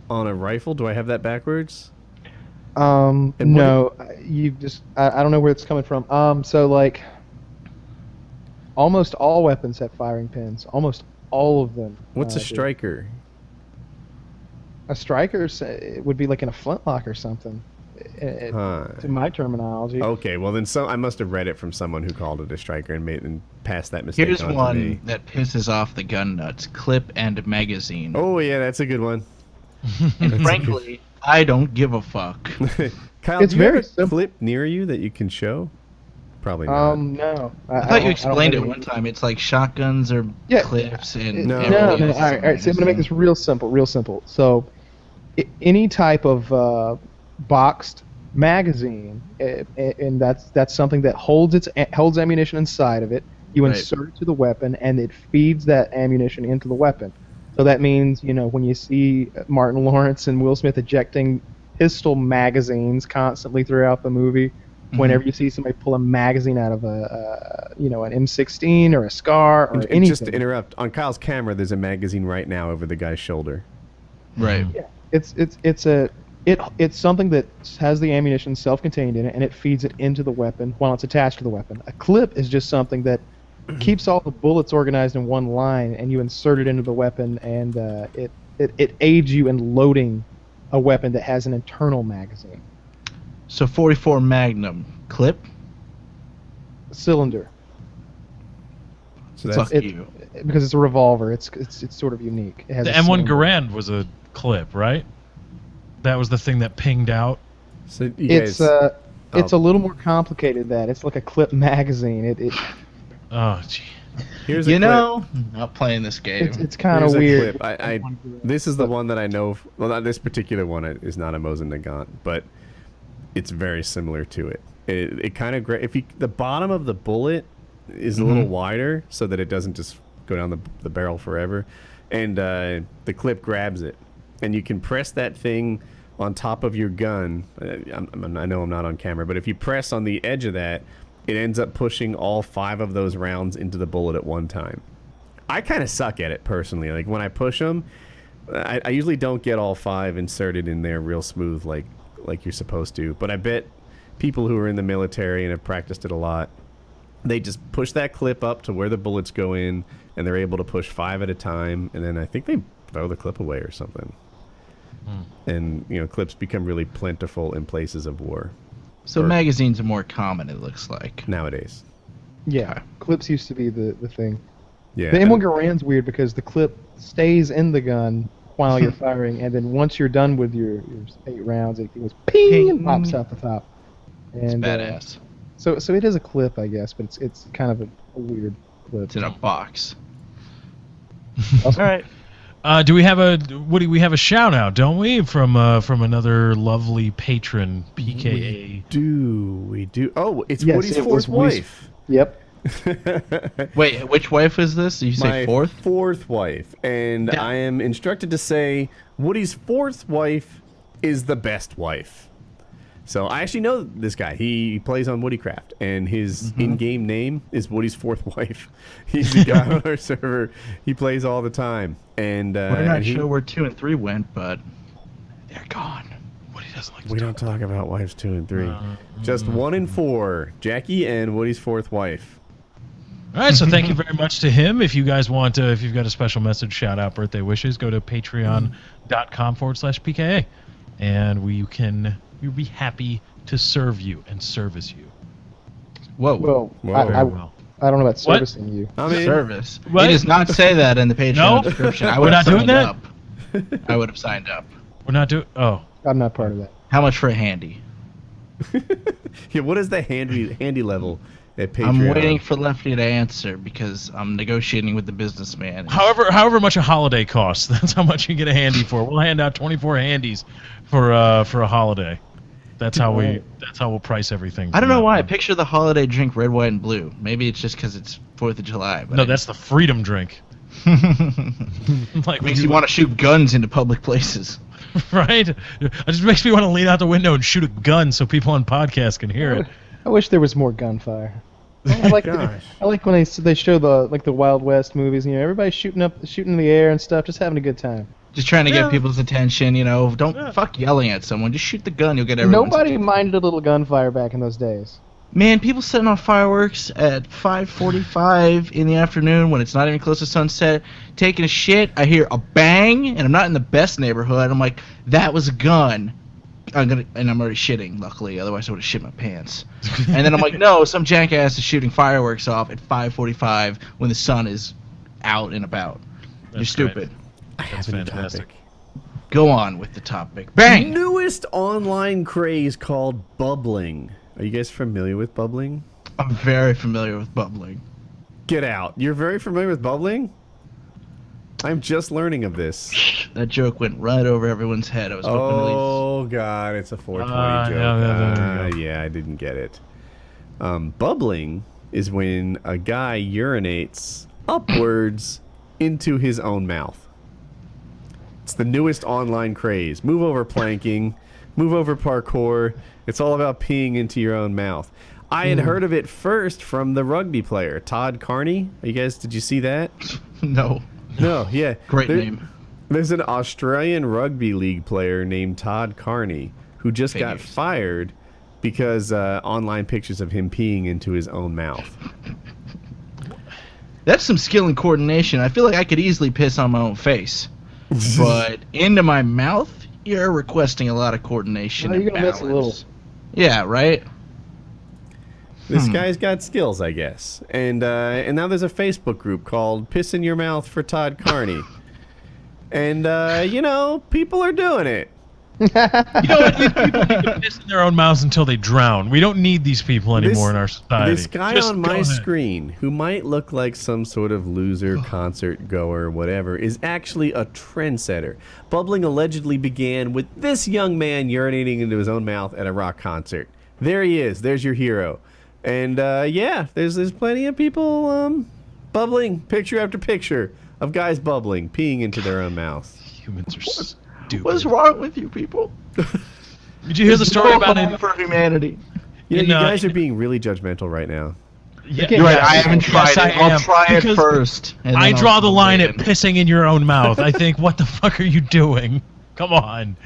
on a rifle. Do I have that backwards? No, you just I don't know where it's coming from. So like almost all weapons have firing pins. Almost all of them. What's a do. striker? A striker would be like in a flintlock or something. To my terminology. Okay, well then I must have read it from someone who called it a striker and passed that mistake Here's on to me. one that pisses off the gun nuts. Clip and magazine. Oh yeah, that's a good one. And frankly, I don't give a fuck. Kyle, It's do you have very a simple. clip near you that you can show? Probably not. No. I thought you explained it one time. It's like shotguns or Yeah. clips and No. No. All ammo. right. So I'm gonna make this real simple. So, any type of boxed magazine, and that's something that holds ammunition inside of it. You Right. insert it to the weapon, and it feeds that ammunition into the weapon. So that means when you see Martin Lawrence and Will Smith ejecting pistol magazines constantly throughout the movie. Whenever you see somebody pull a magazine out of an M16 or a SCAR or anything. Just to interrupt, on Kyle's camera, there's a magazine right now over the guy's shoulder. Right. Yeah, it's something that has the ammunition self-contained in it, and it feeds it into the weapon while it's attached to the weapon. A clip is just something that keeps all the bullets organized in one line, and you insert it into the weapon, and it aids you in loading a weapon that has an internal magazine. So 44 Magnum clip. Cylinder, So It's that's up to you. because it's a revolver. It's sort of unique. It has The a M1 cylinder. Garand was a clip, right? That was the thing that pinged out. so you It's guys, it's a little more complicated than that. It's like a clip magazine. Oh, gee. Here's a clip. I'm not playing this game. It's kind of Here's a weird. clip. This is the one that I know. Well, not this particular one is not a Mosin Nagant, but it's very similar to it. It kind of the bottom of the bullet is a little wider so that it doesn't just go down the barrel forever, and the clip grabs it, and you can press that thing on top of your gun. I know I'm not on camera, but if you press on the edge of that, it ends up pushing all 5 of those rounds into the bullet at one time. I kind of suck at it personally. Like when I push them, I usually don't get all 5 inserted in there real smooth like you're supposed to. But I bet people who are in the military and have practiced it a lot, they just push that clip up to where the bullets go in, and they're able to push 5 at a time, and then I think they throw the clip away or something. And clips become really plentiful in places of war. So magazines are more common, it looks like. Nowadays. Yeah, clips used to be the thing. Yeah. The M1 Garand's weird because the clip stays in the gun while you're firing, and then once you're done with your 8 rounds, it goes ping and pops out the top. And, it's badass. So it is a clip, I guess, but it's kind of a weird clip. It's in a box. All right. Do we have we have a shout out, don't we, from another lovely patron, PKA? We do. Oh, it's Yes, Woody's it was fourth Woody's- wife. Yep. Wait, which wife is this? Did you say My fourth? fourth wife, and Yeah. I am instructed to say Woody's fourth wife is the best wife. So I actually know this guy. He plays on WoodyCraft, and his in-game name is Woody's fourth wife. He's the guy on our server. He plays all the time, and We're not sure where 2 and 3 went, but they're gone. Woody doesn't like to we don't talk about wives 2 and 3. Just 1 and 4. Jackie and Woody's fourth wife. All right, so thank you very much to him. If you guys want to, if you've got a special message, shout out, birthday wishes, go to patreon.com/PKA, and we'll be happy to serve you and service you. Whoa. Well, Whoa. Well. I don't know about What? servicing you. I mean, Service. What? He does not say that in the Patreon No? description. I We're would not have doing signed that? up. I would have signed up. We're not doing. Oh, I'm not part of that. How much for a handy? yeah. What is the handy level at Patreon? I'm waiting for Lefty to answer because I'm negotiating with the businessman. however much a holiday costs, that's how much you get a handy for. We'll hand out 24 handies for a holiday. That's how we'll price everything. I don't from know now why. I on. picture the holiday drink red, white, and blue. Maybe it's just because it's 4th of July. But No, that's the freedom drink. Like makes you want to shoot guns into public places. right? It just makes me want to lean out the window and shoot a gun so people on podcasts can hear it. I wish there was more gunfire. I like when they show the Wild West movies. Everybody's shooting in the air and stuff, just having a good time. Just trying to get people's attention, Don't fuck yelling at someone. Just shoot the gun. You'll get everyone's Nobody attention. minded a little gunfire back in those days. Man, people setting off fireworks at 5:45 in the afternoon when it's not even close to sunset, taking a shit. I hear a bang, and I'm not in the best neighborhood. I'm like, that was a gun. And I'm already shitting, luckily. Otherwise, I would have shit my pants. And then I'm like, no, some jackass is shooting fireworks off at 5:45 when the sun is out and about. You're That's great. stupid. That's fantastic. Go on with the topic. Bang! Newest online craze called bubbling. Are you guys familiar with bubbling? I'm very familiar with bubbling. Get out. You're very familiar with bubbling? I'm just learning of this. That joke went right over everyone's head. I was hoping to leave. Oh, God. It's a 420 joke. Yeah, I didn't get it. Bubbling is when a guy urinates upwards into his own mouth. It's the newest online craze. Move over planking. Move over parkour. It's all about peeing into your own mouth. I had heard of it first from the rugby player, Todd Carney. Did you see that? No. No, yeah. Great name. There's an Australian rugby league player named Todd Carney who just got fired because online pictures of him peeing into his own mouth. That's some skill and coordination. I feel like I could easily piss on my own face. But into my mouth, you're requesting a lot of coordination and You're gonna balance. miss a little. Yeah, right? This guy's got skills, I guess. And now there's a Facebook group called Piss in Your Mouth for Todd Carney. And, people are doing it. You know what? These people need to piss in their own mouths until they drown. We don't need these people anymore in our society. This guy Just on go my ahead. screen, who might look like some sort of loser, concert goer, whatever, is actually a trendsetter. Bubbling allegedly began with this young man urinating into his own mouth at a rock concert. There he is. There's your hero. And yeah, there's plenty of people bubbling picture after picture of guys bubbling, peeing into their own mouths. Humans are stupid. What's wrong with you people? Did you hear the story about it? For humanity. You guys are being really judgmental right now. Yeah, You're right. I haven't yes, tried I it. I'll am, try it because first. And I then draw I'll the go line in. at pissing in your own mouth. I think, what the fuck are you doing? Come on.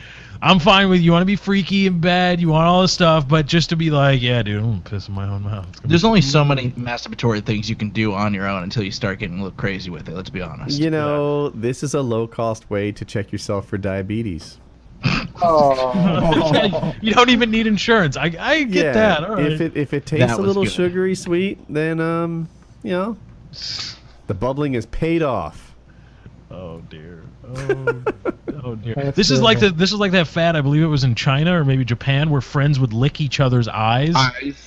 I'm fine with you want to be freaky and bad, you want all this stuff, but just to be like, yeah, dude, I'm gonna piss in my own mouth. There's only so many masturbatory things you can do on your own until you start getting a little crazy with it. Let's be honest. You know, this is a low-cost way to check yourself for diabetes. You don't even need insurance. I get that. All right. If it tastes That a was little good. sugary sweet, then you know, the bubbling is paid off. Oh dear. Oh dear. That's This is like that fad. I believe it was in China or maybe Japan, where friends would lick each other's eyes,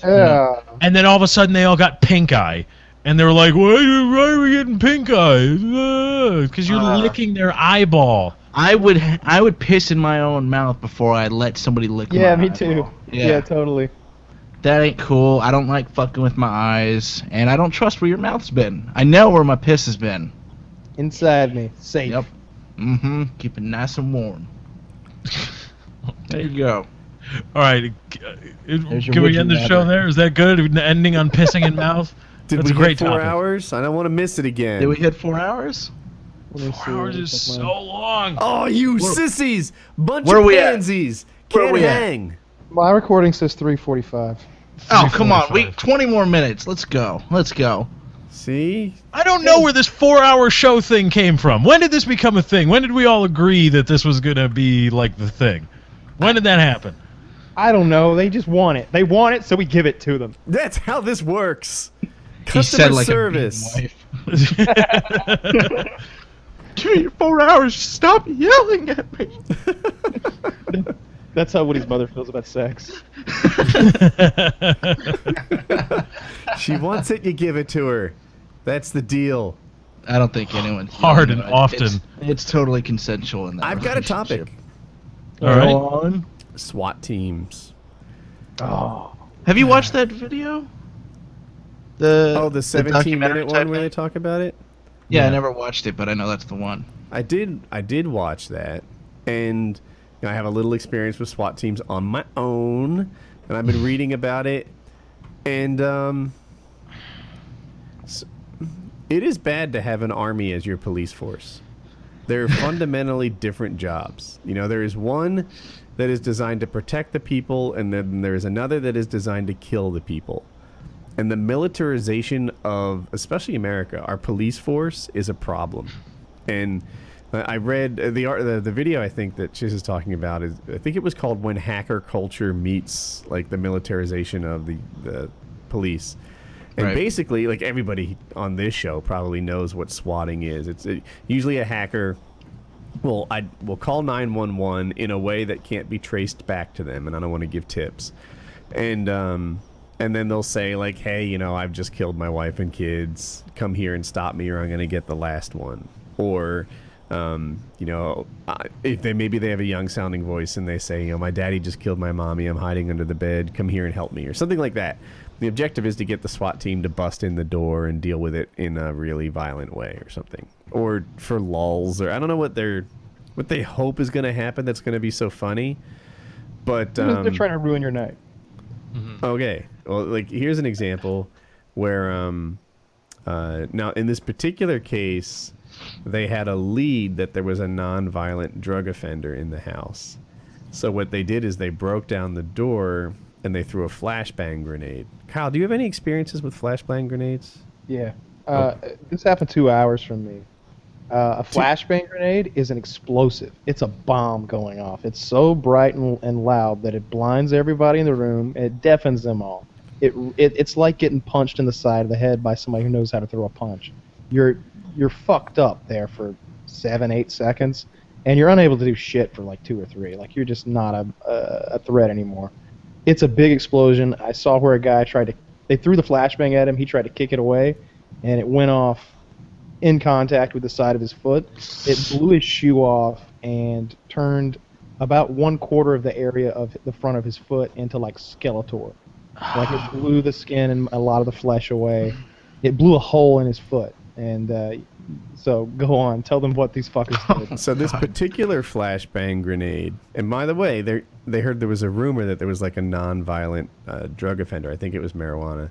Yeah. and then all of a sudden they all got pink eye, and they were like, "Why are we getting pink eye? Because you're licking their eyeball." I would piss in my own mouth before I let somebody lick my Yeah, me too. eyeball. Yeah, totally. That ain't cool. I don't like fucking with my eyes, and I don't trust where your mouth's been. I know where my piss has been. Inside me, safe. Yep. Mm-hmm. Keep it nice and warm. There you go. All right, There's your can we would end you the show rather. there? Is that good? Ending on pissing in mouth? Did That's we a great hit 4 topic. hours? I don't want to miss it again. Did we hit 4 hours? 4 4 hours is so long. Oh, you sissies! Bunch Where of we at? pansies! Where Can't we at? hang. My recording says 3:45. Oh, come on. 3:45. 20 more minutes. Let's go. Let's go. See? I don't know where this 4-hour show thing came from. When did this become a thing? When did we all agree that this was going to be like the thing? When did that happen? I don't know. They just want it. They want it, so we give it to them. That's how this works. He said Customer like service. a beaten wife. Give me 4 hours. Stop yelling at me. That's how Woody's mother feels about sex. She wants it, you give it to her. That's the deal. I don't think anyone's Hard yelling and at it. often. It's totally consensual in that I've got a topic. relationship. All right. SWAT teams. Oh. Have you watched that video? The documentary 17-minute type one where thing? they talk about it? Yeah, Yeah. I never watched it, but I know that's the one. I did watch that, and I have a little experience with SWAT teams on my own, and I've been reading about it, and it is bad to have an army as your police force. They're fundamentally different jobs. You know, there is one that is designed to protect the people, and then there is another that is designed to kill the people. And the militarization of, especially America, our police force is a problem. And I read the video I think that Chiz is talking about is, I think it was called When Hacker Culture Meets like the militarization of the police. And Right. basically, like everybody on this show probably knows what swatting is. It's usually a hacker will call 911 in a way that can't be traced back to them, and I don't want to give tips. And then they'll say like, hey, you know, I've just killed my wife and kids. Come here and stop me, or I'm going to get the last one. Or, you know, if maybe they have a young sounding voice and they say, you know, my daddy just killed my mommy. I'm hiding under the bed. Come here and help me, or something like that. The objective is to get the SWAT team to bust in the door and deal with it in a really violent way, or something, or for lulls, or I don't know what they hope is going to happen. That's going to be so funny, but They're trying to ruin your night. okay. Well, like here's an example where now in this particular case, they had a lead that there was a non-violent drug offender in the house. So what they did is they broke down the door and they threw a flashbang grenade. Kyle, do you have any experiences with flashbang grenades? Yeah. This happened 2 hours from me. A flashbang grenade is an explosive. It's a bomb going off. It's so bright and loud that it blinds everybody in the room. It deafens them all. It's like getting punched in the side of the head by somebody who knows how to throw a punch. You're fucked up there for 7-8 seconds, and you're unable to do shit for like 2 or 3. Like you're just not a threat anymore. It's a big explosion. I saw where a guy they threw the flashbang at him. He tried to kick it away, and it went off in contact with the side of his foot. It blew his shoe off and turned about 1/4 of the area of the front of his foot into like Skeletor. Like it blew the skin and a lot of the flesh away. It blew a hole in his foot. And so go on, tell them what these fuckers did. So this particular flashbang grenade, and by the way, they heard there was a rumor that there was like a non-violent drug offender. I think it was marijuana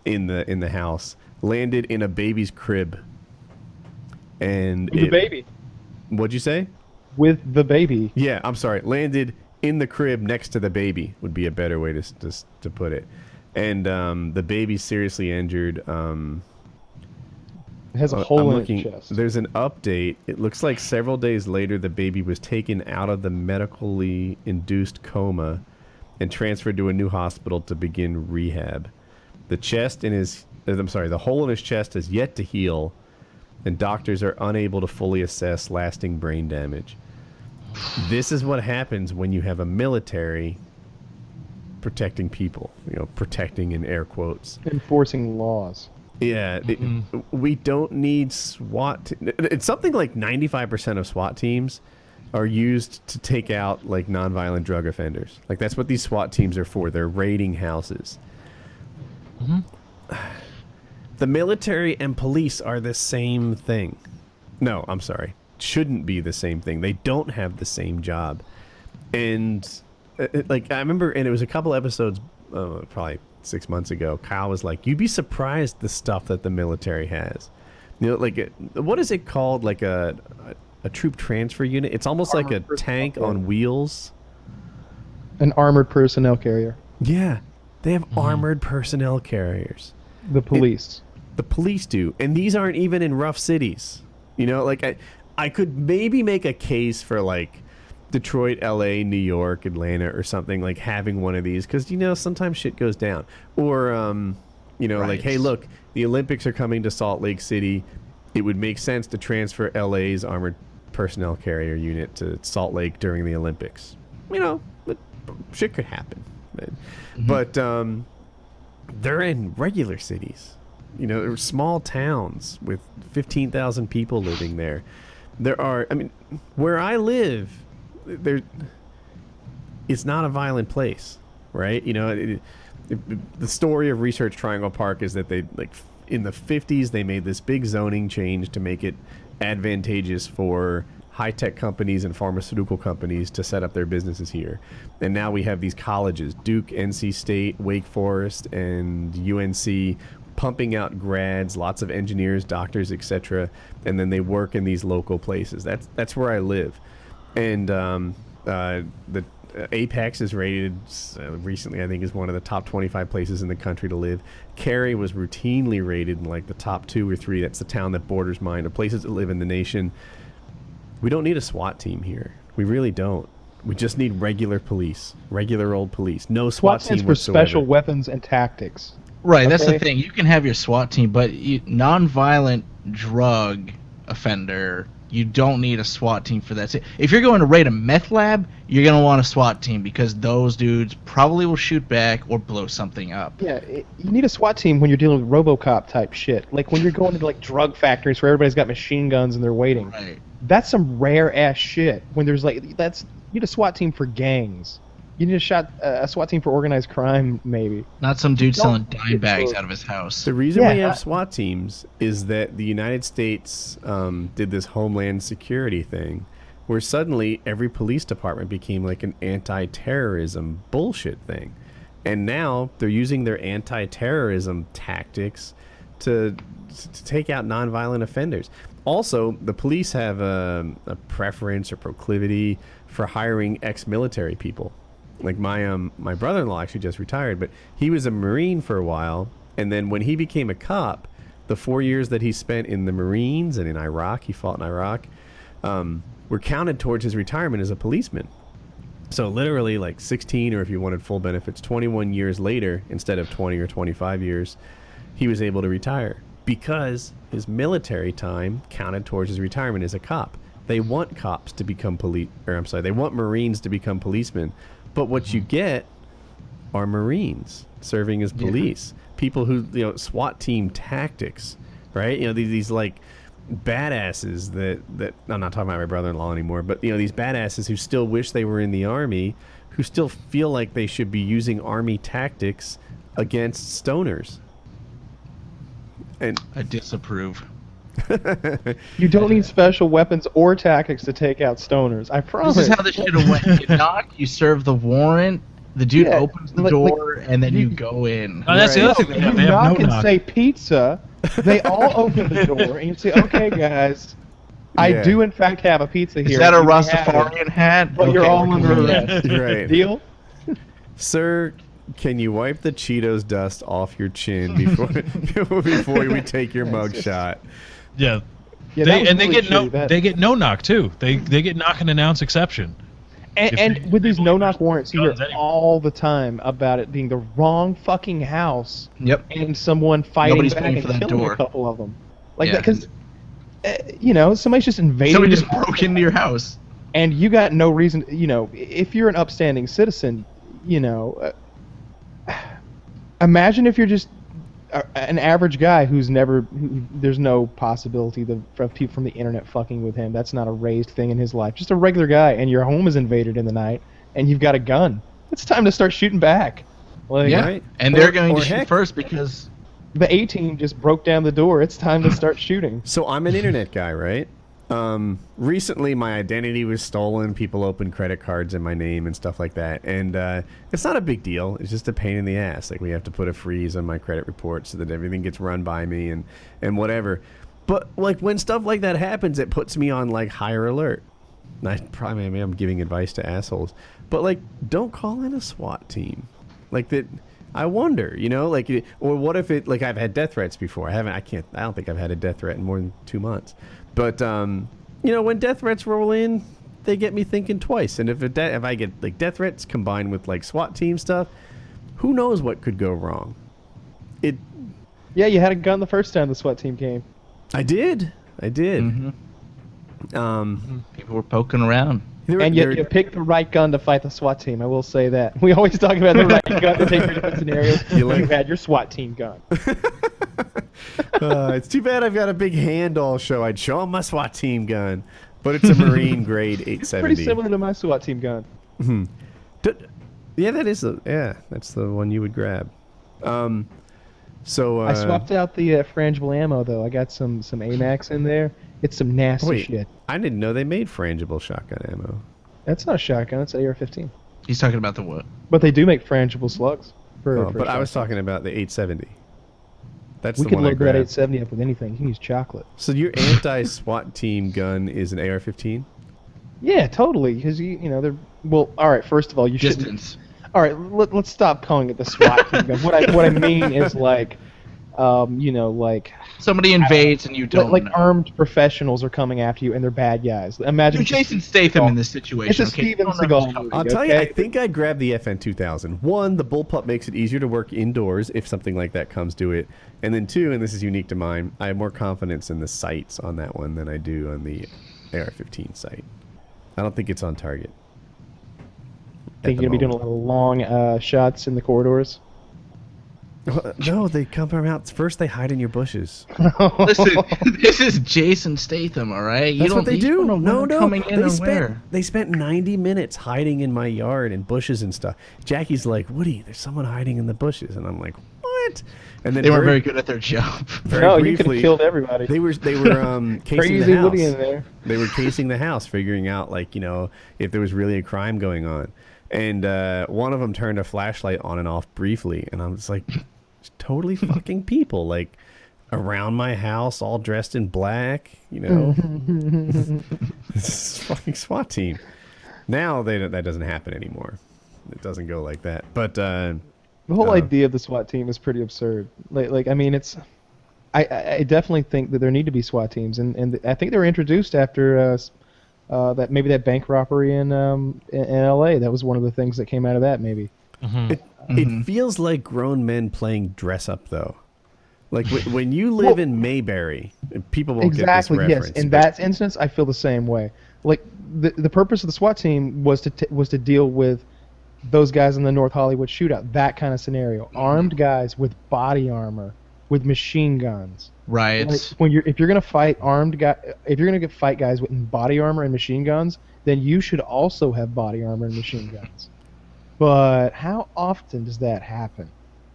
in the house. Landed in a baby's crib. And With the baby. What'd you say? With the baby. Yeah, I'm sorry. Landed in the crib next to the baby would be a better way to put it. And the baby's seriously injured. It has a hole in its chest. There's an update. It looks like several days later the baby was taken out of the medically induced coma and transferred to a new hospital to begin rehab. The hole in his chest has yet to heal, and doctors are unable to fully assess lasting brain damage. This is what happens when you have a military protecting people, protecting in air quotes. Enforcing laws. Yeah, we don't need SWAT. It's something like 95% of SWAT teams are used to take out like nonviolent drug offenders. Like that's what these SWAT teams are for. They're raiding houses. The military and police are the same thing. No, I'm sorry. Shouldn't be the same thing. They don't have the same job. And like I remember, and it was a couple episodes, probably 6 months ago, Kyle was like, you'd be surprised the stuff that the military has. Like what is it called? Like a troop transfer unit? It's almost like a tank on wheels. An armored personnel carrier. Yeah. They have armored personnel carriers. The police. The police do. And these aren't even in rough cities. Like I could maybe make a case for like Detroit, LA, New York, Atlanta, or something, like having one of these, because sometimes shit goes down. Or like, hey, look, the Olympics are coming to Salt Lake City. It would make sense to transfer LA's armored personnel carrier unit to Salt Lake during the Olympics. But shit could happen. But they're in regular cities. Small towns with 15,000 people living there. There are, where I live, it's not a violent place, right? The story of Research Triangle Park is that they, like, in the 50s, they made this big zoning change to make it advantageous for high-tech companies and pharmaceutical companies to set up their businesses here. And now we have these colleges, Duke, NC State, Wake Forest, and UNC, pumping out grads, lots of engineers, doctors, etc. And then they work in these local places. That's where I live. And the Apex is rated recently, I think, is one of the top 25 places in the country to live. Cary was routinely rated in like the top 2 or 3. That's the town that borders mine, of places that live in the nation. We don't need a SWAT team here. We really don't. We just need regular police, regular old police. No SWAT team for whatsoever. special weapons and tactics. Right, that's the thing. You can have your SWAT team, but non-violent drug offender, you don't need a SWAT team for that. If you're going to raid a meth lab, you're going to want a SWAT team because those dudes probably will shoot back or blow something up. Yeah, you need a SWAT team when you're dealing with RoboCop type shit. Like when you're going into like drug factories where everybody's got machine guns and they're waiting. Right. That's some rare ass shit. When there's like you need a SWAT team for gangs. You need a SWAT team for organized crime, maybe. Not some dude selling dime bags out of his house. The reason we have SWAT teams is that the United States did this Homeland Security thing where suddenly every police department became like an anti-terrorism bullshit thing. And now they're using their anti-terrorism tactics to take out nonviolent offenders. Also, the police have a preference or proclivity for hiring ex-military people. Like my brother-in-law actually just retired, but he was a Marine for a while, and then when he became a cop, the 4 years that he spent in the Marines and in Iraq, he fought in Iraq, were counted towards his retirement as a policeman. So literally like 16, or if you wanted full benefits, 21 years later, instead of 20 or 25 years, he was able to retire because his military time counted towards his retirement as a cop. They want cops to become they want Marines to become policemen. But what you get are Marines serving as police. People who, SWAT team tactics, right? These like badasses that I'm not talking about my brother-in-law anymore, but these badasses who still wish they were in the Army, who still feel like they should be using Army tactics against stoners. And I disapprove. You don't need special weapons or tactics to take out stoners. I promise. This is how this should have went. You knock, you serve the warrant, the dude opens the door, and then you go in. Oh, that's the other thing. You knock and say pizza. They all open the door, and you say, "Okay, guys, I do in fact have a pizza here." Is that a Rastafarian hat? But you're all under arrest. Right. Deal? Sir, can you wipe the Cheetos dust off your chin before we take your mugshot? Yeah. Yeah, they get no knock too. They get knock and announce exception. And with these no-knock warrants, you hear guns anyway. all the time about it being the wrong fucking house. Yep. And someone fighting Nobody's back paying and for that killing door. a couple of them. Like Yeah. that, because, somebody's just invading Somebody your just house, broke into your house. and you got no reason, if you're an upstanding citizen, imagine if you're just an average guy there's no possibility of people from the internet fucking with him. That's not a raised thing in his life. Just a regular guy, and your home is invaded in the night, and you've got a gun. It's time to start shooting back. Like, Yeah. Right. And they're going or to shoot heck- first because the A-team just broke down the door. It's time to start shooting. So I'm an internet guy, right? Recently, my identity was stolen. People opened credit cards in my name and stuff like that. And it's not a big deal. It's just a pain in the ass. Like, we have to put a freeze on my credit report so that everything gets run by me and whatever. But, like, when stuff like that happens, it puts me on, like, higher alert. Maybe I'm giving advice to assholes. But, like, don't call in a SWAT team. Like, that... I wonder, or what if it, like, I've had death threats before. I don't think I've had a death threat in more than 2 months. But, when death threats roll in, they get me thinking twice. And if I get, like, death threats combined with, like, SWAT team stuff, who knows what could go wrong? Yeah, you had a gun the first time the SWAT team came. I did. people were poking around. And yet you picked the right gun to fight the SWAT team. I will say that. We always talk about the right gun to take for different scenarios. You had your SWAT team gun. It's too bad I've got a big hand all show. I'd show them my SWAT team gun. But it's a Marine grade 870. Pretty similar to my SWAT team gun. Yeah, that's the one you would grab. I swapped out the frangible ammo, though. I got some AMAX in there. It's some nasty shit. I didn't know they made frangible shotgun ammo. That's not a shotgun. That's AR-15. He's talking about the what? But they do make frangible slugs. But I was talking about the 870. That's we the could one I load that grabbed. 870 up with anything. You can use chocolate. So your anti-SWAT team gun is an AR-15? Yeah, totally. Because they're all right. First of all, you shouldn't. Distance. All right, let's stop calling it the SWAT team gun. What I mean is like Somebody invades and you don't like know. armed professionals are coming after you and they're bad guys. Imagine You're Jason Statham in this situation. It's a okay? Steven You don't know Seagal who's movie. I'll tell you, I think I grabbed the FN 2000. One, the bullpup makes it easier to work indoors if something like that comes to it. And then two, and this is unique to mine, I have more confidence in the sights on that one than I do on the AR-15 sight. I don't think it's on target. Think you're gonna be doing a lot of long shots in the corridors. No, they come from out. First, they hide in your bushes. Listen, this is Jason Statham, all right? That's what they do. Don't know when they're coming in and spent, where. they spent 90 minutes hiding in my yard and bushes and stuff. Jackie's like, Woody, there's someone hiding in the bushes. And I'm like, what? And then They weren't very good at their job. very No, you could briefly, have killed everybody. They were casing Crazy the house. Woody in there. They were casing the house, figuring out if there was really a crime going on. And one of them turned a flashlight on and off briefly, and I'm just like, totally fucking people like around my house, all dressed in black. This is fucking SWAT team. Now that doesn't happen anymore. It doesn't go like that. But The whole idea of the SWAT team is pretty absurd. I mean, I definitely think that there need to be SWAT teams, and I think they were introduced after that bank robbery in L.A. That was one of the things that came out of that, maybe. it feels like grown men playing dress up, though. Like when you live in Mayberry, people won't get this reference. Yes. In that instance, I feel the same way. Like the purpose of the SWAT team was to deal with those guys in the North Hollywood shootout. That kind of scenario, armed guys with body armor, with machine guns. Right. Like if you're gonna fight fight guys with body armor and machine guns, then you should also have body armor and machine guns. But how often does that happen?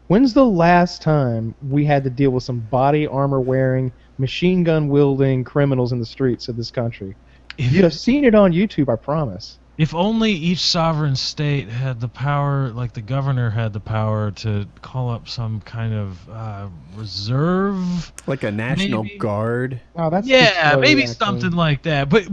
When's the last time we had to deal with some body armor wearing, machine gun wielding criminals in the streets of this country? You'd have seen it on YouTube, I promise. If only each sovereign state had the power, like the governor had the power to call up some kind of reserve, like a national guard. Oh, that's maybe something like that. But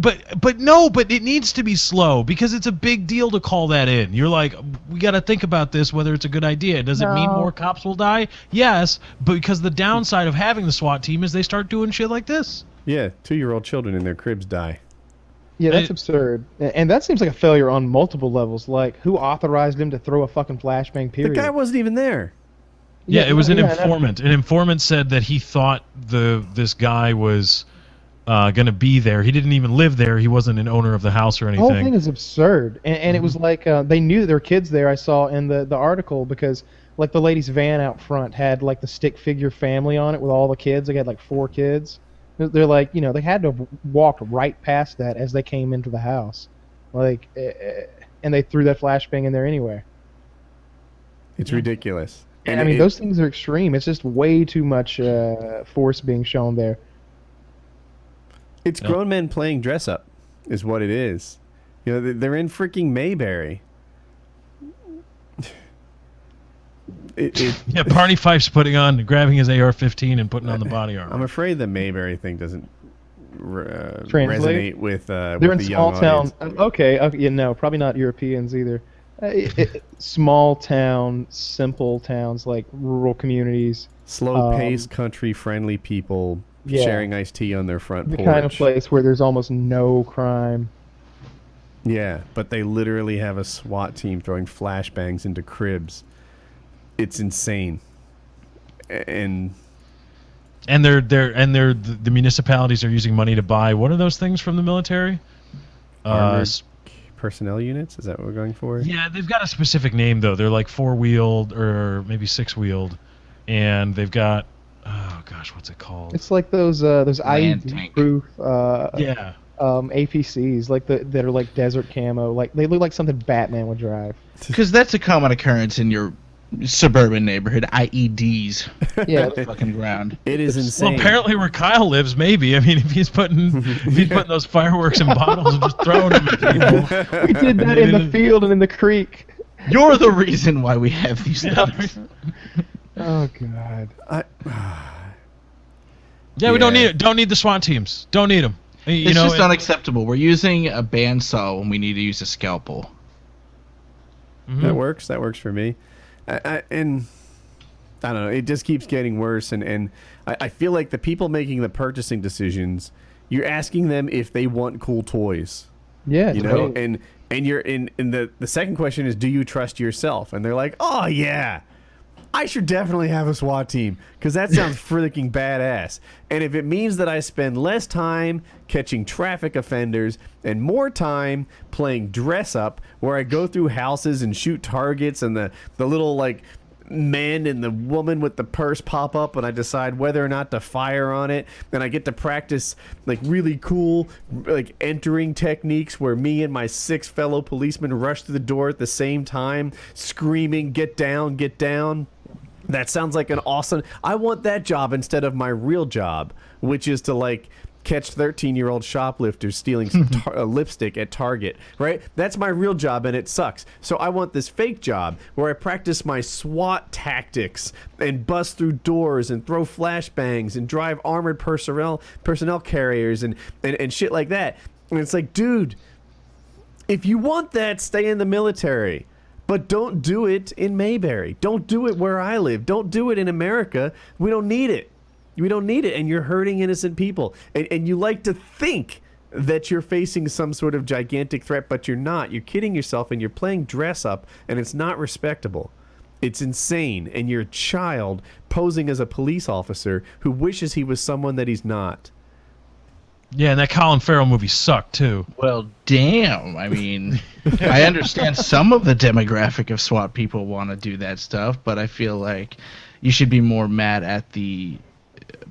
it needs to be slow because it's a big deal to call that in. You're like, we got to think about this, whether it's a good idea. Does it mean more cops will die? Yes, but because the downside of having the SWAT team is they start doing shit like this. Yeah, 2-year-old children in their cribs die. Yeah, that's absurd. And that seems like a failure on multiple levels. Like, who authorized him to throw a fucking flashbang, period? The guy wasn't even there. Yeah, it was an informant. An informant said that he thought this guy was going to be there. He didn't even live there. He wasn't an owner of the house or anything. The whole thing is absurd. And it was like they knew there were kids there, I saw in the article, because like the lady's van out front had like the stick figure family on it with all the kids. They had like 4 kids. They're like, they had to walk right past that as they came into the house, like, and they threw that flashbang in there anyway. It's ridiculous. And I mean, those things are extreme. It's just way too much force being shown there. It's grown men playing dress up, is what it is. They're in freaking Mayberry. Barney Fife's grabbing his AR-15 and putting on the body armor. I'm afraid the Mayberry thing doesn't resonate with they're with in the small young town. audience. No, probably not Europeans either. Small town, simple towns, like rural communities. Slow-paced, country-friendly people sharing iced tea on their front porch. The kind of place where there's almost no crime. Yeah, but they literally have a SWAT team throwing flashbangs into cribs. It's insane. And the municipalities are using money to buy, what are those things from the military? Armored personnel units? Is that what we're going for? Yeah, they've got a specific name though. They're like 4-wheeled or maybe 6-wheeled, and they've got what's it called? It's like those IED-proof APCs, like that are like desert camo. Like they look like something Batman would drive. Because that's a common occurrence in your suburban neighborhood. IEDs. Yeah, the fucking ground. It is insane. Well, apparently where Kyle lives, maybe. I mean, if he's putting those fireworks in bottles and just throwing them at people. We did that in the field and in the creek. You're the reason why we have these things. Oh God. We don't need it. Don't need the SWAT teams. Don't need them. It's just unacceptable. We're using a bandsaw when we need to use a scalpel. Mm-hmm. That works for me. And I don't know. It just keeps getting worse. And I feel like the people making the purchasing decisions, you're asking them if they want cool toys. Yeah. And you're in the second question is, do you trust yourself? And they're like, oh yeah, I should definitely have a SWAT team because that sounds freaking badass. And if it means that I spend less time catching traffic offenders and more time playing dress up, where I go through houses and shoot targets and the little like man and the woman with the purse pop up and I decide whether or not to fire on it, and I get to practice like really cool like entering techniques where me and my 6 fellow policemen rush through the door at the same time screaming, get down, get down. That sounds like an awesome... I want that job instead of my real job, which is to like catch 13-year-old shoplifters stealing lipstick at Target, right? That's my real job and it sucks. So I want this fake job where I practice my SWAT tactics and bust through doors and throw flashbangs and drive armored personnel carriers and shit like that. And it's like, dude, if you want that, stay in the military. But don't do it in Mayberry. Don't do it where I live. Don't do it in America. We don't need it. We don't need it, and you're hurting innocent people. And you like to think that you're facing some sort of gigantic threat, but you're not. You're kidding yourself, and you're playing dress up, and it's not respectable. It's insane. And you're a child posing as a police officer who wishes he was someone that he's not. Yeah, and that Colin Farrell movie sucked too. Well, damn. I mean, I understand some of the demographic of SWAT people want to do that stuff, but I feel like you should be more mad at the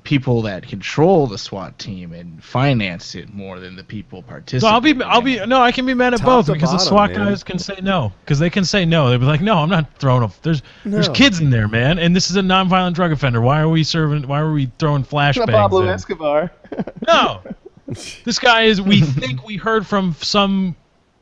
people that control the SWAT team and finance it more than the people participating. So I can be mad at Top both to because the bottom, SWAT man. guys can say no, because they can say no. They'll be like, no, I'm not throwing a. There's kids in there, man, and this is a nonviolent drug offender. Why are we throwing flashbangs? Pablo in? Escobar. No, this guy is. We think we heard from some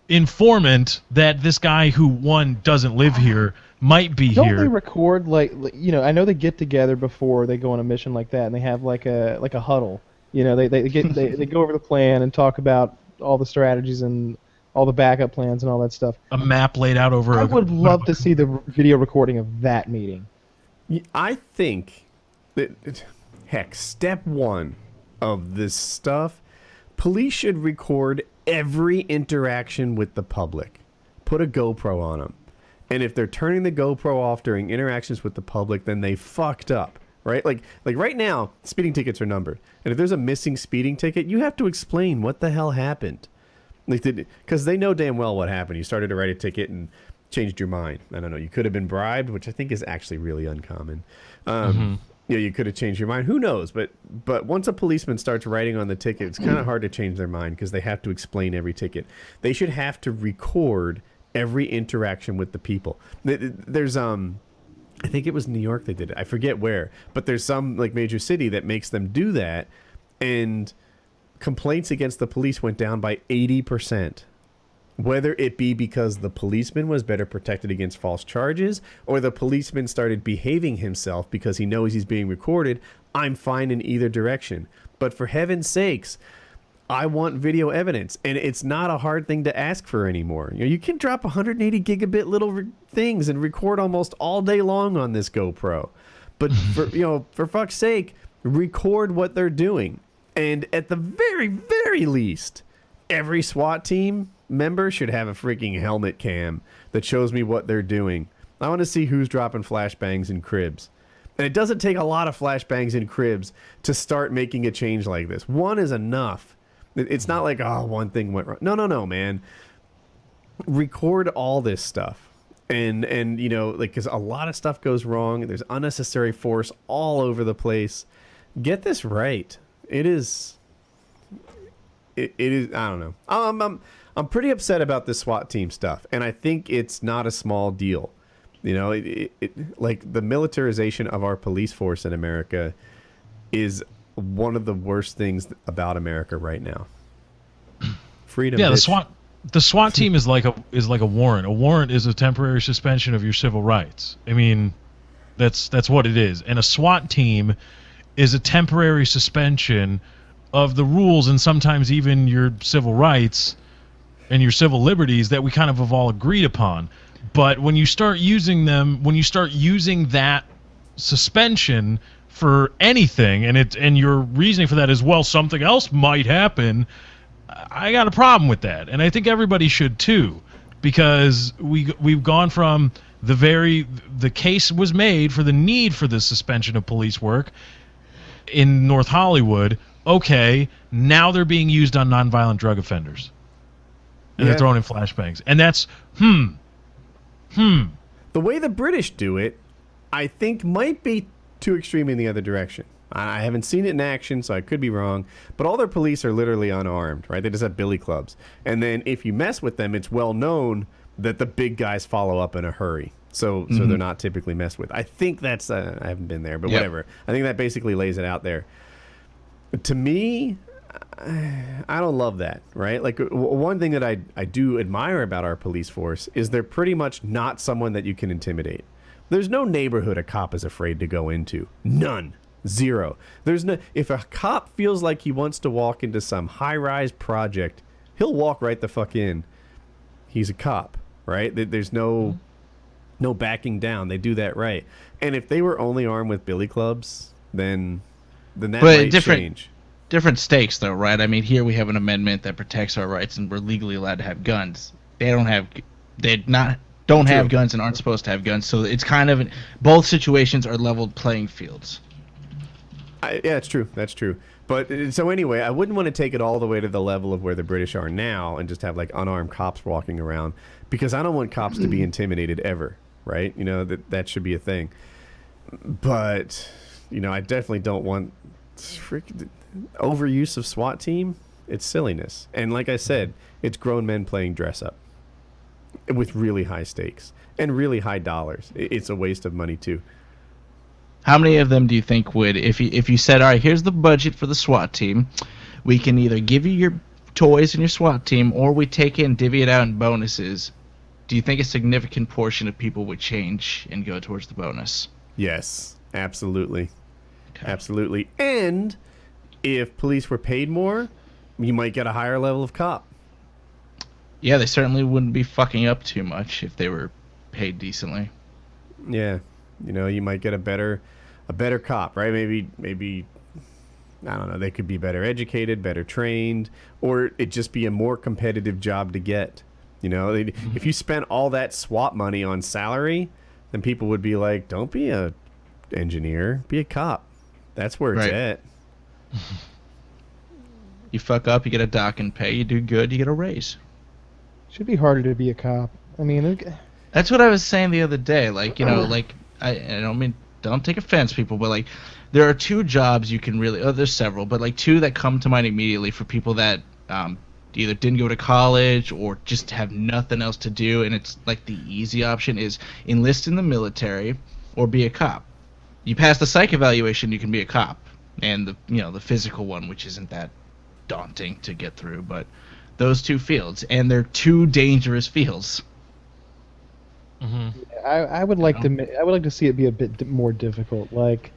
informant that this guy who doesn't live here might be Don't here. they record I know they get together before they go on a mission like that, and they have like a huddle. They go over the plan and talk about all the strategies and all the backup plans and all that stuff. A map laid out over. I would love to see the video recording of that meeting. I think that, heck, step one of this stuff, police should record every interaction with the public. Put a GoPro on them. And if they're turning the GoPro off during interactions with the public, then they fucked up, right? Like right now, speeding tickets are numbered. And if there's a missing speeding ticket, you have to explain what the hell happened. Because they know damn well what happened. You started to write a ticket and changed your mind. I don't know. You could have been bribed, which I think is actually really uncommon. You could have changed your mind. Who knows? But once a policeman starts writing on the ticket, it's kind of hard to change their mind because they have to explain every ticket. They should have to record every interaction with the people. There's I think it was New York they did it. I forget where, but there's some like major city that makes them do that, and complaints against the police went down by 80%. Whether it be because the policeman was better protected against false charges, or the policeman started behaving himself because he knows he's being recorded, I'm fine in either direction. But for heaven's sakes, I want video evidence, and it's not a hard thing to ask for anymore. You can drop 180 gigabit little things and record almost all day long on this GoPro. But for fuck's sake, record what they're doing. And at the very, very least, every SWAT team member should have a freaking helmet cam that shows me what they're doing. I want to see who's dropping flashbangs in cribs. And it doesn't take a lot of flashbangs in cribs to start making a change like this. One is enough. It's not like, one thing went wrong. No, man. Record all this stuff. And because a lot of stuff goes wrong. There's unnecessary force all over the place. Get this right. It is, I don't know. I'm pretty upset about this SWAT team stuff. And I think it's not a small deal. Like the militarization of our police force in America is one of the worst things about America right now. Freedom. Yeah, bitch. the SWAT team is like a warrant. A warrant is a temporary suspension of your civil rights. I mean, that's what it is. And a SWAT team is a temporary suspension of the rules and sometimes even your civil rights and your civil liberties that we kind of have all agreed upon. But when you start using that suspension for anything, and your reasoning for that is, well, something else might happen, I got a problem with that. And I think everybody should too, because we've gone from the case was made for the need for the suspension of police work in North Hollywood. Okay, now they're being used on nonviolent drug offenders. And they're thrown in flashbangs. And that's The way the British do it, I think might be too extreme in the other direction. I haven't seen it in action, so I could be wrong. But all their police are literally unarmed, right? They just have billy clubs. And then if you mess with them, it's well known that the big guys follow up in a hurry. So they're not typically messed with. I think that's, I haven't been there, but whatever. I think that basically lays it out there. To me, I don't love that, right? Like, one thing that I do admire about our police force is they're pretty much not someone that you can intimidate. There's no neighborhood a cop is afraid to go into. None. Zero. There's no. If a cop feels like he wants to walk into some high-rise project, he'll walk right the fuck in. He's a cop, right? There's no backing down. They do that right. And if they were only armed with billy clubs, then that might change. Different stakes, though, right? I mean, here we have an amendment that protects our rights, and we're legally allowed to have guns. They're not don't have guns and aren't supposed to have guns. So it's kind of both situations are leveled playing fields. Yeah, it's true. That's true. But so anyway, I wouldn't want to take it all the way to the level of where the British are now and just have like unarmed cops walking around, because I don't want cops to be intimidated ever, right? You know, that should be a thing. But, you know, I definitely don't want overuse of SWAT team. It's silliness. And like I said, it's grown men playing dress up with really high stakes and really high dollars. It's a waste of money too. How many of them do you think would, if you said, all right, here's the budget for the SWAT team, we can either give you your toys and your SWAT team, or we take it and divvy it out in bonuses, do you think a significant portion of people would change and go towards the bonus? Yes, absolutely. Okay. Absolutely. And if police were paid more, you might get a higher level of cop. Yeah, they certainly wouldn't be fucking up too much if they were paid decently. Yeah. You know, you might get a better cop, right? Maybe I don't know, they could be better educated, better trained, or it just be a more competitive job to get. You know, if you spent all that SWAT money on salary, then people would be like, don't be a engineer, be a cop. That's where it's at. You fuck up, you get a dock and pay. You do good, you get a raise. Should be harder to be a cop. I mean, that's what I was saying the other day. Like, you know, like I don't mean, don't take offense, people, but like there are two jobs you can really. Oh, there's several, but like two that come to mind immediately for people that either didn't go to college or just have nothing else to do, and it's like the easy option is enlist in the military or be a cop. You pass the psych evaluation, you can be a cop, and the physical one, which isn't that daunting to get through, but those two fields, and they're two dangerous fields. Mm-hmm. I would like to see it be a bit more difficult. Like,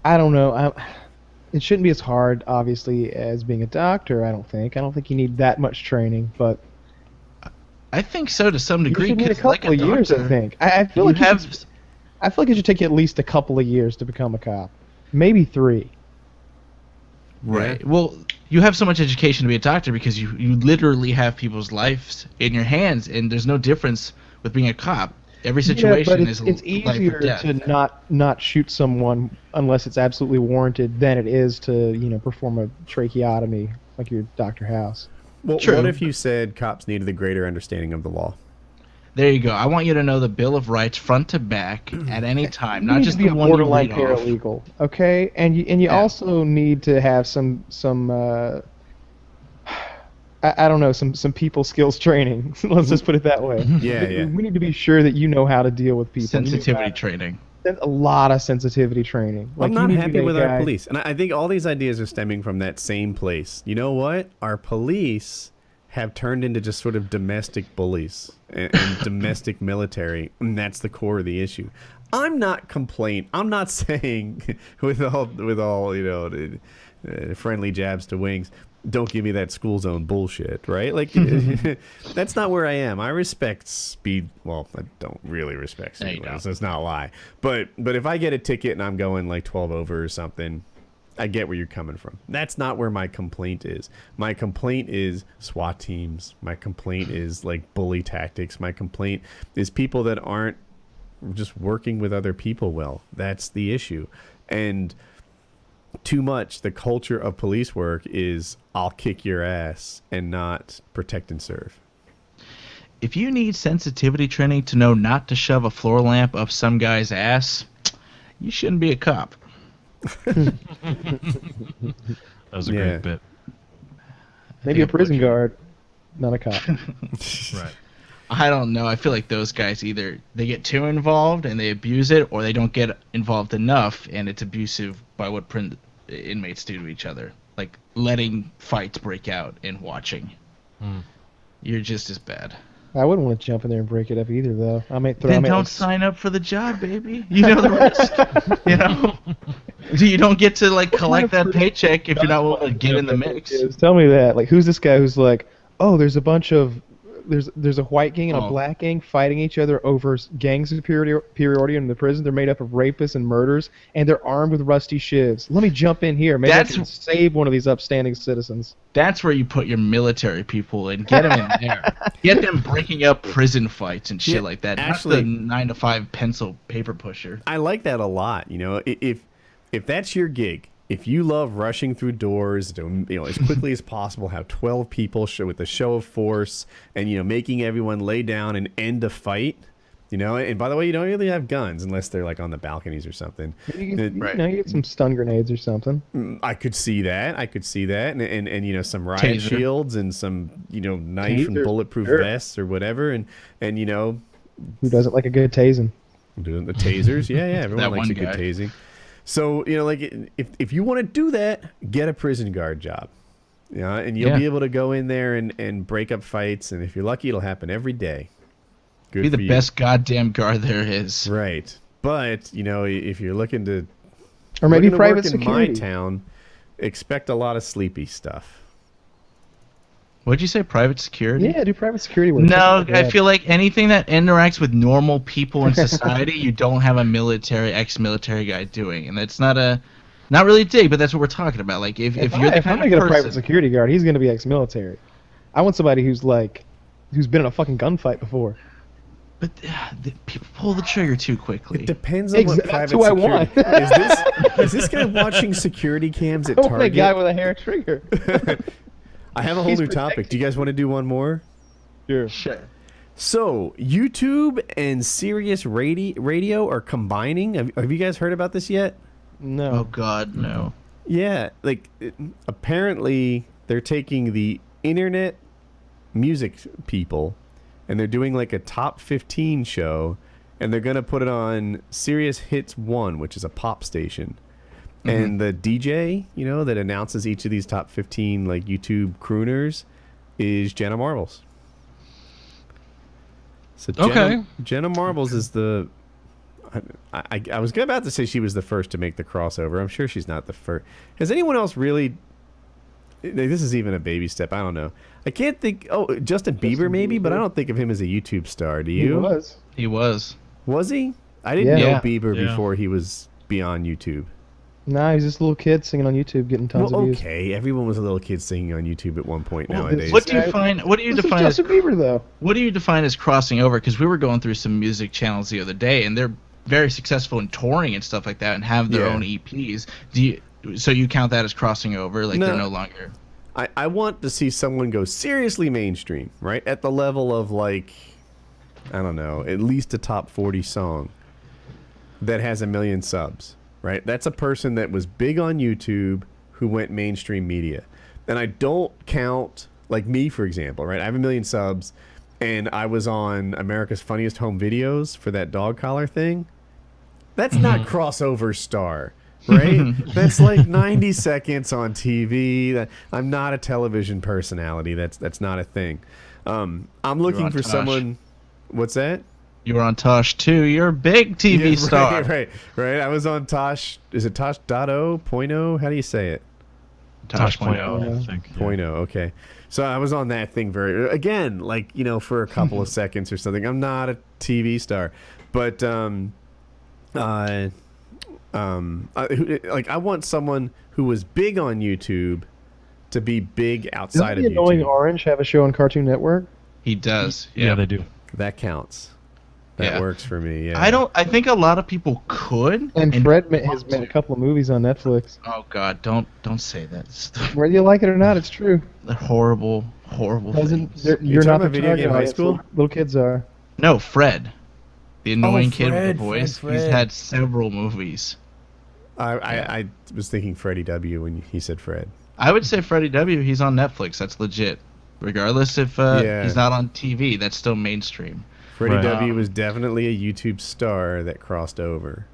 I don't know. It shouldn't be as hard, obviously, as being a doctor. I don't think you need that much training, but I think so to some degree. You should need a couple of years. I think. I feel like it should take you at least a couple of years to become a cop, maybe 3. Right. Well, you have so much education to be a doctor because you literally have people's lives in your hands, and there's no difference with being a cop. Every situation it's easier to not shoot someone unless it's absolutely warranted than it is to perform a tracheotomy like your Dr. House. Well, True. What if you said cops needed a greater understanding of the law? There you go. I want you to know the Bill of Rights front to back at any time, not just the one you borderline read off. paralegal, okay? And you also need to have some I don't know, some people skills training. Let's just put it that way. Yeah. We need to be sure that you know how to deal with people. Sensitivity training. A lot of sensitivity training. I'm not happy with our police. And I think all these ideas are stemming from that same place. You know what? Our police have turned into just sort of domestic bullies and domestic military. And that's the core of the issue. I'm not saying with all friendly jabs to wings, don't give me that school zone bullshit, right? Like, that's not where I am. I respect speed. Well, I don't really respect speed limits. Let's not lie. But if I get a ticket and I'm going like 12 over or something, I get where you're coming from. That's not where my complaint is. My complaint is SWAT teams. My complaint is like bully tactics. My complaint is people that aren't just working with other people well. That's the issue. And too much, the culture of police work is I'll kick your ass and not protect and serve. If you need sensitivity training to know not to shove a floor lamp up some guy's ass, you shouldn't be a cop. That was a great bit. Maybe a prison guard, not a cop. Right. I don't know. I feel like those guys either they get too involved and they abuse it, or they don't get involved enough and it's abusive by what inmates do to each other. Like letting fights break out and watching. You're just as bad. I wouldn't want to jump in there and break it up either, though. Then don't sign up for the job, baby. You know the risk. You don't get to like collect that paycheck if you're not willing to get in the mix. Tell me that. Like, who's this guy who's like, oh, there's a bunch of there's a white gang and a black gang fighting each other over gang superiority in the prison. They're made up of rapists and murderers, and they're armed with rusty shivs. Let me jump in here. Maybe I can save one of these upstanding citizens. That's where you put your military people and get them in there. Get them breaking up prison fights and shit like that. Actually, not the 9-to-5 pencil paper pusher. I like that a lot. You know, if that's your gig, if you love rushing through doors, as quickly as possible, have 12 people with a show of force, and making everyone lay down and end a fight. And by the way, you don't really have guns unless they're like on the balconies or something. You get some stun grenades or something. I could see that. And some riot shields and some knife and bulletproof vests or whatever. And who doesn't like a good tasing? Doing the tasers, yeah. Everyone likes a good tasing. So if you want to do that, get a prison guard job. And you'll be able to go in there and break up fights. And if you're lucky, it'll happen every day. Good. Be the best goddamn guard there is. Right. But, if you're looking to... Or maybe private work security. In my town, expect a lot of sleepy stuff. What'd you say, private security? Yeah, do private security work. No, I feel like anything that interacts with normal people in society, you don't have a ex-military guy doing. And that's not really a dig, but that's what we're talking about. Like, if you're the kind of person... If I'm going to get a private security guard, he's going to be ex-military. I want somebody who's been in a fucking gunfight before. But people pull the trigger too quickly. It depends on what private security. I want. Is this guy watching security cams at Target? I want a guy with a hair trigger. I have a whole new topic. Do you guys want to do one more? Sure. So, YouTube and Sirius Radio are combining. Have you guys heard about this yet? No. Oh, God, no. Yeah, apparently they're taking the internet music people and they're doing like a top 15 show, and they're going to put it on Sirius Hits 1, which is a pop station. Mm-hmm. And the DJ, that announces each of these top 15 like YouTube crooners is Jenna Marbles. So Jenna Marbles is the... I was about to say she was the first to make the crossover. I'm sure she's not the first. Has anyone else really... This is even a baby step. I don't know. I can't think... Oh, Justin Bieber maybe, but I don't think of him as a YouTube star. Do you? He was. Was he? I didn't know Bieber before he was beyond YouTube. Nah, he's just a little kid singing on YouTube, getting tons of views. Okay, everyone was a little kid singing on YouTube at one point nowadays. What do you define as Justin Bieber, though? What do you define as crossing over? Because we were going through some music channels the other day, and they're very successful in touring and stuff like that, and have their own EPs. So you count that as crossing over? Like they're no longer... I want to see someone go seriously mainstream, right? At the level of I don't know, at least a top 40 song that has 1 million subs, right? That's a person that was big on YouTube who went mainstream media. And I don't count, like me, for example, right? I have 1 million subs, and I was on America's Funniest Home Videos for that dog collar thing. That's not crossover star. Right? That's like 90 seconds on TV. I'm not a television personality. That's not a thing. I'm looking for someone... What's that? You were on Tosh too. You're a big TV star. Right. I was on Tosh. Is it Tosh.0? How do you say it? Tosh.0, I think. Point.0, okay. So I was on that thing again, for a couple of seconds or something. I'm not a TV star. But... I want someone who was big on YouTube to be big outside of YouTube. Doesn't the Annoying Orange have a show on Cartoon Network? He does. Yeah, they do. That counts. That works for me. Yeah. I think a lot of people could. And Fred has made a couple of movies on Netflix. Oh God, don't say that. Whether you like it or not, it's true. They're horrible things. You're not the video game high school. Little kids are. No, Fred. The annoying kid with the voice. Fred. He's had several movies. I was thinking Freddie W. when he said Fred. I would say Freddie W. He's on Netflix. That's legit. Regardless if he's not on TV, that's still mainstream. Freddie W. was definitely a YouTube star that crossed over.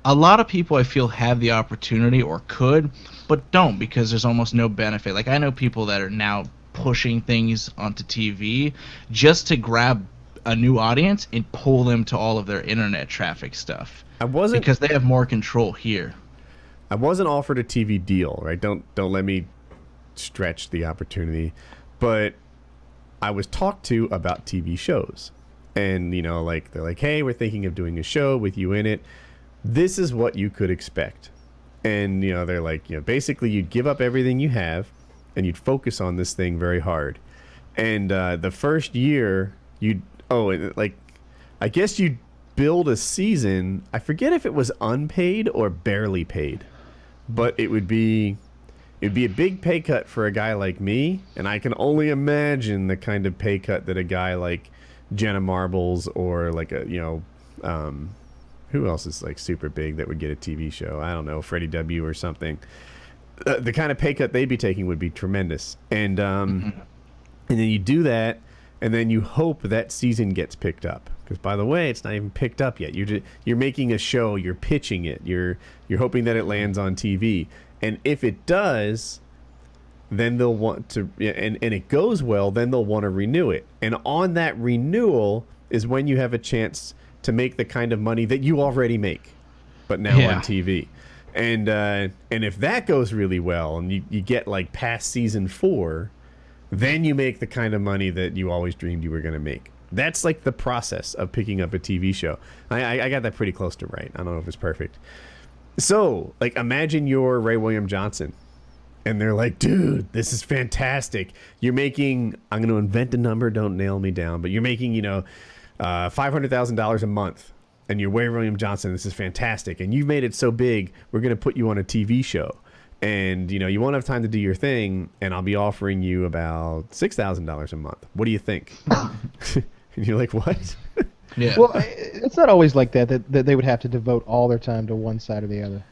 A lot of people, I feel, have the opportunity or could, but don't because there's almost no benefit. Like, I know people that are now pushing things onto TV just to grab a new audience and pull them to all of their internet traffic stuff. Because they have more control here. I wasn't offered a TV deal, right? Don't let me stretch the opportunity, but I was talked to about TV shows. And, you know, like, they're like, hey, we're thinking of doing a show with you in it. This is what you could expect. And, you know, they're like, you know, basically you'd give up everything you have and you'd focus on this thing very hard. And the first year, I guess you'd build a season. I forget if it was unpaid or barely paid. But it'd be a big pay cut for a guy like me. And I can only imagine the kind of pay cut that a guy like Jenna Marbles or like a, you know, who else is like super big that would get a TV show? I don't know, Freddie W or something. The kind of pay cut they'd be taking would be tremendous. And and then you do that, and then you hope that season gets picked up. Because by the way, it's not even picked up yet. You're making a show. You're pitching it. You're hoping that it lands on TV. And if it does, then they'll want to, and it goes well, then they'll want to renew it. And on that renewal is when you have a chance to make the kind of money that you already make, but now on TV. And if that goes really well, and you get like past season 4, then you make the kind of money that you always dreamed you were going to make. That's like the process of picking up a TV show. I got that pretty close to right. I don't know if it's perfect. So, like, imagine you're Ray William Johnson. And they're like, dude, this is fantastic. You're making, I'm going to invent a number, don't nail me down, but you're making, you know, $500,000 a month. And you're Ray William Johnson. This is fantastic. And you've made it so big, we're going to put you on a TV show. And, you know, you won't have time to do your thing, and I'll be offering you about $6,000 a month. What do you think? And you're like, what? Yeah. Well, it's not always like that they would have to devote all their time to one side or the other.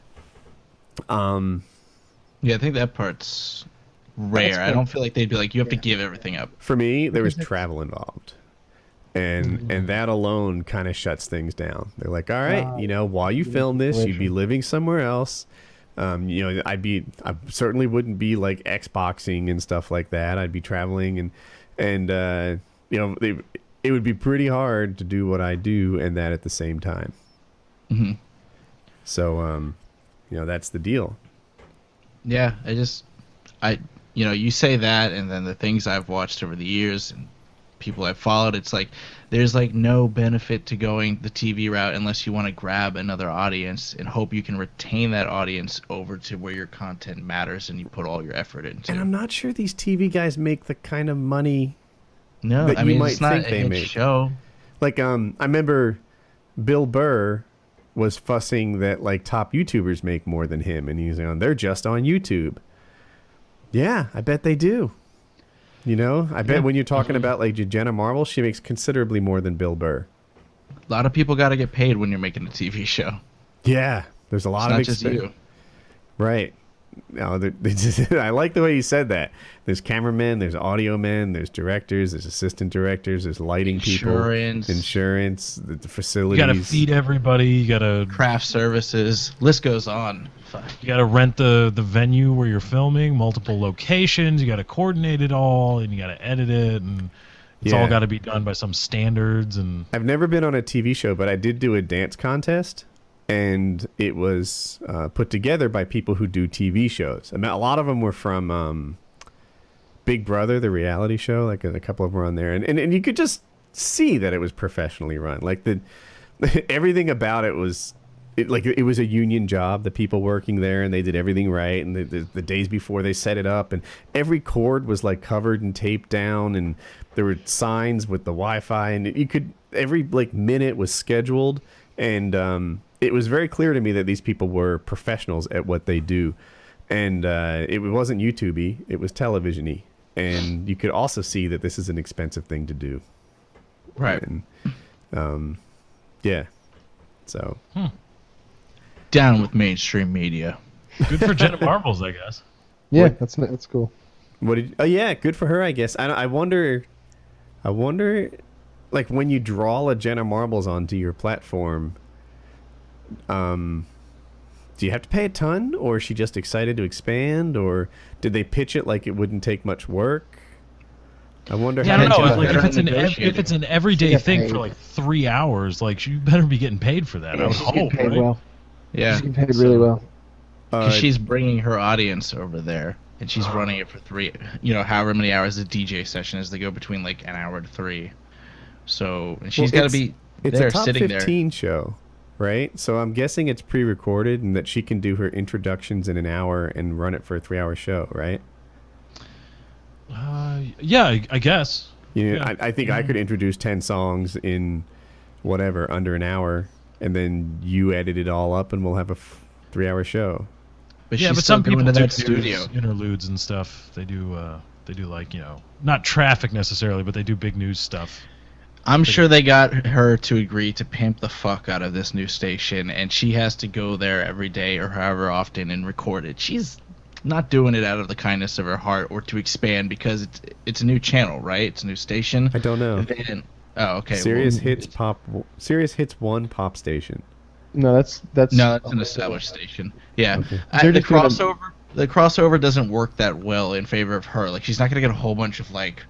Yeah, I think that part's rare. I don't feel like they'd be like, you have to give everything up. For me, there was travel involved. And that alone kind of shuts things down. They're like, all right, you know, while you film this, you'd be living somewhere else. You know, I certainly wouldn't be like Xboxing and stuff like that. I'd be traveling and you know, it would be pretty hard to do what I do and that at the same time. Mm-hmm. So, you know, that's the deal. Yeah, you know, you say that, and then the things I've watched over the years and people I've followed, it's like there's like no benefit to going the TV route unless you want to grab another audience and hope you can retain that audience over to where your content matters and you put all your effort into. And I'm not sure these TV guys make the kind of money that you might think they make. Show. Like, I remember Bill Burr was fussing that like top YouTubers make more than him, and he's like, they're just on YouTube. Yeah, I bet they do. You know, I bet when you're talking about like Jenna Marbles, she makes considerably more than Bill Burr. A lot of people got to get paid when you're making a TV show. Yeah, there's a lot of not just you. Right. No, I like the way you said that. There's cameramen, there's audio men, there's directors, there's assistant directors, there's lighting people, insurance, the facilities. You got to feed everybody. You got to craft services. List goes on. You got to rent the venue where you're filming, multiple locations. You got to coordinate it all, and you got to edit it, and it's all got to be done by some standards. And I've never been on a TV show, but I did do a dance contest. And it was put together by people who do TV shows. I mean, a lot of them were from Big Brother, the reality show. Like a couple of them were on there, and you could just see that it was professionally run. Like everything about it was, it was a union job. The people working there, and they did everything right. And the days before they set it up, and every cord was like covered and taped down, and there were signs with the Wi-Fi, and every like minute was scheduled, and it was very clear to me that these people were professionals at what they do. And it wasn't YouTube-y, it was television-y. And you could also see that this is an expensive thing to do. Right. And, yeah. So. Down with mainstream media. Good for Jenna Marbles, I guess. Yeah, that's cool. Yeah, good for her, I guess. I wonder, like, when you draw a Jenna Marbles onto your platform, do you have to pay a ton, or is she just excited to expand, or did they pitch it like it wouldn't take much work? I wonder. Yeah, I don't know. Like if it's an everyday thing for like 3 hours, like you better be getting paid for that. I would hope. Paid right? well. Yeah, she's getting paid really well. Because she's bringing her audience over there. and she's running it for 3, however many hours the DJ session is. They go between like an hour to 3. So, and she's got to be there it's a top sitting 15 there. show, right? So I'm guessing it's pre-recorded and that she can do her introductions in an hour and run it for a 3-hour show, right? Yeah, I guess. Yeah. I think I could introduce 10 songs in whatever, under an hour, and then you edit it all up and we'll have a 3-hour show. But Yeah, she's but still some people going to do that studio. interludes and stuff. They do like, not traffic necessarily, but they do big news stuff. I'm sure they got her to agree to pimp the fuck out of this new station, and she has to go there every day or however often and record it. She's not doing it out of the kindness of her heart or to expand because it's a new channel, right? It's a new station. I don't know. Okay. Sirius Hits 1 pop station. No, that's an established station. Yeah. Okay. The crossover doesn't work that well in favor of her. Like, she's not gonna get a whole bunch of like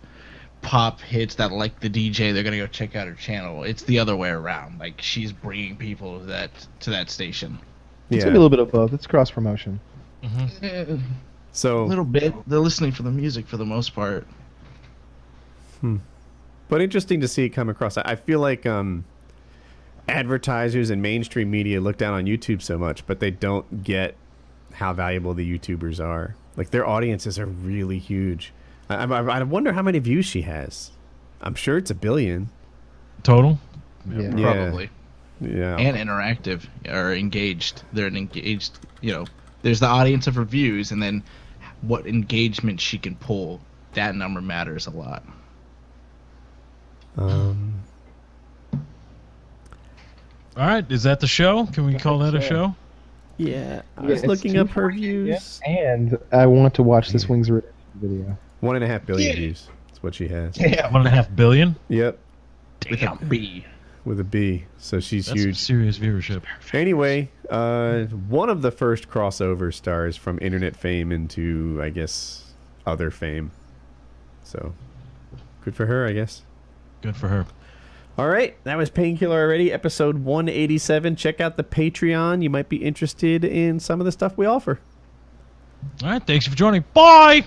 pop hits that like the DJ. They're gonna go check out her channel. It's the other way around. Like, she's bringing people to that station. It's gonna be a little bit of both. It's cross promotion. So a little bit. They're listening for the music for the most part. But interesting to see it come across. I feel like advertisers and mainstream media look down on YouTube so much, but they don't get how valuable the YouTubers are. Like, their audiences are really huge. I wonder how many views she has. I'm sure it's 1 billion. Total? Yeah. Probably. Yeah. And interactive or engaged. They're an engaged, there's the audience of reviews, and then what engagement she can pull. That number matters a lot. All right, is that the show? Can we call that a show? Yeah. I was looking up her views. And I want to watch this Wings of Redemption video. 1.5 billion views. That's what she has. Yeah. 1.5 billion? Yep. With a B. With a B. So she's That's huge. Serious viewership. Anyway, one of the first crossover stars from internet fame into, I guess, other fame. So, good for her, I guess. Good for her. All right, that was Painkiller already, episode 187. Check out the Patreon. You might be interested in some of the stuff we offer. All right, thanks for joining. Bye!